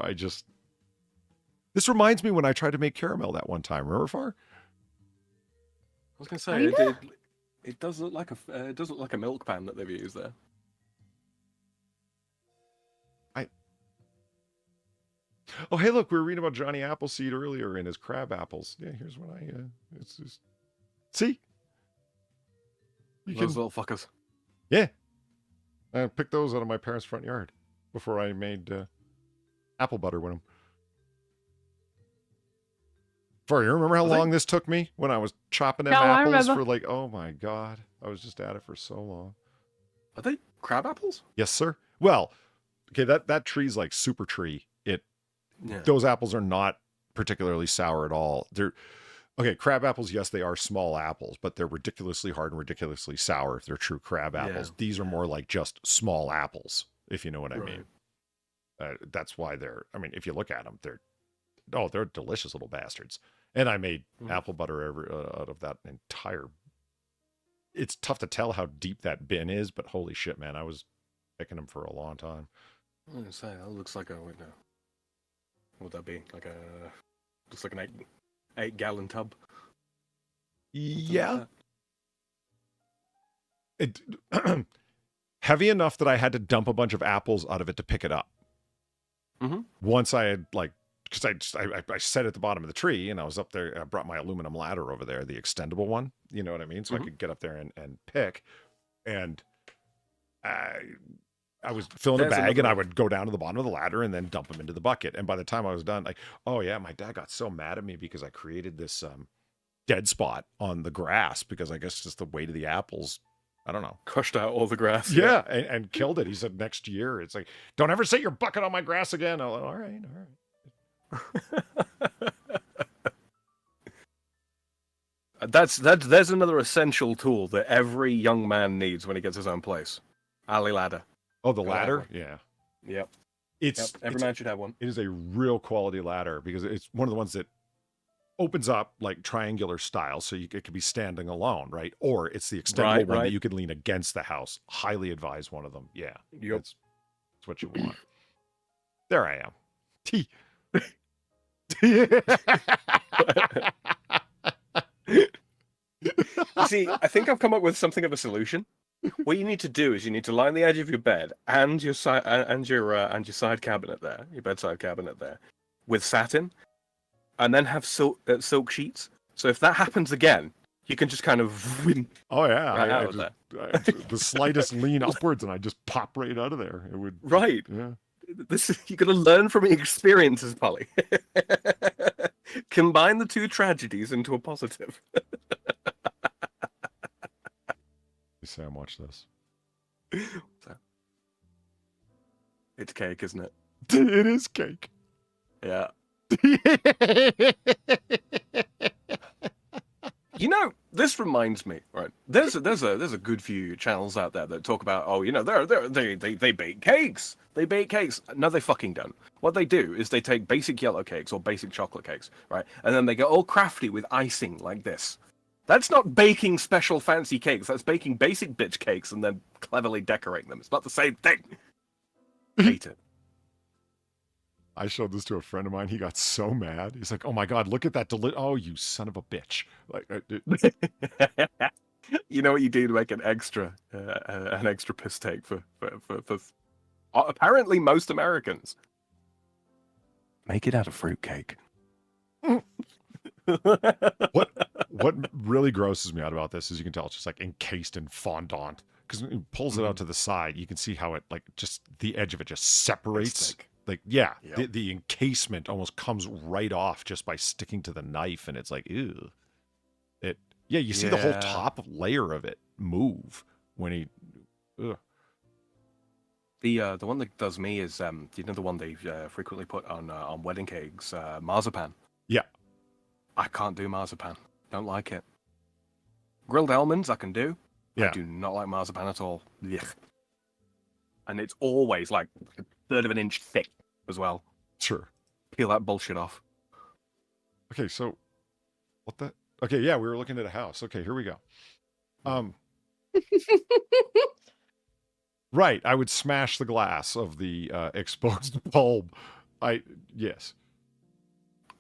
This reminds me when I tried to make caramel that one time. Remember, Far? I was going to say, it does look like a milk pan that they've used there. Oh, hey, look, we were reading about Johnny Appleseed earlier and his crab apples. Yeah, here's what it's just, see? Those little fuckers. Yeah. I picked those out of my parents' front yard before I made apple butter with them. Far, you remember how long this took me when I was chopping them apples for like, oh my God. I was just at it for so long. Are they crab apples? Yes, sir. Well, okay, that tree's like super tree. Yeah. Those apples are not particularly sour at all. Okay, crab apples, yes, they are small apples, but they're ridiculously hard and ridiculously sour if they're true crab apples. Yeah. These are more like just small apples, if you know what I Right. mean. That's why they're, I mean, if you look at them, they're delicious little bastards. And I made apple butter out of that entire. It's tough to tell how deep that bin is, but holy shit, man, I was picking them for a long time. I was gonna say that looks like a what would that be? Like looks like an 8-gallon tub. Yeah. It heavy enough that I had to dump a bunch of apples out of it to pick it up. Mm-hmm. Once I had because I sat at the bottom of the tree and I was up there. I brought my aluminum ladder over there, the extendable one. You know what I mean? So I could get up there and pick. And I was filling a bag and I would go down to the bottom of the ladder and then dump them into the bucket. And by the time I was done, like, oh yeah, my dad got so mad at me because I created this dead spot on the grass because I guess just the weight of the apples. I don't know. Crushed out all the grass. Yeah, and killed it. He said next year, it's like, don't ever set your bucket on my grass again. I'm like, all right. There's another essential tool that every young man needs when he gets his own place. Alley ladder. Oh, the ladder? Yeah. Yep. Every man should have one. It is a real quality ladder because it's one of the ones that opens up like triangular style, so it could be standing alone, right? Or it's the extendable one that you can lean against the house. Highly advise one of them. Yeah. Yep. That's what you want. There I am. See, I think I've come up with something of a solution. What you need to do is you need to line the edge of your bed and your side side cabinet there, your bedside cabinet there, with satin, and then have silk sheets. So if that happens again, you can just kind of oh yeah, right the slightest lean upwards, and I just pop right out of there. It would Yeah. You're gonna learn from experiences, Polly. Combine the two tragedies into a positive. Sam, watch this. It's cake, isn't it? It is cake. Yeah. You know, this reminds me, right? There's a good few channels out there that talk about, oh, you know, they bake cakes. They bake cakes. No, they fucking don't. What they do is they take basic yellow cakes or basic chocolate cakes, right? And then they get all crafty with icing like this. That's not baking special fancy cakes. That's baking basic bitch cakes and then cleverly decorating them. It's not the same thing. Hate it. I showed this to a friend of mine. He got so mad. He's like, "Oh my god, look at that! Oh, you son of a bitch!" Like, you know what you do to make an extra piss take for apparently most Americans? Make it out of fruitcake. What really grosses me out about this is you can tell it's just like encased in fondant because when it pulls it out to the side, you can see how it like just the edge of it just separates. Like the encasement almost comes right off just by sticking to the knife, and it's like ew. You see the whole top layer of it move when he. Ugh. The one that does me is you know the one they frequently put on wedding cakes, marzipan. Yeah. I can't do marzipan. Don't like it. Grilled almonds I can do. Yeah. I do not like marzipan at all. Yuck. And it's always like a third of an inch thick as well. Sure. Peel that bullshit off. Okay, so what the? Okay, yeah, we were looking at a house. Okay, here we go. Right, I would smash the glass of the exposed bulb. Yes.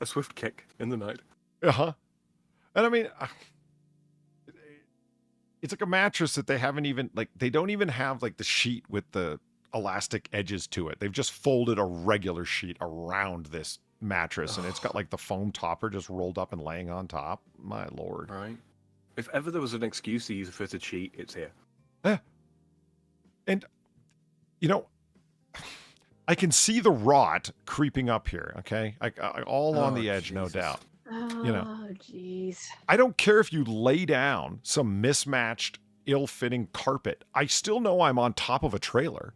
A swift kick in the night. Uh-huh. And I mean, it's like a mattress that they haven't even, like, they don't even have, like, the sheet with the elastic edges to it. They've just folded a regular sheet around this mattress, and it's got, like, the foam topper just rolled up and laying on top. My lord. Right. If ever there was an excuse to use a fitted sheet, it's here. And, you know, I can see the rot creeping up here, okay? All on the edge, no doubt. You know, Oh, jeez. I don't care if you lay down some mismatched, ill-fitting carpet. I still know I'm on top of a trailer.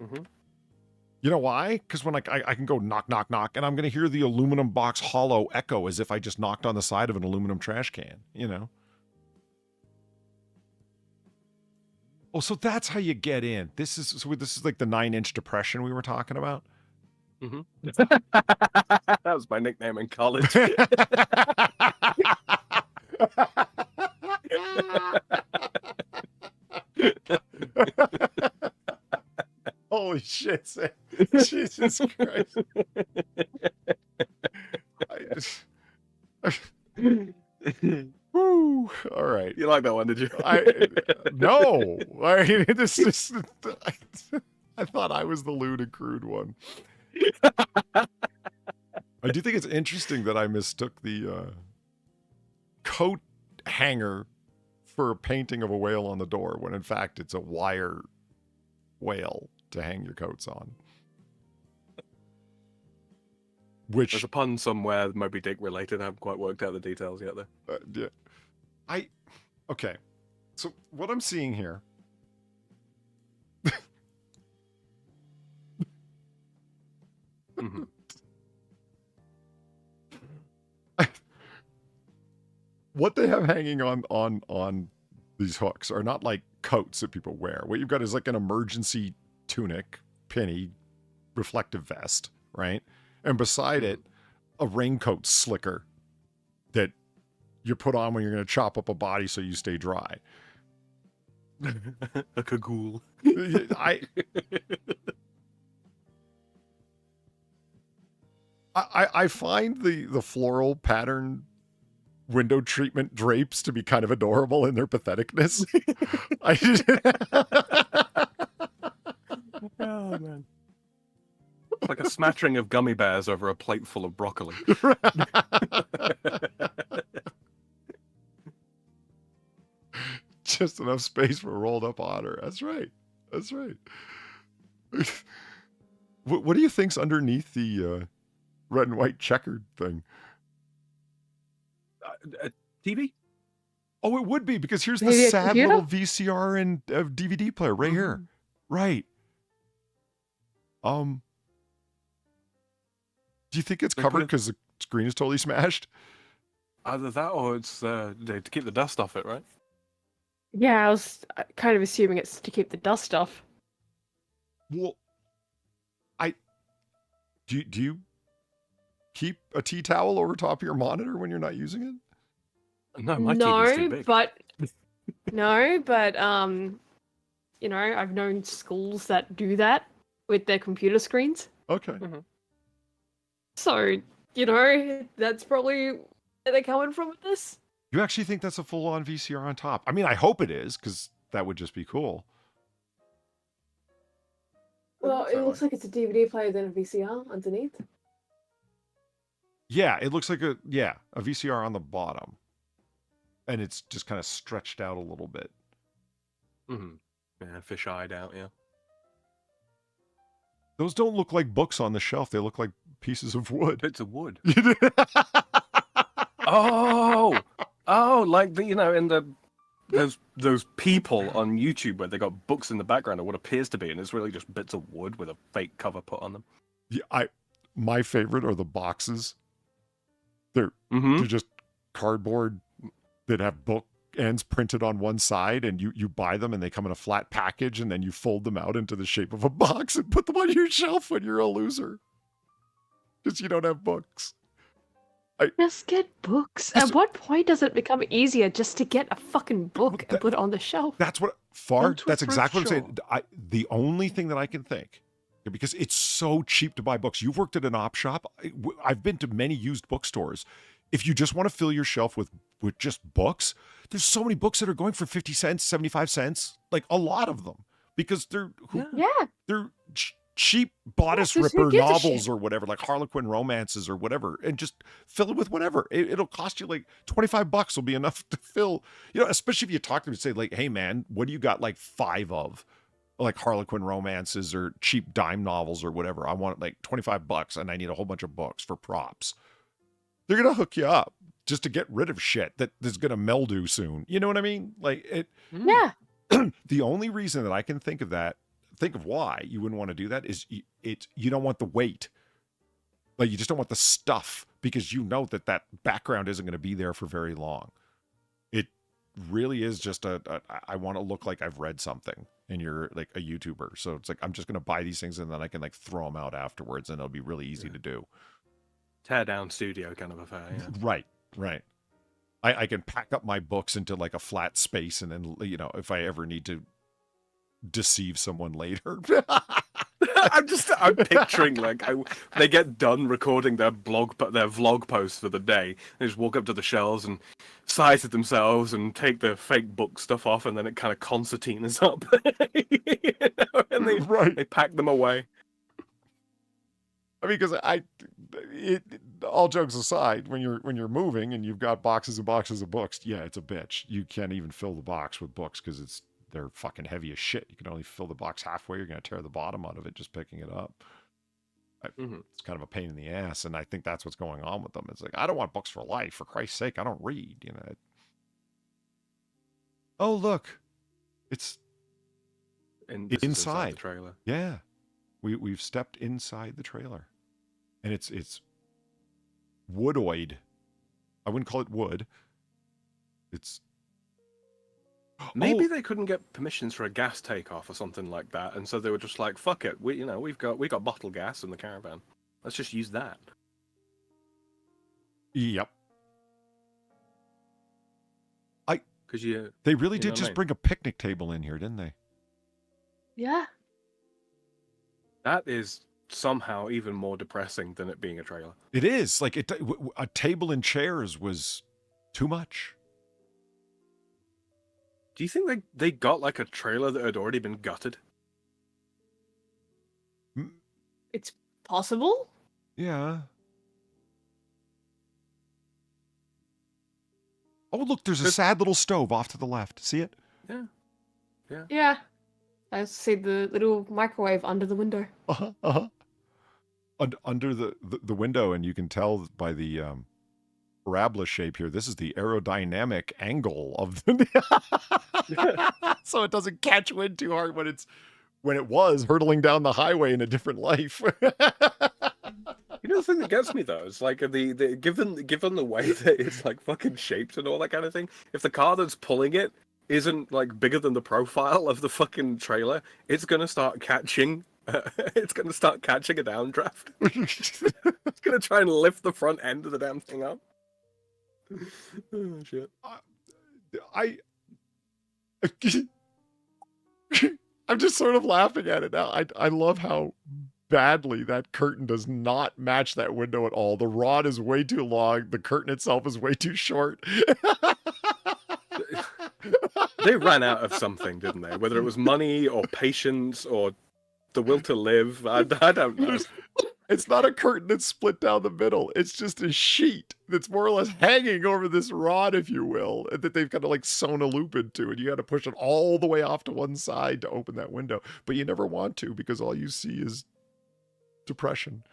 Mm-hmm. You know why? Because when I can go knock, knock, knock, and I'm going to hear the aluminum box hollow echo as if I just knocked on the side of an aluminum trash can, you know? Oh, so that's how you get in. This is like the 9-inch depression we were talking about. Mm-hmm. That was my nickname in college. Holy shit, Sam. Jesus Christ. Woo. All right. You like that one, did you? No. I thought I was the lewd and crude one. I do think it's interesting that I mistook the coat hanger for a painting of a whale on the door when in fact it's a wire whale to hang your coats on. Which there's a pun somewhere, Moby Dick related. I haven't quite worked out the details yet, though. Yeah. Okay. So what I'm seeing here. Mm-hmm. What they have hanging on these hooks are not like coats that people wear. What you've got is like an emergency tunic, penny, reflective vest, right? And beside it, a raincoat slicker that you put on when you're going to chop up a body so you stay dry. A cagoule. I find the floral pattern window treatment drapes to be kind of adorable in their patheticness. Oh, man. It's like a smattering of gummy bears over a plate full of broccoli. Just enough space for a rolled up otter. That's right. That's right. What do you think's underneath the red and white checkered thing? TV? Oh, it would be, because here's Maybe the a sad computer? little VCR and DVD player right here. Right. Do you think it's covered because the screen is totally smashed? Either that or it's to keep the dust off it, right? Yeah, I was kind of assuming it's to keep the dust off. Well, do you keep a tea towel over top of your monitor when you're not using it? No, my TV's too big. but you know, I've known schools that do that with their computer screens. Okay. Mm-hmm. So, you know, that's probably where they're coming from with this. You actually think that's a full-on VCR on top? I mean, I hope it is, because that would just be cool. Well, it looks like it's a DVD player then a VCR underneath. Yeah, it looks like a VCR on the bottom. And it's just kind of stretched out a little bit. Mm-hmm. Yeah, fish-eyed out, yeah. Those don't look like books on the shelf. They look like pieces of wood. Bits of wood. Oh, like the, you know, in the those people on YouTube where they got books in the background of what appears to be, and it's really just bits of wood with a fake cover put on them. Yeah, my favorite are the boxes. They're just cardboard that have book ends printed on one side, and you buy them and they come in a flat package, and then you fold them out into the shape of a box and put them on your shelf when you're a loser. Because you don't have books. Just get books. At what point does it become easier just to get a fucking book and put it on the shelf? That's exactly what I'm saying. The only thing that I can think, because it's so cheap to buy books. You've worked at an op shop. I've been to many used bookstores. If you just want to fill your shelf with just books, there's so many books that are going for 50 cents, 75 cents, like a lot of them, because they're cheap bodice ripper novels or whatever, like Harlequin romances or whatever, and just fill it with whatever. It'll cost you like $25 will be enough to fill, you know, especially if you talk to them and say like, hey man, what do you got like 5 of? Like Harlequin romances or cheap dime novels or whatever. I want like $25 and I need a whole bunch of books for props. They're going to hook you up just to get rid of shit that is going to mildew soon. You know what I mean? Like it. Yeah. The only reason that I can think of that think of why you wouldn't want to do that is you don't want the weight. Like, you just don't want the stuff because you know that background isn't going to be there for very long. It really is just I want to look like I've read something and you're like a YouTuber. So it's like, I'm just going to buy these things and then I can like throw them out afterwards and it'll be really easy to do. Tear down studio kind of affair, yeah. Right. I can pack up my books into like a flat space and then, you know, if I ever need to deceive someone later. I'm picturing like they get done recording their vlog posts for the day. They just walk up to the shelves and size it themselves and take the fake book stuff off, and then it kind of concertinas up. You know, and they pack them away. I mean, because all jokes aside, when you're moving and you've got boxes and boxes of books, yeah, it's a bitch. You can't even fill the box with books because they're fucking heavy as shit. You can only fill the box halfway. You're going to tear the bottom out of it just picking it up. It's kind of a pain in the ass, and I think that's what's going on with them. It's like, I don't want books for life. For Christ's sake, I don't read. You know. Oh, look, it's inside the trailer. Yeah, we've stepped inside the trailer, and it's woodoid. I wouldn't call it wood. It's maybe they couldn't get permissions for a gas takeoff or something like that, and so they were just like, "Fuck it, we've got bottle gas in the caravan. Let's just use that." Yep. Because they really did just bring a picnic table in here, didn't they? Yeah. That is somehow even more depressing than it being a trailer. It is like a table and chairs was too much. Do you think they got like a trailer that had already been gutted? It's possible. Yeah. Oh, look, there's a sad little stove off to the left. See it? Yeah. Yeah. I see the little microwave under the window. Under the window, and you can tell by the parabola shape here, this is the aerodynamic angle of the so it doesn't catch wind too hard when it was hurtling down the highway in a different life. You know the thing that gets me though, is like given the way that it's like fucking shaped and all that kind of thing, if the car that's pulling it isn't like bigger than the profile of the fucking trailer, it's gonna start catching a downdraft. It's gonna try and lift the front end of the damn thing up. Oh shit. I'm just sort of laughing at it now. I love how badly that curtain does not match that window at all. The rod is way too long. The curtain itself is way too short. They ran out of something, didn't they? Whether it was money or patience or the will to live, I don't know. It's not a curtain that's split down the middle. It's just a sheet that's more or less hanging over this rod, if you will, that they've kind of like sewn a loop into, and you got to push it all the way off to one side to open that window. But you never want to, because all you see is depression.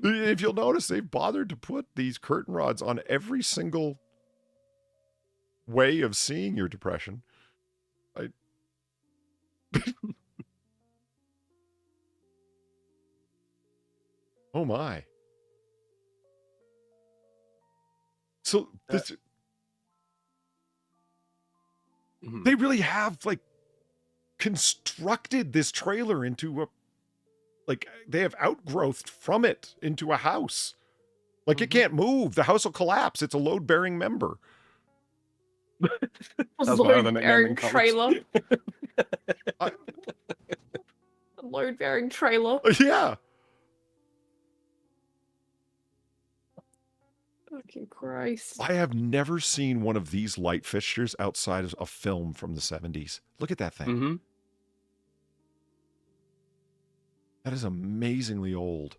If you'll notice, they've bothered to put these curtain rods on every single way of seeing your depression. Oh my. So this, they really have like constructed this trailer into they have outgrowth from it into a house. Like it can't move. The house will collapse. It's a load-bearing member. Load-bearing trailer. A load-bearing trailer. Yeah. Fucking Christ. I have never seen one of these light fixtures outside of a film from the 70s. Look at that thing. Mm-hmm. That is amazingly old.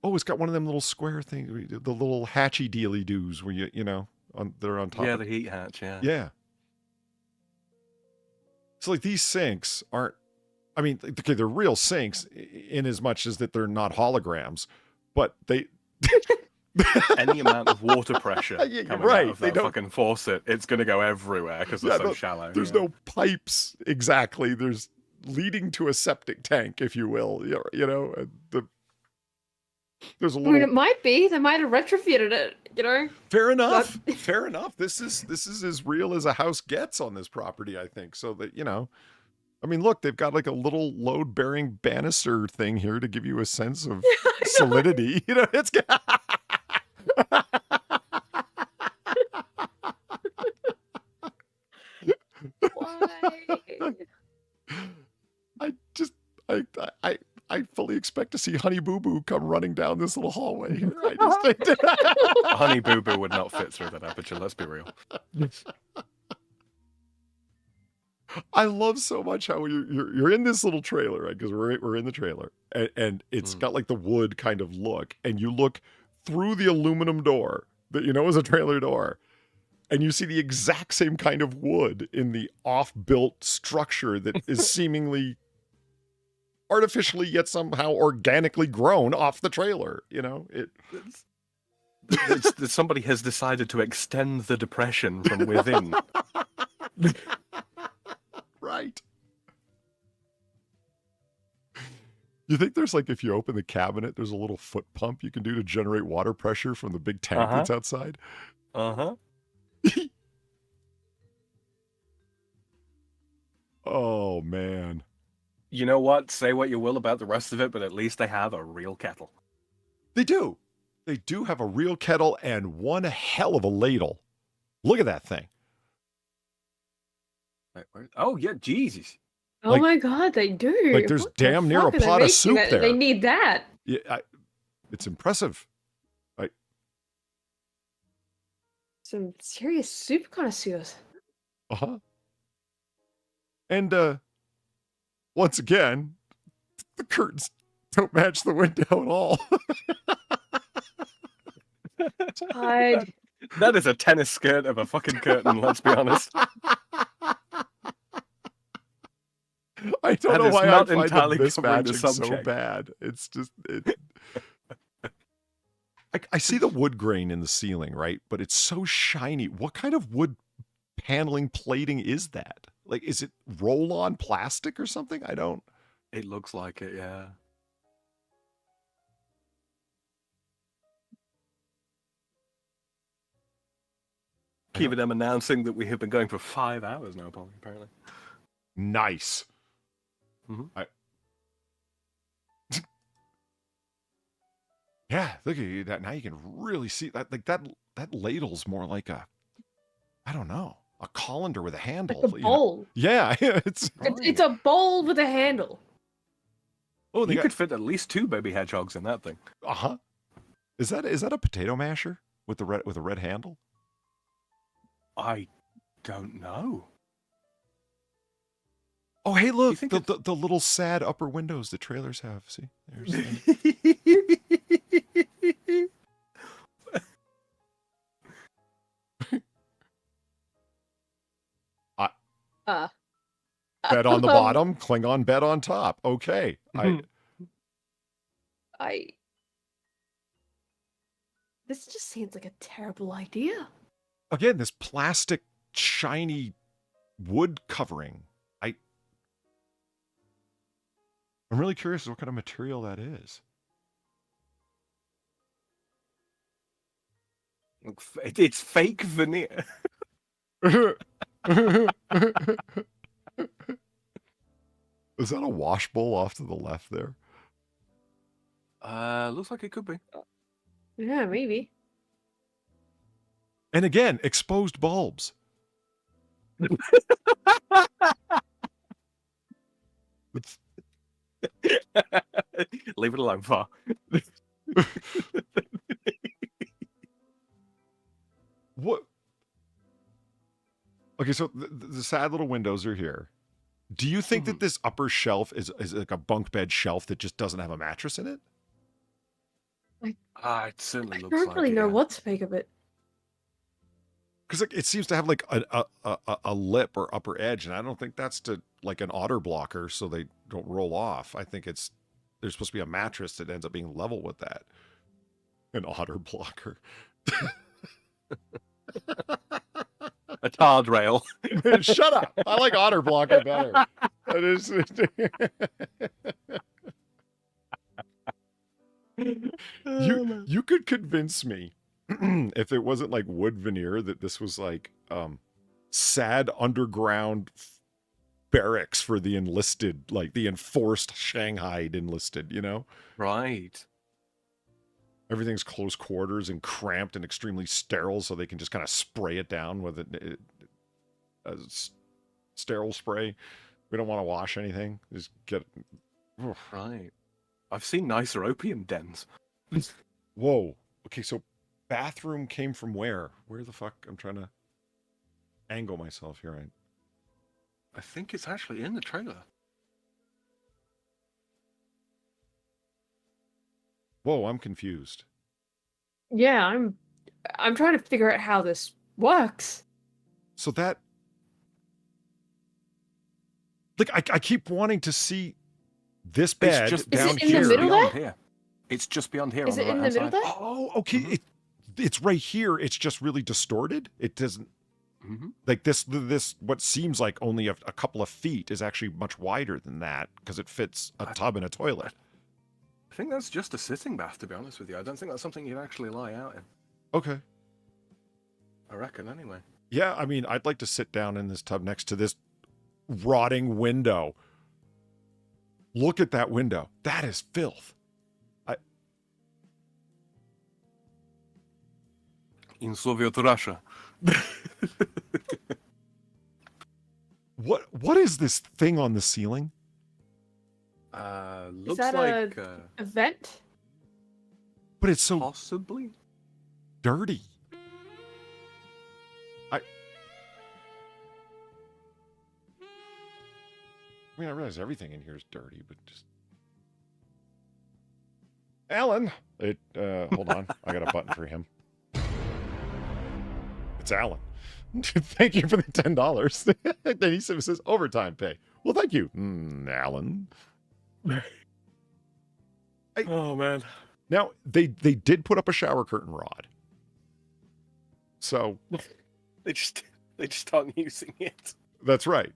It's got one of them little square things, the little hatchy dealy doos where they're on top. Yeah, the heat hatch, yeah. Yeah. So like these sinks aren't, I mean, okay, they're real sinks in as much as that they're not holograms, but any amount of water pressure Yeah, coming right, out of they that don't- fucking faucet, it's going to go everywhere because they're so shallow. There's no pipes exactly. There's leading to a septic tank, if you will. You know, there's a I little. mean, it might be. They might have retrofitted it, you know? Fair enough. Fair enough. This is as real as a house gets on this property, I think. So that, you know, I mean, look, they've got like a little load-bearing banister thing here to give you a sense of solidity. You know, it's. Why? I fully expect to see Honey Boo Boo come running down this little hallway here. Honey Boo Boo would not fit through that aperture, let's be real. I love so much how you're in this little trailer, right? Because we're in the trailer, and it's got like the wood kind of look, and you look through the aluminum door that you know is a trailer door, and you see the exact same kind of wood in the off-built structure that is seemingly artificially yet somehow organically grown off the trailer. You know, somebody has decided to extend the depression from within. Right. You think there's like, if you open the cabinet, there's a little foot pump you can do to generate water pressure from the big tank that's outside? Uh-huh. Oh, man. You know what? Say what you will about the rest of it, but at least they have a real kettle. They do. They do have a real kettle and one hell of a ladle. Look at that thing. Oh, yeah, Jesus. Oh Like- my god, they do. like there's What the damn near a fuck are they pot of making soup that- there. They need that. Yeah, it's impressive. Some serious soup connoisseurs. Uh-huh. And once again, the curtains don't match the window at all. Hide. That is a tennis skirt of a fucking curtain, let's be honest. I don't That know is why I not find entirely the covering the mismatching so subject. bad. It's just... I see the wood grain in the ceiling, right? But it's so shiny. What kind of wood paneling plating is that? Like, is it roll-on plastic or something? I don't... It looks like it, yeah. Keep them announcing that we have been going for 5 hours now, Paul, apparently. Nice. Mhm. Yeah, look at that. Now you can really see that. Like that ladle's more like a, I don't know, a colander with a handle. Like a you know? bowl. Yeah, it's It's a bowl with a handle. oh, they You got, could fit at least 2 baby hedgehogs in that thing. uh-huh. Is that a potato masher with a red handle? I don't know. Oh, hey, look, think the little sad upper windows the trailers have. See, there's bed on the bottom, Klingon bed on top. Okay, This just seems like a terrible idea. again, this plastic shiny wood covering. I'm really curious what kind of material that is. It's fake veneer. Is that a wash bowl off to the left there? Looks like it could be. Yeah, maybe. And again, exposed bulbs. It's- Leave it alone, Far. What? Okay, so the sad little windows are here. Do you think that this upper shelf is like a bunk bed shelf that just doesn't have a mattress in it? It certainly I looks don't like really it, know yeah. what to make of it. Because like, it seems to have like a lip or upper edge, and I don't think that's to like an otter blocker so they don't roll off. I think there's supposed to be a mattress that ends up being level with that. An otter blocker. A tard rail. Shut up. I like otter blocker better. That is... you could convince me if it wasn't like wood veneer that this was like sad underground barracks for the enlisted, like the enforced Shanghaied enlisted, you know? Right. Everything's close quarters and cramped and extremely sterile, so they can just kind of spray it down with a sterile spray. We don't want to wash anything. Just get... Right. I've seen nicer opium dens. Whoa. Okay, so bathroom came from where? Where the fuck? I'm trying to angle myself here. I think it's actually in the trailer. Whoa, I'm confused. Yeah, I'm trying to figure out how this works. So that... Like, I keep wanting to see this bed It's just down in here. the middle beyond there? here. It's just beyond here. Is on it the in the right-hand middle side. there? Oh, okay. Mhm. It's right here. It's just really distorted. It doesn't... Like this, what seems like only a couple of feet is actually much wider than that because it fits a tub and a toilet. I think that's just a sitting bath, to be honest with you. I don't think that's something you'd actually lie out in. Okay. I reckon, anyway. Yeah, I mean, I'd like to sit down in this tub next to this rotting window. Look at that window. That is filth. In Soviet Russia. What is this thing on the ceiling? Looks that like a vent? But it's so possibly dirty. I mean, I realize everything in here is dirty, but just... Alan! Hold on. I got a button for him. It's Alan. Thank you for the $10. Then he says overtime pay. Well, thank you, Alan. Oh, man. Now, they did put up a shower curtain rod. So... They just aren't using it. That's right.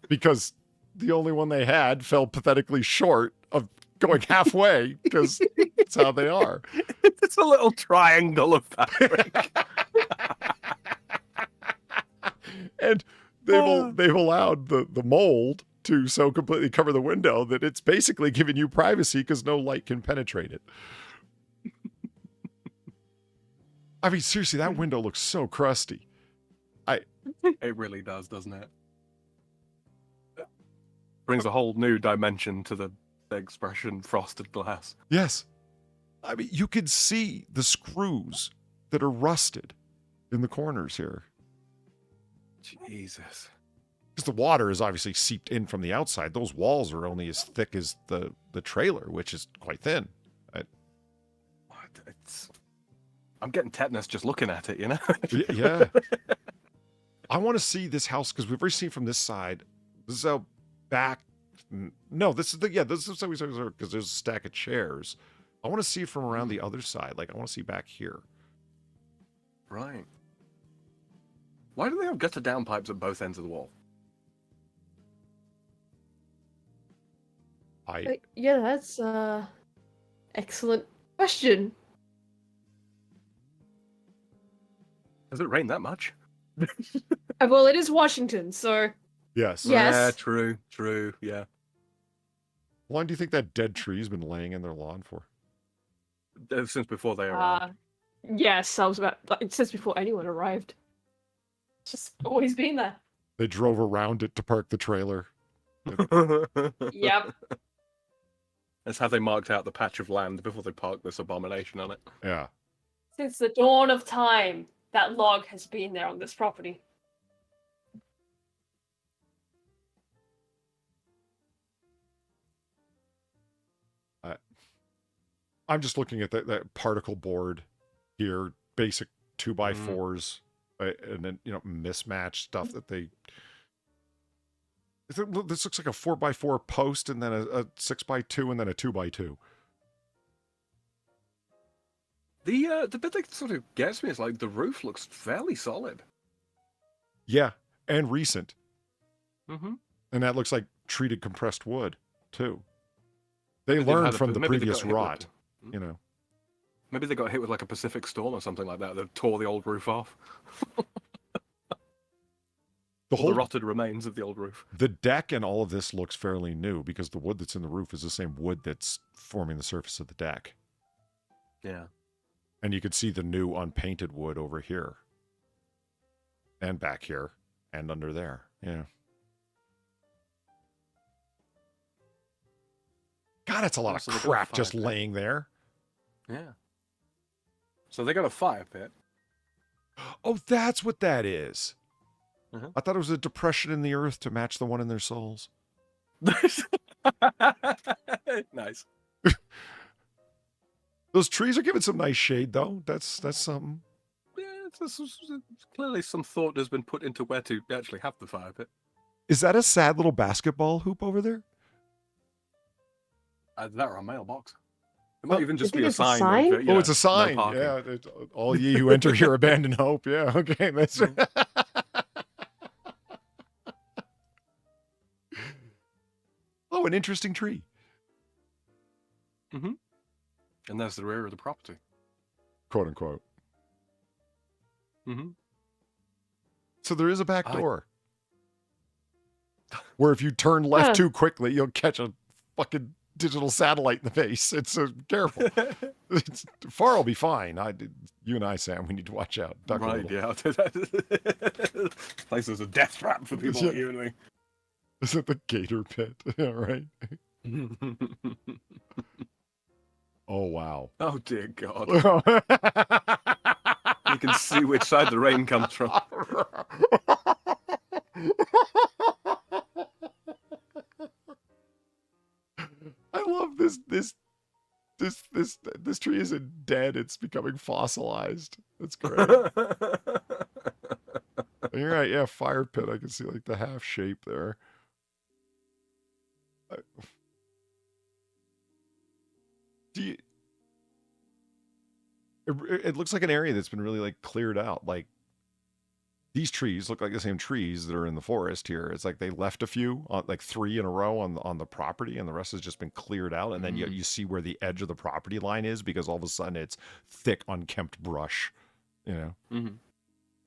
Because the only one they had fell pathetically short of going halfway, because that's how they are. It's a little triangle of fabric. And they've allowed the mold to so completely cover the window that it's basically giving you privacy because no light can penetrate it. I mean, seriously, that window looks so crusty. It really does, doesn't it? Brings a whole new dimension to the expression frosted glass. Yes. I mean, you could see the screws that are rusted in the corners here. Jesus. Because the water is obviously seeped in from the outside. Those walls are only as thick as the trailer, which is quite thin. I'm getting tetanus just looking at it, you know? Yeah. I want to see this house because we've already seen from this side. This is how back. No, this is how we saw because there's a stack of chairs. I want to see from around the other side. Like, I want to see back here. Right. Why do they have gutter downpipes at both ends of the wall? Yeah, that's excellent question. Has it rained that much? Well, it is Washington, so Yes. Yes. Yeah, true, yeah. How long do you think that dead tree's been laying in their lawn for? Since before they arrived. yes, I was about since before anyone arrived. It's just always been there. They drove around it to park the trailer. Yep. That's how they marked out the patch of land before they parked this abomination on it. Yeah. Since the dawn of time, that log has been there on this property. I'm just looking at that particle board here, basic 2x4s, and then, mismatched stuff that they... This looks like a 4x4 post and then a 6x2 and then a 2x2. The bit that sort of gets me is like the roof looks fairly solid. Yeah, and recent. Mm-hmm. And that looks like treated compressed wood, too. They Maybe learned had a- from the maybe they previous got hit with rot, it. you know. Maybe they got hit with like a Pacific storm or something like that that tore the old roof off. The rotted remains of the old roof. The deck and all of this looks fairly new because the wood that's in the roof is the same wood that's forming the surface of the deck. Yeah. And you could see the new unpainted wood over here. And back here. And under there. Yeah. God, it's a lot So of they got a crap fire just pit. laying there. Yeah. So they got a fire pit. Oh, that's what that is. Uh-huh. I thought it was a depression in the earth to match the one in their souls. Nice. Those trees are giving some nice shade, though. That's something. Yeah, clearly some thought has been put into where to actually have the fire pit. Is that a sad little basketball hoop over there? That or a mailbox. It might even just think be a it's a sign. sign? Of, Oh, it's a sign. No parking. Yeah. All ye who enter here abandon hope. Yeah. Okay. That's right. Oh, an interesting tree. Mm-hmm. And that's the rear of the property. Quote unquote. Mm-hmm. So there is a back door. Where if you turn left too quickly, you'll catch a fucking digital satellite in the face. It's careful. Far will be fine. You and I, Sam, we need to watch out. Duck a Right, little. yeah. Place is a death trap for people like you and me. Is it the gator pit? Yeah, right. Oh, wow. Oh, dear God. You can see which side the rain comes from. I love this tree isn't dead, it's becoming fossilized. That's great. You're right, yeah, fire pit. I can see like the half shape there. It looks like an area that's been really like cleared out. Like these trees look like the same trees that are in the forest here. It's like they left a few, like 3 in a row on the property, and the rest has just been cleared out. And then you see where the edge of the property line is because all of a sudden it's thick, unkempt brush. You know,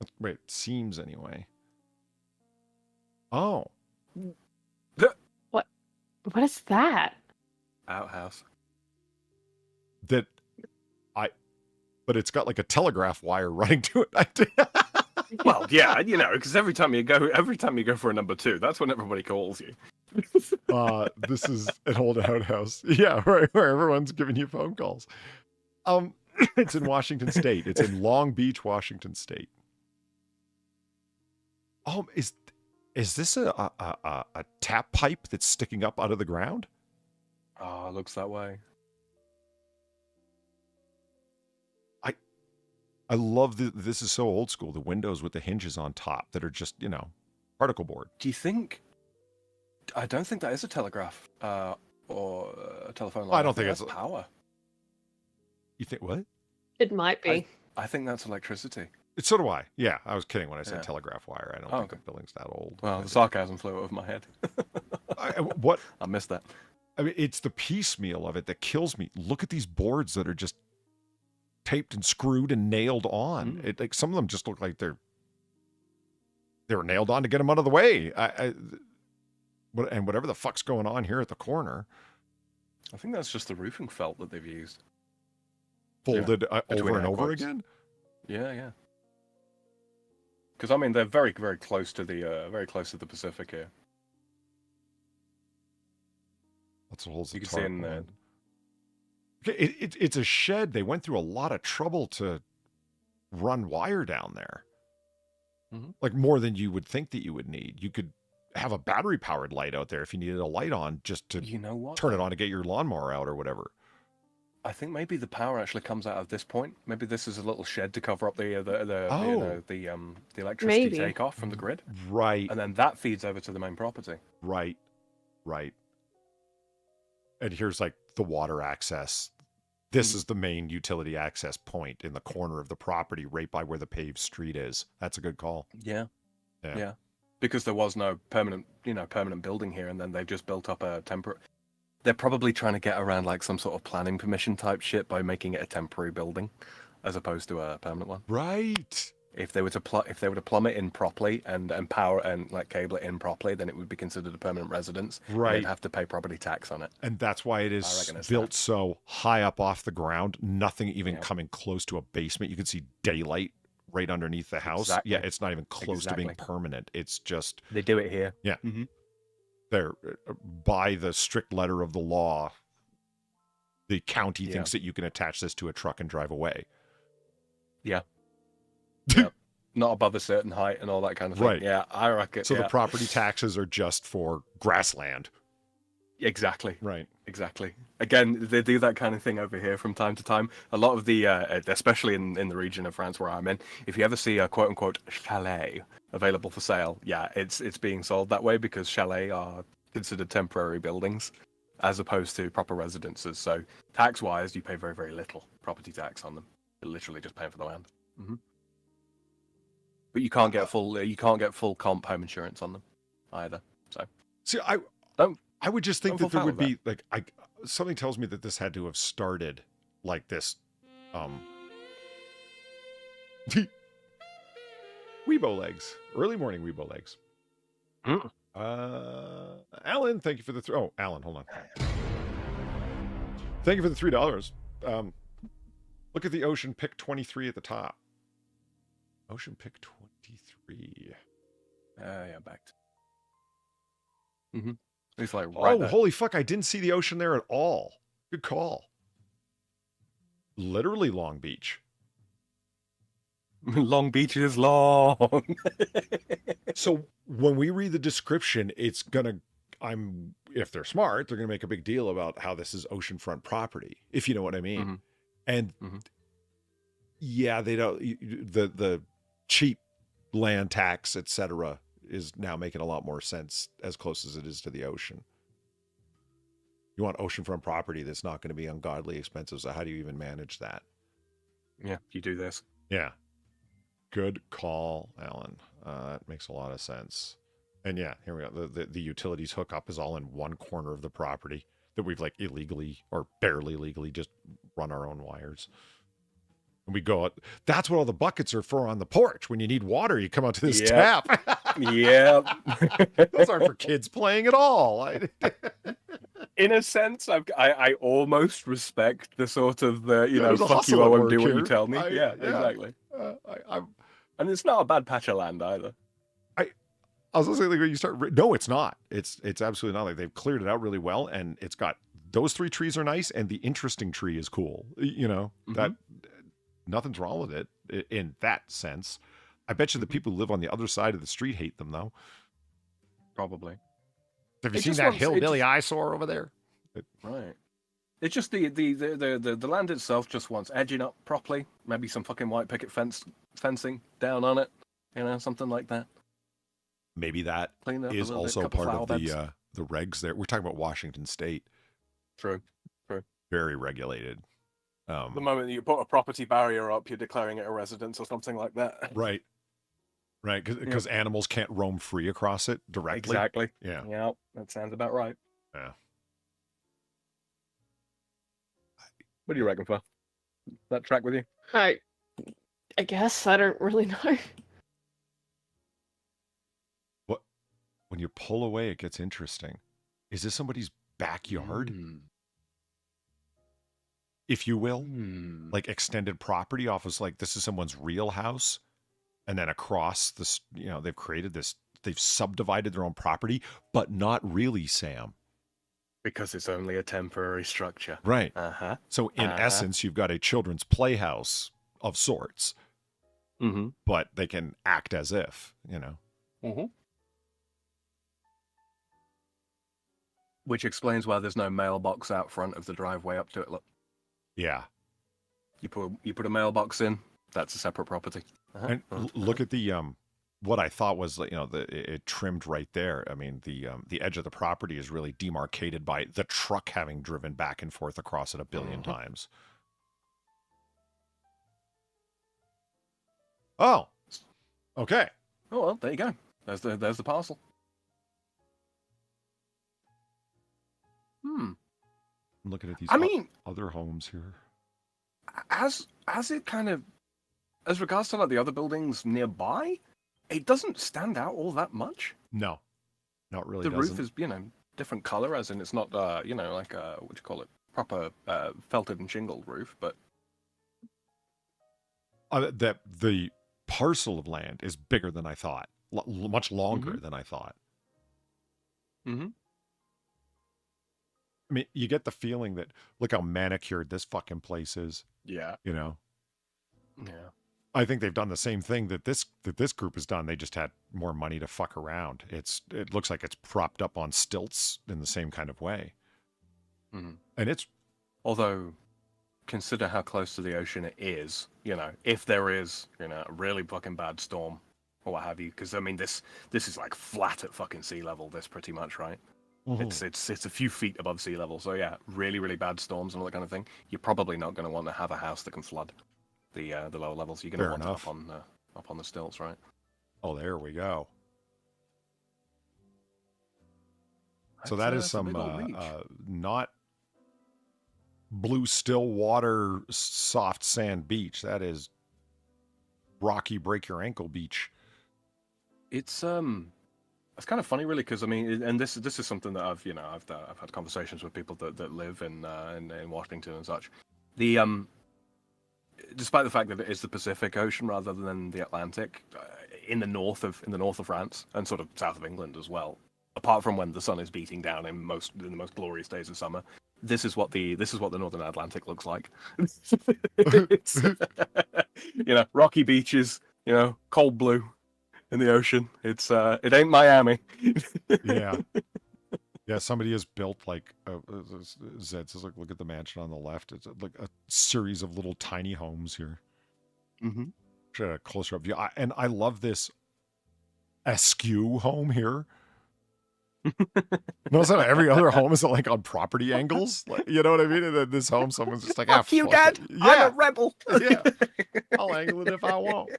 That's the way it seems anyway. Oh, What is that? Outhouse. but it's got like a telegraph wire running to it. Well, yeah, you know, because every time you go for a number 2, that's when everybody calls you. This is an old outhouse. Yeah, right, where everyone's giving you phone calls. It's in Washington State. It's in Long Beach, Washington State. Is this a tap pipe that's sticking up out of the ground? Oh, it looks that way. I love this is so old school. The windows with the hinges on top that are just, particle board. Do you think? I don't think that is a telegraph or a telephone line. I don't think that's it's power. You think what? It might be. I think that's electricity. So do I. Yeah, I was kidding when I said Yeah. telegraph wire. I don't think the building's that old. Well, the sarcasm flew over my head. What? I missed that. I mean, it's the piecemeal of it that kills me. Look at these boards that are just taped and screwed and nailed on. It, like some of them just look like they were nailed on to get them out of the way. And whatever the fuck's going on here at the corner, I think that's just the roofing felt that they've used. folded Between over and air over quotes. again. Yeah. Because I mean, they're very, very close to the Pacific here. That's what holds the You can see in tarp on. Okay, it's a shed. They went through a lot of trouble to run wire down there. Like more than you would think that you would need. You could have a battery powered light out there if you needed a light on just to turn it on to get your lawnmower out or whatever. I think maybe the power actually comes out of this point. Maybe this is a little shed to cover up the electricity Maybe. take off from the grid. Right. And then that feeds over to the main property. Right. And here's like the water access This is the main utility access point in the corner of the property, right by where the paved street is. That's a good call. Yeah. Because there was no permanent building here, and then they've just built up a temporary. They're probably trying to get around like some sort of planning permission type shit by making it a temporary building, as opposed to a permanent one. Right. If they were to plumb it in properly and power and like cable it in properly, then it would be considered a permanent residence. Right. They'd have to pay property tax on it. And that's why it is reckon it's built that. so high up off the ground, nothing even coming close to a basement. You can see daylight right underneath the house. Exactly. Yeah, it's not even close to being permanent. It's just They do it here. Yeah. Mm-hmm. They're by the strict letter of the law. The county thinks that you can attach this to a truck and drive away. Yeah. Yep. Not above a certain height and all that kind of thing. Right. Yeah, I reckon. So the property taxes are just for grassland. Exactly. Right. Exactly. Again, they do that kind of thing over here from time to time. A lot of the, especially in the region of France where I'm in, if you ever see a quote unquote chalet available for sale, yeah, it's being sold that way because chalets are considered temporary buildings as opposed to proper residences. So tax wise, you pay very, very little property tax on them. You're literally just paying for the land. Mm-hmm. But you can't get full comp home insurance on them either. So see, I would just think that there would be like something tells me that this had to have started like this Weebo legs. Early morning Weebo legs. Alan, thank you for the oh, Alan, hold on. Thank you for the $3. Look at the Ocean Pick 23 at the top. Ocean Pick 23. Yeah, back to... Mm-hmm. It's like right there. Holy fuck, I didn't see the ocean there at all. Good call. Literally Long Beach. Long Beach is long. So when we read the description, it's gonna if they're smart, they're gonna make a big deal about how this is oceanfront property, if you know what I mean. Mm-hmm. And yeah, they don't the cheap land tax, etc., is now making a lot more sense as close as it is to the ocean. You want oceanfront property that's not going to be ungodly expensive, so how do you even manage that? Yeah, you do this. Yeah. Good call, Alan. That makes a lot of sense. And yeah, here we go. The utilities hookup is all in one corner of the property that we've like illegally or barely legally just run our own wires. And we go, that's what all the buckets are for on the porch. When you need water, you come out to this tap. Yeah. Those aren't for kids playing at all. In a sense, I almost respect the sort of, fuck you, I at won't work do what here. you tell me. Yeah, exactly. And it's not a bad patch of land either. I was gonna say, like, when you start, no, it's not. It's absolutely not. Like, they've cleared it out really well, and it's got those 3 trees are nice, and the interesting tree is cool. You know, that nothing's wrong with it in that sense. I bet you the people who live on the other side of the street hate them, though. Probably. Have you seen that hillbilly eyesore over there? Right. It's just the land itself just wants edging up properly. Maybe some fucking white picket fencing down on it. You know, something like that. Maybe that is also part of the regs there. We're talking about Washington State. True. Very regulated. The moment that you put a property barrier up, you're declaring it a residence or something like that. Right. Because animals can't roam free across it directly. Exactly. Yeah, that sounds about right. Yeah. What do you reckon, for that track with you? I guess I don't really know. What? When you pull away, it gets interesting. Is this somebody's backyard? If you will, like extended property off of like this is someone's real house, and then across this, they've created this, they've subdivided their own property, but not really, Sam. Because it's only a temporary structure. Right. So in essence, you've got a children's playhouse of sorts, but they can act as if, Which explains why there's no mailbox out front of the driveway up to it. Look. Yeah. You put a mailbox in. That's a separate property. And look at the what I thought was, it trimmed right there. I mean, the edge of the property is really demarcated by the truck having driven back and forth across it a billion times. Oh, okay. Oh well, there you go. There's the parcel. I'm looking at these I mean, other homes here. as it kind of, as regards to like the other buildings nearby, it doesn't stand out all that much. No, not really. The doesn't. roof is, different color, as in it's not, like a, what do you call it, proper felted and shingled roof, but That the parcel of land is bigger than I thought. Much longer than I thought. Mm-hmm. I mean, you get the feeling that look how manicured this fucking place is. Yeah. Yeah. Yeah. I think they've done the same thing that this group has done. They just had more money to fuck around. It looks like it's propped up on stilts in the same kind of way. Mm-hmm. And it's, although consider how close to the ocean it is, if there is, a really fucking bad storm or what have you, because I mean this is like flat at fucking sea level, this pretty much, right? It's a few feet above sea level, so yeah, really, really bad storms and all that kind of thing. You're probably not going to want to have a house that can flood the lower levels. You're going to want it up on the stilts, right? Oh, there we go. So that is some not blue still water soft sand beach. That is rocky break your ankle beach. It's kind of funny, really, because I mean, and this is something that I've had conversations with people that live in Washington and such. The despite the fact that it is the Pacific Ocean rather than the Atlantic, in the north of France and sort of south of England as well. Apart from when the sun is beating down in the most glorious days of summer, this is what the Northern Atlantic looks like. It's, rocky beaches, cold blue in the ocean. It's it ain't Miami. Yeah. Yeah, somebody has built like Zed says, look at the mansion on the left. It's like a series of little tiny homes here. Mm-hmm. Should have a closer up view. And I love this askew home here. Notice how every other home is like on property angles. Like, you know what I mean? And then this home, someone's just like, fuck you, Dad. Yeah. I'm a rebel. Yeah. I'll angle it if I want.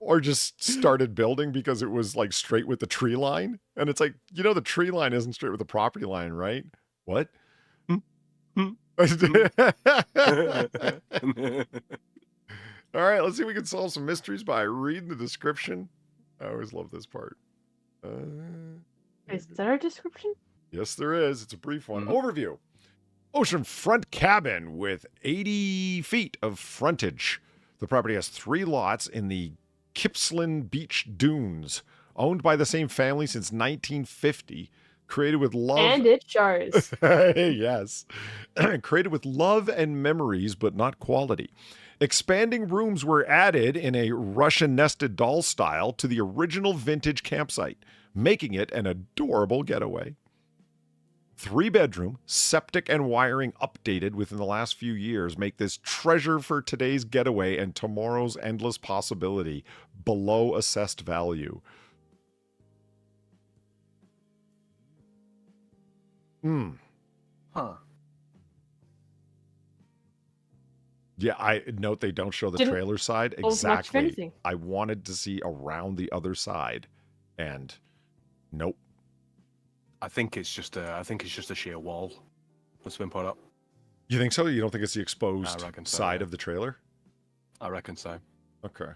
Or just started building because it was like straight with the tree line. And it's like, the tree line isn't straight with the property line, right? What? All right, let's see if we can solve some mysteries by reading the description. I always love this part. Is that our description? Yes, there is. It's a brief one. Overview. Oceanfront cabin with 80 feet of frontage. The property has 3 lots in the Gippsland Beach Dunes, owned by the same family since 1950. Created with love. And it's ours. Yes. Created with love and memories, but not quality. Expanding rooms were added in a Russian nested doll style to the original vintage campsite, making it an adorable getaway. 3-bedroom, septic and wiring updated within the last few years make this treasure for today's getaway and tomorrow's endless possibility. Below assessed value. Huh. Yeah, I note they don't show the trailer side. Exactly. I wanted to see around the other side, and nope. I think it's just a sheer wall that's been put up. You think so? You don't think it's the exposed side of the trailer? I reckon so. Okay.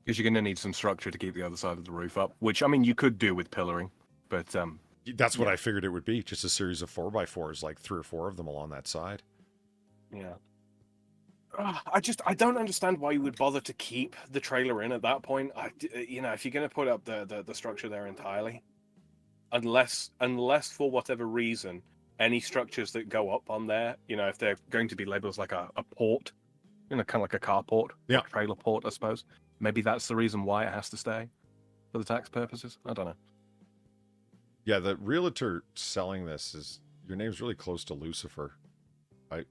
Because you're going to need some structure to keep the other side of the roof up, which, I mean, you could do with pillaring, but... That's what I figured it would be, just a series of 4x4s, like 3 or 4 of them along that side. Yeah. I don't understand why you would bother to keep the trailer in at that point. If you're going to put up the structure there entirely, unless for whatever reason, any structures that go up on there, if they're going to be labeled as like a port, kind of like a carport, yeah, trailer port, I suppose. Maybe that's the reason why it has to stay for the tax purposes. I don't know. Yeah, the realtor selling this is, your name's really close to Lucifer. It's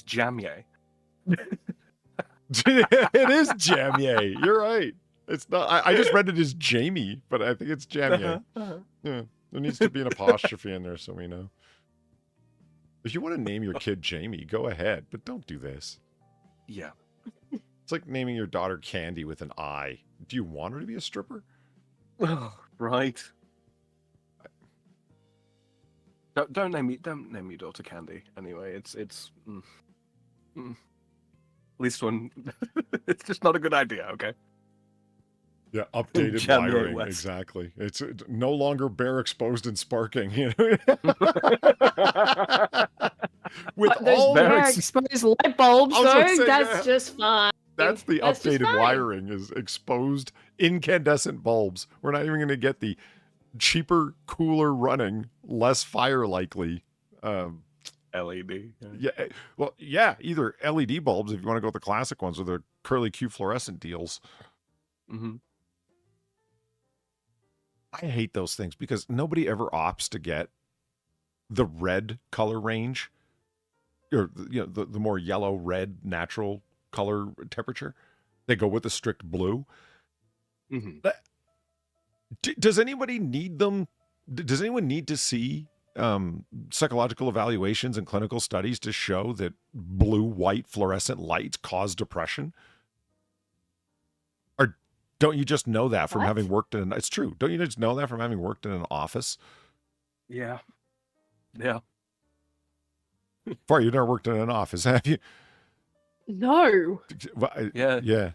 Jamier. It is Jamier. You're right. It's not. I just read it as Jamie, but I think it's Jamier. Yeah, there needs to be an apostrophe in there so we know. If you want to name your kid Jamie, go ahead, but don't do this. Yeah. It's like naming your daughter Candy with an I. Do you want her to be a stripper? Right. Don't name your daughter Candy. Anyway, it's at least one. It's just not a good idea. Okay. Yeah, updated January wiring. West. Exactly. It's no longer bare exposed and sparking. You know? With Those all bare the exposed light bulbs, I was gonna though, say, that's yeah. just fine. That's the That's just updated fine. wiring is exposed incandescent bulbs. We're not even going to get the cheaper, cooler running, less fire likely. LED. Yeah, well, yeah, either LED bulbs if you want to go with the classic ones or the curly Q fluorescent deals. Mm-hmm. I hate those things because nobody ever opts to get the red color range, or the more yellow red natural color temperature. They go with the strict blue. Mm-hmm. Does anybody need them? Does anyone need to see psychological evaluations and clinical studies to show that blue-white fluorescent lights cause depression? Or don't you just know that from having worked in? It's true. Don't you just know that from having worked in an office? Yeah. Yeah. Far, you've never worked in an office, have you? No. Yeah. Yeah.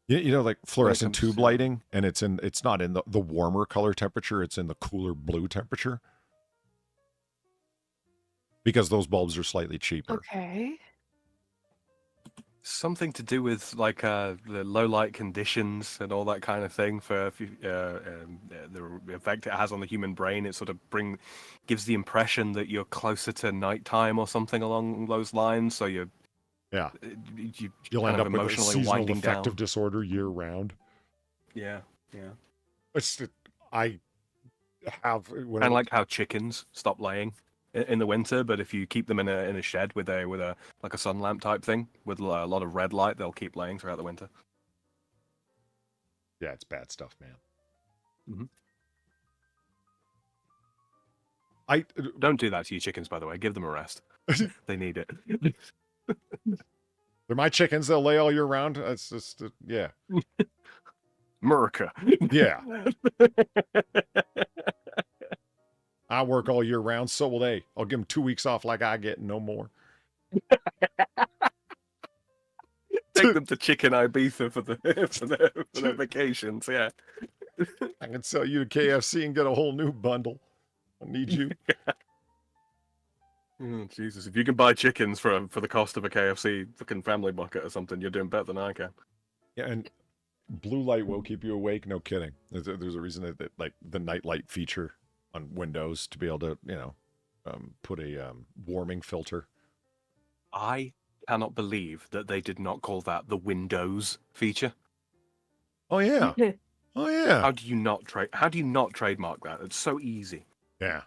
You know, like fluorescent comes tube to- lighting, and it's not in the warmer color temperature, it's in the cooler blue temperature. Because those bulbs are slightly cheaper. Okay. Something to do with like the low light conditions and all that kind of thing for the effect it has on the human brain. It sort of gives the impression that you're closer to nighttime or something along those lines. So you'll You'll kind end of up with a emotionally seasonal winding affective down. disorder year round. Yeah. I have Kind of like how chickens stop laying in the winter, but if you keep them in a shed with a like a sun lamp type thing with a lot of red light, they'll keep laying throughout the winter. Yeah, it's bad stuff, man. Mm-hmm. Don't do that to your chickens, by the way. Give them a rest. They need it. They're my chickens. They'll lay all year round. That's just yeah. America. Yeah. I work all year round, so will they. I'll give them 2 weeks off like I get, no more. Take them to Chicken Ibiza for their vacations, yeah. I can sell you to KFC and get a whole new bundle. I need you. Oh, Jesus, if you can buy chickens for the cost of a KFC fucking family bucket or something, you're doing better than I can. Yeah, and blue light will keep you awake. No kidding. There's a reason that like the night light feature on Windows to be able to put a warming filter. I cannot believe that they did not call that the Windows feature. Oh yeah. Oh yeah. How do you not trademark that? It's so easy. Yeah.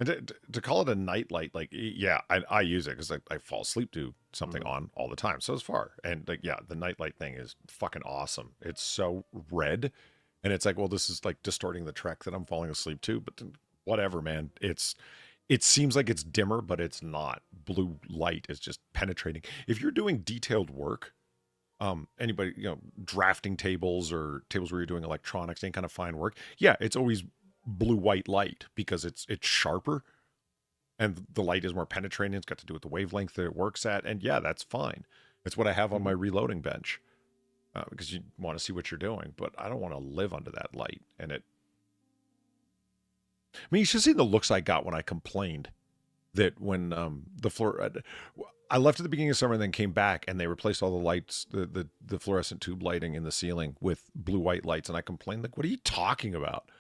And to call it a night light, like, yeah, I use it because I fall asleep to something on all the time. So it's far. And like, yeah, the night light thing is fucking awesome. It's so red. And it's like, well, this is like distorting the trek that I'm falling asleep to. But whatever, man. It seems like it's dimmer, but it's not. Blue light is just penetrating. If you're doing detailed work, anybody, drafting tables or tables where you're doing electronics, any kind of fine work, yeah, it's always blue-white light because it's sharper and the light is more penetrating. It's got to do with the wavelength that it works at. And yeah, that's fine. It's what I have on my reloading bench because you want to see what you're doing, but I don't want to live under that light. And you should see the looks I got when I complained that when the floor, I left at the beginning of summer and then came back and they replaced all the lights, the fluorescent tube lighting in the ceiling with blue-white lights. And I complained, like, what are you talking about?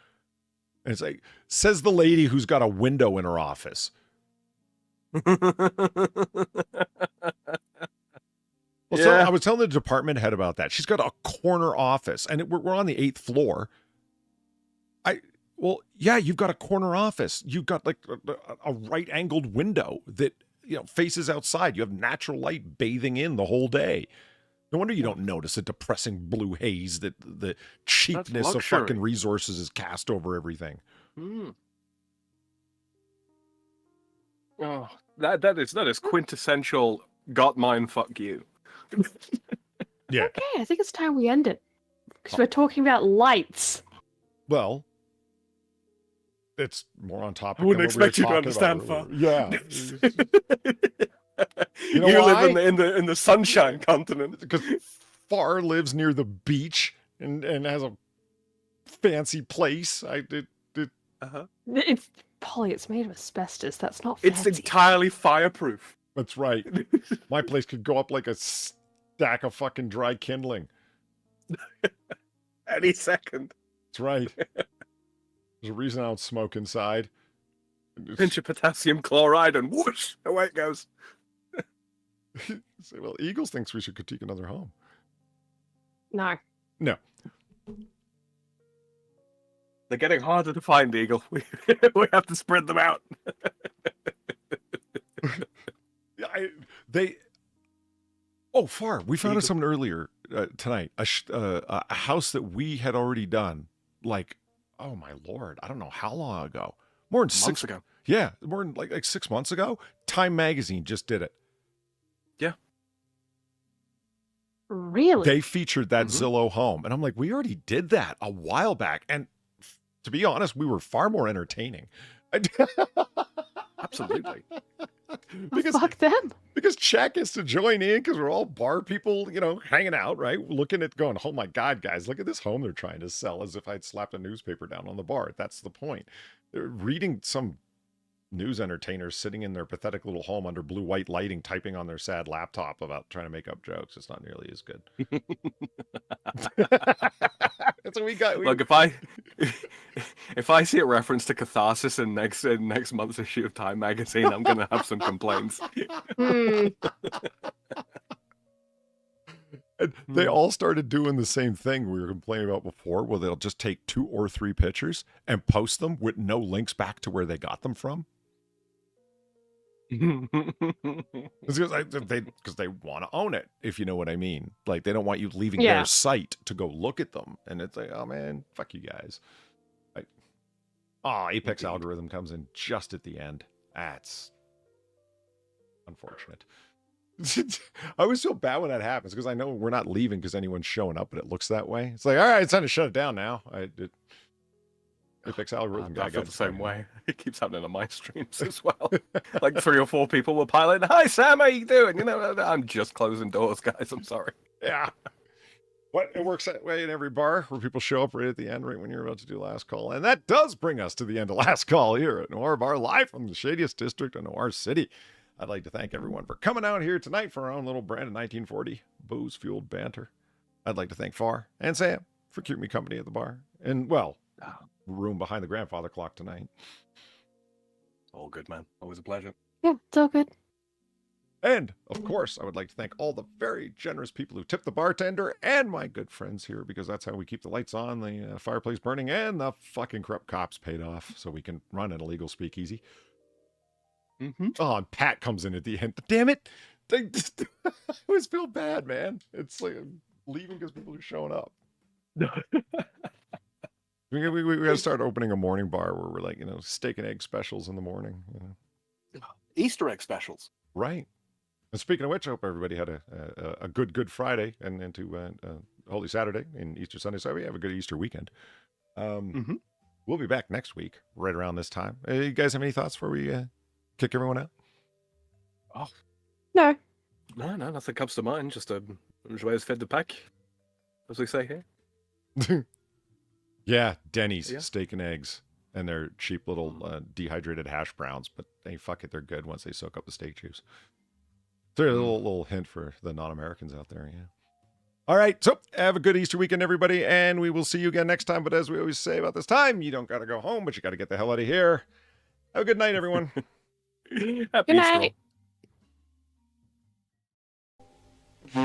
And it's like, says the lady who's got a window in her office. Well, so I was telling the department head about that. She's got a corner office, and we're on the 8th floor. Well, yeah, you've got a corner office. You've got like a right-angled window that faces outside. You have natural light bathing in the whole day. No wonder you don't notice the depressing blue haze that the cheapness of fucking resources is cast over everything. Oh, That is quintessential got mine, fuck you. Yeah. Okay, I think it's time we end it. Because we're talking about lights. Well, it's more on topic. I wouldn't than what expect you we to were understand, talking Far. about. Yeah. You know You why? live in the sunshine continent. Because Far lives near the beach and has a fancy place. It's Polly, it's made of asbestos. That's not It's fancy. entirely fireproof. That's right. My place could go up like a stack of fucking dry kindling. Any second. That's right. There's a reason I don't smoke inside. Pinch of potassium chloride and whoosh, away it goes. Well, Eagles thinks we should critique another home. No. No. They're getting harder to find, Eagle. We have to spread them out. Far. We found out something earlier tonight. A house that we had already done, like, oh my lord, I don't know how long ago. More than Months ago. Yeah, more than like 6 months ago. Time Magazine just did it. Yeah. Really? They featured that Zillow home, and I'm like, we already did that a while back, and to be honest, we were far more entertaining. Absolutely. Fuck them. Because Chat gets to join in because we're all bar people, hanging out, right? Looking at going, oh my God, guys, look at this home they're trying to sell, as if I'd slapped a newspaper down on the bar. That's the point. They're reading some news entertainers sitting in their pathetic little home under blue white lighting, typing on their sad laptop about trying to make up jokes. It's not nearly as good. That's what we got. Look, if I see a reference to catharsis in next month's issue of Time Magazine, I'm gonna have some complaints. And they all started doing the same thing we were complaining about before, where they'll just take 2 or 3 pictures and post them with no links back to where they got them from. Because they want to own it, if you know what I mean. Like, they don't want you leaving their site to go look at them. And it's like, oh man, fuck you guys. Apex algorithm comes in just at the end. That's unfortunate. I always feel bad when that happens, because I know we're not leaving because anyone's showing up, but it looks that way. It's like, all right, it's time to shut it down now. Apex algorithm guy I feel got the same way. It keeps happening on my streams as well. Like 3 or 4 people will pile in. Hi Sam, how you doing? I'm just closing doors, guys. I'm sorry. Yeah. But it works that way in every bar, where people show up right at the end, right when you're about to do last call. And that does bring us to the end of last call here at Noir Bar, live from the shadiest district of Noir City. I'd like to thank everyone for coming out here tonight for our own little brand of 1940 booze-fueled banter. I'd like to thank Far and Sam for keeping me company at the bar. And, well, room behind the grandfather clock tonight. All good, man. Always a pleasure. Yeah, it's all good. And, of course, I would like to thank all the very generous people who tip the bartender and my good friends here, because that's how we keep the lights on, the fireplace burning, and the fucking corrupt cops paid off so we can run an illegal speakeasy. Oh, and Pat comes in at the end. Damn it. I always feel bad, man. It's like I'm leaving because people are showing up. We got to start opening a morning bar where we're like, steak and egg specials in the morning. Easter egg specials. Right. And speaking of which, I hope everybody had a good Friday and into Holy Saturday and Easter Sunday. So we have a good Easter weekend. We'll be back next week, right around this time. You guys have any thoughts before we kick everyone out? Oh. No. No, nothing comes to mind. Just a joyeuse fête de Pâques, as we say here. Yeah, Denny's steak and eggs and their cheap little dehydrated hash browns, but fuck it, they're good once they soak up the steak juice. So a little hint for the non-Americans out there, yeah. All right, so have a good Easter weekend, everybody, and we will see you again next time. But as we always say about this time, you don't got to go home, but you got to get the hell out of here. Have a good night, everyone. Happy Good night. Easter.